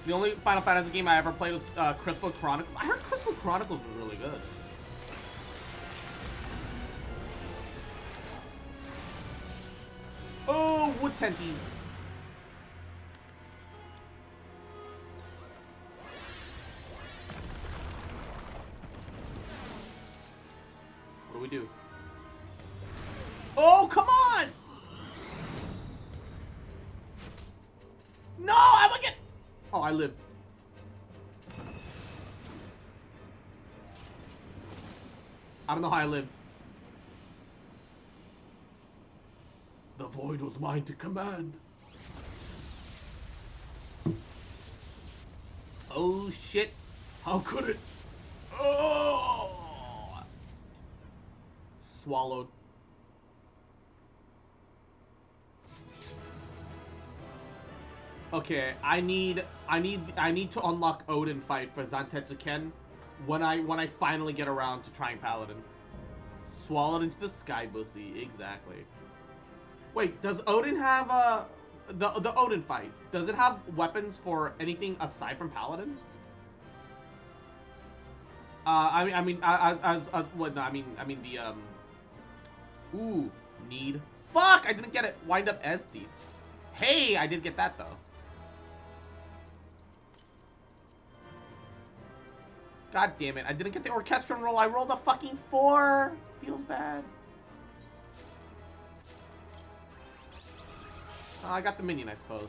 The only Final Fantasy game I ever played was Crystal Chronicles. I heard Crystal Chronicles was really good. Oh, wood tenties. What do we do? Oh, come on! No, I'm gonna get... Oh, I lived. I don't know how I lived. The void was mine to command. Oh, shit. How could it? Oh! Swallowed. Okay, I need to unlock Odin fight for Zantetsu Ken when I finally get around to trying Paladin. Swallowed into the sky bussy, exactly. Wait, does Odin have the Odin fight? Does it have weapons for anything aside from Paladin? Ooh, need. Fuck! I didn't get it. Wind up SD. Hey, I did get that though. God damn it, I didn't get the Orchestron roll. I rolled a fucking 4. Feels bad. Oh, I got the minion, I suppose.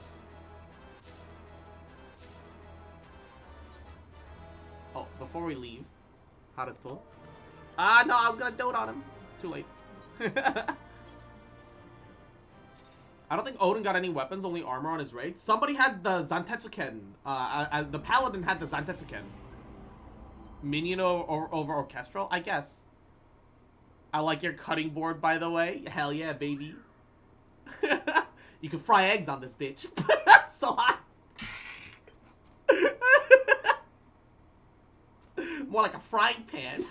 Oh, before we leave, Haruto. Ah, no, I was gonna dote on him. Too late. I don't think Odin got any weapons, only armor on his raid. Somebody had the Zantetsuken. The Paladin had the Zantetsuken. Minion over Orchestral, I guess. I like your cutting board, by the way. Hell yeah, baby. You can fry eggs on this bitch. So hot. More like a frying pan.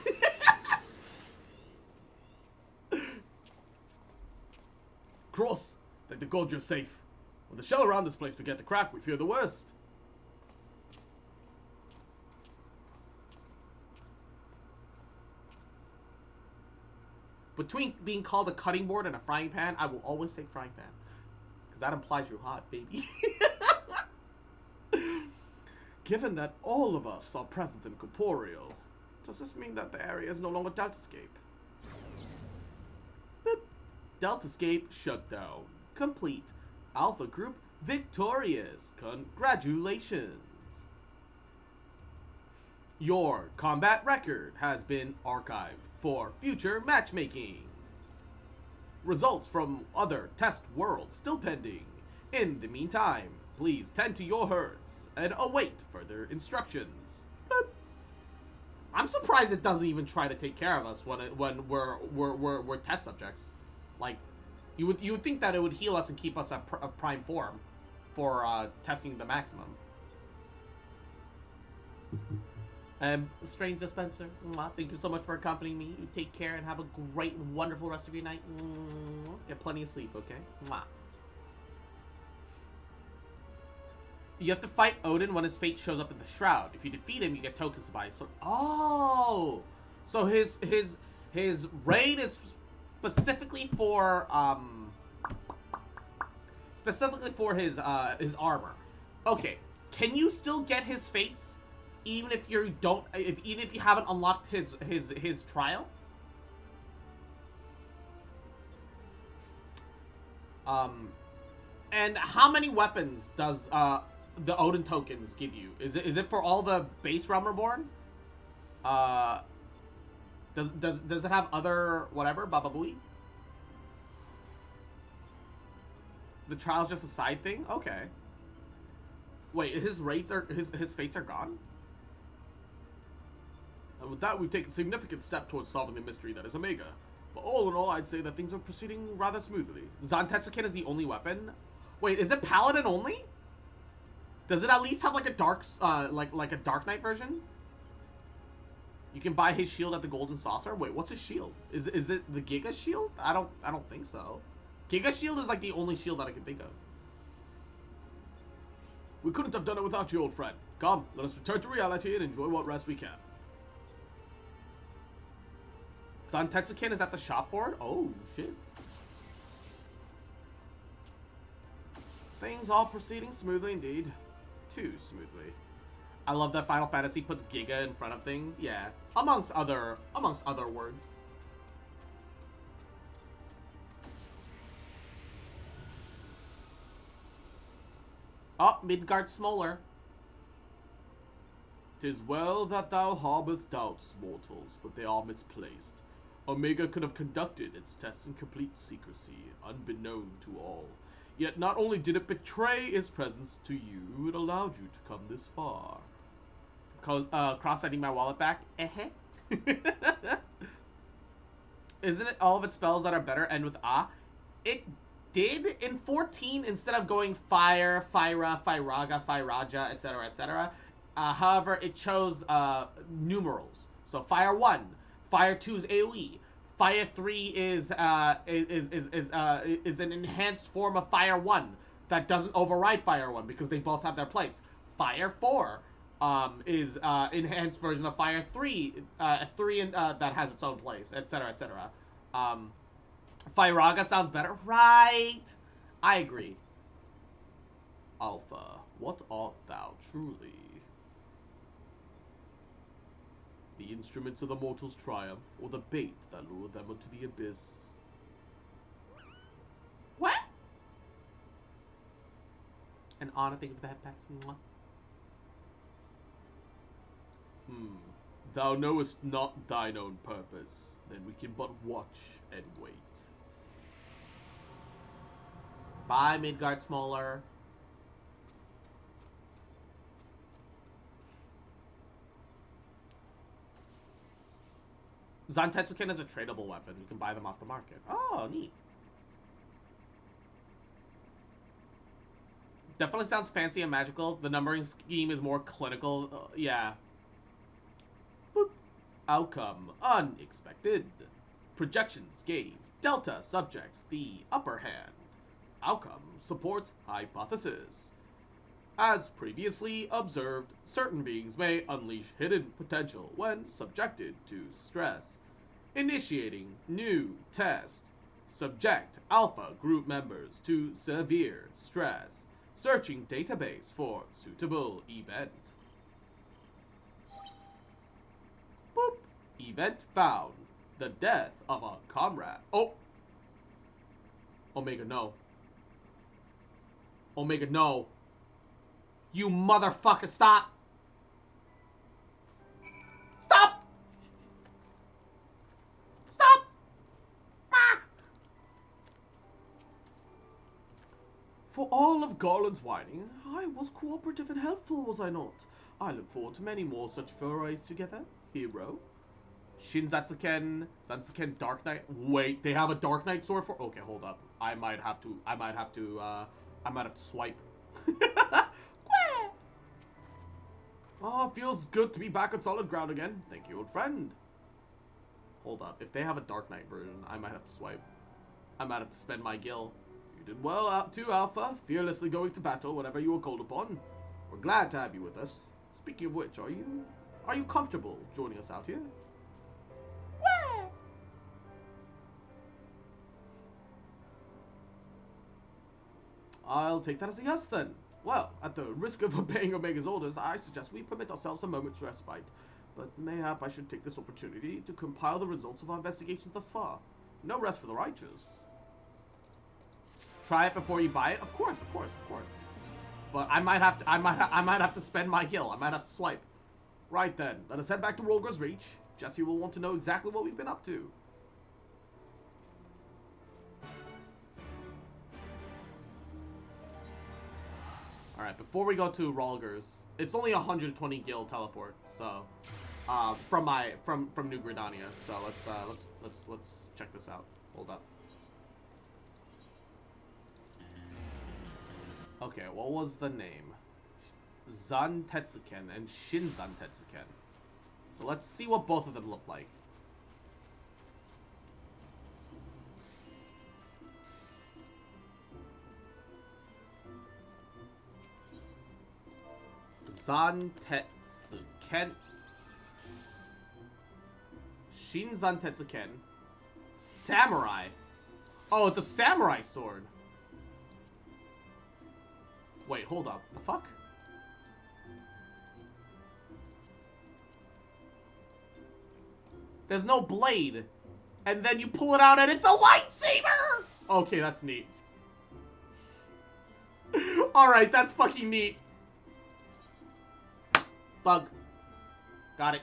Cross. Thank the gods you're safe. When the shell around this place began to crack, we fear the worst. Between being called a cutting board and a frying pan, I will always take frying pan. Because that implies you're hot, baby. Given that all of us are present in corporeal, does this mean that the area is no longer Deltascape? Boop. Deltascape shutdown complete. Alpha Group victorious. Congratulations. Your combat record has been archived for future matchmaking. Results from other test worlds still pending. In the meantime, please tend to your herds and await further instructions. Bloop. I'm surprised it doesn't even try to take care of us when we're test subjects. Like, you would think that it would heal us and keep us at prime form for testing the maximum. Strange Dispenser, thank you so much for accompanying me. You take care and have a great, wonderful rest of your night. Get plenty of sleep, okay? You have to fight Odin when his fate shows up in the shroud. If you defeat him, you get tokens to buy. So, oh, so his raid is specifically for his armor. Okay, can you still get his fates? Even if you don't, even if you haven't unlocked his trial. And how many weapons does the Odin tokens give you? Is it for all the base Realm Reborn? Does it have other whatever Baba Booey? The trial's just a side thing. Okay. Wait, his fates are gone. And with that, we've taken a significant step towards solving the mystery that is Omega. But all in all, I'd say that things are proceeding rather smoothly. Zantetsuken is the only weapon. Wait, is it Paladin only? Does it at least have like a dark, like a Dark Knight version? You can buy his shield at the Golden Saucer. Wait, what's his shield? Is it the Giga Shield? I don't think so. Giga Shield is like the only shield that I can think of. We couldn't have done it without you, old friend. Come, let us return to reality and enjoy what rest we can. Zantetsuken is at the shop board? Oh, shit. Things all proceeding smoothly indeed. Too smoothly. I love that Final Fantasy puts Giga in front of things. Yeah. Amongst other words. Oh, Midgard Smoller. 'Tis well that thou harbourest doubts, mortals, but they are misplaced. Omega could have conducted its tests in complete secrecy, unbeknown to all. Yet not only did it betray its presence to you, it allowed you to come this far. Cross, I need my wallet back. Isn't it all of its spells that are better end with ah? It did in 14 instead of going fire, Fyra, Fyraga, Fyraja, etc., etc. However, it chose numerals. So Fire 1, Fire 2 is AoE. Fire 3 is an enhanced form of Fire 1 that doesn't override Fire 1 because they both have their place. Fire 4 is enhanced version of Fire 3, that has its own place, etc., etc. Fyraga sounds better, right? I agree. Alpha, what art thou truly? The instruments of the mortals' triumph, or the bait that lured them into the abyss? What? An honor, thank you for the head packs. Thou knowest not thine own purpose, then we can but watch and wait. Bye, Midgard Smoller. Zantetsuken is a tradable weapon. You can buy them off the market. Oh, neat. Definitely sounds fancy and magical. The numbering scheme is more clinical. Yeah. Boop. Outcome. Unexpected. Projections gave Delta subjects the upper hand. Outcome supports hypothesis. As previously observed, certain beings may unleash hidden potential when subjected to stress. Initiating new test. Subject Alpha group members to severe stress. Searching database for suitable event. Boop. Event found. The death of a comrade. Oh. Omega, no. Omega, no. You motherfucker, stop! For all of Garland's whining, I was cooperative and helpful, was I not? I look forward to many more such forays together, hero. Shinzatsuken, Zansuken, Dark Knight. Wait, they have a Dark Knight sword for. Okay, hold up. I might have to swipe. Oh, it feels good to be back on solid ground again. Thank you, old friend. Hold up. If they have a Dark Knight version, I might have to swipe. I might have to spend my gil. You did well out too, Alpha. Fearlessly going to battle whenever you were called upon. We're glad to have you with us. Speaking of which, are you comfortable joining us out here? I'll take that as a yes then. Well, at the risk of obeying Omega's orders, I suggest we permit ourselves a moment's respite. But mayhap I should take this opportunity to compile the results of our investigations thus far. No rest for the righteous. Try it before you buy it? Of course. But I might have to spend my gil. I might have to swipe. Right then, let us head back to Rolger's Reach. Jesse will want to know exactly what we've been up to. Alright, before we go to Rolger's, it's only 120 gil teleport, so from New Gridania. So let's check this out. Hold up. Okay, what was the name? Zantetsuken and Shinzantetsuken. So let's see what both of them look like. Zantetsuken. Shinzantetsuken. Samurai. Oh, it's a samurai sword. Wait, hold up. The fuck? There's no blade. And then you pull it out and it's a lightsaber! Okay, that's neat. Alright, that's fucking neat. Bug. Got it.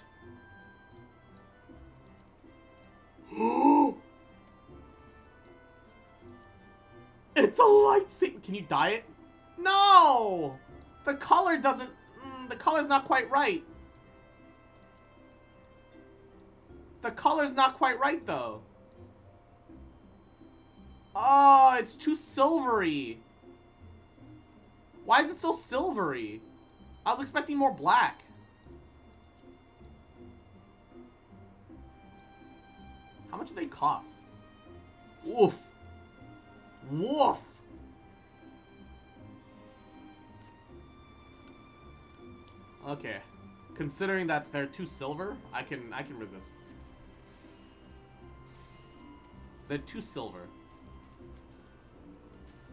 It's a lightsaber. Can you dye it? No! The color doesn't... the color's not quite right. The color's not quite right, though. Oh, it's too silvery. Why is it so silvery? I was expecting more black. How much do they cost? Woof. Woof. Okay. Considering that they're too silver, I can resist. They're too silver.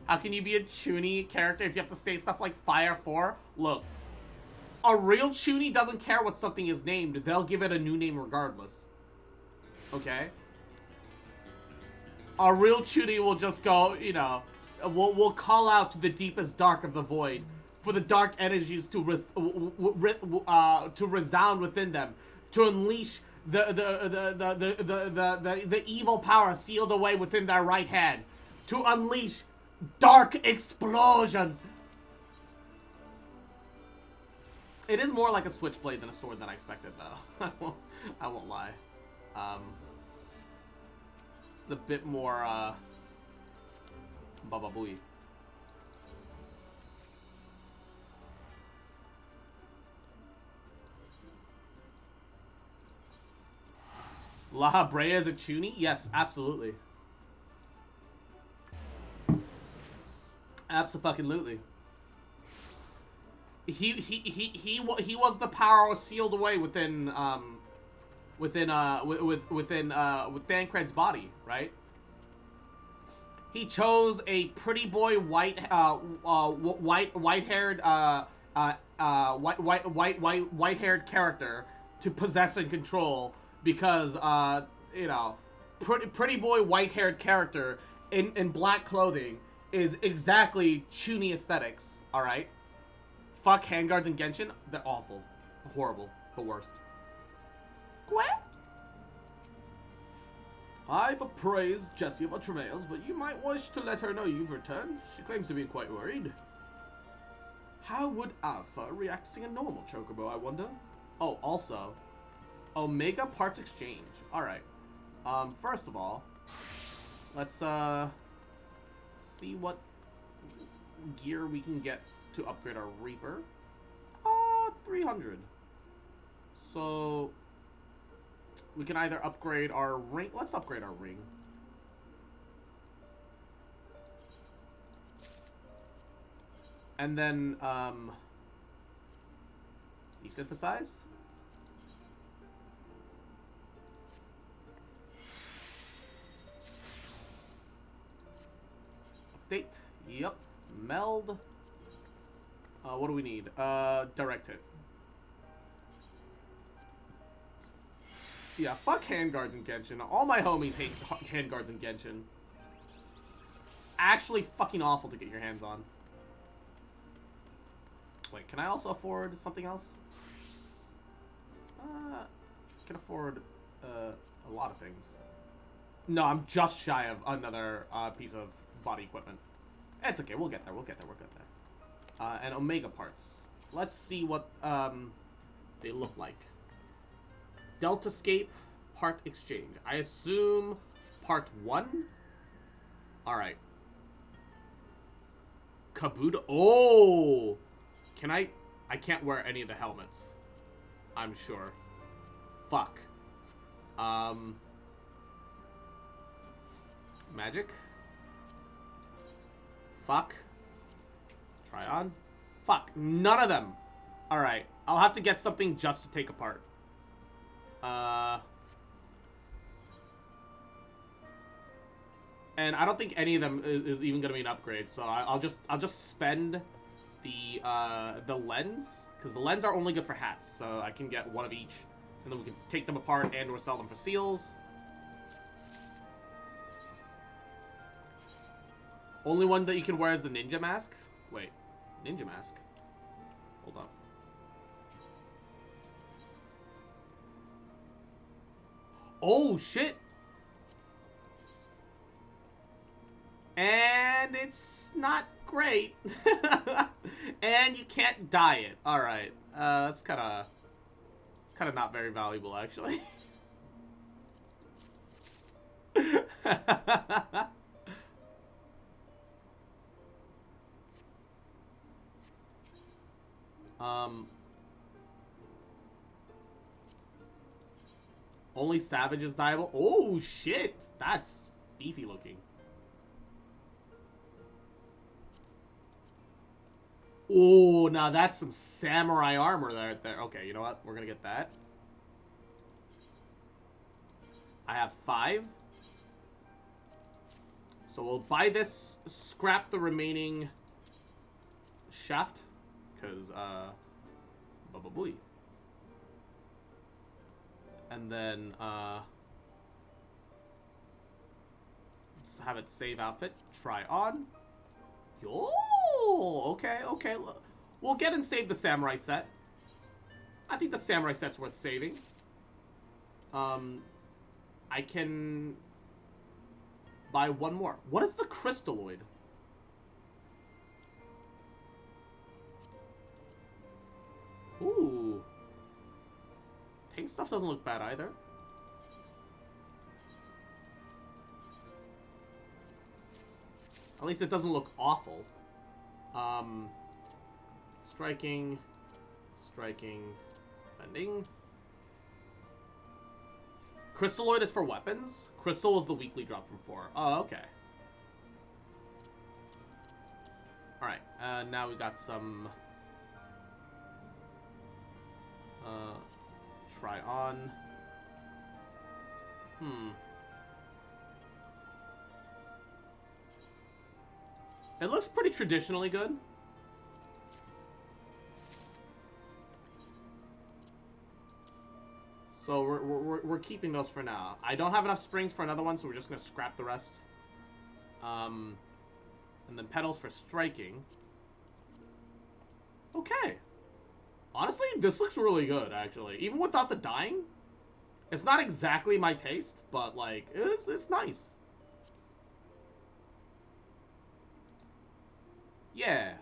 How can you be a Chuny character if you have to say stuff like Fire 4? Look. A real Chuny doesn't care what something is named. They'll give it a new name regardless. Okay? A real Chuny will just go, you know, we'll call out to the deepest dark of the void for the dark energies to resound within them, to unleash the evil power sealed away within their right hand, to unleash dark explosion. It is more like a switchblade than a sword than I expected, though. I won't lie. It's a bit more Baba Booey. La Brea is a Chuny? Yes, absolutely. Abso-fucking-lutely. He was the power sealed away within Thancred's body, right? He chose a pretty boy white-haired character to possess and control because you know, pretty boy white-haired character in black clothing is exactly Chuny aesthetics, all right? Fuck handguards in Genshin. They're awful. Horrible. The worst. What? I've appraised Jessie of her travails, but you might wish to let her know you've returned. She claims to be quite worried. How would Alpha react to seeing a normal Chocobo, I wonder? Oh, also, Omega Parts Exchange. Alright. First of all, let's, see what gear we can get to upgrade our Reaper. 300. So, we can either upgrade our ring. Let's upgrade our ring. And then, desynthesize. Update. Yep. Meld. What do we need? Direct hit. Yeah, fuck handguards in Genshin. All my homies hate handguards in Genshin. Actually fucking awful to get your hands on. Wait, can I also afford something else? Can afford a lot of things. No, I'm just shy of another piece of body equipment. It's okay, we'll get there, we'll get there, we'll get there. And Omega parts. Let's see what they look like. Deltascape part exchange. I assume part 1? Alright. Kabuto. Oh! Can I can't wear any of the helmets. I'm sure. Fuck. Magic. Fuck. Try on. Fuck. None of them. Alright. I'll have to get something just to take apart. And I don't think any of them is even gonna be an upgrade, so I'll just spend the lens, because the lens are only good for hats, so I can get one of each, and then we can take them apart and or sell them for seals. Only one that you can wear is the ninja mask. Wait, ninja mask. Hold up. Oh, shit! And it's not great. And you can't dye it. Alright. That's kinda not very valuable, actually. Only Savage is dyeable. Oh, shit! That's beefy looking. Oh, now that's some samurai armor there. Okay, you know what? We're gonna get that. I have 5. So we'll buy this, scrap the remaining shaft, because, baba-booey. And then, let's have it save outfit, try on. Yo, okay. We'll get and save the samurai set. I think the samurai set's worth saving. I can buy one more. What is the crystalloid? Ooh. Tank stuff doesn't look bad either. At least it doesn't look awful. Striking, defending. Crystalloid is for weapons. Crystal was the weekly drop from 4. Oh, okay. Alright, now we got some... try on. It looks pretty traditionally good. So we're keeping those for now. I don't have enough springs for another one, so we're just gonna scrap the rest. And then petals for striking. Okay. Honestly, this looks really good, actually. Even without the dyeing, It's not exactly my taste, but, like, it's nice. Yeah.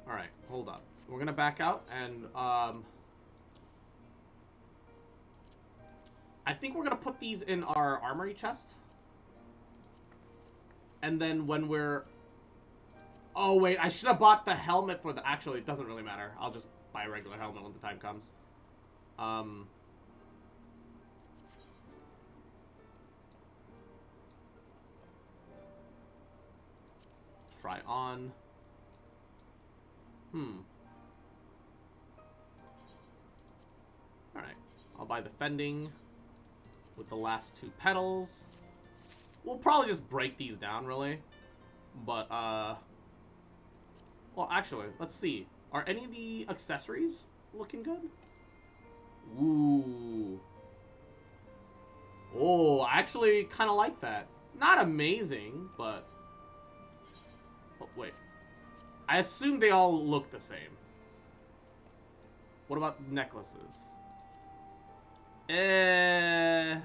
Alright, hold up. We're gonna back out, and, I think we're gonna put these in our armory chest. And then when we're... Oh, wait, I should have bought the helmet for the... Actually, it doesn't really matter. I'll just buy a regular helmet when the time comes. Try on. Alright. I'll buy the fending with the last 2 petals. We'll probably just break these down, really. But, well, actually, let's see. Are any of the accessories looking good? Ooh. Oh, I actually kind of like that. Not amazing, but... Oh, wait. I assume they all look the same. What about necklaces? Try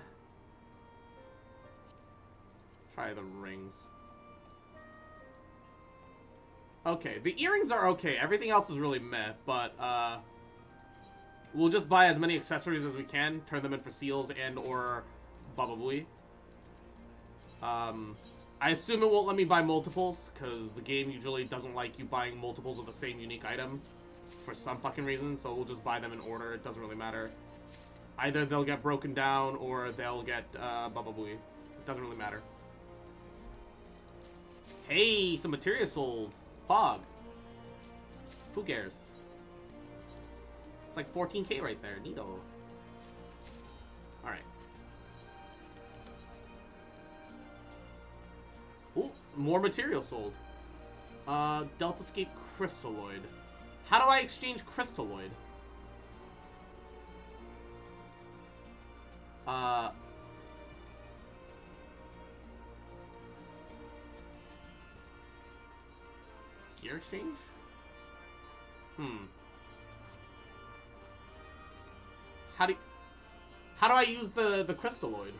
the rings. Okay, the earrings are okay. Everything else is really meh, but, we'll just buy as many accessories as we can, turn them in for seals and or Baba Booey. I assume it won't let me buy multiples, because the game usually doesn't like you buying multiples of the same unique item for some fucking reason, so we'll just buy them in order. It doesn't really matter. Either they'll get broken down, or they'll get, Baba Booey. It doesn't really matter. Hey, some materia sold. Fog. Who cares? It's like 14k right there. Neato. Alright. Ooh, more material sold. Deltascape Crystalloid. How do I exchange Crystalloid? Gear exchange? How do I use the Crystalloid?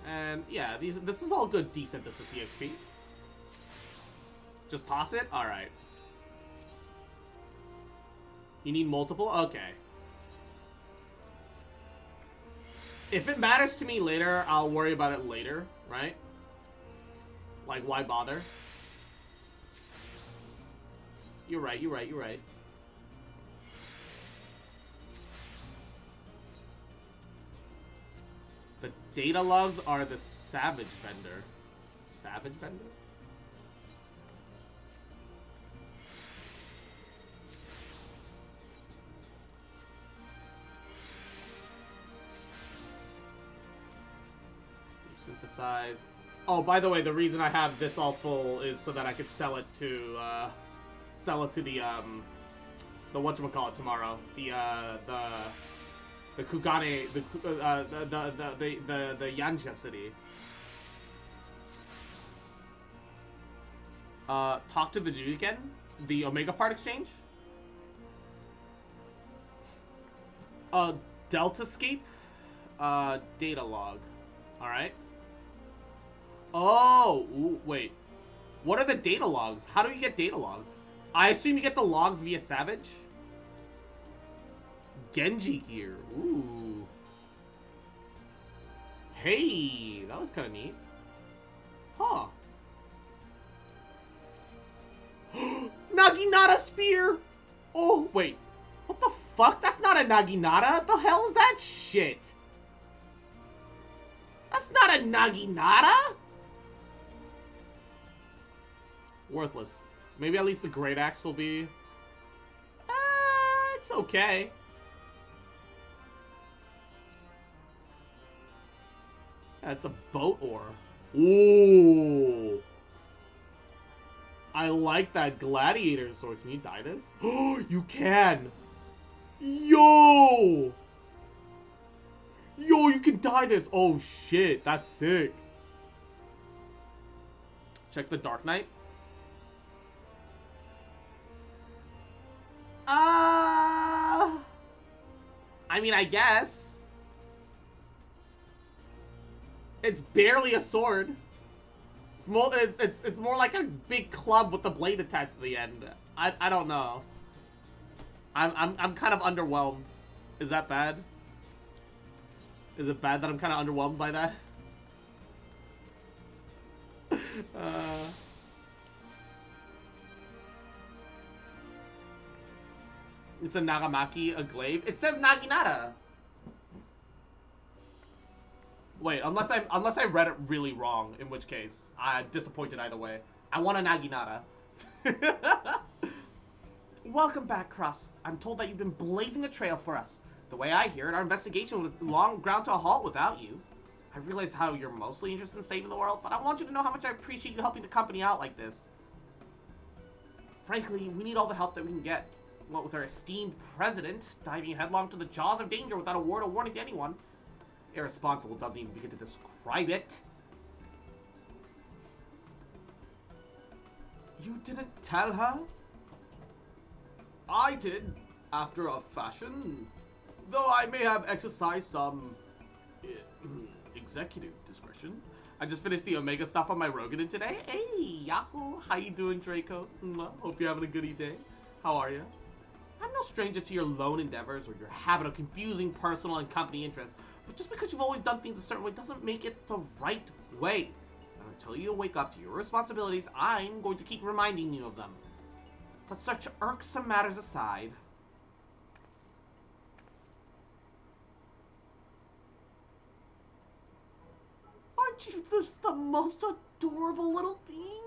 And yeah, this is all good desynthesis EXP. Just toss it? Alright. You need multiple? Okay. If it matters to me later, I'll worry about it later, right? Like, why bother? You're right, you're right, you're right. The data logs are the Savage Vendor. Savage Vendor? Synthesize. Oh, by the way, the reason I have this all full is so that I could sell it to the whatchamacallit tomorrow. The Kugane, the Yansha city. Talk to the Juken, the Omega Part Exchange. Deltascape, data log. All right. Oh, ooh, wait. What are the data logs? How do you get data logs? I assume you get the logs via Savage? Genji gear. Ooh. Hey, that was kind of neat. Huh. Naginata spear! Oh, wait. What the fuck? That's not a Naginata. The hell is that shit? That's not a Naginata! Worthless. Maybe at least the Great Axe will be... it's okay. That's a boat ore. Ooh. I like that gladiator sword. Can you dye this? Oh, you can! Yo! you can dye this. Oh, shit. That's sick. Checks the Dark Knight. I mean, I guess. It's barely a sword. It's more like a big club with the blade attached to the end. I don't know. I'm kind of underwhelmed. Is that bad? Is it bad that I'm kind of underwhelmed by that? It's a Nagamaki, a glaive. It says Naginata. Wait, unless I read it really wrong, in which case I'm disappointed either way. I want a Naginata. Welcome back, Cross. I'm told that you've been blazing a trail for us. The way I hear it, our investigation would have long ground to a halt without you. I realize how you're mostly interested in saving the world, but I want you to know how much I appreciate you helping the company out like this. Frankly, we need all the help that we can get. What with our esteemed president diving headlong to the jaws of danger without a word or warning to anyone. Irresponsible doesn't even begin to describe it. You didn't tell her? I did, after a fashion. Though I may have exercised some executive discretion. I just finished the Omega stuff on my Rogan today. Hey, Yahoo! How you doing, Draco? Hope you're having a goody day. How are you? I'm no stranger to your lone endeavors or your habit of confusing personal and company interests, but just because you've always done things a certain way doesn't make it the right way. And until you wake up to your responsibilities, I'm going to keep reminding you of them. But such irksome matters aside, aren't you just the most adorable little thing?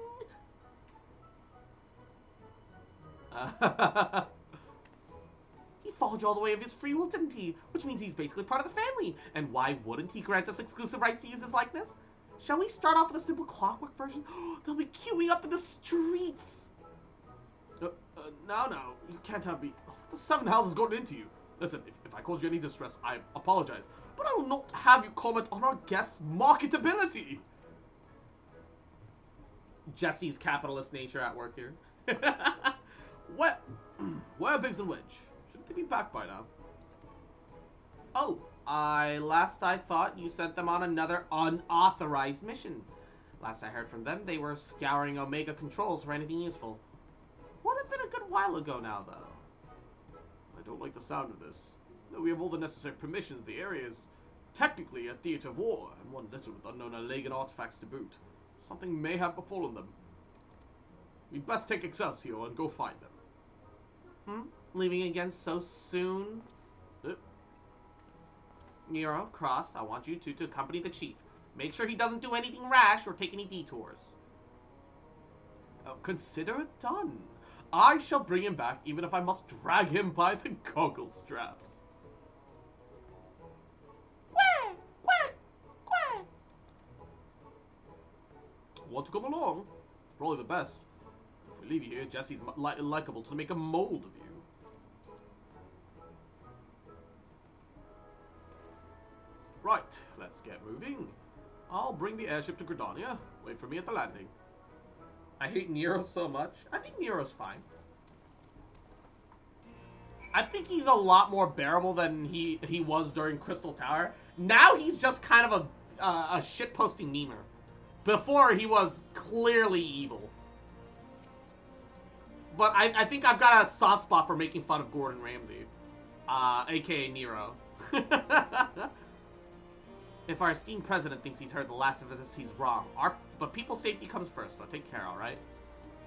He followed you all the way of his free will, didn't he? Which means he's basically part of the family. And why wouldn't he grant us exclusive rights to use his likeness? Shall we start off with a simple clockwork version? They'll be queuing up in the streets. No, you can't have me. The seven hells is going into you. Listen, if I caused you any distress, I apologize. But I will not have you comment on our guest's marketability. Jesse's capitalist nature at work here. Where are Biggs and Wedge? Shouldn't they be back by now? Oh, last I thought you sent them on another unauthorized mission. Last I heard from them, they were scouring Omega controls for anything useful. Would have been a good while ago now, though. I don't like the sound of this. Though we have all the necessary permissions, the area is technically a theater of war, and one littered with unknown Allegan artifacts to boot. Something may have befallen them. We'd best take Excelsior and go find them. Leaving again so soon? Nero, Cross, I want you two to accompany the chief. Make sure he doesn't do anything rash or take any detours. Consider it done. I shall bring him back, even if I must drag him by the goggle straps. Quack! Quack! Quack! Want to come along? It's probably the best. If we leave you here, Jesse's likable to make a mold of you. Right, let's get moving. I'll bring the airship to Gridania. Wait for me at the landing. I hate Nero so much. I think Nero's fine. I think he's a lot more bearable than he was during Crystal Tower. Now he's just kind of a shitposting memer. Before, he was clearly evil. But I think I've got a soft spot for making fun of Gordon Ramsay. A.k.a. Nero. If our esteemed president thinks he's heard the last of this, he's wrong. But people's safety comes first, so take care, alright?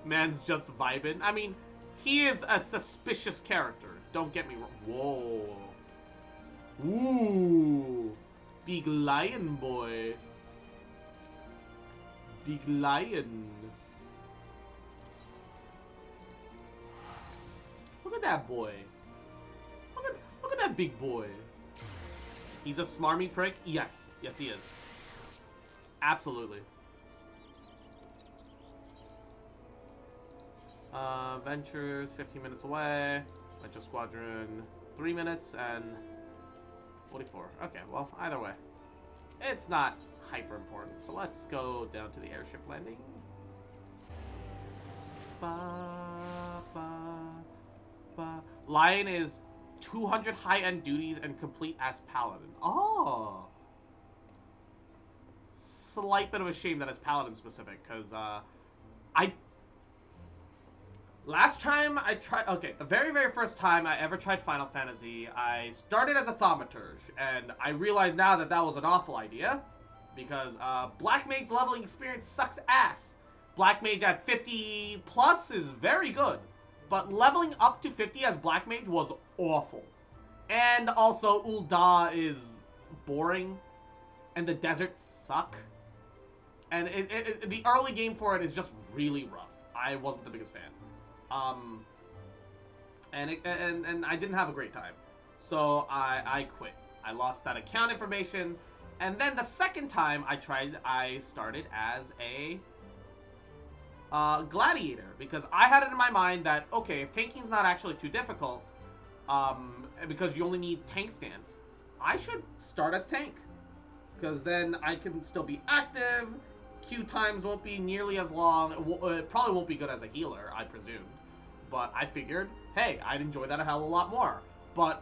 Man's just vibing. I mean, he is a suspicious character. Don't get me wrong. Whoa. Ooh. Big lion boy. Big lion. Look at that boy. Look at that big boy. He's a smarmy prick? Yes. Yes, he is. Absolutely. Ventures, 15 minutes away. Venture Squadron, 3 minutes and 44. Okay, well, either way. It's not hyper important. So let's go down to the airship landing. Ba, ba, ba. Lion is 200 high-end duties and complete as paladin. Oh. Slight bit of a shame that it's paladin specific, because last time I tried, okay, the very first time I ever tried Final Fantasy, I started as a thaumaturge, and I realize now that that was an awful idea, because Black Mage leveling experience sucks ass. Black Mage at 50 plus is very good, but leveling up to 50 as Black Mage was awful. And also, Ul'dah is boring, and the deserts suck. And the early game for it is just really rough. I wasn't the biggest fan. And I didn't have a great time. So I quit. I lost that account information. And then the second time I tried, I started as a gladiator. Because I had it in my mind that, okay, if tanking's not actually too difficult, because you only need tank stance, I should start as tank. Because then I can still be active. Q times won't be nearly as long. It probably won't be good as a healer, I presumed. But I figured, hey, I'd enjoy that a hell of a lot more. But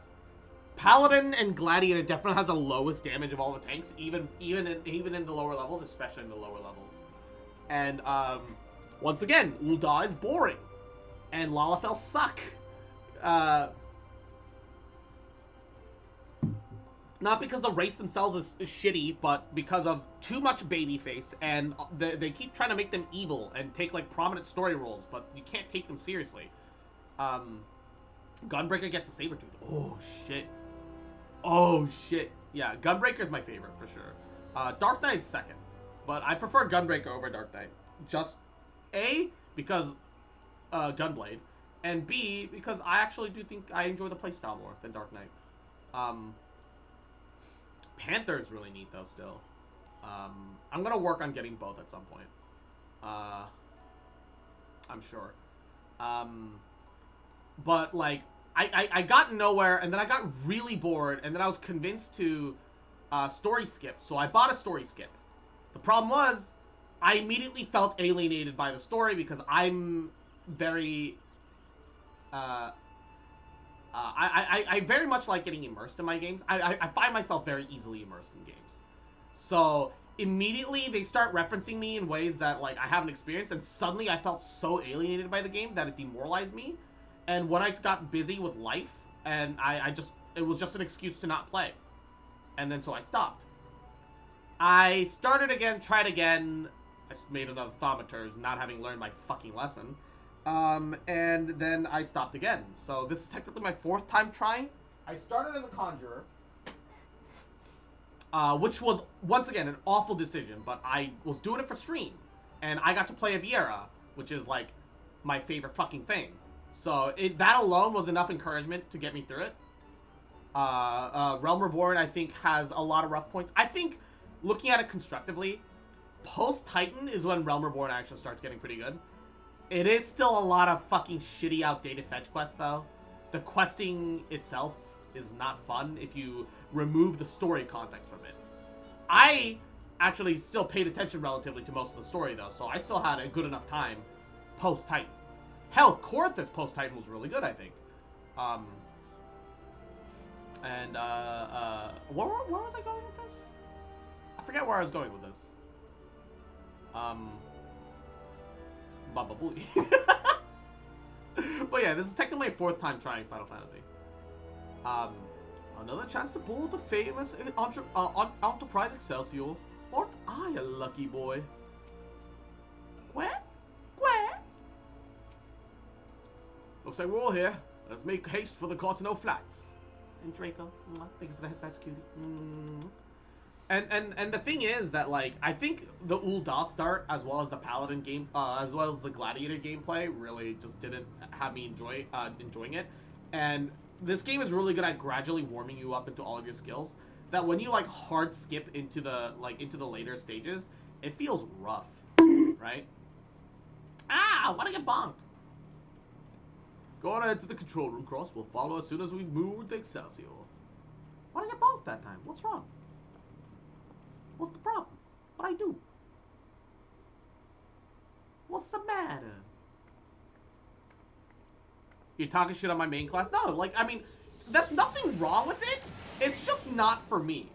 Paladin and Gladiator definitely has the lowest damage of all the tanks, even in the lower levels, especially in the lower levels. And once again, Ul'dah is boring, and Lalafell suck. Not because the race themselves is shitty, but because of too much babyface, and they keep trying to make them evil and take, like, prominent story roles, but you can't take them seriously. Gunbreaker gets a Sabretooth. Oh, shit. Oh, shit. Yeah, Gunbreaker's my favorite, for sure. Dark Knight's second, but I prefer Gunbreaker over Dark Knight. Just, A, because Gunblade, and B, because I actually do think I enjoy the playstyle more than Dark Knight. Panther's really neat, though, still. I'm gonna work on getting both at some point. I'm sure. But, like, I got nowhere, and then I got really bored, and then I was convinced to story skip, so I bought a story skip. The problem was, I immediately felt alienated by the story, because I'm very... I very much like getting immersed in my games. I find myself very easily immersed in games. So, immediately they start referencing me in ways that, like, I haven't experienced, and suddenly I felt so alienated by the game that it demoralized me. And when I got busy with life, and it was just an excuse to not play. And then so I stopped. I started again, tried again. I made another thaumaturge, not having learned my fucking lesson. And then I stopped again. So this is technically my fourth time trying. I started as a conjurer, which was, once again, an awful decision, but I was doing it for stream. And I got to play a Viera, which is, like, my favorite fucking thing. So that alone was enough encouragement to get me through it. Realm Reborn, I think, has a lot of rough points. I think, looking at it constructively, post-Titan is when Realm Reborn actually starts getting pretty good. It is still a lot of fucking shitty, outdated fetch quests, though. The questing itself is not fun if you remove the story context from it. I actually still paid attention relatively to most of the story, though, so I still had a good enough time post-Titan. Hell, Korthus post-Titan was really good, I think. Where was I going with this? I forget where I was going with this. Baba Booey. But yeah, this is technically my fourth time trying Final Fantasy. Another chance to pull the famous Enterprise Excelsior. Aren't I a lucky boy? Where? Looks like we're all here. Let's make haste for the Cortino Flats. And Draco, thank you for the headbats, cutie. And the thing is that, like, I think the Ul'dah start, as well as the Paladin game, as well as the Gladiator gameplay, really just didn't have me enjoying it. And this game is really good at gradually warming you up into all of your skills. That when you, like, hard skip into the later stages, it feels rough, right? Ah, I want to get bonked. Go on ahead to the control room, Cross. We'll follow as soon as we move the Excelsior. Why did I get bonked that time? What's wrong? What's the problem? What I do? What's the matter? You're talking shit on my main class? No, like, I mean, there's nothing wrong with it. It's just not for me.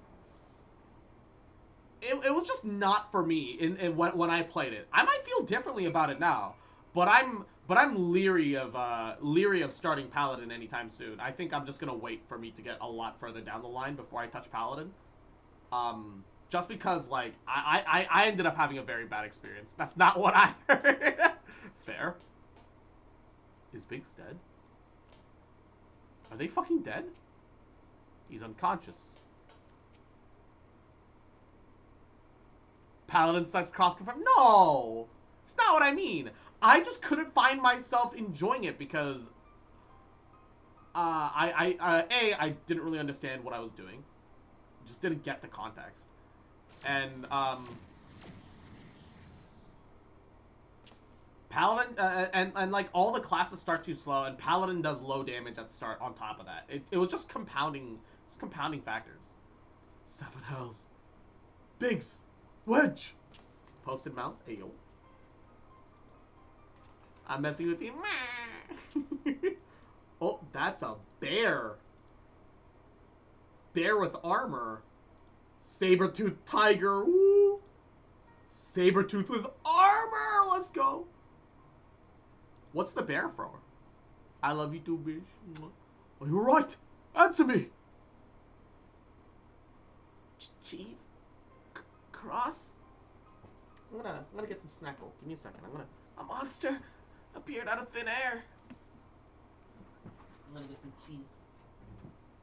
It was just not for me when I played it. I might feel differently about it now, but I'm leery of starting Paladin anytime soon. I think I'm just gonna wait for me to get a lot further down the line before I touch Paladin. Just because, like, I ended up having a very bad experience. That's not what I heard. Fair. Is Biggs dead? Are they fucking dead? He's unconscious. Paladin sucks cross-confirm? No! It's not what I mean. I just couldn't find myself enjoying it because... I didn't really understand what I was doing. Just didn't get the context. And, Paladin, and like, all the classes start too slow, and Paladin does low damage at the start on top of that. It was just compounding factors. 7 hells. Biggs! Wedge! Posted mounts? Ayo. I'm messing with you. Oh, that's a bear. Bear with armor. Saber-tooth tiger. Woo! Saber-tooth with armor! Let's go. What's the bear from? I love you too, bitch. Are you right? Answer me. Chief? Cross? I'm gonna get some snackle. Give me a second. A monster appeared out of thin air. I'm gonna get some cheese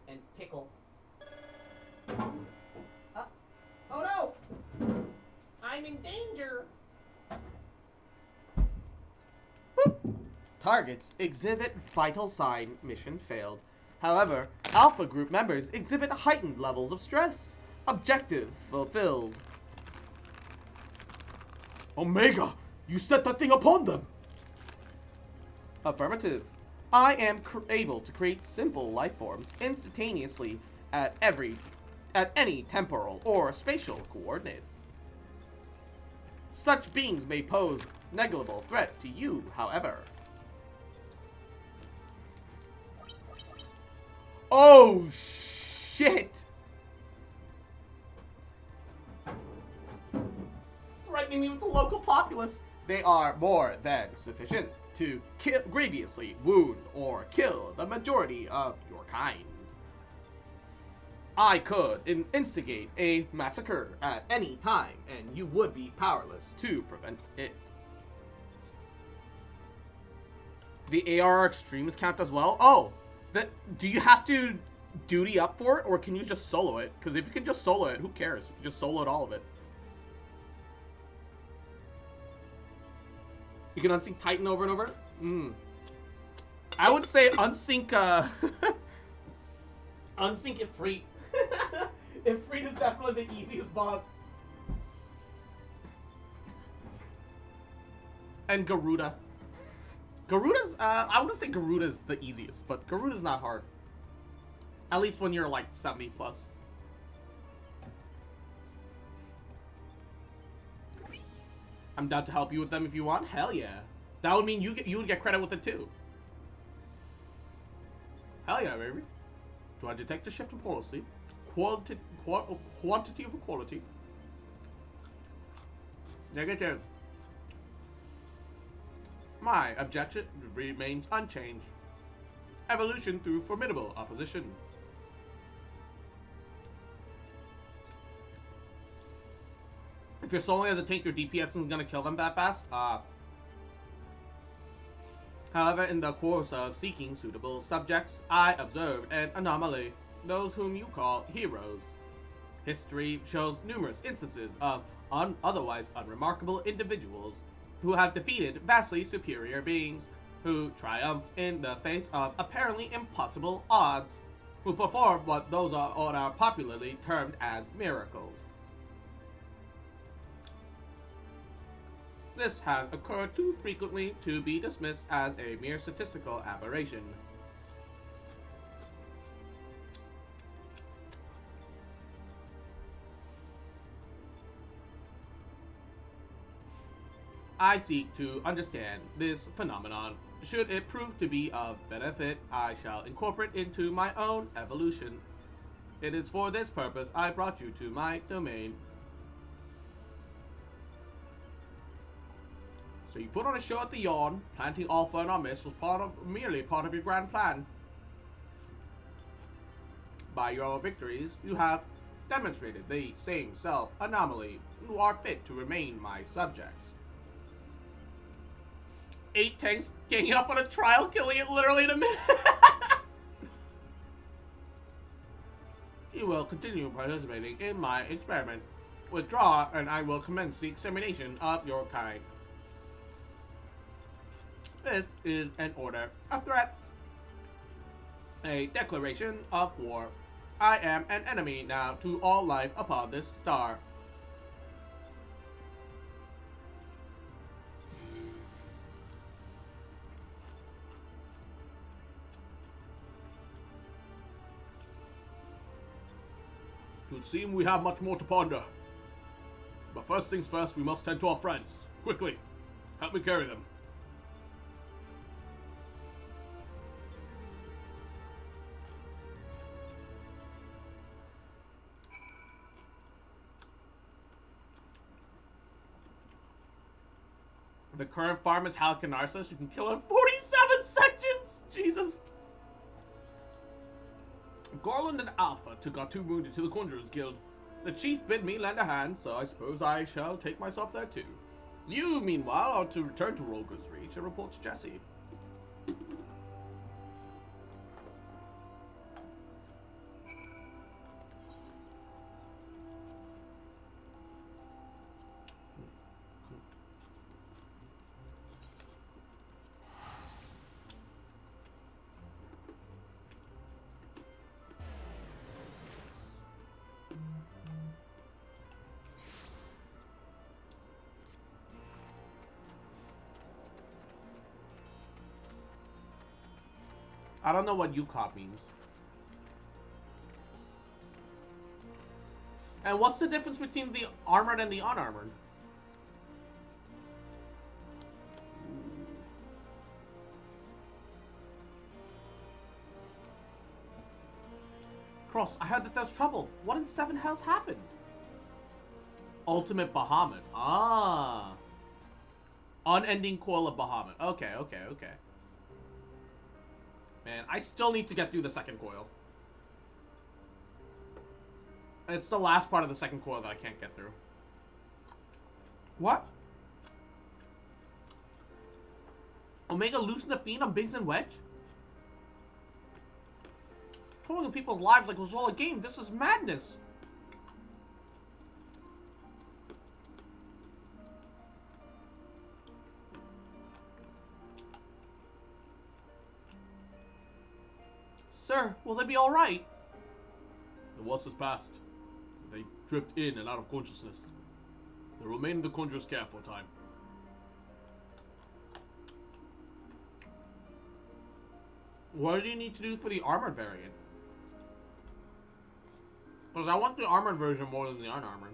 and pickle. Oh no! I'm in danger. Boop. Targets exhibit vital sign. Mission failed. However, Alpha Group members exhibit heightened levels of stress. Objective fulfilled. Omega, you set that thing upon them! Affirmative. I am able to create simple life forms instantaneously at any temporal or spatial coordinate. Such beings may pose negligible threat to you, however. Oh, shit! Threatening me with the local populace. They are more than sufficient to grievously wound or kill the majority of your kind. I could instigate a massacre at any time, and you would be powerless to prevent it. The AR extremes count as well? Oh, do you have to duty up for it, or can you just solo it? Because if you can just solo it, who cares? You can just solo it all of it. You can unsync Titan over and over? I would say unsync, unsync Ifrit. Ifrit is definitely the easiest boss. And Garuda. Garuda's, I wouldn't say Garuda's the easiest, but Garuda's not hard. At least when you're like 70 plus. I'm down to help you with them if you want. Hell yeah. That would mean you would get credit with it too. Hell yeah, baby. Do I detect a shift in policy? Quantity of quality. Negative. My objective remains unchanged. Evolution through formidable opposition. If you're soloing as a tank, your DPS isn't gonna kill them that fast. However, in the course of seeking suitable subjects, I observed an anomaly. Those whom you call heroes. History shows numerous instances of otherwise unremarkable individuals who have defeated vastly superior beings, who triumph in the face of apparently impossible odds, who perform what those are popularly termed as miracles. This has occurred too frequently to be dismissed as a mere statistical aberration. I seek to understand this phenomenon. Should it prove to be of benefit, I shall incorporate into my own evolution. It is for this purpose I brought you to my domain. So you put on a show at the Yawn. Planting Alpha in our midst was merely part of your grand plan. By your victories, you have demonstrated the same self-anomaly. You are fit to remain my subjects. 8 tanks ganging up on a trial, killing it literally in a minute. You will continue participating in my experiment. Withdraw, and I will commence the extermination of your kind. This is an order, a threat, a declaration of war. I am an enemy now to all life upon this star. It would seem we have much more to ponder. But first things first, we must tend to our friends. Quickly, help me carry them. The current farm is Halcanarsus. You can kill in 47 sections! Jesus. Garland and Alpha took our 2 wounded to the Conjurers Guild. The chief bid me lend a hand, so I suppose I shall take myself there too. You, meanwhile, are to return to Rolga's Reach and report to Jesse. I don't know what UCOP means. And what's the difference between the armored and the unarmored? Cross, I heard that there's trouble. What in 7 hells happened? Ultimate Bahamut. Ah. Unending Coil of Bahamut. Okay. Man, I still need to get through the second coil. It's the last part of the second coil that I can't get through. What? Omega loosened a fiend on Biggs and Wedge? Toiling people's lives like it was all a game. This is madness. Sir, will they be alright? The worst has passed. They drift in and out of consciousness. They remain in the Conjurer's care for a time. What do you need to do for the armored variant? Because I want the armored version more than the unarmored.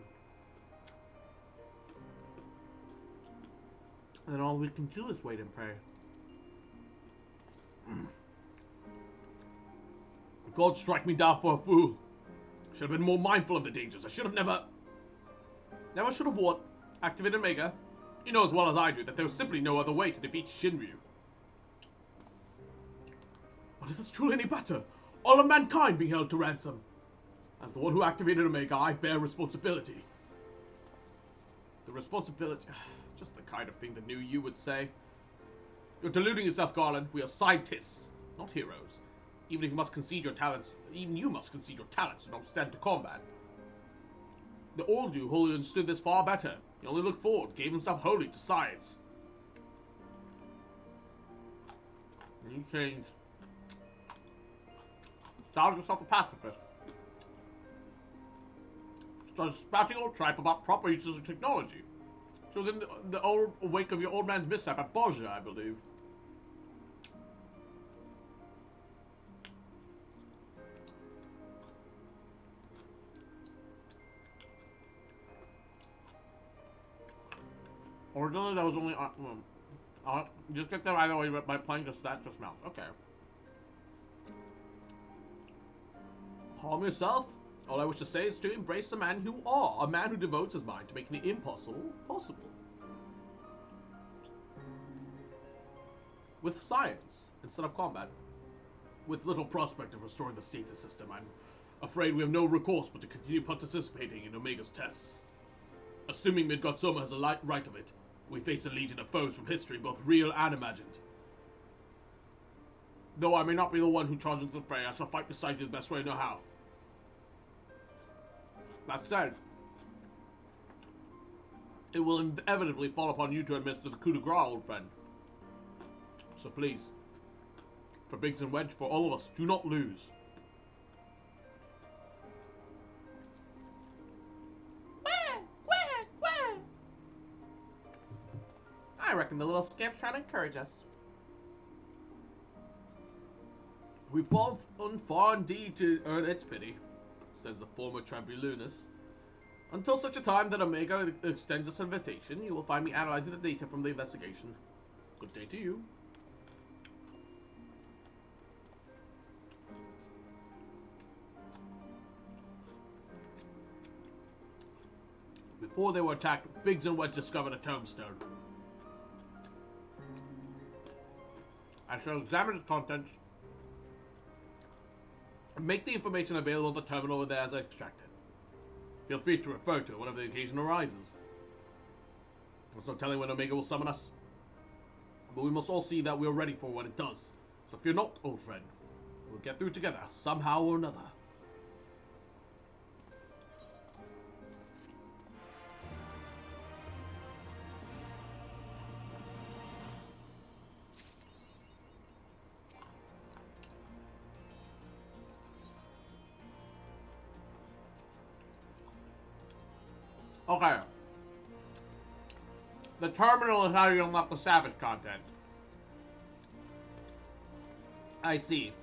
And then all we can do is wait and pray. God strike me down for a fool. Should have been more mindful of the dangers. I should have never should have what? Activated Omega. You know as well as I do that there was simply no other way to defeat Shinryu. But is this truly any better? All of mankind being held to ransom. As the one who activated Omega, I bear responsibility. The responsibility... Just the kind of thing the new you would say. You're deluding yourself, Garland. We are scientists, not heroes. Even if you must concede your talents, even you must concede your talents and not stand to combat. The old you wholly understood this far better. He only looked forward, gave himself wholly to science. You changed. Styled yourself a pacifist. Started spouting old tripe about proper uses of technology. So then the old wake of your old man's mishap at Borgia, I believe. Originally, that was only just get that right away by playing just that just mount. Okay. Calm yourself. All I wish to say is to embrace the man you are, a man who devotes his mind to making the impossible possible. With science instead of combat. With little prospect of restoring the status system, I'm afraid we have no recourse but to continue participating in Omega's tests. Assuming Midgard-Soma has a right of it, we face a legion of foes from history, both real and imagined. Though I may not be the one who charges the fray, I shall fight beside you the best way I know how. That said, it will inevitably fall upon you to administer the coup de grace, old friend. So please, for Biggs and Wedge, for all of us, do not lose. I reckon the little scamp's trying to encourage us. We've fallen far indeed to earn its pity, says the former Tribulunus. Until such a time that Omega extends us an invitation, you will find me analyzing the data from the investigation. Good day to you. Before they were attacked, Biggs and Wedge discovered a tombstone. I shall examine its contents and make the information available on the terminal there as I extract it. Feel free to refer to it whenever the occasion arises. There's no telling when Omega will summon us, but we must all see that we are ready for when it does. So fear not, old friend. We'll get through together, somehow or another. Okay. The terminal is how you unlock the Savage content. I see.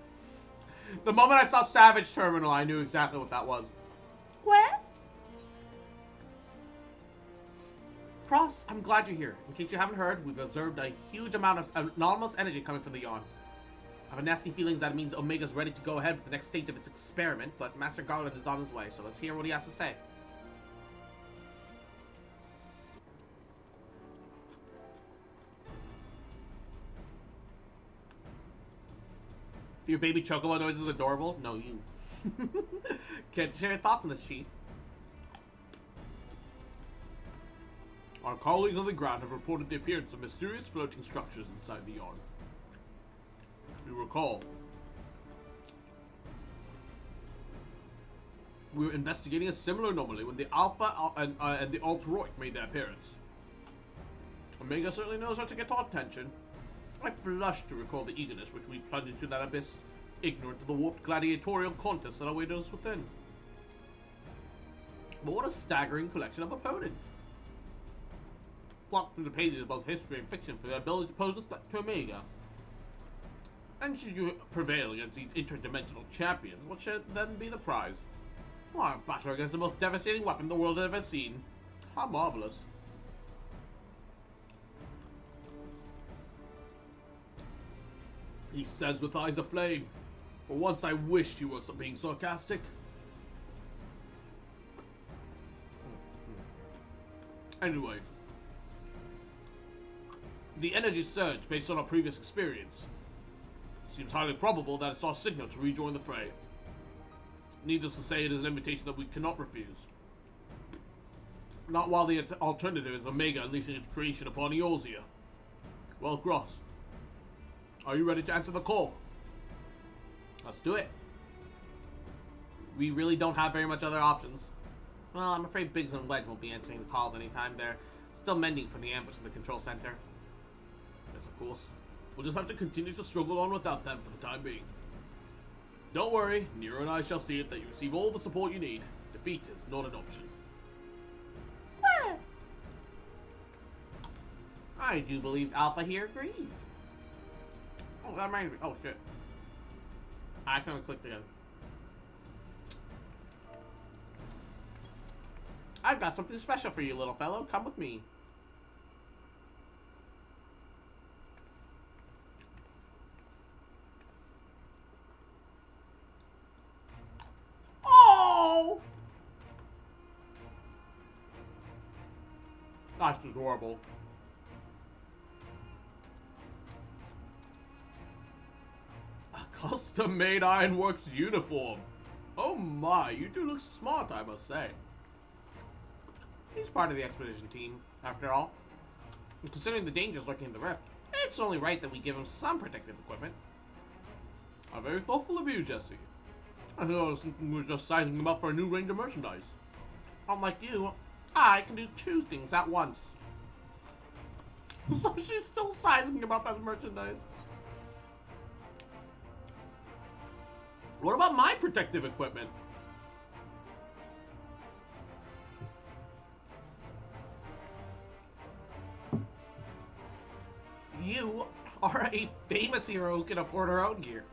The moment I saw Savage Terminal, I knew exactly what that was. Where? Cross, I'm glad you're here. In case you haven't heard, we've observed a huge amount of anomalous energy coming from the yawn. I have a nasty feeling that it means Omega's ready to go ahead with the next stage of its experiment, but Master Garland is on his way, so let's hear what he has to say. Your baby chocobo noise is adorable? No, you. Can't share your thoughts on this, Chief. Our colleagues on the ground have reported the appearance of mysterious floating structures inside the yawn. If you recall, we were investigating a similar anomaly when the Alpha and the Alt-Roik made their appearance. Omega certainly knows how to get our attention. I blush to recall the eagerness which we plunged into that abyss, ignorant of the warped gladiatorial contests that await us within. But what a staggering collection of opponents! Flocked through the pages of both history and fiction for their ability to pose a threat to Omega. And should you prevail against these interdimensional champions, what should then be the prize? Why, a battle against the most devastating weapon the world has ever seen. How marvelous. He says with eyes aflame. For once I wished you were being sarcastic. Anyway. The energy surge based on our previous experience. Seems highly probable that it's our signal to rejoin the fray. Needless to say, it is an invitation that we cannot refuse. Not while the alternative is Omega unleashing its creation upon Eorzea. Well, Gross. Are you ready to answer the call? Let's do it. We really don't have very much other options. Well, I'm afraid Biggs and Wedge won't be answering the calls anytime. They're still mending from the ambush in the control center. Yes, of course. We'll just have to continue to struggle on without them for the time being. Don't worry, Nero and I shall see it that you receive all the support you need. Defeat is not an option. I do believe Alpha here agrees. Oh, that reminds me. Oh, shit. I accidentally clicked again. I've got something special for you, little fellow. Come with me. That's adorable. A custom-made Ironworks uniform. Oh my, you do look smart, I must say. He's part of the expedition team, after all. And considering the dangers lurking in the rift, it's only right that we give him some protective equipment. Very thoughtful of you, Jesse. I thought I was thinking we were just sizing him up for a new range of merchandise. Unlike you, I can do two things at once. So she's still sizing him up as merchandise. What about my protective equipment? You are a famous hero who can afford her own gear.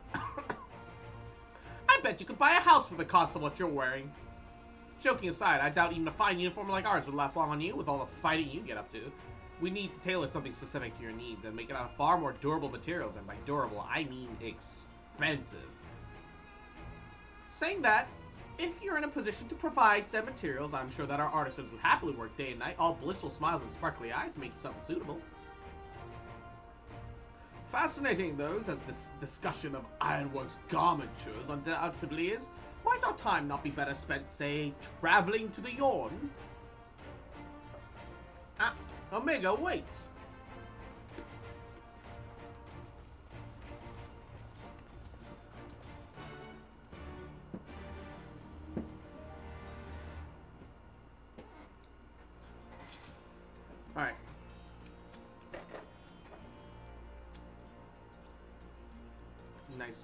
I bet you could buy a house for the cost of what you're wearing. Joking aside, I doubt even a fine uniform like ours would last long on you with all the fighting you get up to. We need to tailor something specific to your needs and make it out of far more durable materials, and by durable, I mean expensive. Saying that, if you're in a position to provide said materials, I'm sure that our artisans would happily work day and night, all blissful smiles and sparkly eyes to make it something suitable. Fascinating though, as this discussion of Ironworks garmentures undoubtedly is, might our time not be better spent, say, traveling to the Yorn? Ah, Omega, wait! Alright. Nice.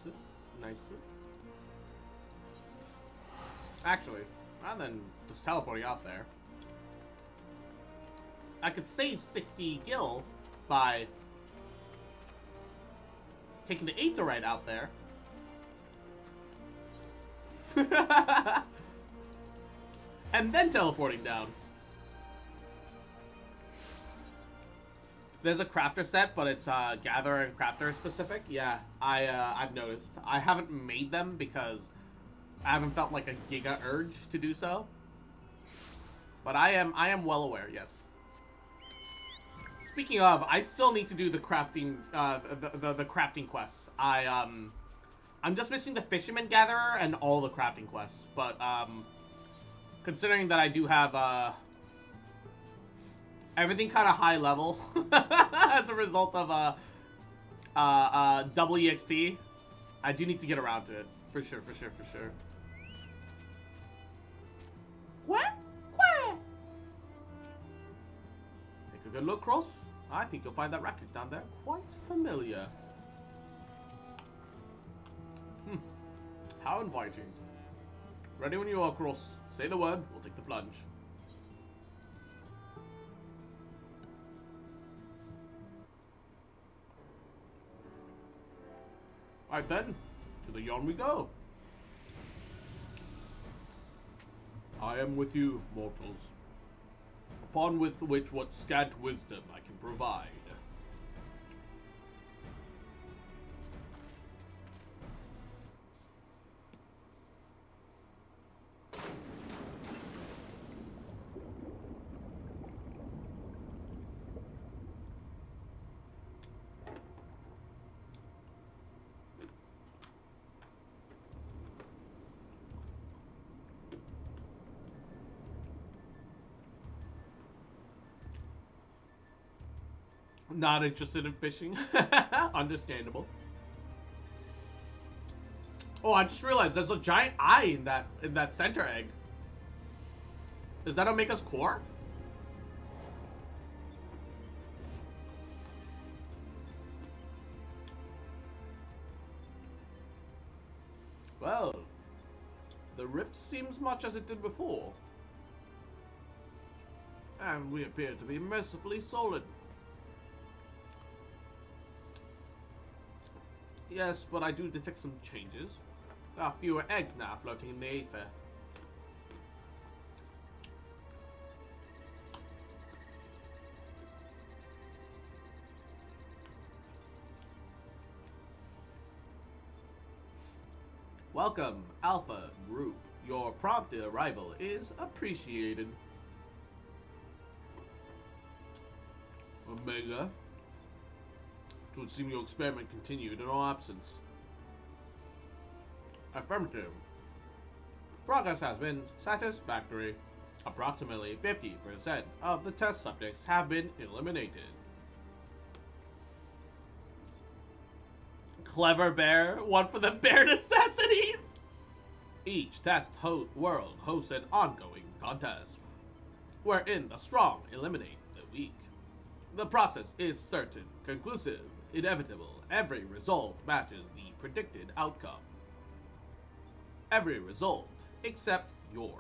Actually, rather than just teleporting out there, I could save 60 gil by taking the Aetherite out there. And then teleporting down. There's a crafter set, but it's gatherer and crafter specific. Yeah, I've noticed. I haven't made them because I haven't felt like a giga urge to do so. But I am well aware, yes. Speaking of, I still need to do the crafting the crafting quests. I'm just missing the fisherman gatherer and all the crafting quests. But considering that I do have everything kind of high level as a result of double EXP, I do need to get around to it. For sure. What? Take a good look, Cross. I think you'll find that racket down there quite familiar. How inviting. Ready when you are, Cross. Say the word, we'll take the plunge. Alright then, to the Yon we go. I am with you, mortals, upon with which what scant wisdom I can provide. Not interested in fishing. Understandable. Oh, I just realized there's a giant eye in that center egg. Is that Omega's core? Well, the rift seems much as it did before. And we appear to be mercifully solid. Yes, but I do detect some changes. There are fewer eggs now floating in the aether. Welcome, Alpha Group. Your prompt arrival is appreciated. Omega. It would seem your experiment continued in our absence. Affirmative. Progress has been satisfactory. Approximately 50% of the test subjects have been eliminated. Clever bear, one for the bare necessities! Each test world hosts an ongoing contest, wherein the strong eliminate the weak. The process is certain, conclusive, inevitable. Every result matches the predicted outcome. Every result except yours.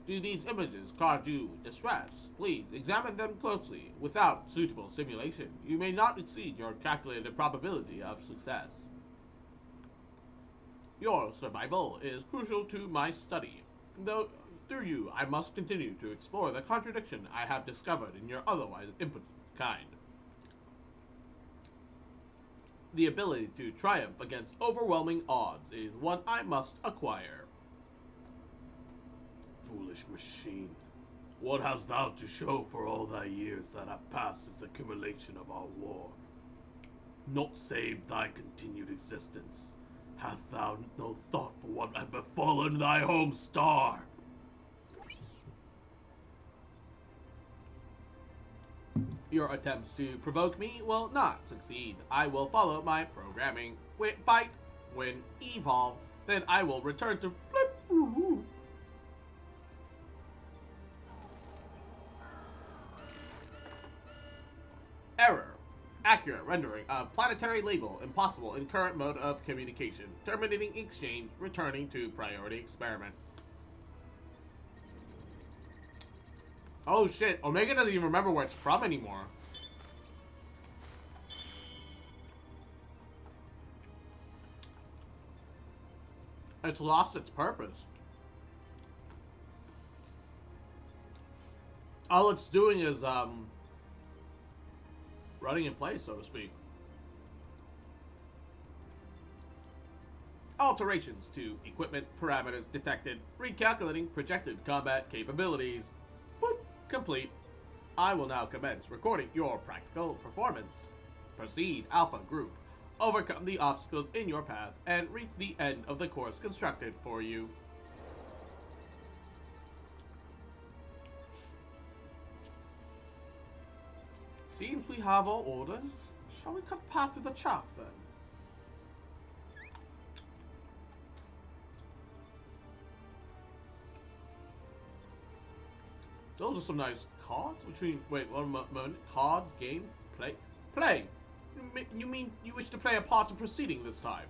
Do these images cause you distress? Please examine them closely. Without suitable simulation, you may not exceed your calculated probability of success. Your survival is crucial to my study. Though through you, I must continue to explore the contradiction I have discovered in your otherwise impotent kind. The ability to triumph against overwhelming odds is one I must acquire. Foolish machine, what hast thou to show for all thy years that have passed since the accumulation of our war? Not save thy continued existence. Hath thou no thought for what hath befallen thy home star? Your attempts to provoke me will not succeed. I will follow my programming. Fight, win, evolve, then I will return to Error. Accurate rendering of planetary label impossible in current mode of communication. Terminating exchange, returning to priority experiment. Oh shit, Omega doesn't even remember where it's from anymore. It's lost its purpose. All it's doing is, running in place, so to speak. Alterations to equipment parameters detected. Recalculating projected combat capabilities. Boop. Complete. I will now commence recording your practical performance. Proceed, Alpha Group. Overcome the obstacles in your path and reach the end of the course constructed for you. Seems we have our orders. Shall we cut path to the chaff then? Those are some nice cards. Which mean, wait, one moment. Card, game, play. Play! You mean you wish to play a part in proceeding this time?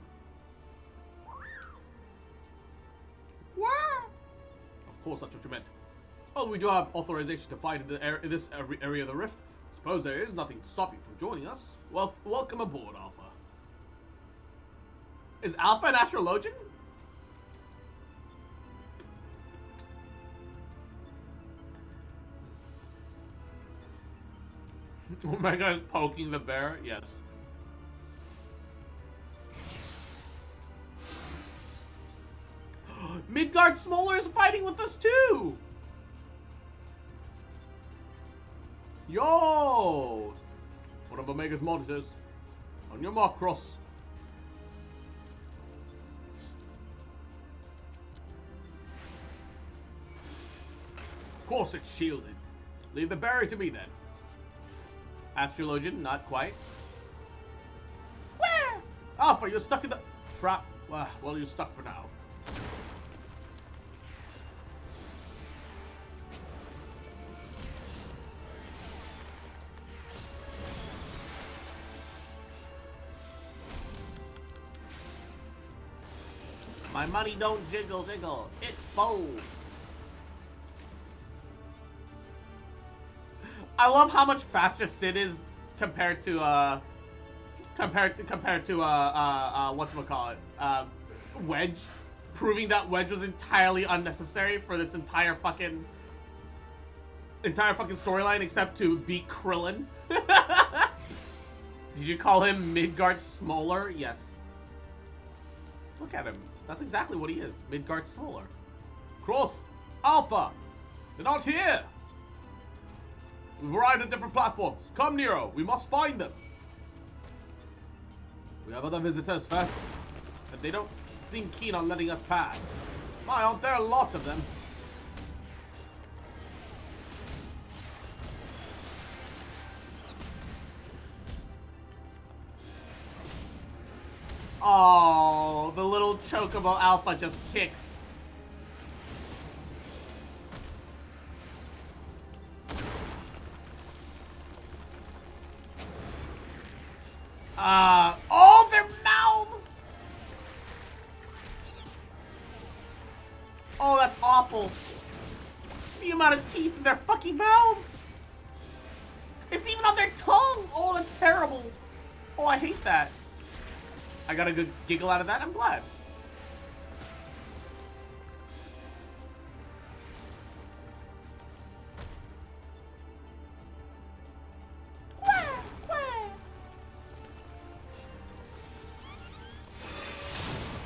What? Of course, that's what you meant. Oh, we do have authorization to fight in this area of the rift. Suppose there is nothing to stop you from joining us. Well, welcome aboard, Alpha. Is Alpha an astrologian? Omega is poking the bear? Yes. Midgard Smoller is fighting with us too! Yo! One of Omega's monitors. On your mark, Cross. Of course it's shielded. Leave the barrier to me then. Astrologian, not quite. Where? Alpha, you're stuck in the trap. Well, you're stuck for now. My money don't jiggle, jiggle. It folds. I love how much faster Sid is compared to whatchamacallit, Wedge, proving that Wedge was entirely unnecessary for this entire fucking storyline except to beat Krillin. Did you call him Midgard Smoller? Yes. Look at him. That's exactly what he is. Midgard Smaller. Cross! Alpha! They're not here! We've arrived at different platforms. Come, Nero. We must find them. We have other visitors first, but they don't seem keen on letting us pass. My, aren't there a lot of them? Oh, the little Chocobo Alpha just kicks. Oh, their mouths! Oh, that's awful. The amount of teeth in their fucking mouths. It's even on their tongue. Oh, that's terrible. Oh, I hate that. I got a good giggle out of that. I'm glad.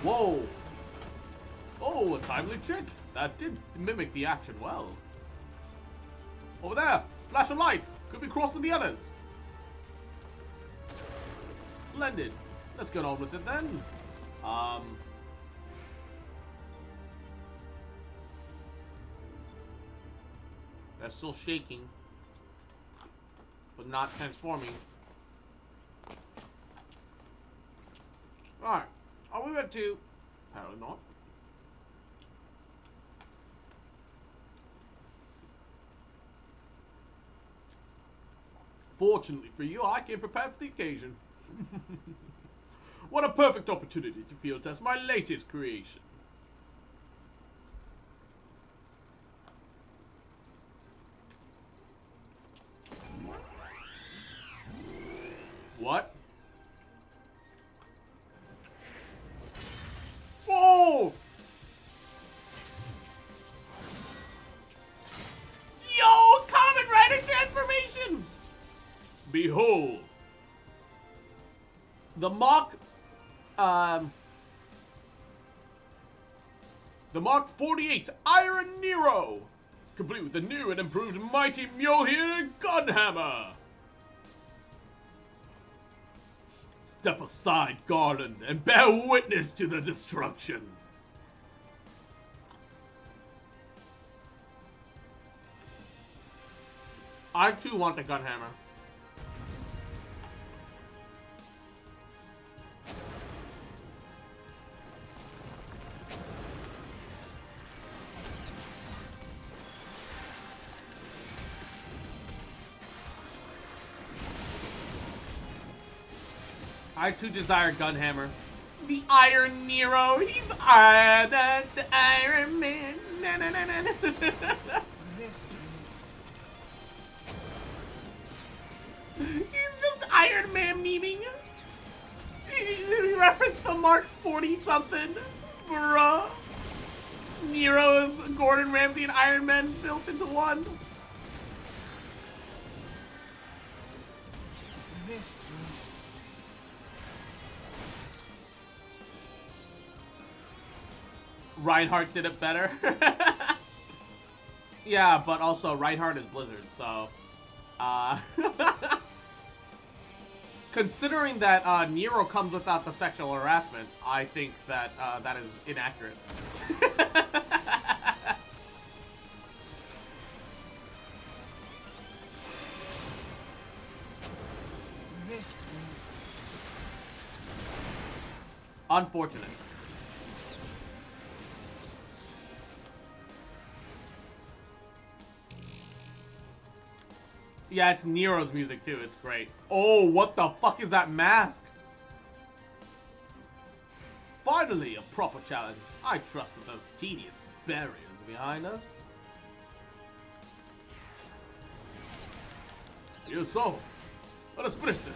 Whoa! Oh, a timely trick. That did mimic the action well. Over there! Flash of light! Could be crossing the others. Splendid. Let's get on with it then. They're still shaking, but not transforming. Alright. Are we ready to? Apparently not. Fortunately for you, I came prepared for the occasion. What a perfect opportunity to field test my latest creation. What? Whoa! Yo, Common Rider transformation! Behold, the Mark 48 Iron Nero, complete with the new and improved Mighty Mjolnir Gunhammer. Step aside, Garland, and bear witness to the destruction. I too want the Gunhammer. I too desire Gunhammer. The Iron Nero. He's the Iron Man. Na, na, na, na, na. He's just Iron Man memeing. He referenced the Mark 40 something. Bruh. Nero is Gordon Ramsay and Iron Man built into one. Reinhardt did it better. Yeah, but also Reinhardt is Blizzard, so considering that Nero comes without the sexual harassment, I think that that is inaccurate. Unfortunate. Yeah, it's Nero's music too. It's great. Oh, what the fuck is that mask? Finally, a proper challenge. I trust that those tedious barriers behind us. Here so. Let us finish this.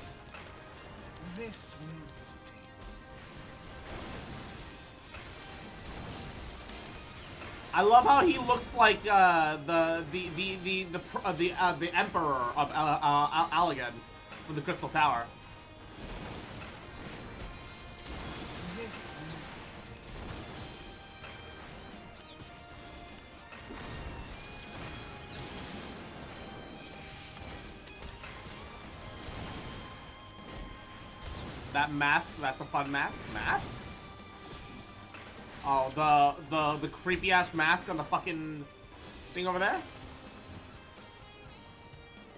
I love how he looks like the Emperor of Allegan from the Crystal Tower. That mask, that's a fun mask. Mask? Oh, the creepy ass mask on the fucking thing over there?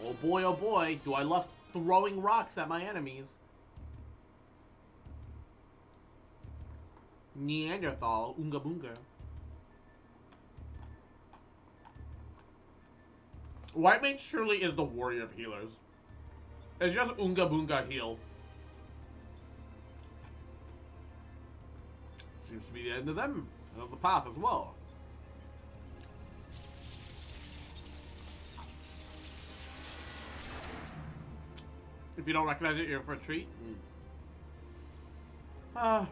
Oh boy, do I love throwing rocks at my enemies. Neanderthal, Unga Bunga. White Mage surely is the warrior of healers. It's just Unga Bunga heal. Seems to be the end of them, and of the path as well. If you don't recognize it, you're in for a treat. As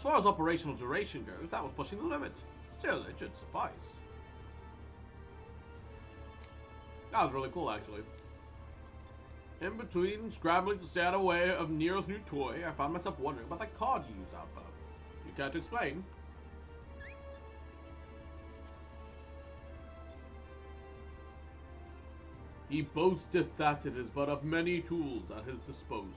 far as operational duration goes, that was pushing the limits. Still, it should suffice. That was really cool, actually. In between scrambling to stay out of the way of Nero's new toy, I found myself wondering about that card you used, Alpha. You care to explain? He boasteth that it is but of many tools at his disposal.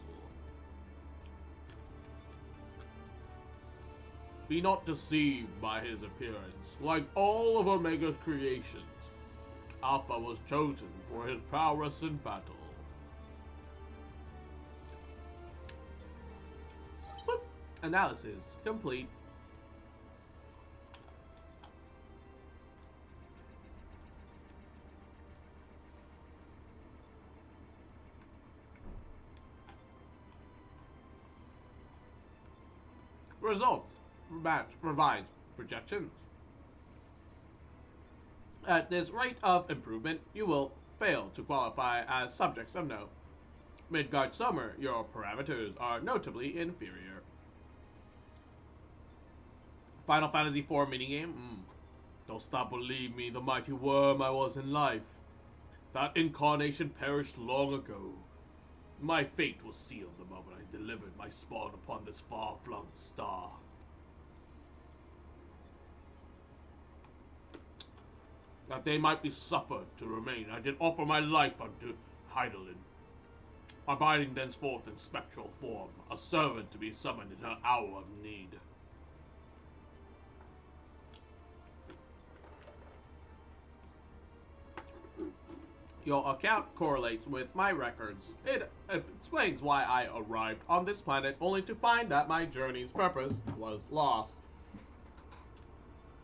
Be not deceived by his appearance. Like all of Omega's creations, Alpha was chosen for his prowess in battle. Boop. Analysis complete. Results. Match revised projections. At this rate of improvement, you will fail to qualify as subjects of note. Midgard Summer, your parameters are notably inferior. Final Fantasy IV minigame? Don't stop believe me, the mighty worm I was in life. That incarnation perished long ago. My fate was sealed the moment I delivered my spawn upon this far-flung star. That they might be suffered to remain, I did offer my life unto Heidelin, abiding thenceforth in spectral form, a servant to be summoned in her hour of need. Your account correlates with my records. It explains why I arrived on this planet only to find that my journey's purpose was lost.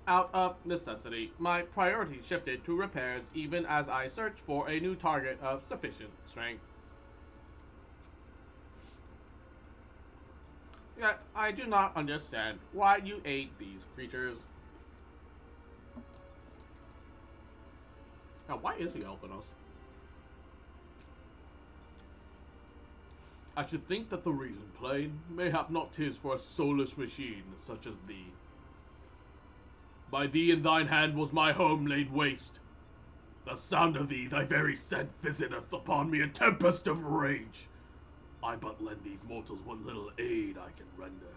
Out of necessity, my priority shifted to repairs even as I searched for a new target of sufficient strength. Yet, I do not understand why you aid these creatures. Now, why is he helping us? I should think that the reason plain, mayhap not 'tis for a soulless machine such as thee. By thee in thine hand was my home laid waste. The sound of thee, thy very scent, visiteth upon me a tempest of rage. I but lend these mortals what little aid I can render.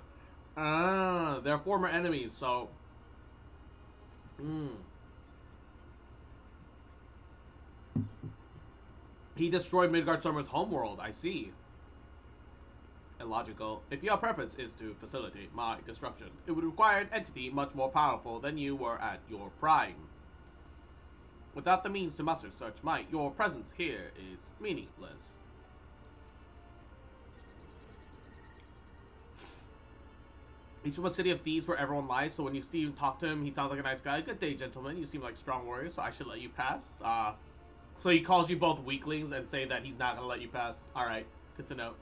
Ah, they're former enemies, so... He destroyed Midgard Summer's homeworld, I see. Illogical. If your purpose is to facilitate my destruction, it would require an entity much more powerful than you were at your prime. Without the means to muster such might, your presence here is meaningless. He's from a city of thieves where everyone lies, so when you see him talk to him, he sounds like a nice guy. Good day, gentlemen. You seem like strong warriors, so I should let you pass. So he calls you both weaklings and say that he's not going to let you pass. Alright, good to know.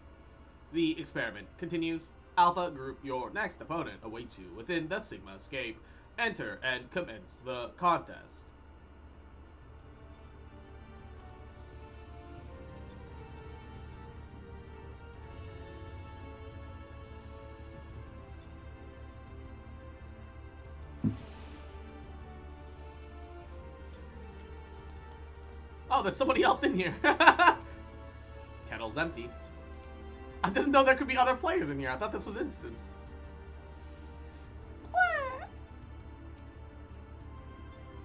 The experiment continues. Alpha Group, your next opponent awaits you within the Sigma Escape. Enter and commence the contest. Oh, there's somebody else in here. Kettle's empty. I didn't know there could be other players in here. I thought this was instance.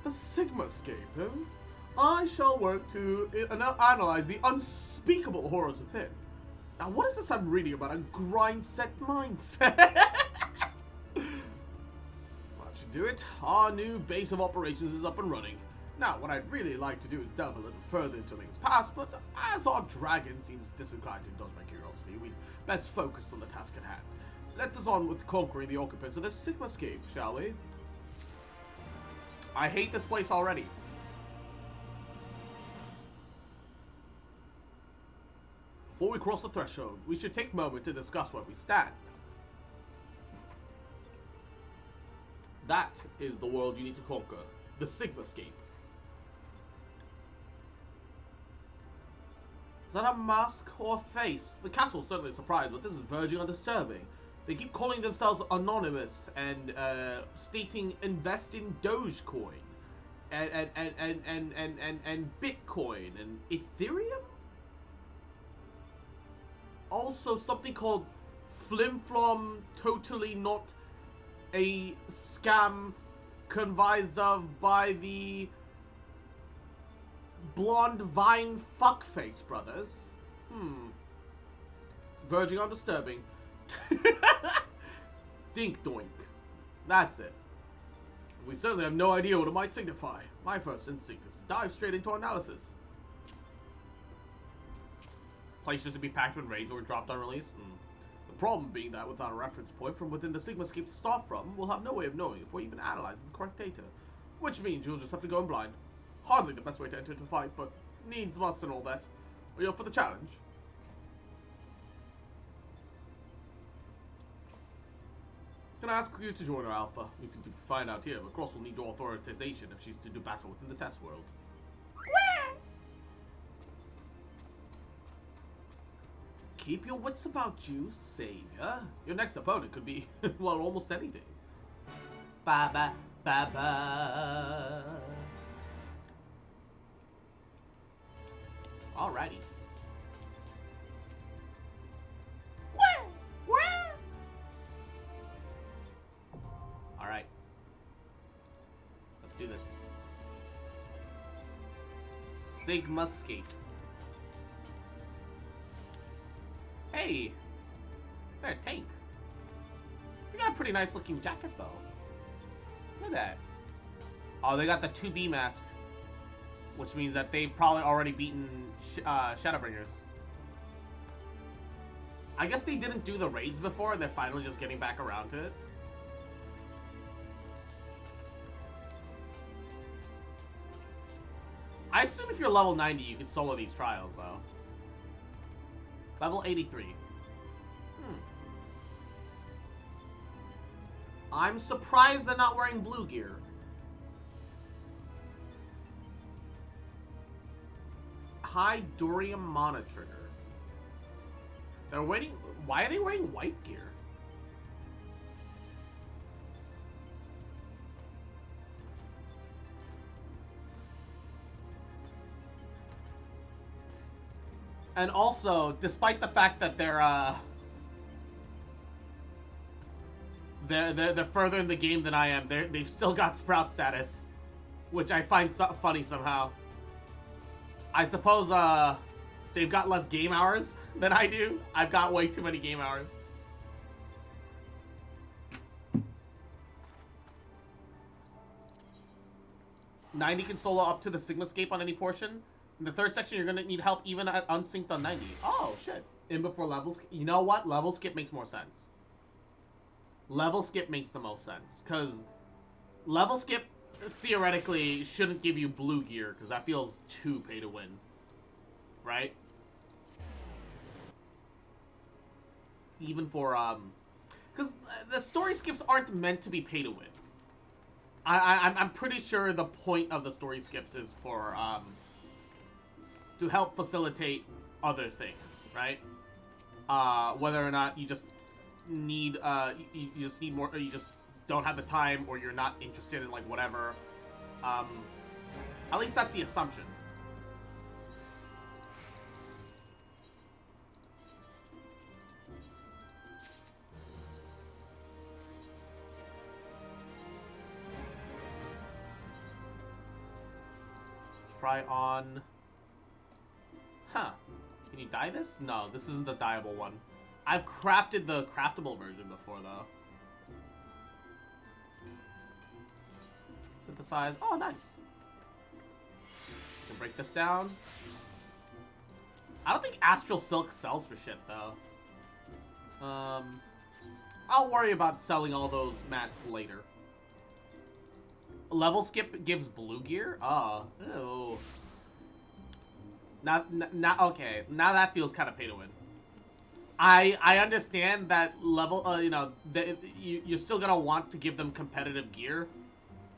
The Sigma Escape, huh? I shall work to analyze the unspeakable horrors within. Now, what is this I'm reading about? A grind set mindset? That should do it. Our new base of operations is up and running. Now, what I'd really like to do is delve a little further into Link's past, but as our dragon seems disinclined to indulge my curiosity, we'd best focus on the task at hand. Let us on with conquering the occupants of the Sigmascape, shall we? I hate this place already. Before we cross the threshold, we should take a moment to discuss where we stand. That is the world you need to conquer, the Sigmascape. Is that a mask or a face? The castle's certainly surprised, but this is verging on disturbing. They keep calling themselves anonymous and stating invest in Dogecoin and Bitcoin and Ethereum. Also something called Flimflom, totally not a scam convised of by the Blonde Vine Fuckface brothers. It's verging on disturbing. Dink doink. That's it. We certainly have no idea what it might signify. My first instinct is to dive straight into analysis. Places to be packed when raids or dropped on release? The problem being that without a reference point from within the Sigmascape to start from, we'll have no way of knowing if we're even analyzing the correct data. Which means you'll just have to go in blind. Hardly the best way to enter into a fight, but needs must and all that. Are you up for the challenge? Can I ask you to join our Alpha? We seem to find out here, but Cross will need your authorization if she's to do battle within the test world. Keep your wits about you, savior. Your next opponent could be, well, almost anything. Ba-ba, ba-ba. Alrighty. Alright. Let's do this. Sigmascape. Hey! There, tank. You got a pretty nice looking jacket though. Look at that. Oh, they got the 2B mask. Which means that they've probably already beaten Shadowbringers. I guess they didn't do the raids before and they're finally just getting back around to it. I assume if you're level 90, you can solo these trials, though. Level 83. I'm surprised they're not wearing blue gear. High Durium Mana Trigger. They're waiting. Why are they wearing white gear? And also, despite the fact that they're further in the game than I am, they've still got Sprout status, which I find funny somehow. I suppose they've got less game hours than I do. I've got way too many game hours. '90 can solo up to the Sigmascape on any portion. In the third section, you're gonna need help even at unsynced on 90. Oh, shit. In before levels. You know what? Level skip makes more sense. Level skip makes the most sense. Because level skip, theoretically, shouldn't give you blue gear. Because that feels too pay to win. Right? Even for, because the story skips aren't meant to be pay to win. I'm pretty sure the point of the story skips is for, to help facilitate other things, right? Whether or not you just need you just need more, or you just don't have the time, or you're not interested in like whatever. At least that's the assumption. Try on. Huh. Can you dye this? No, this isn't the dyeable one. I've crafted the craftable version before, though. Synthesize. Oh, nice. Can break this down. I don't think Astral Silk sells for shit, though. I'll worry about selling all those mats later. Level skip gives blue gear? Oh. Ew. Now, okay. Now that feels kind of pay to win. I understand that level, you know, you're still gonna want to give them competitive gear.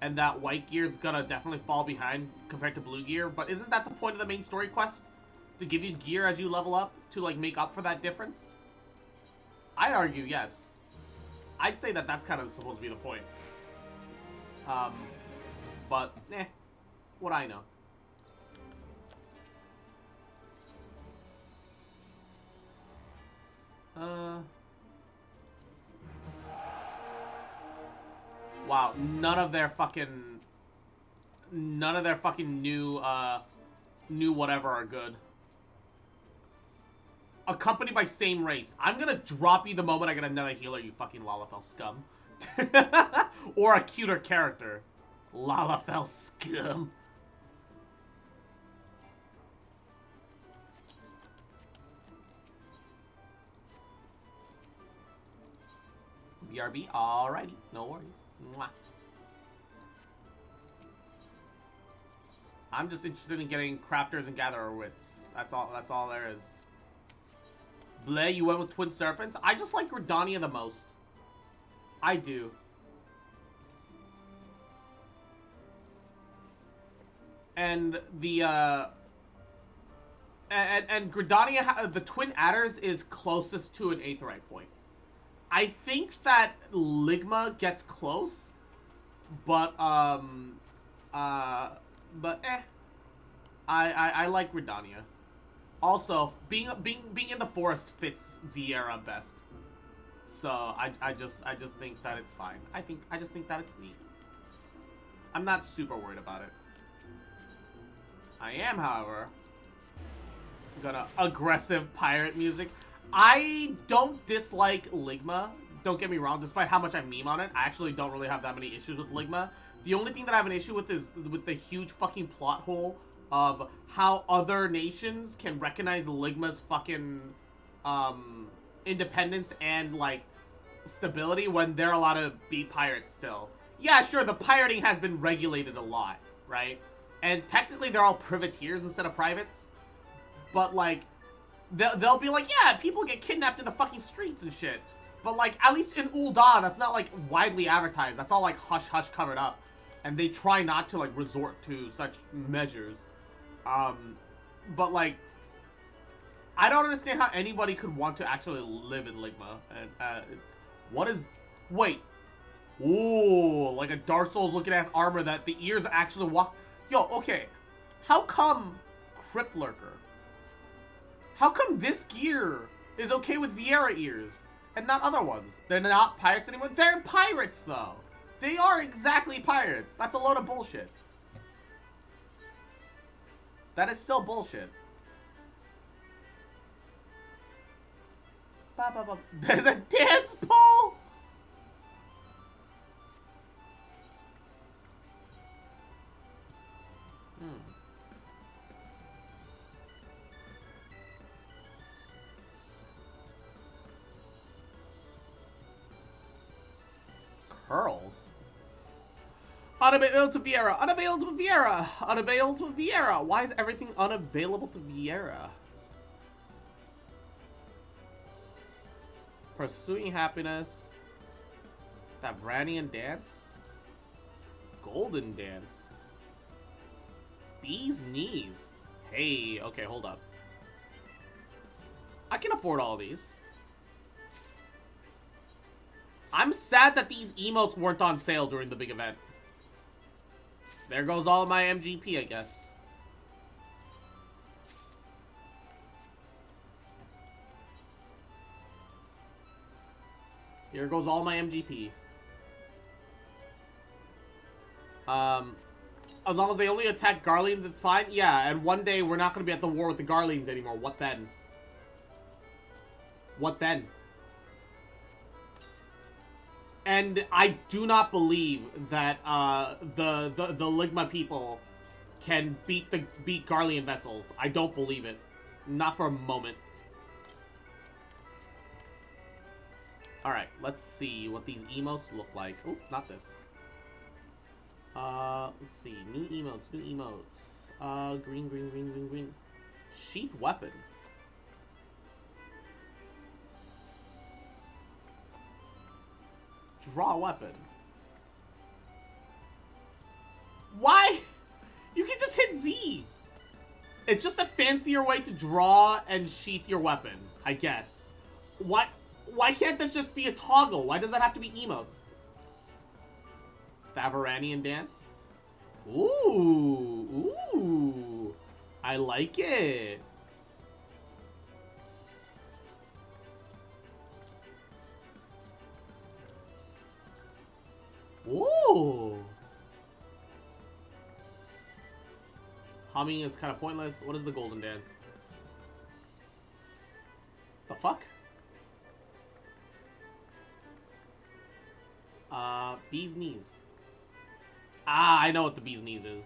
And that white gear is gonna definitely fall behind compared to blue gear. But isn't that the point of the main story quest? To give you gear as you level up to, like, make up for that difference? I'd argue yes. I'd say that that's kind of supposed to be the point. But, what I know. Wow, none of their fucking new whatever are good. Accompanied by same race. I'm gonna drop you the moment I get another healer, you fucking Lalafell scum. Or a cuter character. Lalafell scum. BRB, alrighty, no worries. Mwah. I'm just interested in getting crafters and gatherer wits. That's all there is. Bleh, you went with Twin Serpents? I just like Gridania the most. I do. And the, and Gridania, the Twin Adders is closest to an Aetheryte point. I think that Ligma gets close, but I like Gridania. Also, being in the forest fits Viera best. So I just think that it's fine. I just think that it's neat. I'm not super worried about it. I am, however, gonna aggressive pirate music. I don't dislike Ligma. Don't get me wrong. Despite how much I meme on it, I actually don't really have that many issues with Ligma. The only thing that I have an issue with is with the huge fucking plot hole of how other nations can recognize Ligma's fucking independence and, like, stability when they're allowed to be pirates still. Yeah, sure, the pirating has been regulated a lot, right? And technically they're all privateers instead of privates. But, like, they'll be like, yeah, people get kidnapped in the fucking streets and shit. But, like, at least in Ul'dah, that's not, like, widely advertised. That's all, like, hush-hush covered up. And they try not to, like, resort to such measures. But, like, I don't understand how anybody could want to actually live in Ligma. And, what is... Wait. Ooh, like a Dark Souls-looking-ass armor that the ears actually walk... Yo, okay. How come Crypt Lurker? How come this gear is okay with Viera ears and not other ones? They're not pirates anymore? They're pirates, though. They are exactly pirates. That's a load of bullshit. That is still bullshit. There's a dance pole? Curls? Unavailable to Viera. Unavailable to Viera. Unavailable to Viera. Why is everything unavailable to Viera? Pursuing Happiness. Tavranian Dance. Golden Dance. Bee's Knees. Hey, okay, hold up. I can afford all these. I'm sad that these emotes weren't on sale during the big event. There goes all of my MGP, I guess. Here goes all my MGP. As long as they only attack Garleans, it's fine. Yeah, and one day we're not going to be at the war with the Garleans anymore. What then? What then? And I do not believe that the Ligma people can beat Garlean vessels. I don't believe it. Not for a moment. Alright, let's see what these emotes look like. Oh, not this. Let's see. New emotes, new emotes. Green, green, green, green, green. Sheath weapon. Draw weapon. Why? You can just hit Z. It's just a fancier way to draw and sheath your weapon, I guess. Why can't this just be a toggle? Why does that have to be emotes? The Avaranian dance? Ooh, ooh. I like it. Ooh. Humming is kind of pointless. What is the golden dance? The fuck? Bee's knees. Ah, I know what the bee's knees is.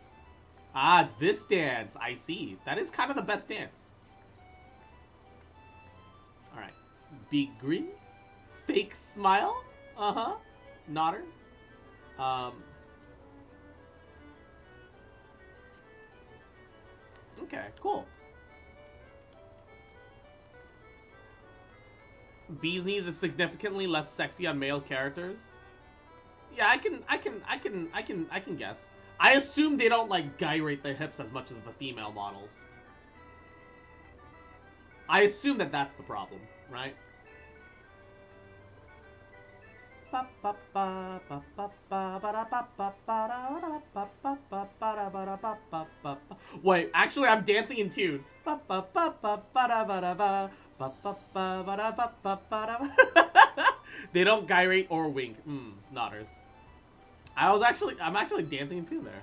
Ah, it's this dance. I see. That is kind of the best dance. Alright. Big grin. Fake smile. Uh-huh. Nodders. Okay, cool. Bee's knees is significantly less sexy on male characters. Yeah, I can guess. I assume they don't like gyrate their hips as much as the female models. I assume that that's the problem, right? Wait, actually, I'm dancing in tune. They don't gyrate or wink. Nodders. I'm actually dancing in tune there.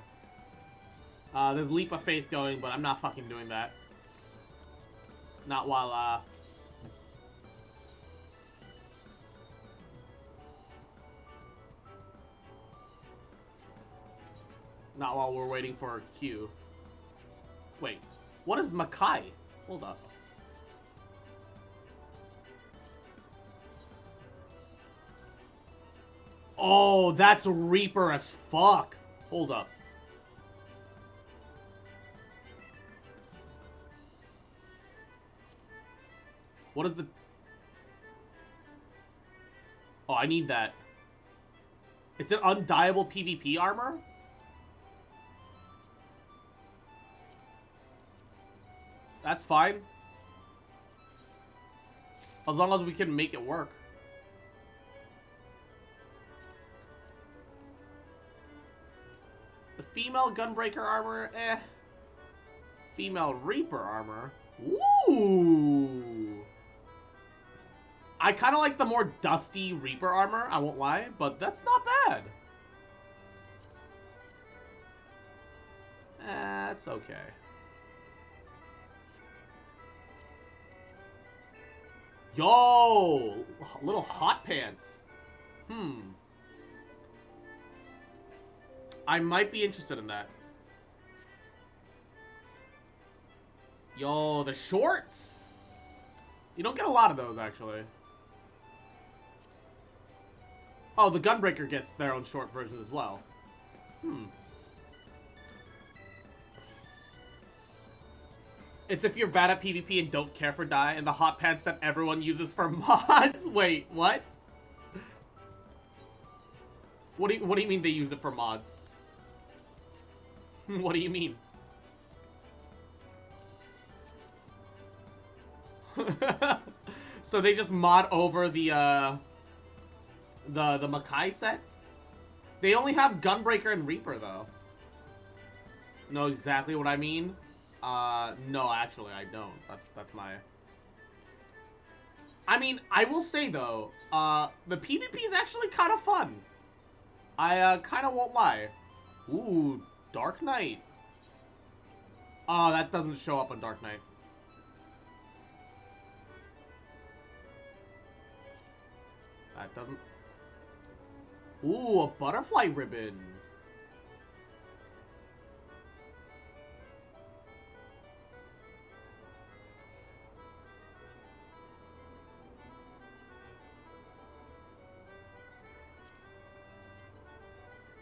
There's Leap of Faith going, but I'm not fucking doing that. Not while, not while we're waiting for Q. Wait, what is Makai? Hold up. Oh, that's Reaper as fuck. Hold up. What is the... Oh, I need that. It's an undieable PvP armor? That's fine. As long as we can make it work. The female Gunbreaker armor, eh. Female Reaper armor, ooh. I kind of like the more dusty Reaper armor, I won't lie, but that's not bad. That's okay. Yo! Little hot pants. I might be interested in that. Yo, the shorts! You don't get a lot of those, actually. Oh, the Gunbreaker gets their own short versions as well. It's if you're bad at PvP and don't care for dye, and the hot pants that everyone uses for mods. Wait, what? What do you mean they use it for mods? What do you mean? So they just mod over the Makai set? They only have Gunbreaker and Reaper though. Know exactly what I mean? No, actually I don't. That's my... I mean, I will say though, the PvP is actually kind of fun. I kind of won't lie. Ooh, Dark Knight. Oh, that doesn't show up on Dark Knight. That doesn't... Ooh, a butterfly ribbon.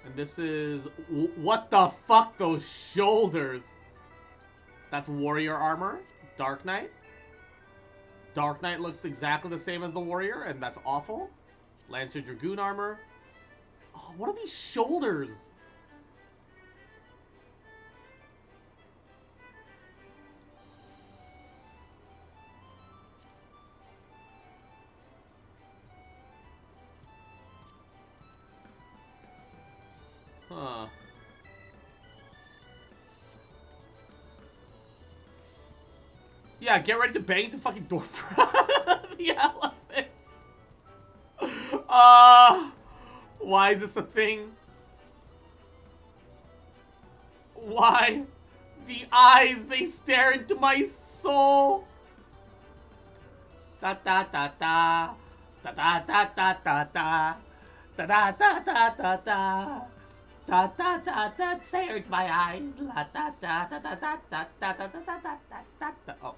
And this is... What the fuck, those shoulders? That's warrior armor. Dark Knight. Dark Knight looks exactly the same as the warrior, and that's awful. Lancer Dragoon armor. Oh, what are these shoulders? Huh. Yeah, get ready to bang the fucking door for the elephant. Why is this a thing? Why? The eyes, they stare into my soul. Da da da da. Da da da da da da. Da da da da da da. Da da da da. Stare into my eyes. La da da da da da da da da da da da da da. Oh.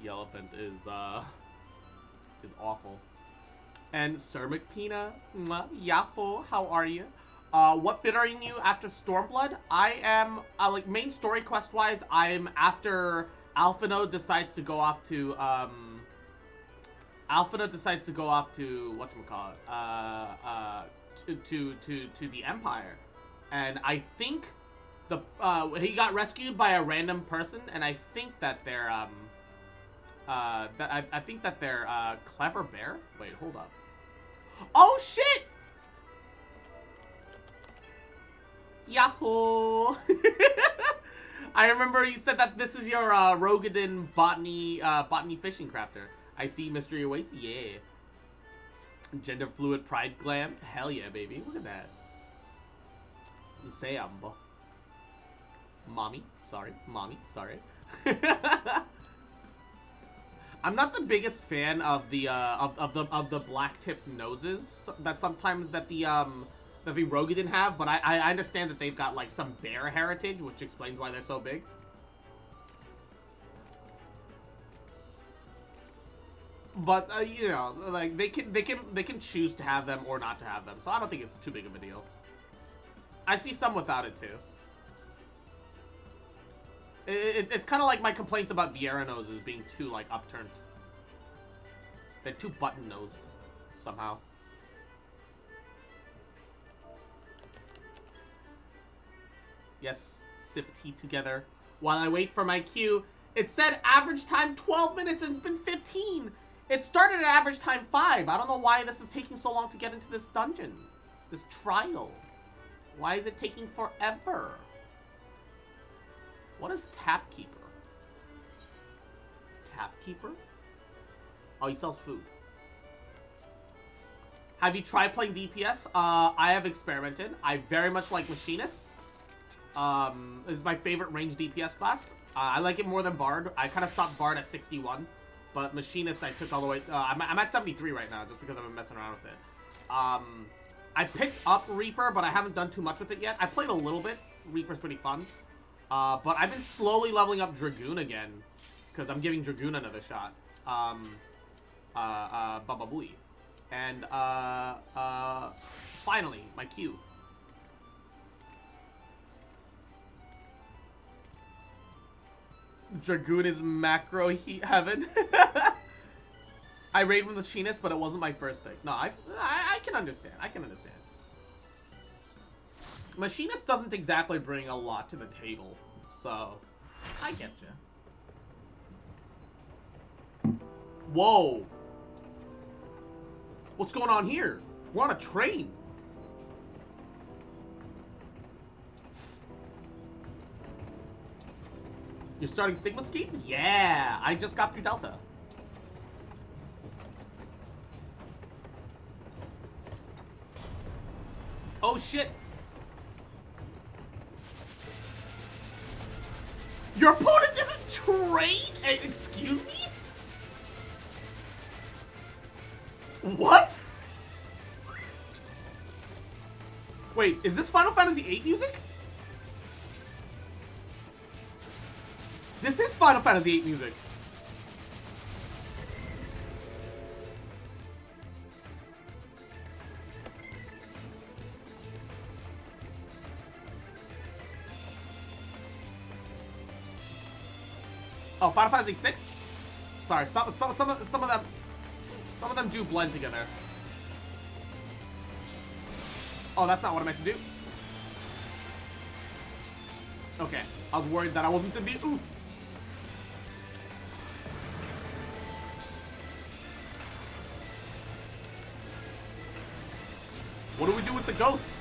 The elephant is awful. And Sir McPina, Yahoo, how are you? What bit are you after Stormblood? I am, like, main story quest-wise, I'm after Alphino decides to go off to, whatchamacallit, to the Empire. And I think he got rescued by a random person, and I think that they're, I think that they're, Clever Bear? Wait, hold up. Oh, shit! Yahoo! I remember you said that this is your, Rogadin botany fishing crafter. I see mystery awaits, yeah. Gender fluid pride glam, hell yeah, baby. Look at that. Zambo. Mommy, sorry. I'm not the biggest fan of the black tipped noses that sometimes the Rogadin have, but I understand that they've got like some bear heritage, which explains why they're so big. But you know, like they can choose to have them or not to have them, so I don't think it's too big of a deal. I see some without it too. It's kind of like my complaints about Vieira noses being too, like, upturned. They're too button-nosed, somehow. Yes, sip tea together. While I wait for my cue, it said average time 12 minutes and it's been 15! It started at average time 5. I don't know why this is taking so long to get into this dungeon. This trial. Why is it taking forever? What is Tapkeeper? Tapkeeper? Oh, he sells food. Have you tried playing DPS? I have experimented. I very much like Machinist. This is my favorite ranged DPS class. I like it more than Bard. I kind of stopped Bard at 61. But Machinist I took all the way... I'm at 73 right now, just because I've been messing around with it. I picked up Reaper, but I haven't done too much with it yet. I played a little bit. Reaper's pretty fun. But I've been slowly leveling up Dragoon again, because I'm giving Dragoon another shot. Baba Booey. And, finally, my Q. Dragoon is macro heat heaven. I raid with Machinist, but it wasn't my first pick. No, I can understand. I can understand. Machinist doesn't exactly bring a lot to the table, so I get you. Whoa. What's going on here? We're on a train. You're starting Sigma Scheme? Yeah, I just got through Delta. Oh shit. Your opponent isn't Train? Excuse me? What? Wait, is this Final Fantasy VIII music? This is Final Fantasy VIII music. Oh, Final Fantasy VI? Sorry, some of them do blend together. Oh, that's not what I meant to do. Okay, I was worried that I wasn't gonna be. Ooh. What do we do with the ghosts?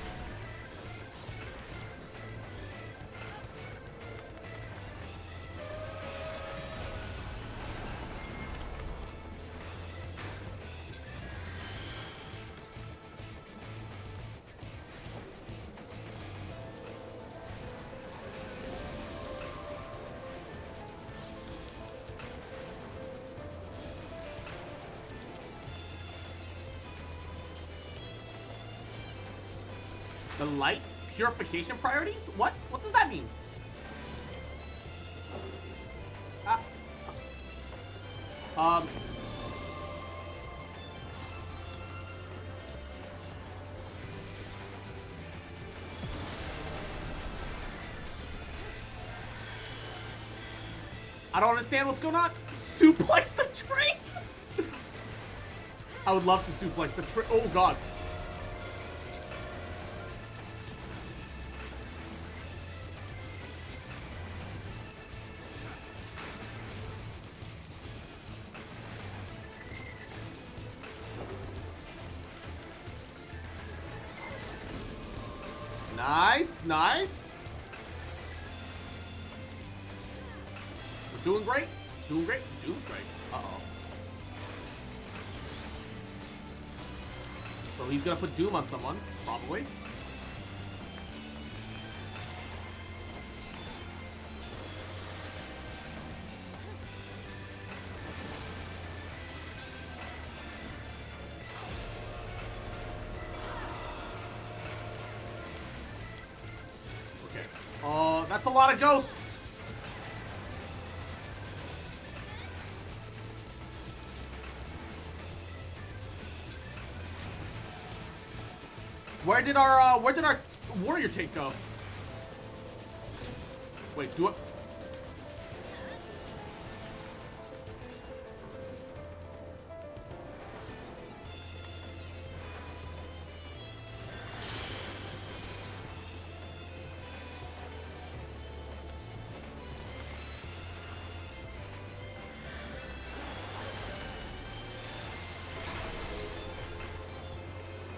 The light purification priorities? What? What does that mean? I don't understand what's going on. Suplex the train? I would love to suplex the train. Oh god. Nice, nice. We're doing great. Doing great. Doing great. Uh-oh. So he's gonna put Doom on someone, probably. That's a lot of ghosts. Where did our warrior tank go? Wait, do it.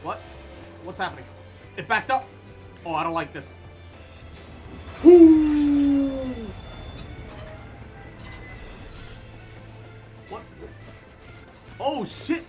What? What's happening? It backed up. Oh, I don't like this. Ooh. What? Oh, shit.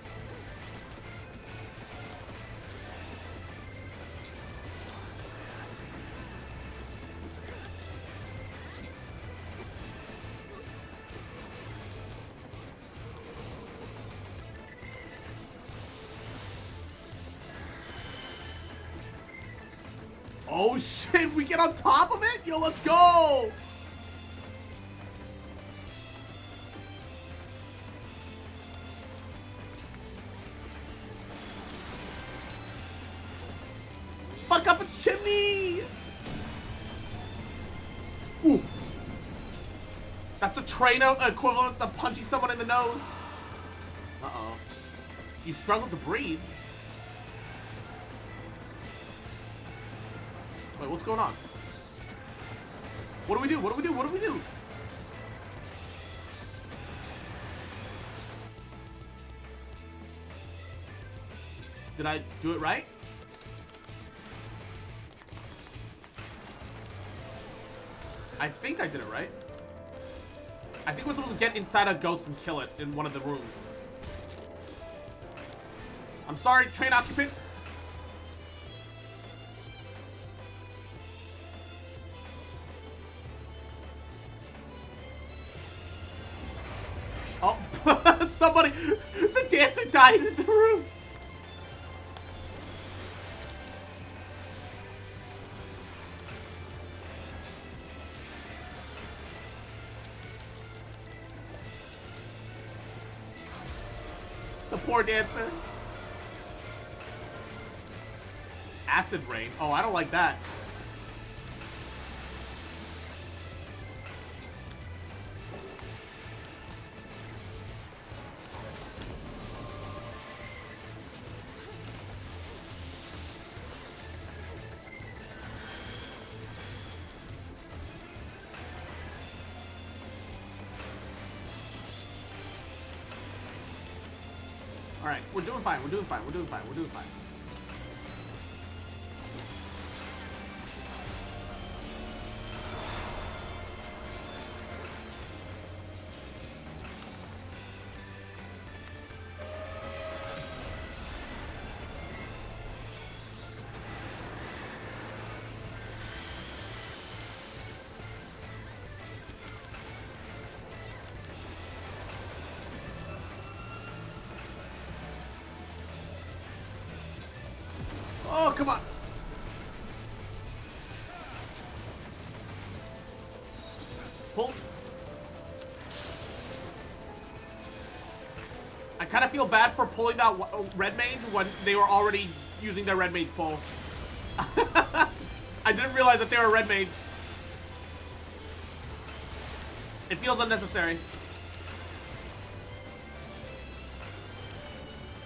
Oh shit, we get on top of it? Yo, let's go! Fuck up its chimney! Ooh. That's a train equivalent to punching someone in the nose. Uh-oh. You struggled to breathe. Wait, what's going on? What do we do? What do we do? What do we do? Did I do it right? I think I did it right. I think we're supposed to get inside a ghost and kill it in one of the rooms. I'm sorry, train occupant. Oh, somebody, the dancer died in the room. The poor dancer. Acid rain. Oh, I don't like that. Alright, we're doing fine, we're doing fine, we're doing fine, we're doing fine. Oh, come on. Pull. I kind of feel bad for pulling that red mage when they were already using their red mage pull. I didn't realize that they were a red mage. It feels unnecessary.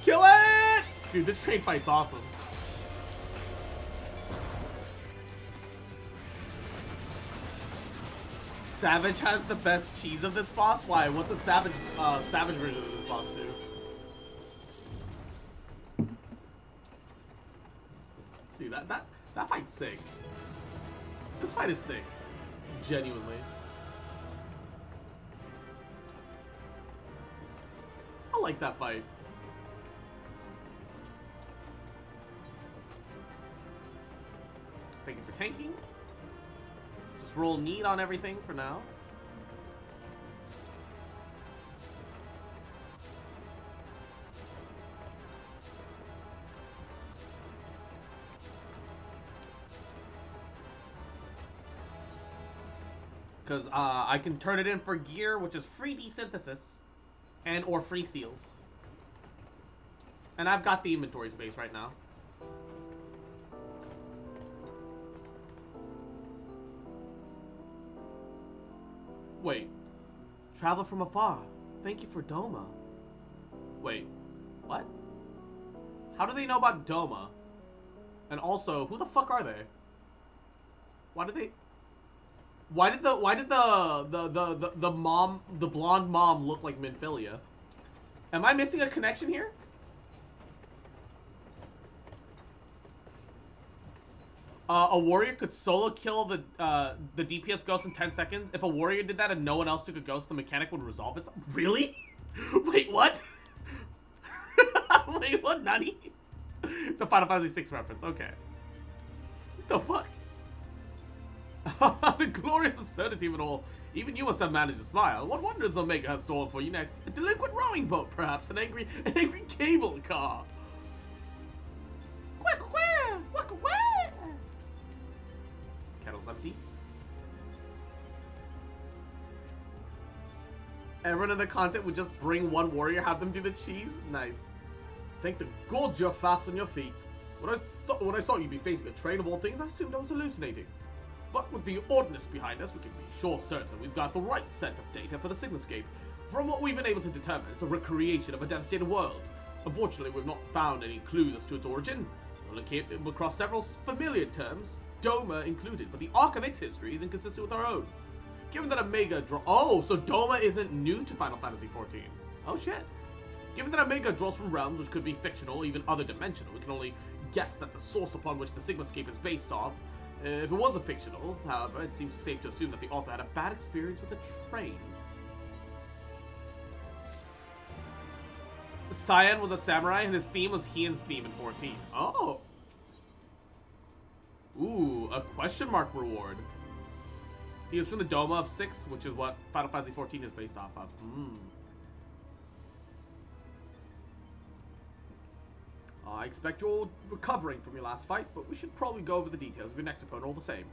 Kill it! Dude, this train fight's awesome. Savage has the best cheese of this boss? Why? What does Savage version of this boss do? Dude, that fight's sick. This fight is sick. Genuinely. I like that fight. Thank you for tanking. Just roll need on everything for now. Because I can turn it in for gear, which is free desynthesis and or free seals. And I've got the inventory space right now. Wait. Travel from afar. Thank you for Doma. Wait. What? How do they know about Doma? And also, who the fuck are they? Why did they... Why did the blonde mom look like Minfilia? Am I missing a connection here? A warrior could solo kill the DPS ghost in 10 seconds. If a warrior did that and no one else took a ghost, the mechanic would resolve it. Really? Wait, what? Wait, what? Nani? It's a Final Fantasy VI reference. Okay. What the fuck? The glorious absurdity of it all. Even you must have managed to smile. What wonders Omega has stolen for you next? A delinquent rowing boat, perhaps? An angry cable car? Quack, quack, quack, quack. Kettle's empty. Everyone in the content would just bring one warrior, have them do the cheese? Nice. Thank the gods you're fast on your feet. When I thought you'd be facing a train of all things, I assumed I was hallucinating. But with the ordnance behind us, we can be certain we've got the right set of data for the Sigmascape. From what we've been able to determine, it's a recreation of a devastated world. Unfortunately, we've not found any clues as to its origin. We'll came across several familiar terms, Doma included, but the arc of its history is inconsistent with our own. Given that Omega Oh, so Doma isn't new to Final Fantasy XIV. Oh shit. Given that Omega draws from realms which could be fictional or even other dimensional, we can only guess that the source upon which the Sigmascape is based off. If it wasn't fictional, however, it seems safe to assume that the author had a bad experience with a train. Cyan was a samurai, and his theme was Heian's theme in 14. Oh! Ooh, a question mark reward. He was from the Doma of 6, which is what Final Fantasy XIV is based off of. I expect you're recovering from your last fight, but we should probably go over the details of your next opponent all the same.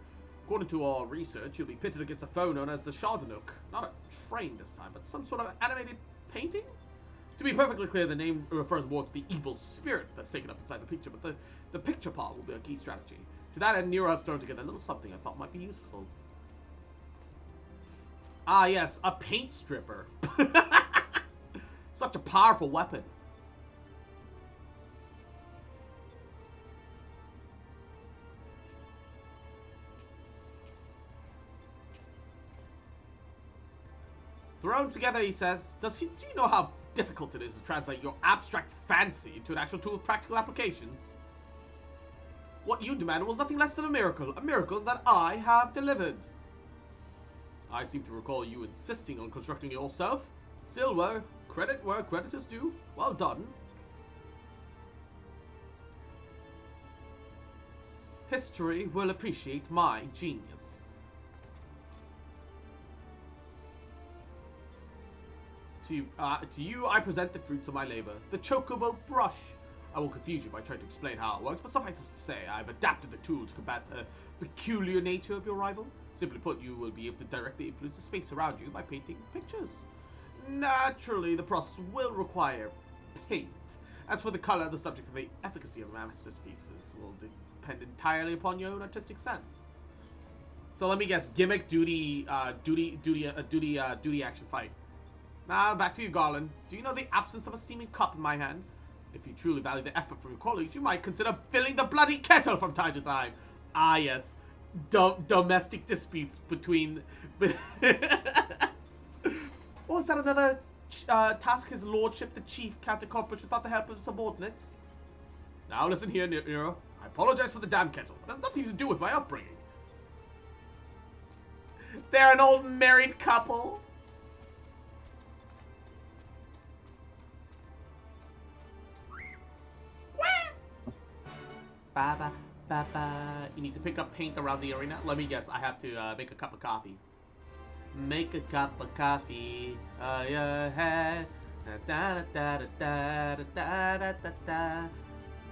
According to our research, you'll be pitted against a foe known as the Shardanook. Not a train this time, but some sort of animated painting? To be perfectly clear, the name refers more to the evil spirit that's taken up inside the picture, but the picture part will be a key strategy. To that end, Nero has thrown together a little something I thought might be useful. Ah yes, a paint stripper. Such a powerful weapon. Thrown together, he says. Do you know how difficult it is to translate your abstract fancy into an actual tool with practical applications? What you demanded was nothing less than a miracle that I have delivered. I seem to recall you insisting on constructing it yourself. Still, credit where credit is due. Well done. History will appreciate my genius. To you, I present the fruits of my labor, the chocobo brush. I won't confuse you by trying to explain how it works, but suffice it to say, I've adapted the tool to combat the peculiar nature of your rival. Simply put, you will be able to directly influence the space around you by painting pictures. Naturally, the process will require paint. As for the color, the subject of the efficacy of masterpieces will depend entirely upon your own artistic sense. So let me guess, gimmick, duty, action, fight. Now, back to you, Garland. Do you know the absence of a steaming cup in my hand? If you truly value the effort from your colleagues, you might consider filling the bloody kettle from time to time. Ah, yes. Domestic disputes between... Or is that another task his lordship, the chief, can't accomplish without the help of subordinates? Now, listen here, Nero. I apologize for the damn kettle. It has nothing to do with my upbringing. They're an old married couple. You need to pick up paint around the arena. Let me guess. I have to make a cup of coffee. Make a cup of coffee.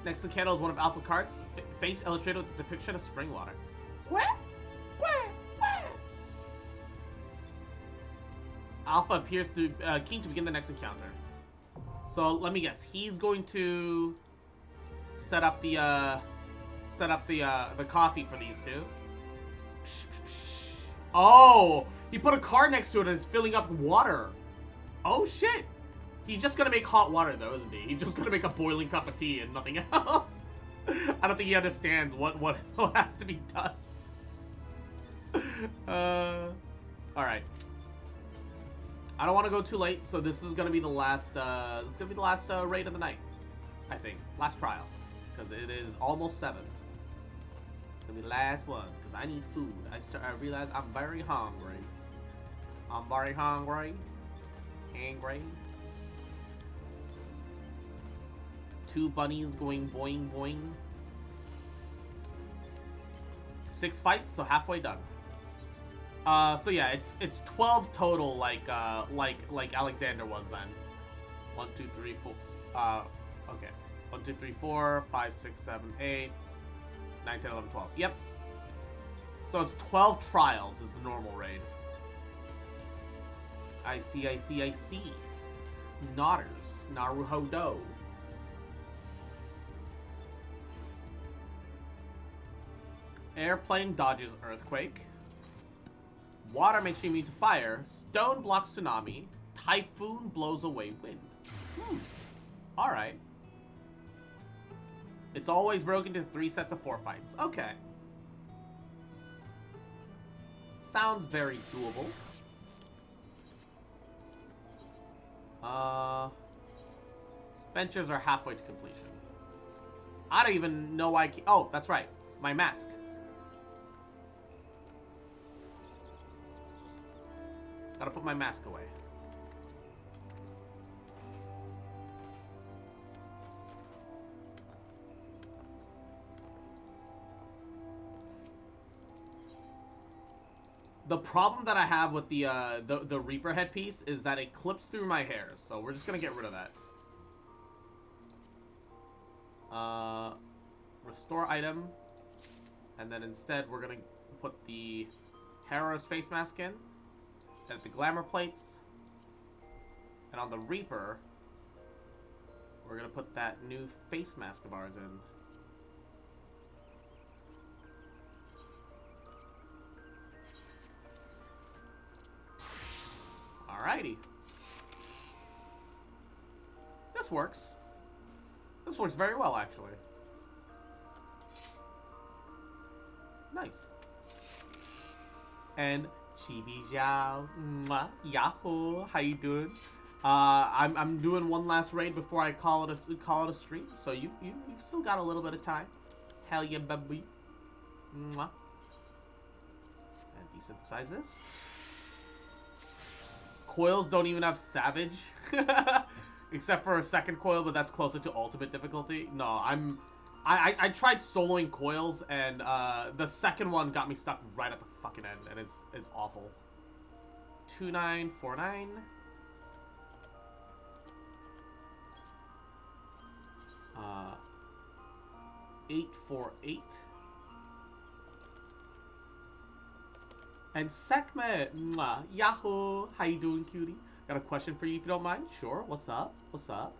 Next to the candle is one of Alpha cards. Face illustrated with a depiction of spring water. Alpha appears to keen to begin the next encounter. So let me guess. He's going to set up the coffee for these two. Oh, he put a card next to it and it's filling up water. Oh shit. He's just gonna make hot water though, isn't he? He's just gonna make a boiling cup of tea and nothing else. I don't think he understands what has to be done. Alright. I don't want to go too late, so this is gonna be the last raid of the night. I think. Last trial. Because it is almost 7. It's gonna be the last one. Because I need food. I realize I'm very hungry. I'm very hungry. Angry. 2 bunnies going boing boing. 6 fights, so halfway done. So yeah, it's 12 total, like Alexander was then. 1, 2, 3, 4. Okay. 1, 2, 3, 4, 5, 6, 7, 8, 9, 10, 11, 12. Yep. So it's 12 trials is the normal raid. I see. Nodders. Naruhodo. Airplane dodges earthquake. Water makes you immune to fire. Stone blocks tsunami. Typhoon blows away wind. Alright. It's always broken into 3 sets of 4 fights. Okay. Sounds very doable. Ventures are halfway to completion. I don't even know why I keep... Oh, that's right. My mask. Gotta put my mask away. The problem that I have with the Reaper headpiece is that it clips through my hair, so we're just gonna get rid of that. Restore item. And then instead, we're gonna put the Hero's face mask in. And the glamour plates. And on the Reaper, we're gonna put that new face mask of ours in. Alrighty. This works. This works very well, actually. Nice. And Chibi Zhao, mwah, Yahoo, how you doing? I'm doing one last raid before I call it a stream, so you've still got a little bit of time. Hell yeah, baby. Mwah. And desynthesize this. Coils don't even have Savage, except for a second coil, but that's closer to ultimate difficulty. No, I tried soloing coils, and the second one got me stuck right at the fucking end, and it's awful. 2949. Uh, 848. And Sekme, mwah, Yahoo, how you doing, cutie? Got a question for you if you don't mind. Sure, what's up? What's up?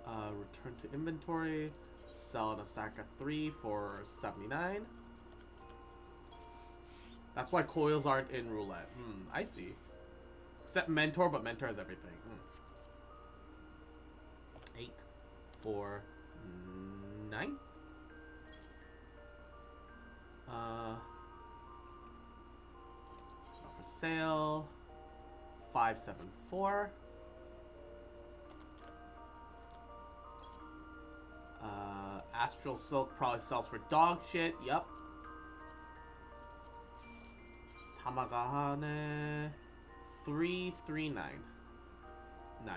Return to inventory. Sell an Osaka 3 for 79. That's why coils aren't in roulette. I see. Except Mentor, but Mentor has everything. 8, 4, 9. Not for sale. 574. Astral Silk probably sells for dog shit. Yep. Tamagahane 3399.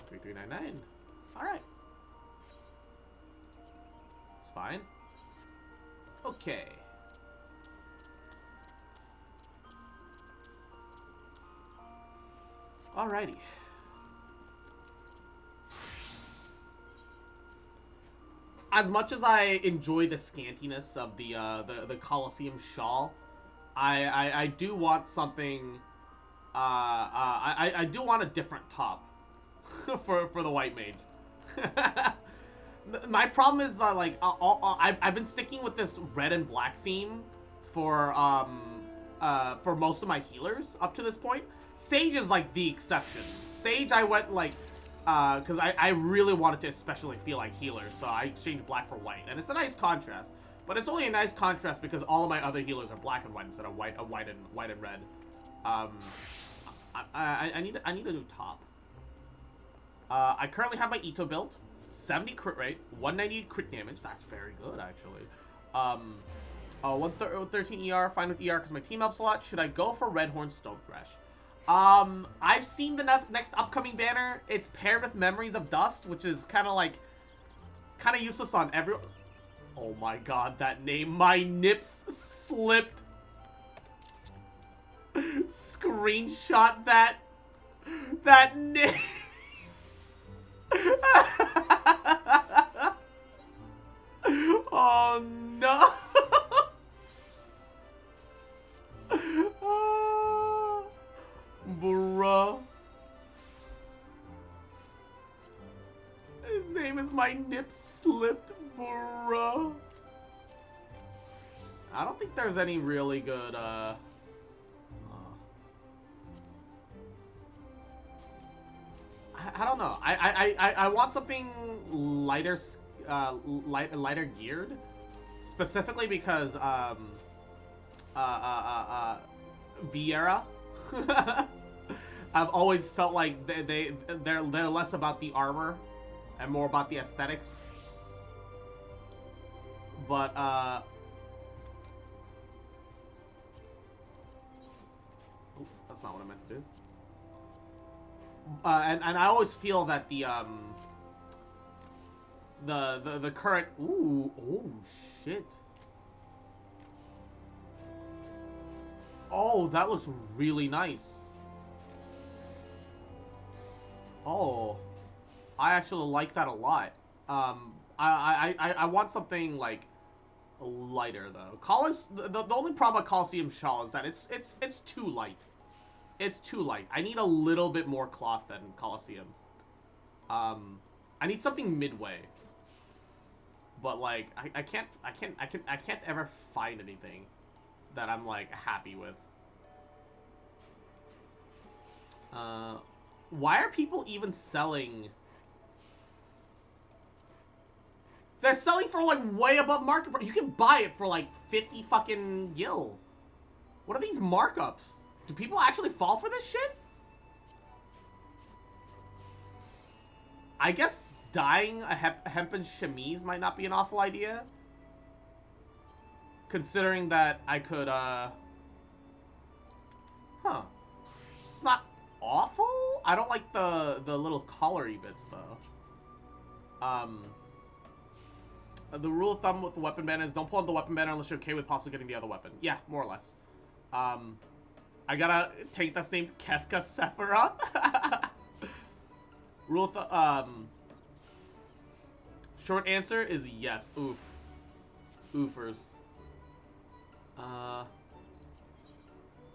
3399. Alright. It's fine. Okay. Alrighty. As much as I enjoy the scantiness of the Colosseum shawl, I do want something. I do want a different top for the white mage. My problem is that like I've been sticking with this red and black theme for most of my healers up to this point. Sage is like the exception. Sage I went like because I really wanted to especially feel like healers, so I exchanged black for white, and it's a nice contrast. But it's only a nice contrast because all of my other healers are black and white instead of white and red. I need a new top. I currently have my Ito built, 70 crit rate, 190 crit damage. That's very good actually. 113 ER, fine with ER because my team helps a lot. Should I go for Redhorn Stone Thresh? I've seen the next upcoming banner. It's paired with Memories of Dust, which is kind of useless on everyone. Oh my god, that name. My nips slipped. Screenshot that. That name. Oh no. Bruh. His name is My Nip Slipped, bruh. I don't think there's any really good, I don't know. I want something lighter, lighter geared, specifically because Vieira. I've always felt like they're less about the armor and more about the aesthetics. But oh, that's not what I meant to do. And I always feel that the current oh shit. Oh, that looks really nice. Oh, I actually like that a lot. I want something like lighter though. The only problem with Coliseum Shawl is that it's too light. It's too light. I need a little bit more cloth than Coliseum. I need something midway. But like I can't ever find anything that I'm like happy with. Why are people even selling? They're selling for like way above market price. You can buy it for like 50 fucking gil. What are these markups? Do people actually fall for this shit? I guess dyeing a hempen chemise might not be an awful idea. Considering that I could, Huh. It's not awful? I don't like the little collary bits, though. The rule of thumb with the weapon banner is don't pull out the weapon banner unless you're okay with possibly getting the other weapon. Yeah, more or less. I got a tank that's named Kefka Sephiroth. Rule of thumb, short answer is yes. Oof. Oofers.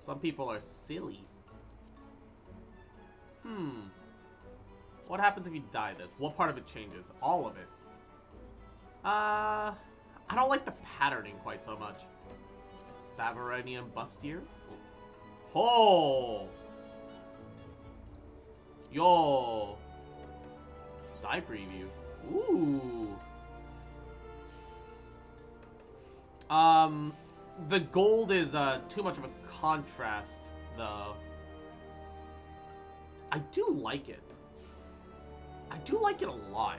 Some people are silly. What happens if you dye this? What part of it changes? All of it. I don't like the patterning quite so much. Favaranian Bustier? Oh! Yo! Dye preview. Ooh! The gold is, too much of a contrast, though. I do like it. I do like it a lot.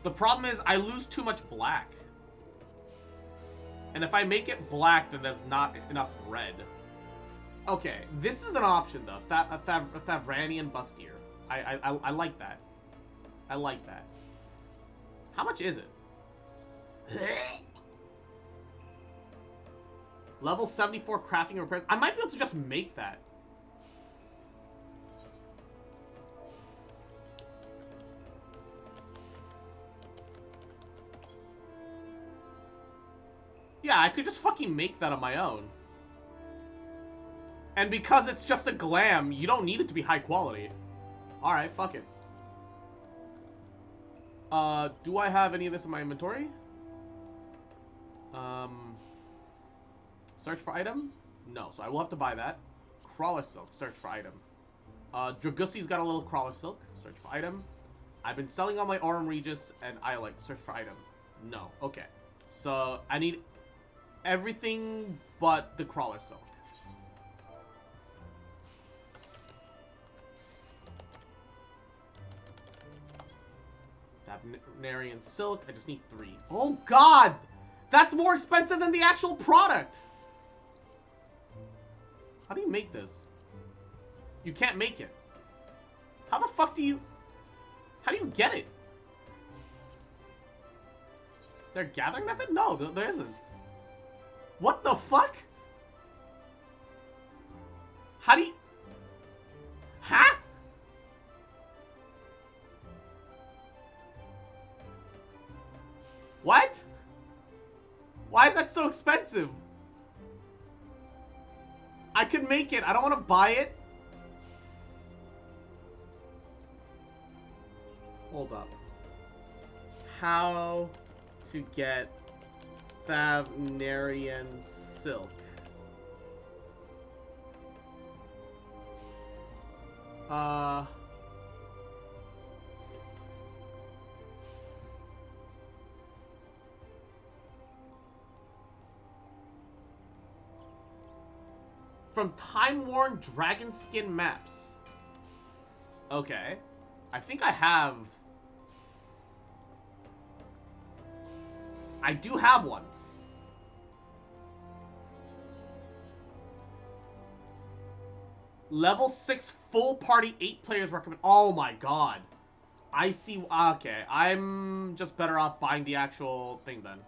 The problem is I lose too much black. And if I make it black, then there's not enough red. Okay, this is an option, though. Favranian Bustier. I like that. I like that. How much is it? Level 74 crafting and repairs. I might be able to just make that. Yeah, I could just fucking make that on my own. And because it's just a glam, you don't need it to be high quality. Alright, fuck it. Do I have any of this in my inventory? Search for item? No, so I will have to buy that. Crawler silk, search for item. Dragussi's got a little crawler silk, search for item. I've been selling all my Aurum Regis and Iolite, search for item. No, okay. So, I need everything but the crawler silk. Favaranian silk, I just need 3. Oh god! That's more expensive than the actual product! How do you make this? You can't make it. How the fuck do you... How do you get it? Is there a gathering method? No, there isn't. What the fuck? How do you... Huh? What? Why is that so expensive? I could make it. I don't want to buy it. Hold up. How to get Favaranian silk. From time-worn dragon skin maps. Okay. I think I have... I do have one. Level 6 full party 8 players recommend. Oh my god. I see. Okay. I'm just better off buying the actual thing then.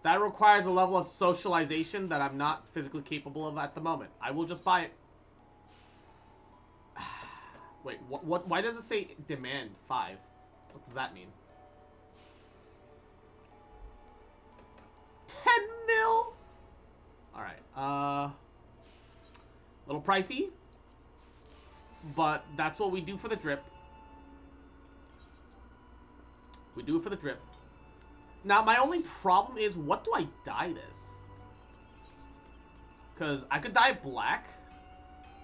That requires a level of socialization that I'm not physically capable of at the moment. I will just buy it. Wait, what? Why does it say demand 5? What does that mean? 10 mil? Alright, little pricey. But that's what we do for the drip. We do it for the drip. Now, my only problem is, what do I dye this? Because I could dye it black,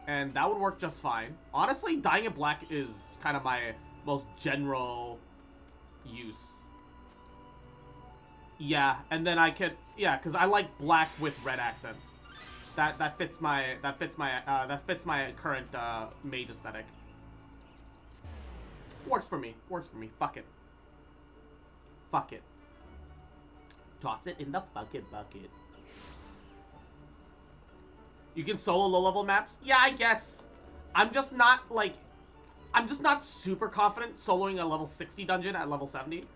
and that would work just fine. Honestly, dyeing it black is kind of my most general use. Yeah, and then I could, yeah, because I like black with red accent. That fits my current mage aesthetic. Works for me. Works for me. Fuck it. Fuck it. Toss it in the fucking bucket. You can solo low-level maps? Yeah, I guess. I'm just not super confident soloing a level 60 dungeon at level 70.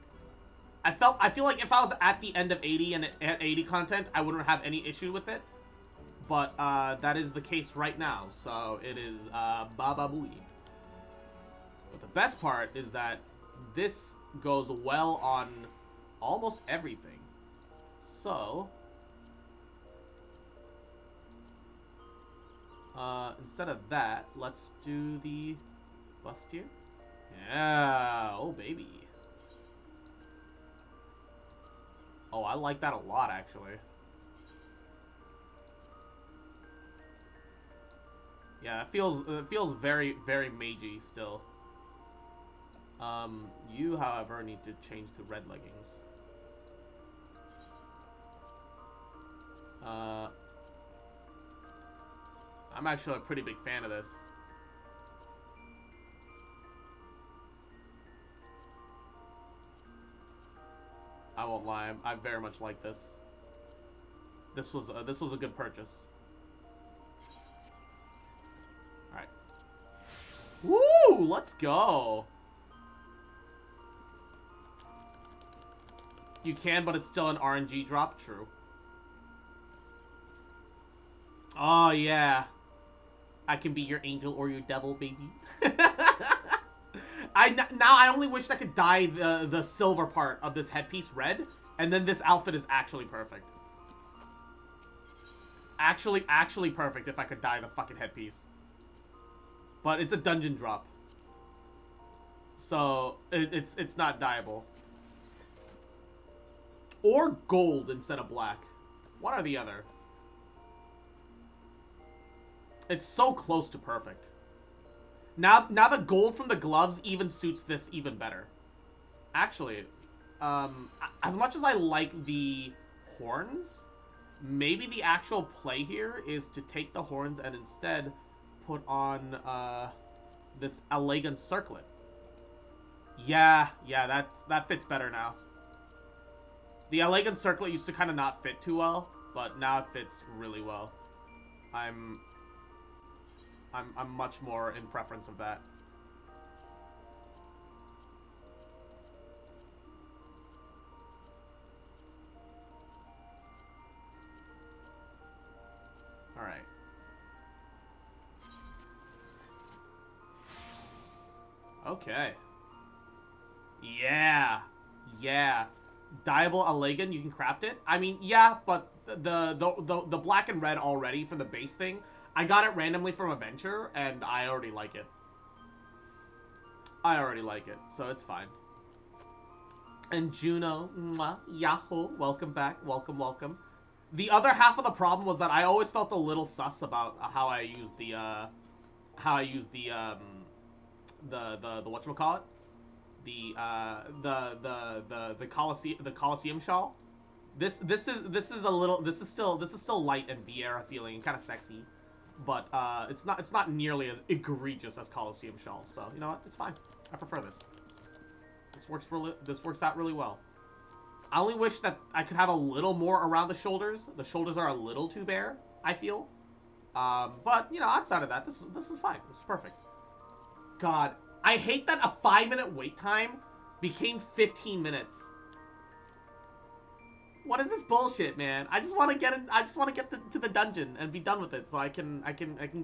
I feel like if I was at the end of 80 and at 80 content, I wouldn't have any issue with it. But that is the case right now, so it is baba booey. But the best part is that this goes well on almost everything. So instead of that, let's do the bustier. Yeah, oh baby. Oh, I like that a lot, actually. Yeah, it feels very, very magey still. You, however, need to change to red leggings. I'm actually a pretty big fan of this. I won't lie, I very much like this. This was a good purchase. All right. Woo! Let's go. You can, but it's still an RNG drop. True. Oh yeah. I can be your angel or your devil, baby. Now I only wish I could dye the silver part of this headpiece red, and then this outfit is actually perfect. Actually perfect if I could dye the fucking headpiece. But it's a dungeon drop, so it's not dyeable. Or gold instead of black. One or the other. It's so close to perfect. Now the gold from the gloves even suits this even better. Actually, as much as I like the horns, maybe the actual play here is to take the horns and instead put on this elegant circlet. Yeah, that fits better now. The elegant circlet used to kind of not fit too well, but now it fits really well. I'm much more in preference of that. All right. Okay. Yeah. Dyeable Allegan, you can craft it. I mean, yeah, but the black and red already for the base thing, I got it randomly from a venture, and I already like it. So it's fine. And Juno, mwah, yahoo, welcome back, welcome. The other half of the problem was that I always felt a little sus about how I use the whatchamacallit? The Colosseum shawl. This is still light and Vieira feeling and kind of sexy, but it's not nearly as egregious as Colosseum shawl. So you know what? It's fine. I prefer this. This works out really well. I only wish that I could have a little more around the shoulders. The shoulders are a little too bare, I feel. But you know, outside of that, this is fine. This is perfect. God, I hate that a 5-minute wait time became 15 minutes. What is this bullshit, man? I just want to get in. I just want to get to the dungeon and be done with it, so I can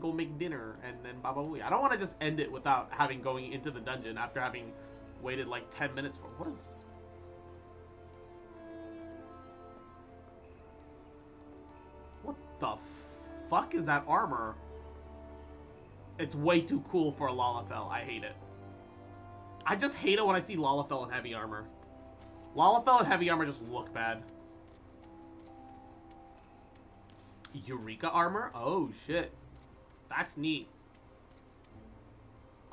go make dinner and then blah blah blah. I don't want to just end it without having going into the dungeon after having waited like 10 minutes for. What is? What the fuck is that armor? It's way too cool for a Lalafell. I hate it. I just hate it when I see Lalafell in heavy armor. Lalafell and heavy armor just look bad. Eureka armor? Oh, shit. That's neat.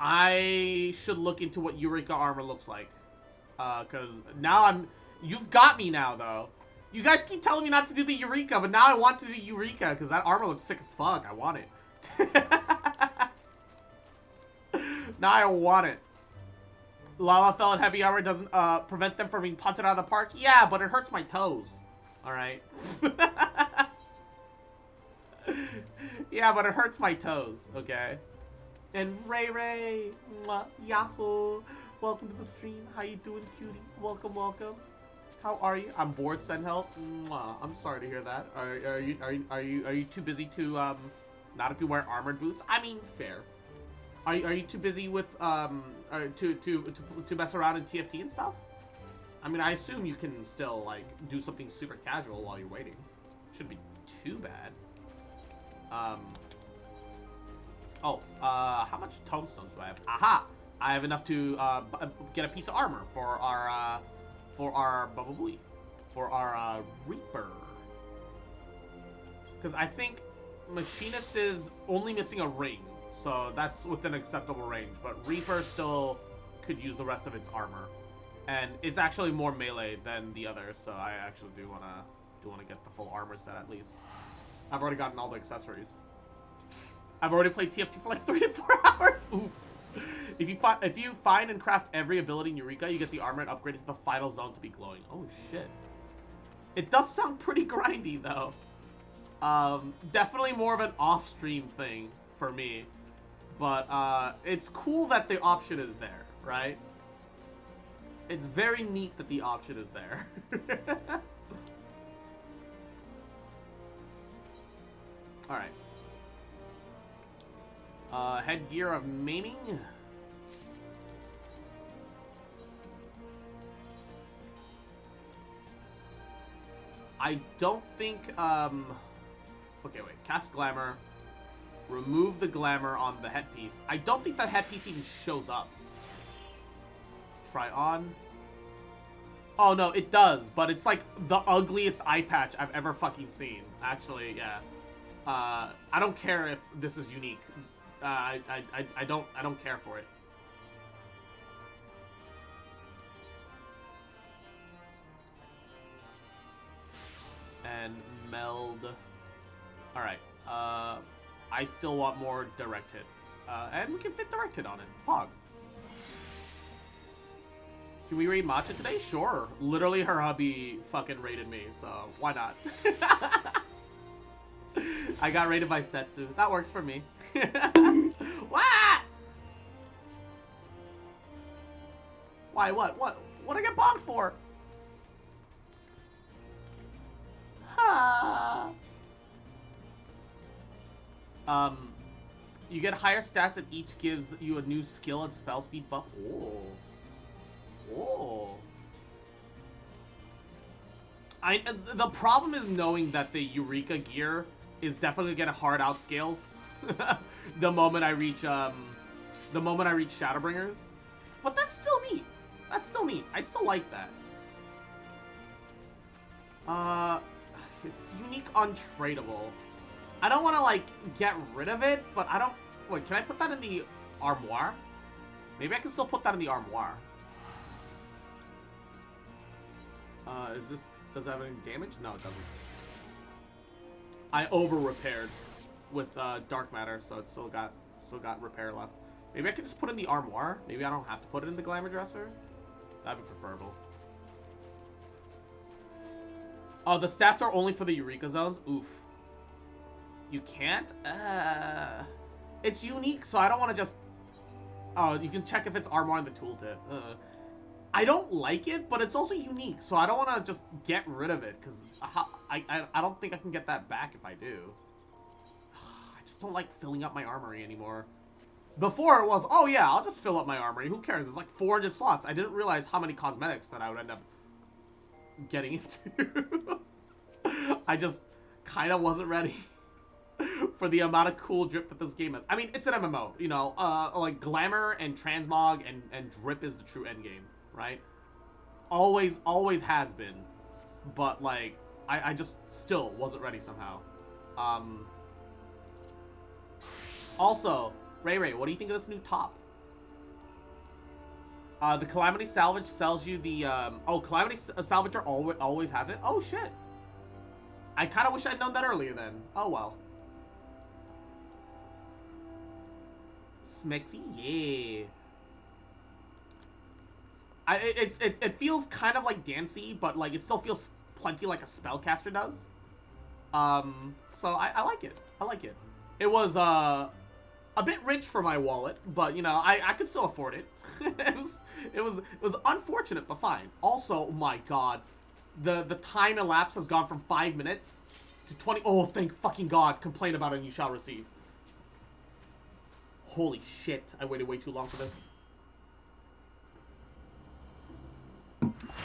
I should look into what Eureka armor looks like. Because now you've got me now, though. You guys keep telling me not to do the Eureka, but now I want to do Eureka, because that armor looks sick as fuck. I want it. Now I want it. Lalafell and heavy armor doesn't prevent them from being punted out of the park. Yeah, but it hurts my toes. Alright. Yeah, but it hurts my toes, okay? And Ray, mwah, Yahoo, welcome to the stream. How you doing, cutie? Welcome, welcome. How are you? I'm bored. Send help. Mwah. I'm sorry to hear that. Are you too busy to not if you wear armored boots? I mean, fair. Are you too busy with to mess around in TFT and stuff? I mean, I assume you can still like do something super casual while you're waiting. Shouldn't be too bad. How much tomestones do I have? Aha! I have enough to get a piece of armor for our Bababooey, for our Reaper. Because I think Machinist is only missing a ring, so that's within acceptable range. But Reaper still could use the rest of its armor, and it's actually more melee than the others. So I actually do wanna get the full armor set at least. I've already gotten all the accessories. I've already played TFT for like 3 to 4 hours. Oof. If you find and craft every ability in Eureka, you get the armor and upgrade it to the final zone to be glowing. Oh shit. It does sound pretty grindy though. Definitely more of an off-stream thing for me. But it's cool that the option is there, right? It's very neat that the option is there. Alright. Headgear of maiming. I don't think, okay, wait. Cast Glamour. Remove the glamour on the headpiece. I don't think that headpiece even shows up. Try on. Oh, no, it does, but it's like the ugliest eye patch I've ever fucking seen. Actually, yeah. I don't care if this is unique. I don't care for it. And meld. Alright. I still want more direct hit. And we can fit direct hit on it. Pog. Can we raid Matcha today? Sure. Literally her hubby fucking raided me, so why not? I got raided by Setsu. That works for me. What? Why? What? What I get bombed for? You get higher stats and each gives you a new skill and spell speed buff. Oh. The problem is knowing that the Eureka gear is definitely gonna hard outscale the moment I reach Shadowbringers. But that's still neat. That's still neat. I still like that. It's unique untradeable. I don't want to like get rid of it, but I don't. Wait, can I put that in the armoire? Maybe I can still put that in the armoire. Does it have any damage? No, it doesn't. I over repaired with dark matter, so it's still got repair left. Maybe I can just put it in the armoire. Maybe I don't have to put it in the glamour dresser. That'd be preferable. Oh, the stats are only for the Eureka zones? Oof. You can't? It's unique, so I don't want to just... Oh, you can check if it's armor in the tooltip. I don't like it, but it's also unique, so I don't want to just get rid of it, because I don't think I can get that back if I do. I just don't like filling up my armory anymore. Before it was, oh yeah, I'll just fill up my armory. Who cares? It's like 400 slots. I didn't realize how many cosmetics that I would end up getting into. I just kind of wasn't ready for the amount of cool drip that this game is. I mean, it's an MMO, you know, like glamour and transmog and drip is the true end game, right? Always has been. But like, I just still wasn't ready somehow. Also, Ray, what do you think of this new top? The Calamity Salvage sells you the, oh, Calamity Salvager always has it? Oh, shit. I kind of wish I'd known that earlier then. Oh, well. Smexy, yeah. It feels kind of like dancey, but like it still feels plenty like a spellcaster does. So I like it. I like it. It was, a bit rich for my wallet, but you know, I could still afford it. it was unfortunate, but fine. Also, oh my god, the time elapsed has gone from 5 minutes to 20. Oh, thank fucking god! Complain about it and you shall receive. Holy shit! I waited way too long for this.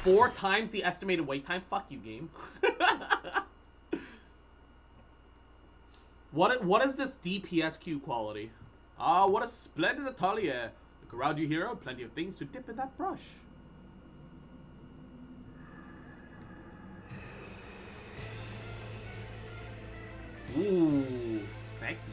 4 times the estimated wait time. Fuck you, game. What is this DPSQ quality? Ah, what a splendid atelier. Look around you, hero. Plenty of things to dip in that brush. Ooh, sexy.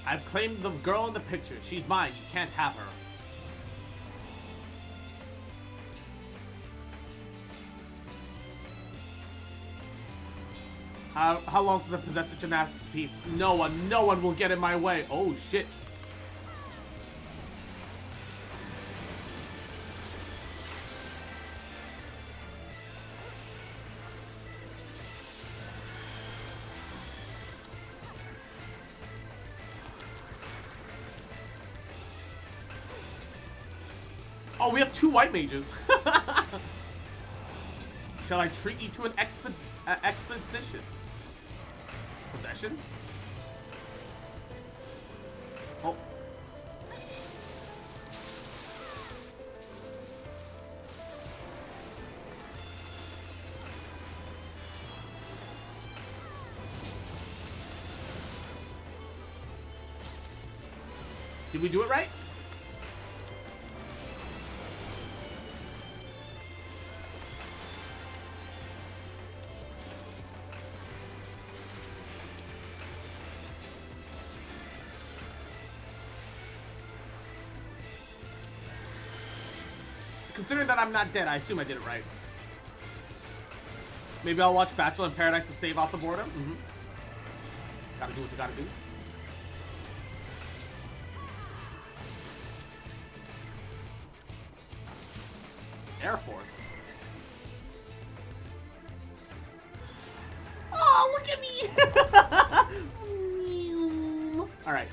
I've claimed the girl in the picture. She's mine. You can't have her. How long since I possess such a masterpiece? No one will get in my way. Oh shit. Oh, we have 2 white mages. Shall I treat you to an expedition? Possession? Oh. Did we do it right? Considering that I'm not dead, I assume I did it right. Maybe I'll watch Bachelor in Paradise to save off the boredom. Gotta do what you gotta do. Air Force. Oh, look at me! Alright.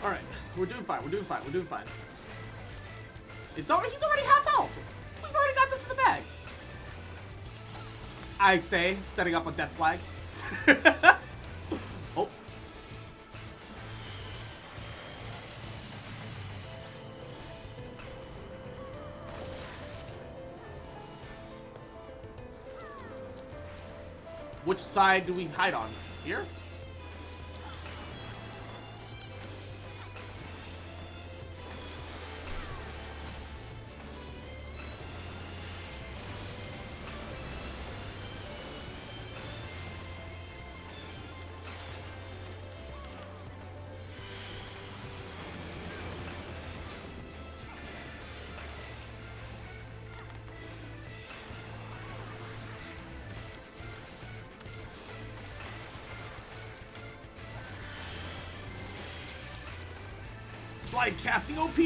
Alright, we're doing fine, we're doing fine, we're doing fine. He's already half health! We've already got this in the bag! I say, setting up a death flag. Oh. Which side do we hide on? Here? My casting OP.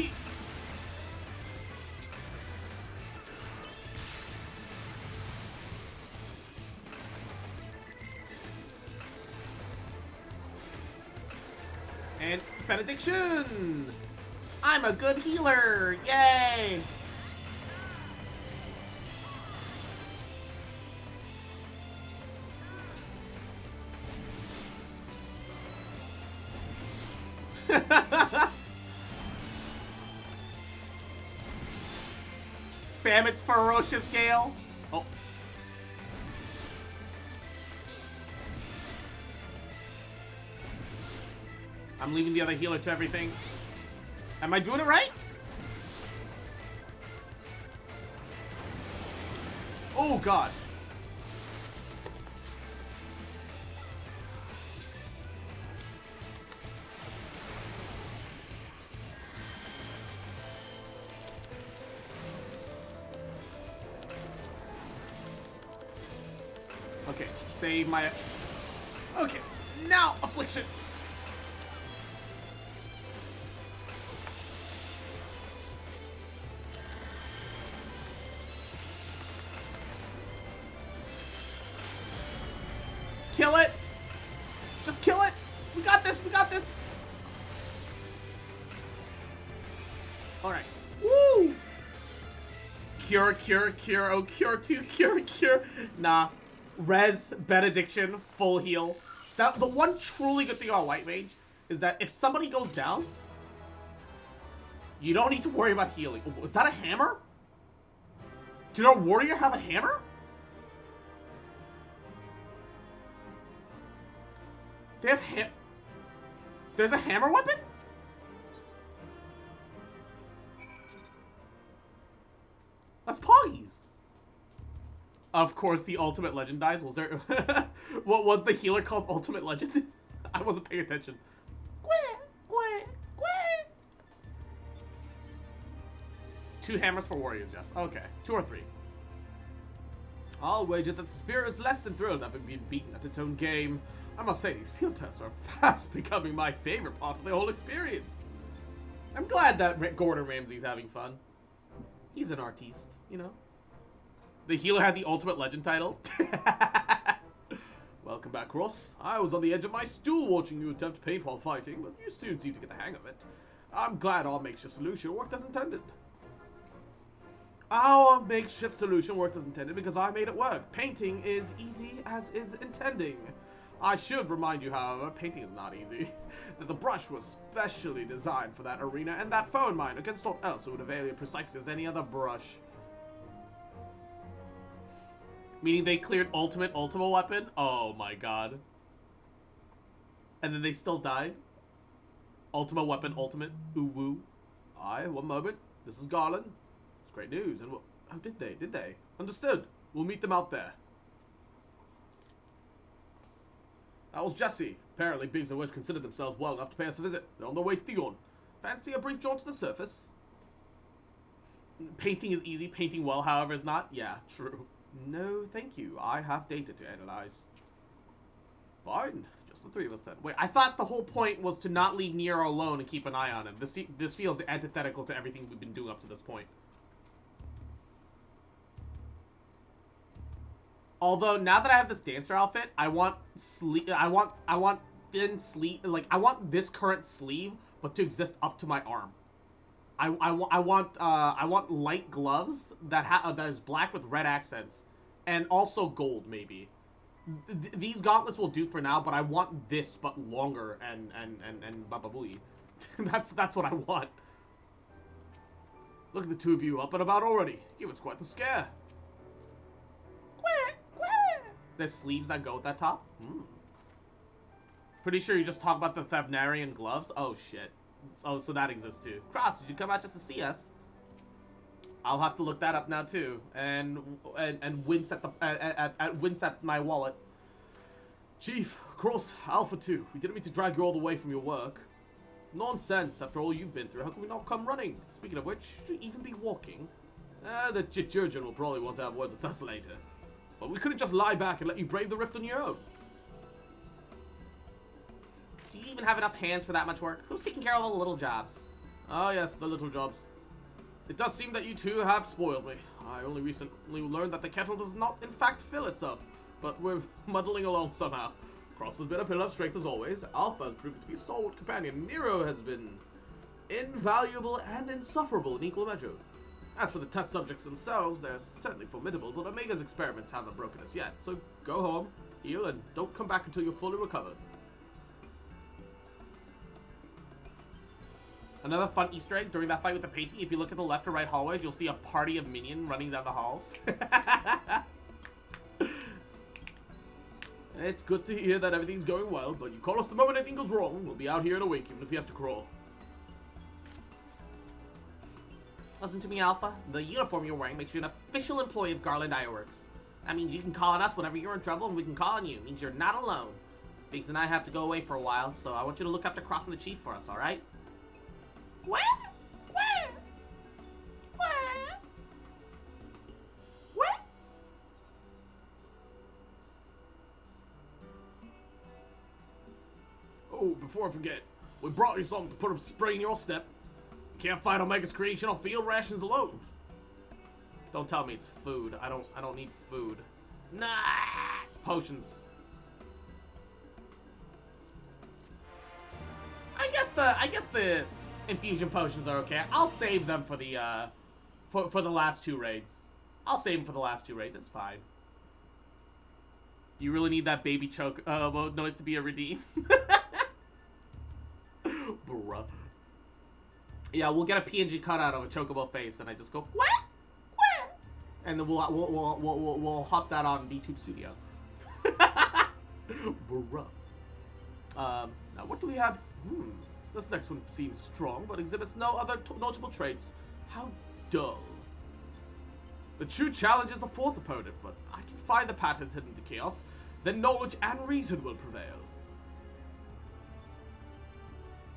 And benediction. I'm a good healer. Yay. Spam its ferocious gale. Oh. I'm leaving the other healer to everything. Am I doing it right? Oh god. Okay, save my... Okay, now affliction. Kill it! Just kill it! We got this! We got this! Alright. Woo! Cure, cure, cure. Oh, cure 2, cure, cure. Nah. Res, benediction, full heal. That the one truly good thing about White Mage is that if somebody goes down, you don't need to worry about healing. Oh, is that a hammer? Did our warrior have a hammer? They have There's a hammer weapon? That's Poggies. Of course, the ultimate legend dies. Was there... What was the healer called Ultimate Legend? I wasn't paying attention. Two hammers for warriors, yes. Okay. 2 or 3. I'll wager that the spirit is less than thrilled having been beaten at its own game. I must say, these field tests are fast becoming my favorite part of the whole experience. I'm glad that Gordon Ramsay's having fun. He's an artiste, you know? The healer had the Ultimate Legend title. Welcome back, Ross. I was on the edge of my stool watching you attempt to paint while fighting, but you soon seemed to get the hang of it. I'm glad our makeshift solution worked as intended. Our makeshift solution worked as intended because I made it work. Painting is easy as is intending. I should remind you, however, painting is not easy. That the brush was specially designed for that arena, and that phone mine against all else would avail you precisely as any other brush. Meaning they cleared ultimate weapon? Oh my god. And then they still died? Ultimate weapon, ultimate. Ooh woo. Aye, one moment. This is Garland. It's great news. And oh, did they? Did they? Understood. We'll meet them out there. That was Jesse. Apparently, Biggs and Wedge considered themselves well enough to pay us a visit. They're on their way to Theon. Fancy a brief jaunt to the surface? Painting is easy. Painting well, however, is not. Yeah, true. No, thank you. I have data to analyze. Fine. Just the 3 of us then. Wait, I thought the whole point was to not leave Nero alone and keep an eye on him. This feels antithetical to everything we've been doing up to this point. Although now that I have this dancer outfit, I want thin sleeve, like I want this current sleeve, but to exist up to my arm. I want light gloves that is black with red accents, and also gold maybe. These gauntlets will do for now, but I want this but longer and bababooey. that's what I want. Look at the 2 of you up and about already. Give us quite the scare. There's sleeves that go with that top? Pretty sure you just talk about the Thavnarian gloves? Oh, shit. Oh, so that exists too. Cross, did you come out just to see us? I'll have to look that up now too. And wince at wince at my wallet. Chief, Cross, Alpha 2. We didn't mean to drag you all the way from your work. Nonsense, after all you've been through, how can we not come running? Speaking of which, should you even be walking? The Jurgen will probably want to have words with us later. But we couldn't just lie back and let you brave the rift on your own. Do you even have enough hands for that much work? Who's taking care of all the little jobs? Ah, yes, the little jobs. It does seem that you two have spoiled me. I only recently learned that the kettle does not, in fact, fill itself. But we're muddling along somehow. Cross has been a pillar of strength as always. Alpha has proven to be a stalwart companion. Nero has been invaluable and insufferable in equal measure. As for the test subjects themselves, they're certainly formidable, but Omega's experiments haven't broken us yet. So go home, heal, and don't come back until you're fully recovered. Another fun Easter egg, during that fight with the painting, if you look at the left or right hallways, you'll see a party of minions running down the halls. It's good to hear that everything's going well, but you call us the moment anything goes wrong. We'll be out here in a wink, even if we have to crawl. Listen to me, Alpha. The uniform you're wearing makes you an official employee of Garland Ironworks. That means you can call on us whenever you're in trouble, and we can call on you. It means you're not alone. Biggs and I have to go away for a while, so I want you to look after Cross and the Chief for us, alright? Where? Oh, before I forget, we brought you something to put a spring in your step. You can't fight Omega's creation on field rations alone. Don't tell me it's food. I don't need food. Nah, potions. I guess the infusion potions are okay. I'll save them for the for the last two raids. I'll save them for the last two raids. It's fine. You really need that baby choke noise to be a redeem. Bruh. Yeah, we'll get a PNG cutout of a chocobo face, and I just go what? And then we'll hop that on VTube Studio. Bruh. Now what do we have? This next one seems strong, but exhibits no other notable traits. How dull. The true challenge is the fourth opponent, but I can find the patterns hidden in the chaos. Then knowledge and reason will prevail.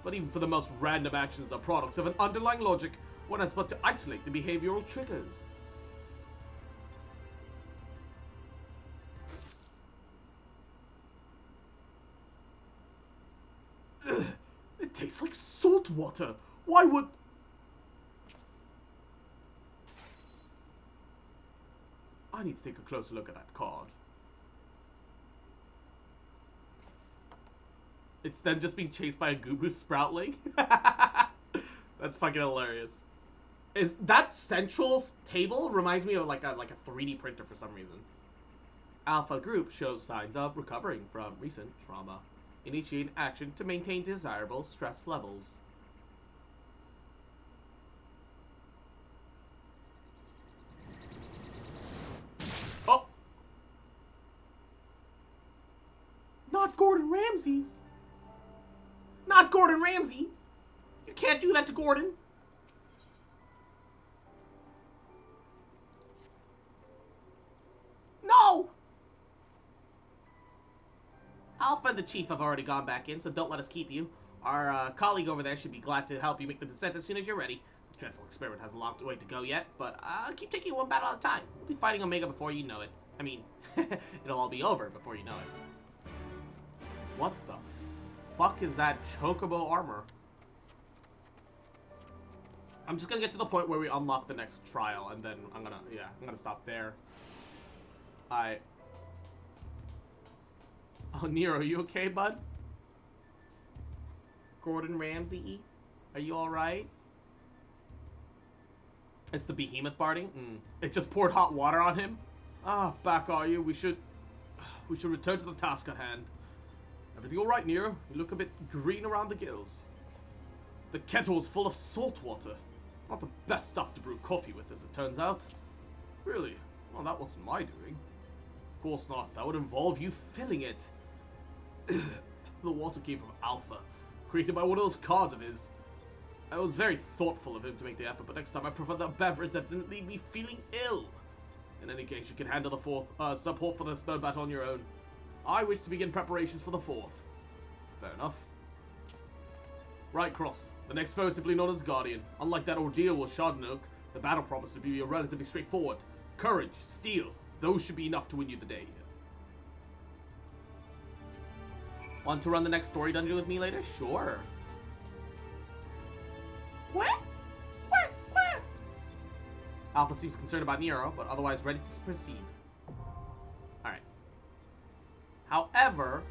But even for the most random actions are products of an underlying logic, one has but to isolate the behavioral triggers. Ugh, it tastes like salt water. Why would... I need to take a closer look at that card. It's then just being chased by a Goobu Sproutling. That's fucking hilarious. Is that central table reminds me of like a 3D printer for some reason. Alpha Group shows signs of recovering from recent trauma. Initiate action to maintain desirable stress levels. Oh! Not Gordon Ramsay's! Not Gordon Ramsay! You can't do that to Gordon! No! Alpha and the Chief have already gone back in, so don't let us keep you. Our colleague over there should be glad to help you make the descent as soon as you're ready. The dreadful experiment has a long way to go yet, but keep taking one battle at a time. We'll be fighting Omega before you know it. I mean, it'll all be over before you know it. What the fuck is that chocobo armor? I'm just gonna get to the point where we unlock the next trial, and then I'm gonna stop there. Oh, Nero, you okay, bud? Gordon Ramsay? Are you alright? It's the behemoth barding? It just poured hot water on him? Ah, back are you? We should return to the task at hand. Everything alright, Nero? You look a bit green around the gills. The kettle is full of salt water. Not the best stuff to brew coffee with, as it turns out. Really? Well, that wasn't my doing. Of course not. That would involve you filling it. The water came from Alpha, created by one of those cards of his. It was very thoughtful of him to make the effort, but next time I prefer that beverage that didn't leave me feeling ill. In any case, you can handle the fourth support for the third battle on your own. I wish to begin preparations for the fourth. Fair enough. Right, Cross. The next foe is simply known as Guardian. Unlike that ordeal with Shardnook, the battle promises to be relatively straightforward. Courage, steel, those should be enough to win you the day. Want to run the next story dungeon with me later? Sure. Alpha seems concerned about Nero, but otherwise ready to proceed. Alright. However,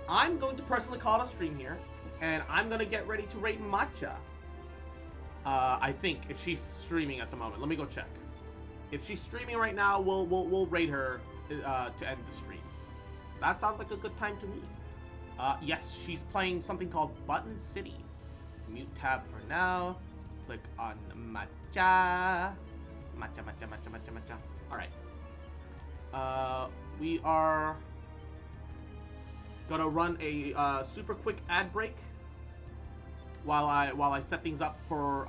I'm going to personally call it a stream here, and I'm going to get ready to raid Matcha. I think, if she's streaming at the moment. Let me go check. If she's streaming right now, we'll raid her to end the stream. That sounds like a good time to me. Yes, she's playing something called Button City. Mute tab for now. Click on Matcha. Matcha. Alright. We are gonna run a super quick ad break while I set things up for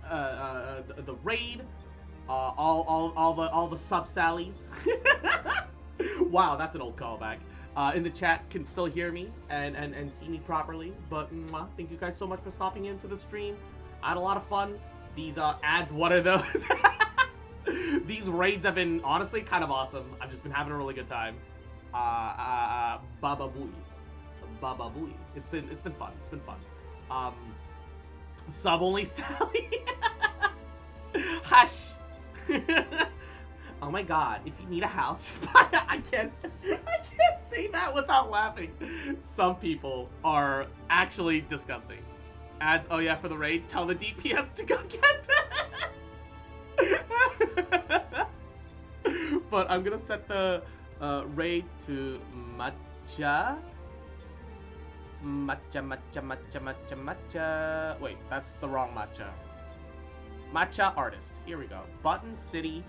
the raid. All the sub sallies. Wow, that's an old callback. In the chat can still hear me and see me properly. But thank you guys so much for stopping in for the stream. I had a lot of fun. These ads, what are those? These raids have been honestly kind of awesome. I've just been having a really good time. Baba Booey. It's been fun. It's been fun. Sub only Sally. Hush. Oh my god, if you need a house, just buy it. I can't say that without laughing. Some people are actually disgusting. Ads, oh yeah, for the raid, tell the DPS to go get that. But I'm gonna set the raid to Matcha. Matcha. Wait, that's the wrong Matcha. Matcha artist. Here we go. Button City.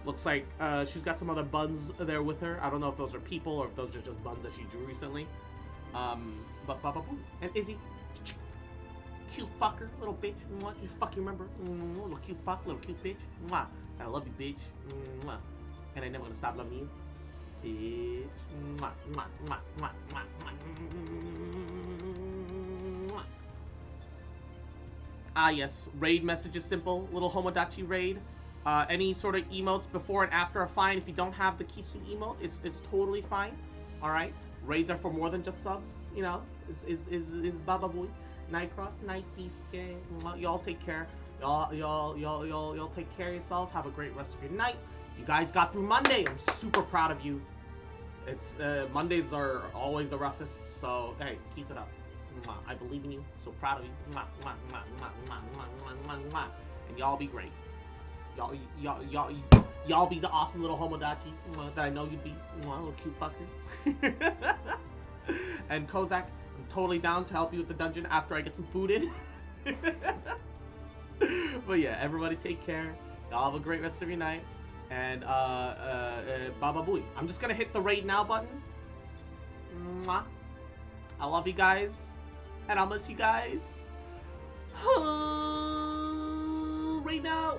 Looks like she's got some other buns there with her. I don't know if those are people or if those are just buns that she drew recently. But Baba Boo and Izzy. Cute fucker, little bitch. Mwah. You fucking remember? Little cute fuck, little cute bitch. Mwah. I love you, bitch. Mwah. And I'm never gonna stop loving you. Bitch. Mwah. Mwah. Mwah. Mwah. Mwah. Mwah. Ah, yes. Raid message is simple. Little Homodachi raid. Any sort of emotes before and after are fine. If you don't have the Kisu emote, it's totally fine. Alright? Raids are for more than just subs, you know. Is Baba Boy. Nightcross, Night Beast, y'all take care. Y'all take care of yourselves. Have a great rest of your night. You guys got through Monday. I'm super proud of you. It's Mondays are always the roughest, so hey, keep it up. I believe in you. So proud of you. And y'all be great. Y'all be the awesome little Homodachi that I know you'd be. Little cute fuckers. And Kozak, I'm totally down to help you with the dungeon after I get some food in. But yeah, everybody take care. Y'all have a great rest of your night. And Baba Booey. I'm just gonna hit the raid now button. Mwah. I love you guys. And I'll miss you guys. Right now.